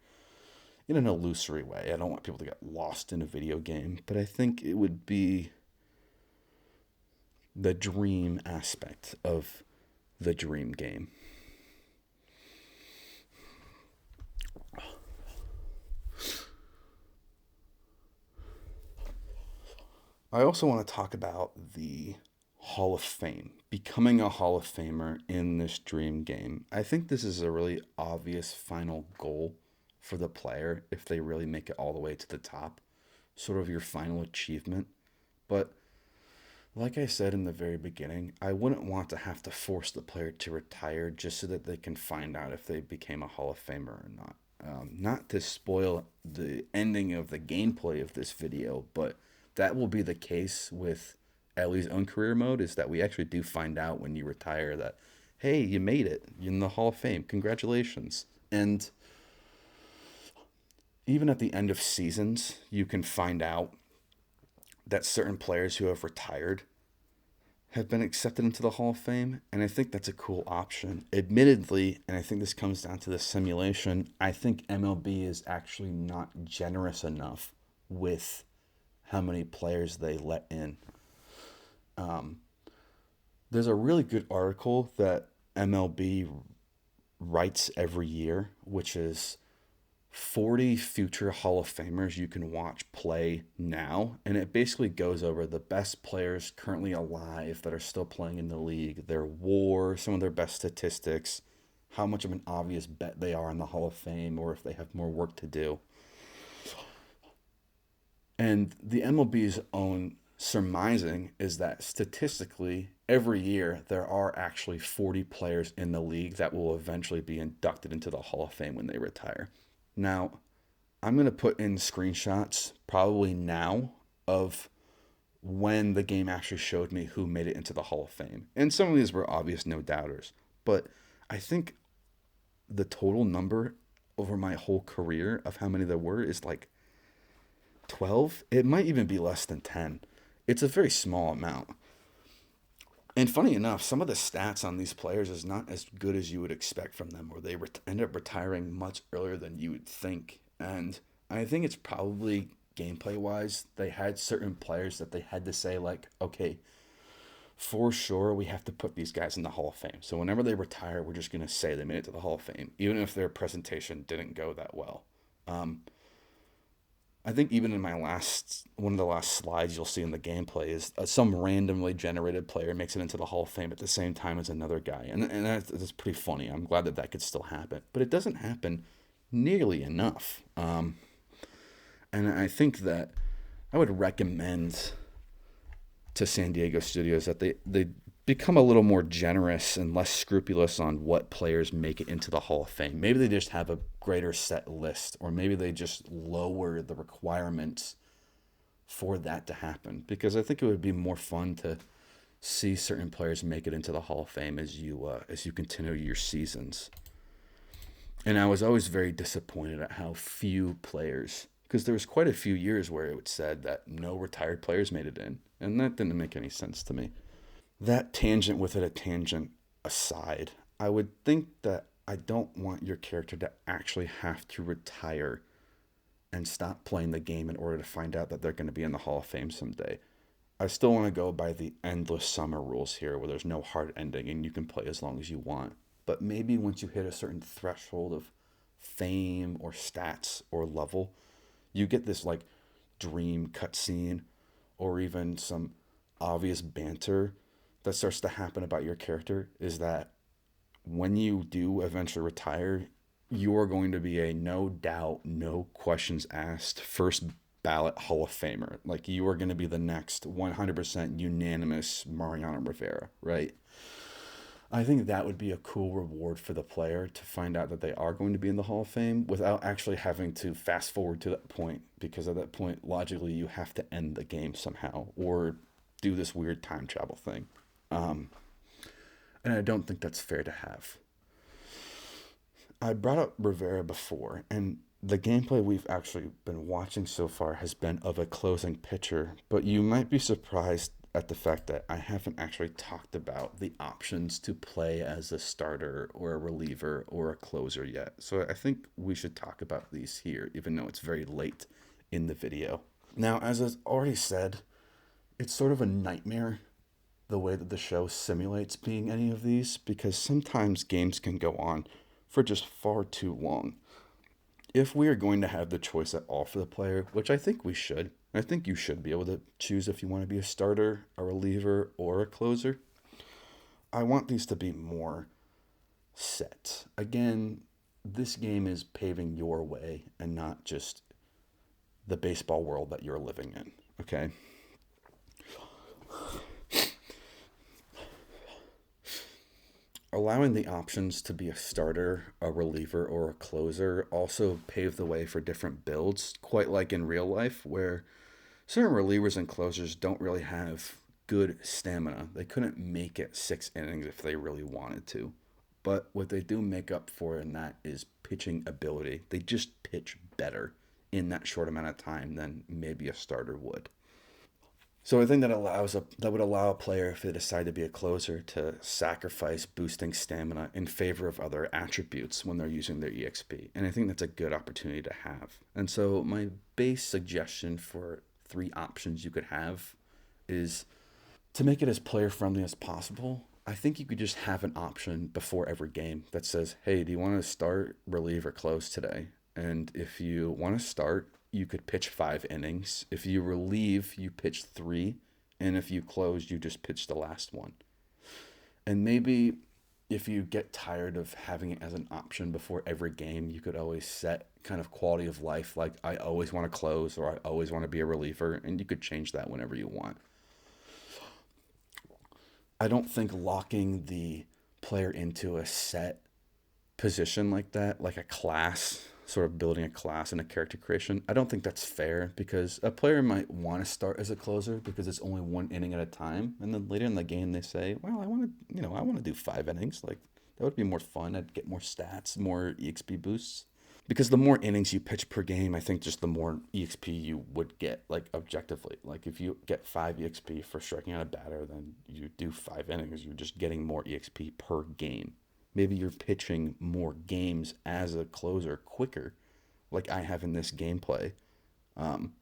Speaker 1: in an illusory way. I don't want people to get lost in a video game, but I think it would be the dream aspect of the dream game. I also want to talk about the Hall of Fame, becoming a Hall of Famer in this dream game. I think this is a really obvious final goal for the player if they really make it all the way to the top, sort of your final achievement. But like I said in the very beginning, I wouldn't want to have to force the player to retire just so that they can find out if they became a Hall of Famer or not. Not to spoil the ending of the gameplay of this video, but that will be the case with Ellie's own career mode, is that we actually do find out when you retire that, hey, you made it. You're in the Hall of Fame. Congratulations. And even at the end of seasons, you can find out that certain players who have retired have been accepted into the Hall of Fame, and I think that's a cool option. Admittedly, and I think this comes down to the simulation, I think MLB is actually not generous enough with how many players they let in. Um, there's a really good article that MLB writes every year, which is 40 future Hall of Famers you can watch play now. And it basically goes over the best players currently alive that are still playing in the league, their war, some of their best statistics, how much of an obvious bet they are in the Hall of Fame, or if they have more work to do. And the MLB's own surmising is that statistically, every year there are actually 40 players in the league that will eventually be inducted into the Hall of Fame when they retire. Now, I'm going to put in screenshots probably now of when the game actually showed me who made it into the Hall of Fame. And some of these were obvious no doubters. But I think the total number over my whole career of how many there were is like 12. It might even be less than 10. It's a very small amount. And funny enough, some of the stats on these players is not as good as you would expect from them, or they end up retiring much earlier than you would think. And I think it's probably gameplay wise, they had certain players that they had to say, like, okay, for sure, we have to put these guys in the Hall of Fame. So whenever they retire, we're just going to say they made it to the Hall of Fame, even if their presentation didn't go that well. Um, I think even in my last one of the last slides you'll see in the gameplay is some randomly generated player makes it into the Hall of Fame at the same time as another guy, and that's pretty funny. I'm glad that that could still happen, but it doesn't happen nearly enough. And I think that I would recommend to San Diego studios that they become a little more generous and less scrupulous on what players make it into the Hall of Fame. Maybe they just have a greater set list, or maybe they just lower the requirements for that to happen. Because I think it would be more fun to see certain players make it into the Hall of Fame as you continue your seasons. And I was always very disappointed at how few players, because there was quite a few years where it said that no retired players made it in, and that didn't make any sense to me. That tangent within a tangent aside, I would think that I don't want your character to actually have to retire and stop playing the game in order to find out that they're going to be in the Hall of Fame someday. I still want to go by the endless summer rules here, where there's no hard ending and you can play as long as you want. But maybe once you hit a certain threshold of fame or stats or level, you get this like dream cutscene or even some obvious banter that starts to happen about your character. Is that when you do eventually retire, you are going to be a no doubt, no questions asked first ballot Hall of Famer. Like, you are going to be the next 100% unanimous Mariano Rivera, right? I think that would be a cool reward for the player to find out that they are going to be in the Hall of Fame without actually having to fast forward to that point, because at that point, logically, you have to end the game somehow or do this weird time travel thing. Um, and I don't think that's fair to have. I brought up Rivera before, and the gameplay we've actually been watching so far has been of a closing pitcher, but you might be surprised at the fact that I haven't actually talked about the options to play as a starter or a reliever or a closer yet. So I think we should talk about these here, even though it's very late in the video. Now, as I've already said, it's sort of a nightmare the way that the show simulates being any of these, because sometimes games can go on for just far too long. If we are going to have the choice at all for the player, which I think we should, I think you should be able to choose if you want to be a starter, a reliever, or a closer. I want these to be more set. Again, this game is paving your way and not just the baseball world that you're living in, okay? Allowing the options to be a starter, a reliever, or a closer also paved the way for different builds, quite like in real life, where certain relievers and closers don't really have good stamina. They couldn't make it 6 innings if they really wanted to. But what they do make up for in that is pitching ability. They just pitch better in that short amount of time than maybe a starter would. So I think that would allow a player, if they decide to be a closer, to sacrifice boosting stamina in favor of other attributes when they're using their EXP. And I think that's a good opportunity to have. And so my base suggestion for 3 options you could have is To make it as player friendly as possible, I think you could just have an option before every game that says, hey, do you want to start, relieve, or close today? And if you want to start, you could pitch 5 innings. If you relieve, you pitch 3. And if you close, you just pitch the last one. And maybe if you get tired of having it as an option before every game, you could always set kind of quality of life, like I always want to close or I always want to be a reliever, and you could change that whenever you want. I don't think locking the player into a set position like that, like a class, sort of building a class and a character creation, I don't think that's fair because a player might want to start as a closer because it's only 1 inning at a time, and then later in the game they say, "Well, I want to, I want to do 5 innings. Like that would be more fun. I'd get more stats, more EXP boosts." Because the more innings you pitch per game, I think just the more EXP you would get, like objectively. Like if you get 5 EXP for striking out a batter, then you do 5 innings. You're just getting more EXP per game. Maybe you're pitching more games as a closer quicker, like I have in this gameplay. Um,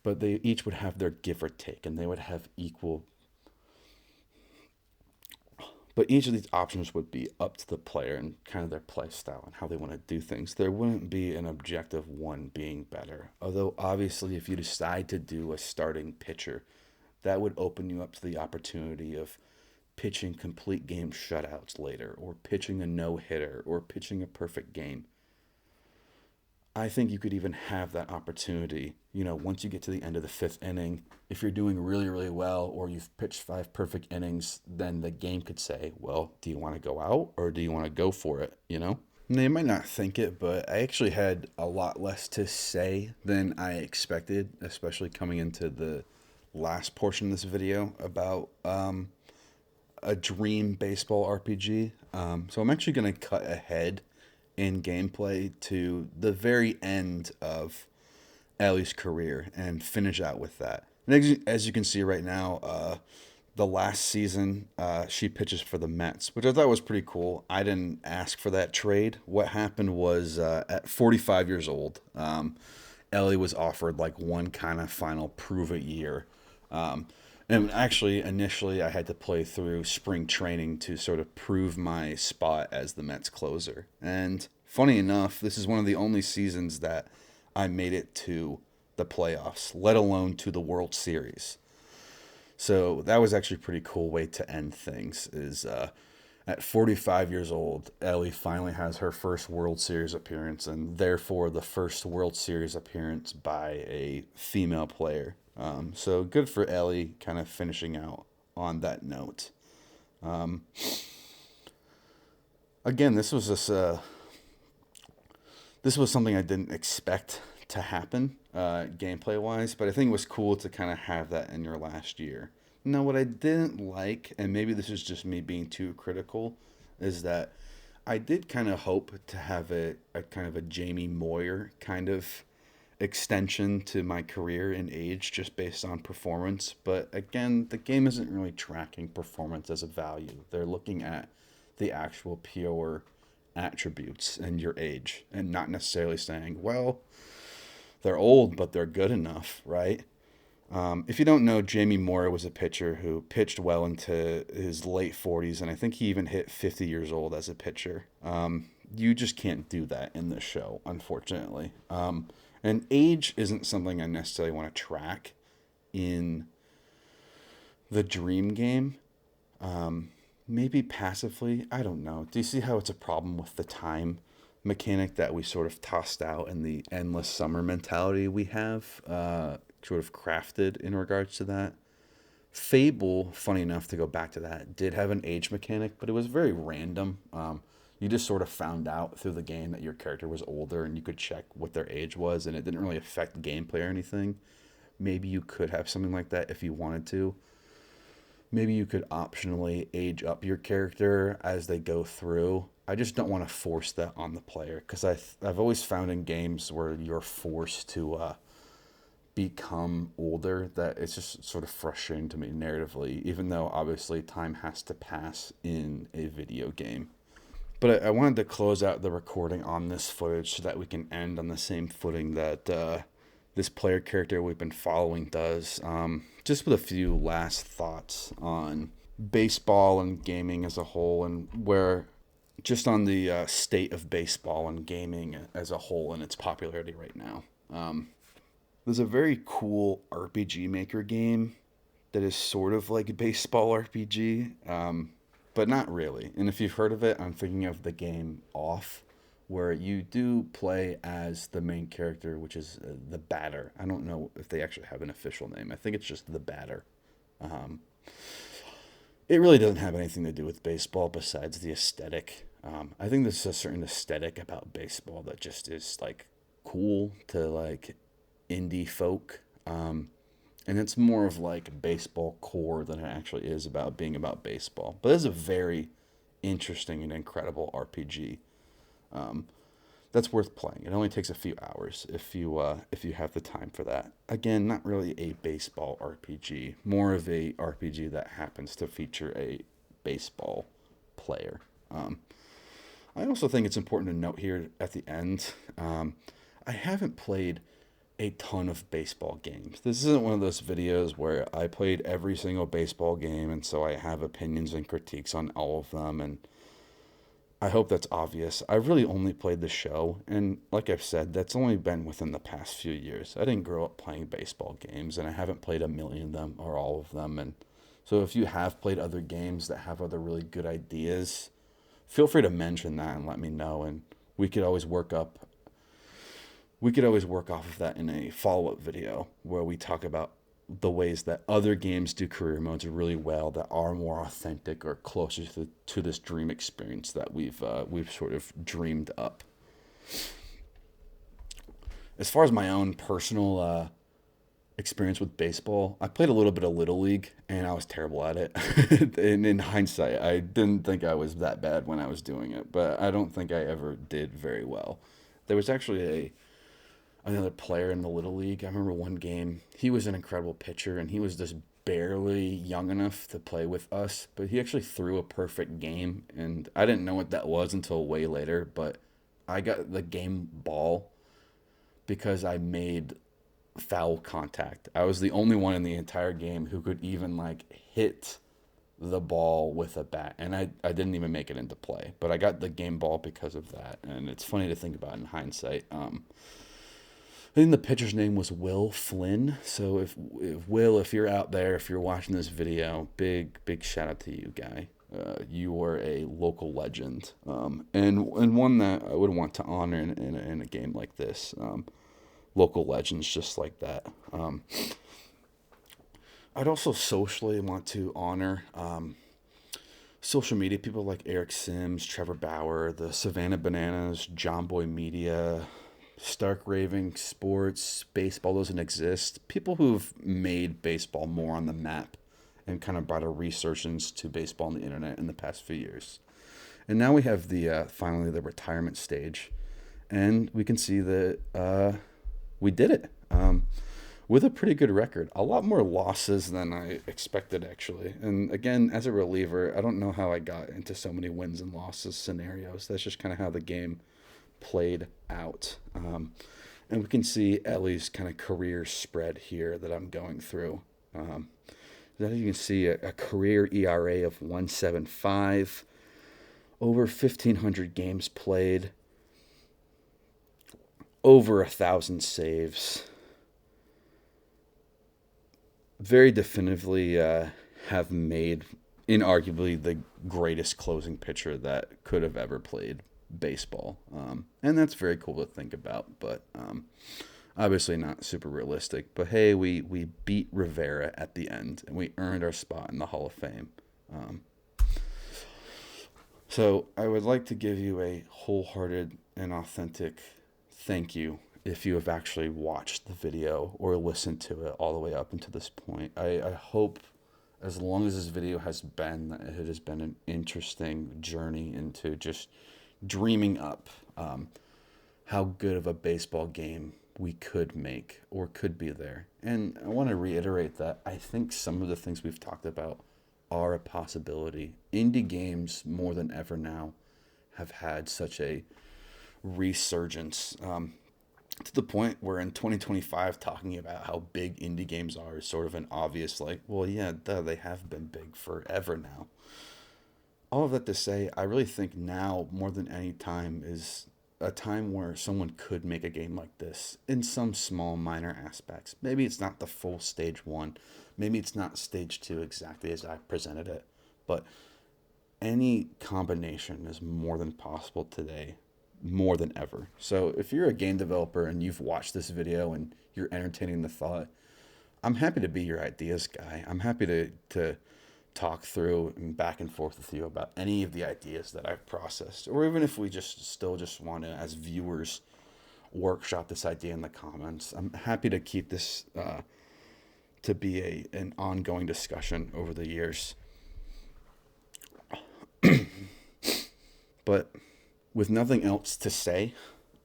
Speaker 1: but they each would have their give or take, and they would have equal. But each of these options would be up to the player and kind of their play style and how they want to do things. There wouldn't be an objective one being better. Although, obviously, if you decide to do a starting pitcher, that would open you up to the opportunity of pitching complete game shutouts later, or pitching a no-hitter, or pitching a perfect game. I think you could even have that opportunity, once you get to the end of the 5th inning, if you're doing really, really well, or you've pitched 5 perfect innings, then the game could say, well, do you want to go out or do you want to go for it? And they might not think it, but I actually had a lot less to say than I expected, especially coming into the last portion of this video about a dream baseball RPG. So I'm actually going to cut ahead in gameplay to the very end of Ellie's career and finish out with that. And as you can see right now, the last season, she pitches for the Mets, which I thought was pretty cool. I didn't ask for that trade. What happened was at 45 years old, Ellie was offered like one kind of final prove it year. And actually, initially, I had to play through spring training to sort of prove my spot as the Mets closer. And funny enough, this is one of the only seasons that I made it to the playoffs, let alone to the World Series. So that was actually a pretty cool way to end things. At 45 years old, Ellie finally has her first World Series appearance, and therefore the first World Series appearance by a female player. So good for Ellie, kind of finishing out on that note. Again, this was something I didn't expect to happen, gameplay wise, but I think it was cool to kind of have that in your last year. Now, what I didn't like, and maybe this is just me being too critical, is that I did kind of hope to have a kind of a Jamie Moyer kind of extension to my career in age just based on performance. But again, the game isn't really tracking performance as a value. They're looking at the actual pure attributes and your age, and not necessarily saying, well, they're old, but they're good enough, right? If you don't know, Jamie Moyer was a pitcher who pitched well into his late 40s, and I think he even hit 50 years old as a pitcher. You just can't do that in this show, unfortunately. And age isn't something I necessarily want to track in the dream game. Maybe passively, I don't know. Do you see how it's a problem with the time mechanic that we sort of tossed out and the endless summer mentality we have sort of crafted in regards to that? Fable, funny enough to go back to that, did have an age mechanic, but it was very random. You just sort of found out through the game that your character was older, and you could check what their age was, and it didn't really affect gameplay or anything. Maybe you could have something like that if you wanted to. Maybe you could optionally age up your character as they go through. I just don't want to force that on the player, because I've always found in games where you're forced to become older that it's just sort of frustrating to me narratively, even though obviously time has to pass in a video game. But I wanted to close out the recording on this footage so that we can end on the same footing that this player character we've been following does. Just with a few last thoughts on baseball and gaming as a whole, and where just on the state of baseball and gaming as a whole and its popularity right now. There's a very cool RPG Maker game that is sort of like a baseball RPG, but not really. And if you've heard of it, I'm thinking of the game Off, where you do play as the main character, which is the batter. I don't know if they actually have an official name. I think it's just the batter. It really doesn't have anything to do with baseball besides the aesthetic. I think there's a certain aesthetic about baseball that just is like cool to like indie folk. And it's more of like baseball core than it actually is about being about baseball. But it's a very interesting and incredible RPG. That's worth playing. It only takes a few hours if you have the time for that. Again, not really a baseball RPG, more of a RPG that happens to feature a baseball player. I also think it's important to note here at the end, I haven't played a ton of baseball games. This isn't one of those videos where I played every single baseball game and so I have opinions and critiques on all of them, and I hope that's obvious. I really only played the show, and like I've said, that's only been within the past few years. I didn't grow up playing baseball games, and I haven't played a million of them or all of them. And so if you have played other games that have other really good ideas, feel free to mention that and let me know, and we could always work off of that in a follow-up video where we talk about the ways that other games do career modes really well that are more authentic or closer to this dream experience that we've sort of dreamed up. As far as my own personal experience with baseball, I played a little bit of Little League and I was terrible at it. And in hindsight, I didn't think I was that bad when I was doing it, but I don't think I ever did very well. There was actually another player in the Little League. I remember one game, he was an incredible pitcher and he was just barely young enough to play with us, but he actually threw a perfect game, and I didn't know what that was until way later, but I got the game ball because I made foul contact. I was the only one in the entire game who could even like hit the ball with a bat, and I didn't even make it into play, but I got the game ball because of that. And it's funny to think about in hindsight. I think the pitcher's name was Will Flynn. So if Will, if you're out there, if you're watching this video, big shout out to you, guy. You are a local legend, and one that I would want to honor in a game like this. Local legends just like that. I'd also socially want to honor social media people like Eric Sims, Trevor Bauer, the Savannah Bananas, John Boy Media, Stark Raving Sports, Baseball Doesn't Exist. People who've made baseball more on the map and kind of brought a resurgence to baseball on the internet in the past few years. And now we have the finally the retirement stage, and we can see that we did it with a pretty good record. A lot more losses than I expected, actually. And again, as a reliever, I don't know how I got into so many wins and losses scenarios. That's just kind of how the game played out. And we can see Ellie's kind of career spread here that I'm going through. Then you can see a career ERA of 1.75, over 1,500 games played, over 1,000 saves. Very definitively have made inarguably the greatest closing pitcher that could have ever played baseball. And that's very cool to think about, but obviously not super realistic. But hey, we beat Rivera at the end, and we earned our spot in the Hall of Fame. So I would like to give you a wholehearted and authentic thank you if you have actually watched the video or listened to it all the way up until this point. I hope, as long as this video has been, that it has been an interesting journey into just dreaming up how good of a baseball game we could make or could be there. And I want to reiterate that I think some of the things we've talked about are a possibility. Indie games, more than ever now, have had such a resurgence. to the point where in 2025 talking about how big indie games are is sort of an obvious, like, well, yeah, duh, they have been big forever now. All of that to say, I really think now more than any time is a time where someone could make a game like this in some small minor aspects. Maybe it's not the full stage one, maybe it's not stage two exactly as I presented it, but any combination is more than possible today, more than ever. So if you're a game developer and you've watched this video and you're entertaining the thought, I'm happy to be your ideas guy. I'm happy to talk through and back and forth with you about any of the ideas that I've processed, or even if we just want to, as viewers, workshop this idea in the comments. I'm happy to keep this to be an ongoing discussion over the years. But with nothing else to say,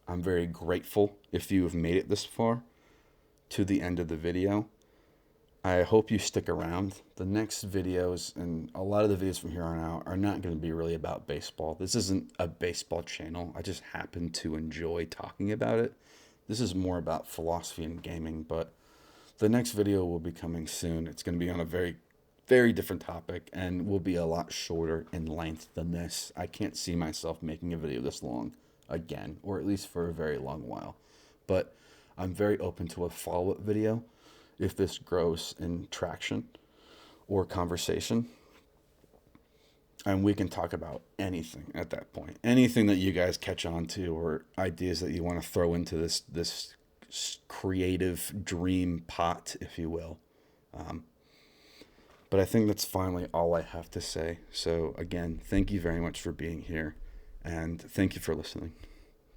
Speaker 1: I'm very grateful if you have made it this far to the end of the video. I hope you stick around. The next videos and a lot of the videos from here on out are not going to be really about baseball. This isn't a baseball channel. I just happen to enjoy talking about it. This is more about philosophy and gaming, but the next video will be coming soon. It's going to be on a very, very different topic and will be a lot shorter in length than this. I can't see myself making a video this long again, or at least for a very long while. But I'm very open to a follow-up video if this grows in traction or conversation. And we can talk about anything at that point. Anything that you guys catch on to, or ideas that you want to throw into this creative dream pot, if you will. But I think that's finally all I have to say. So again, thank you very much for being here, and thank you for listening.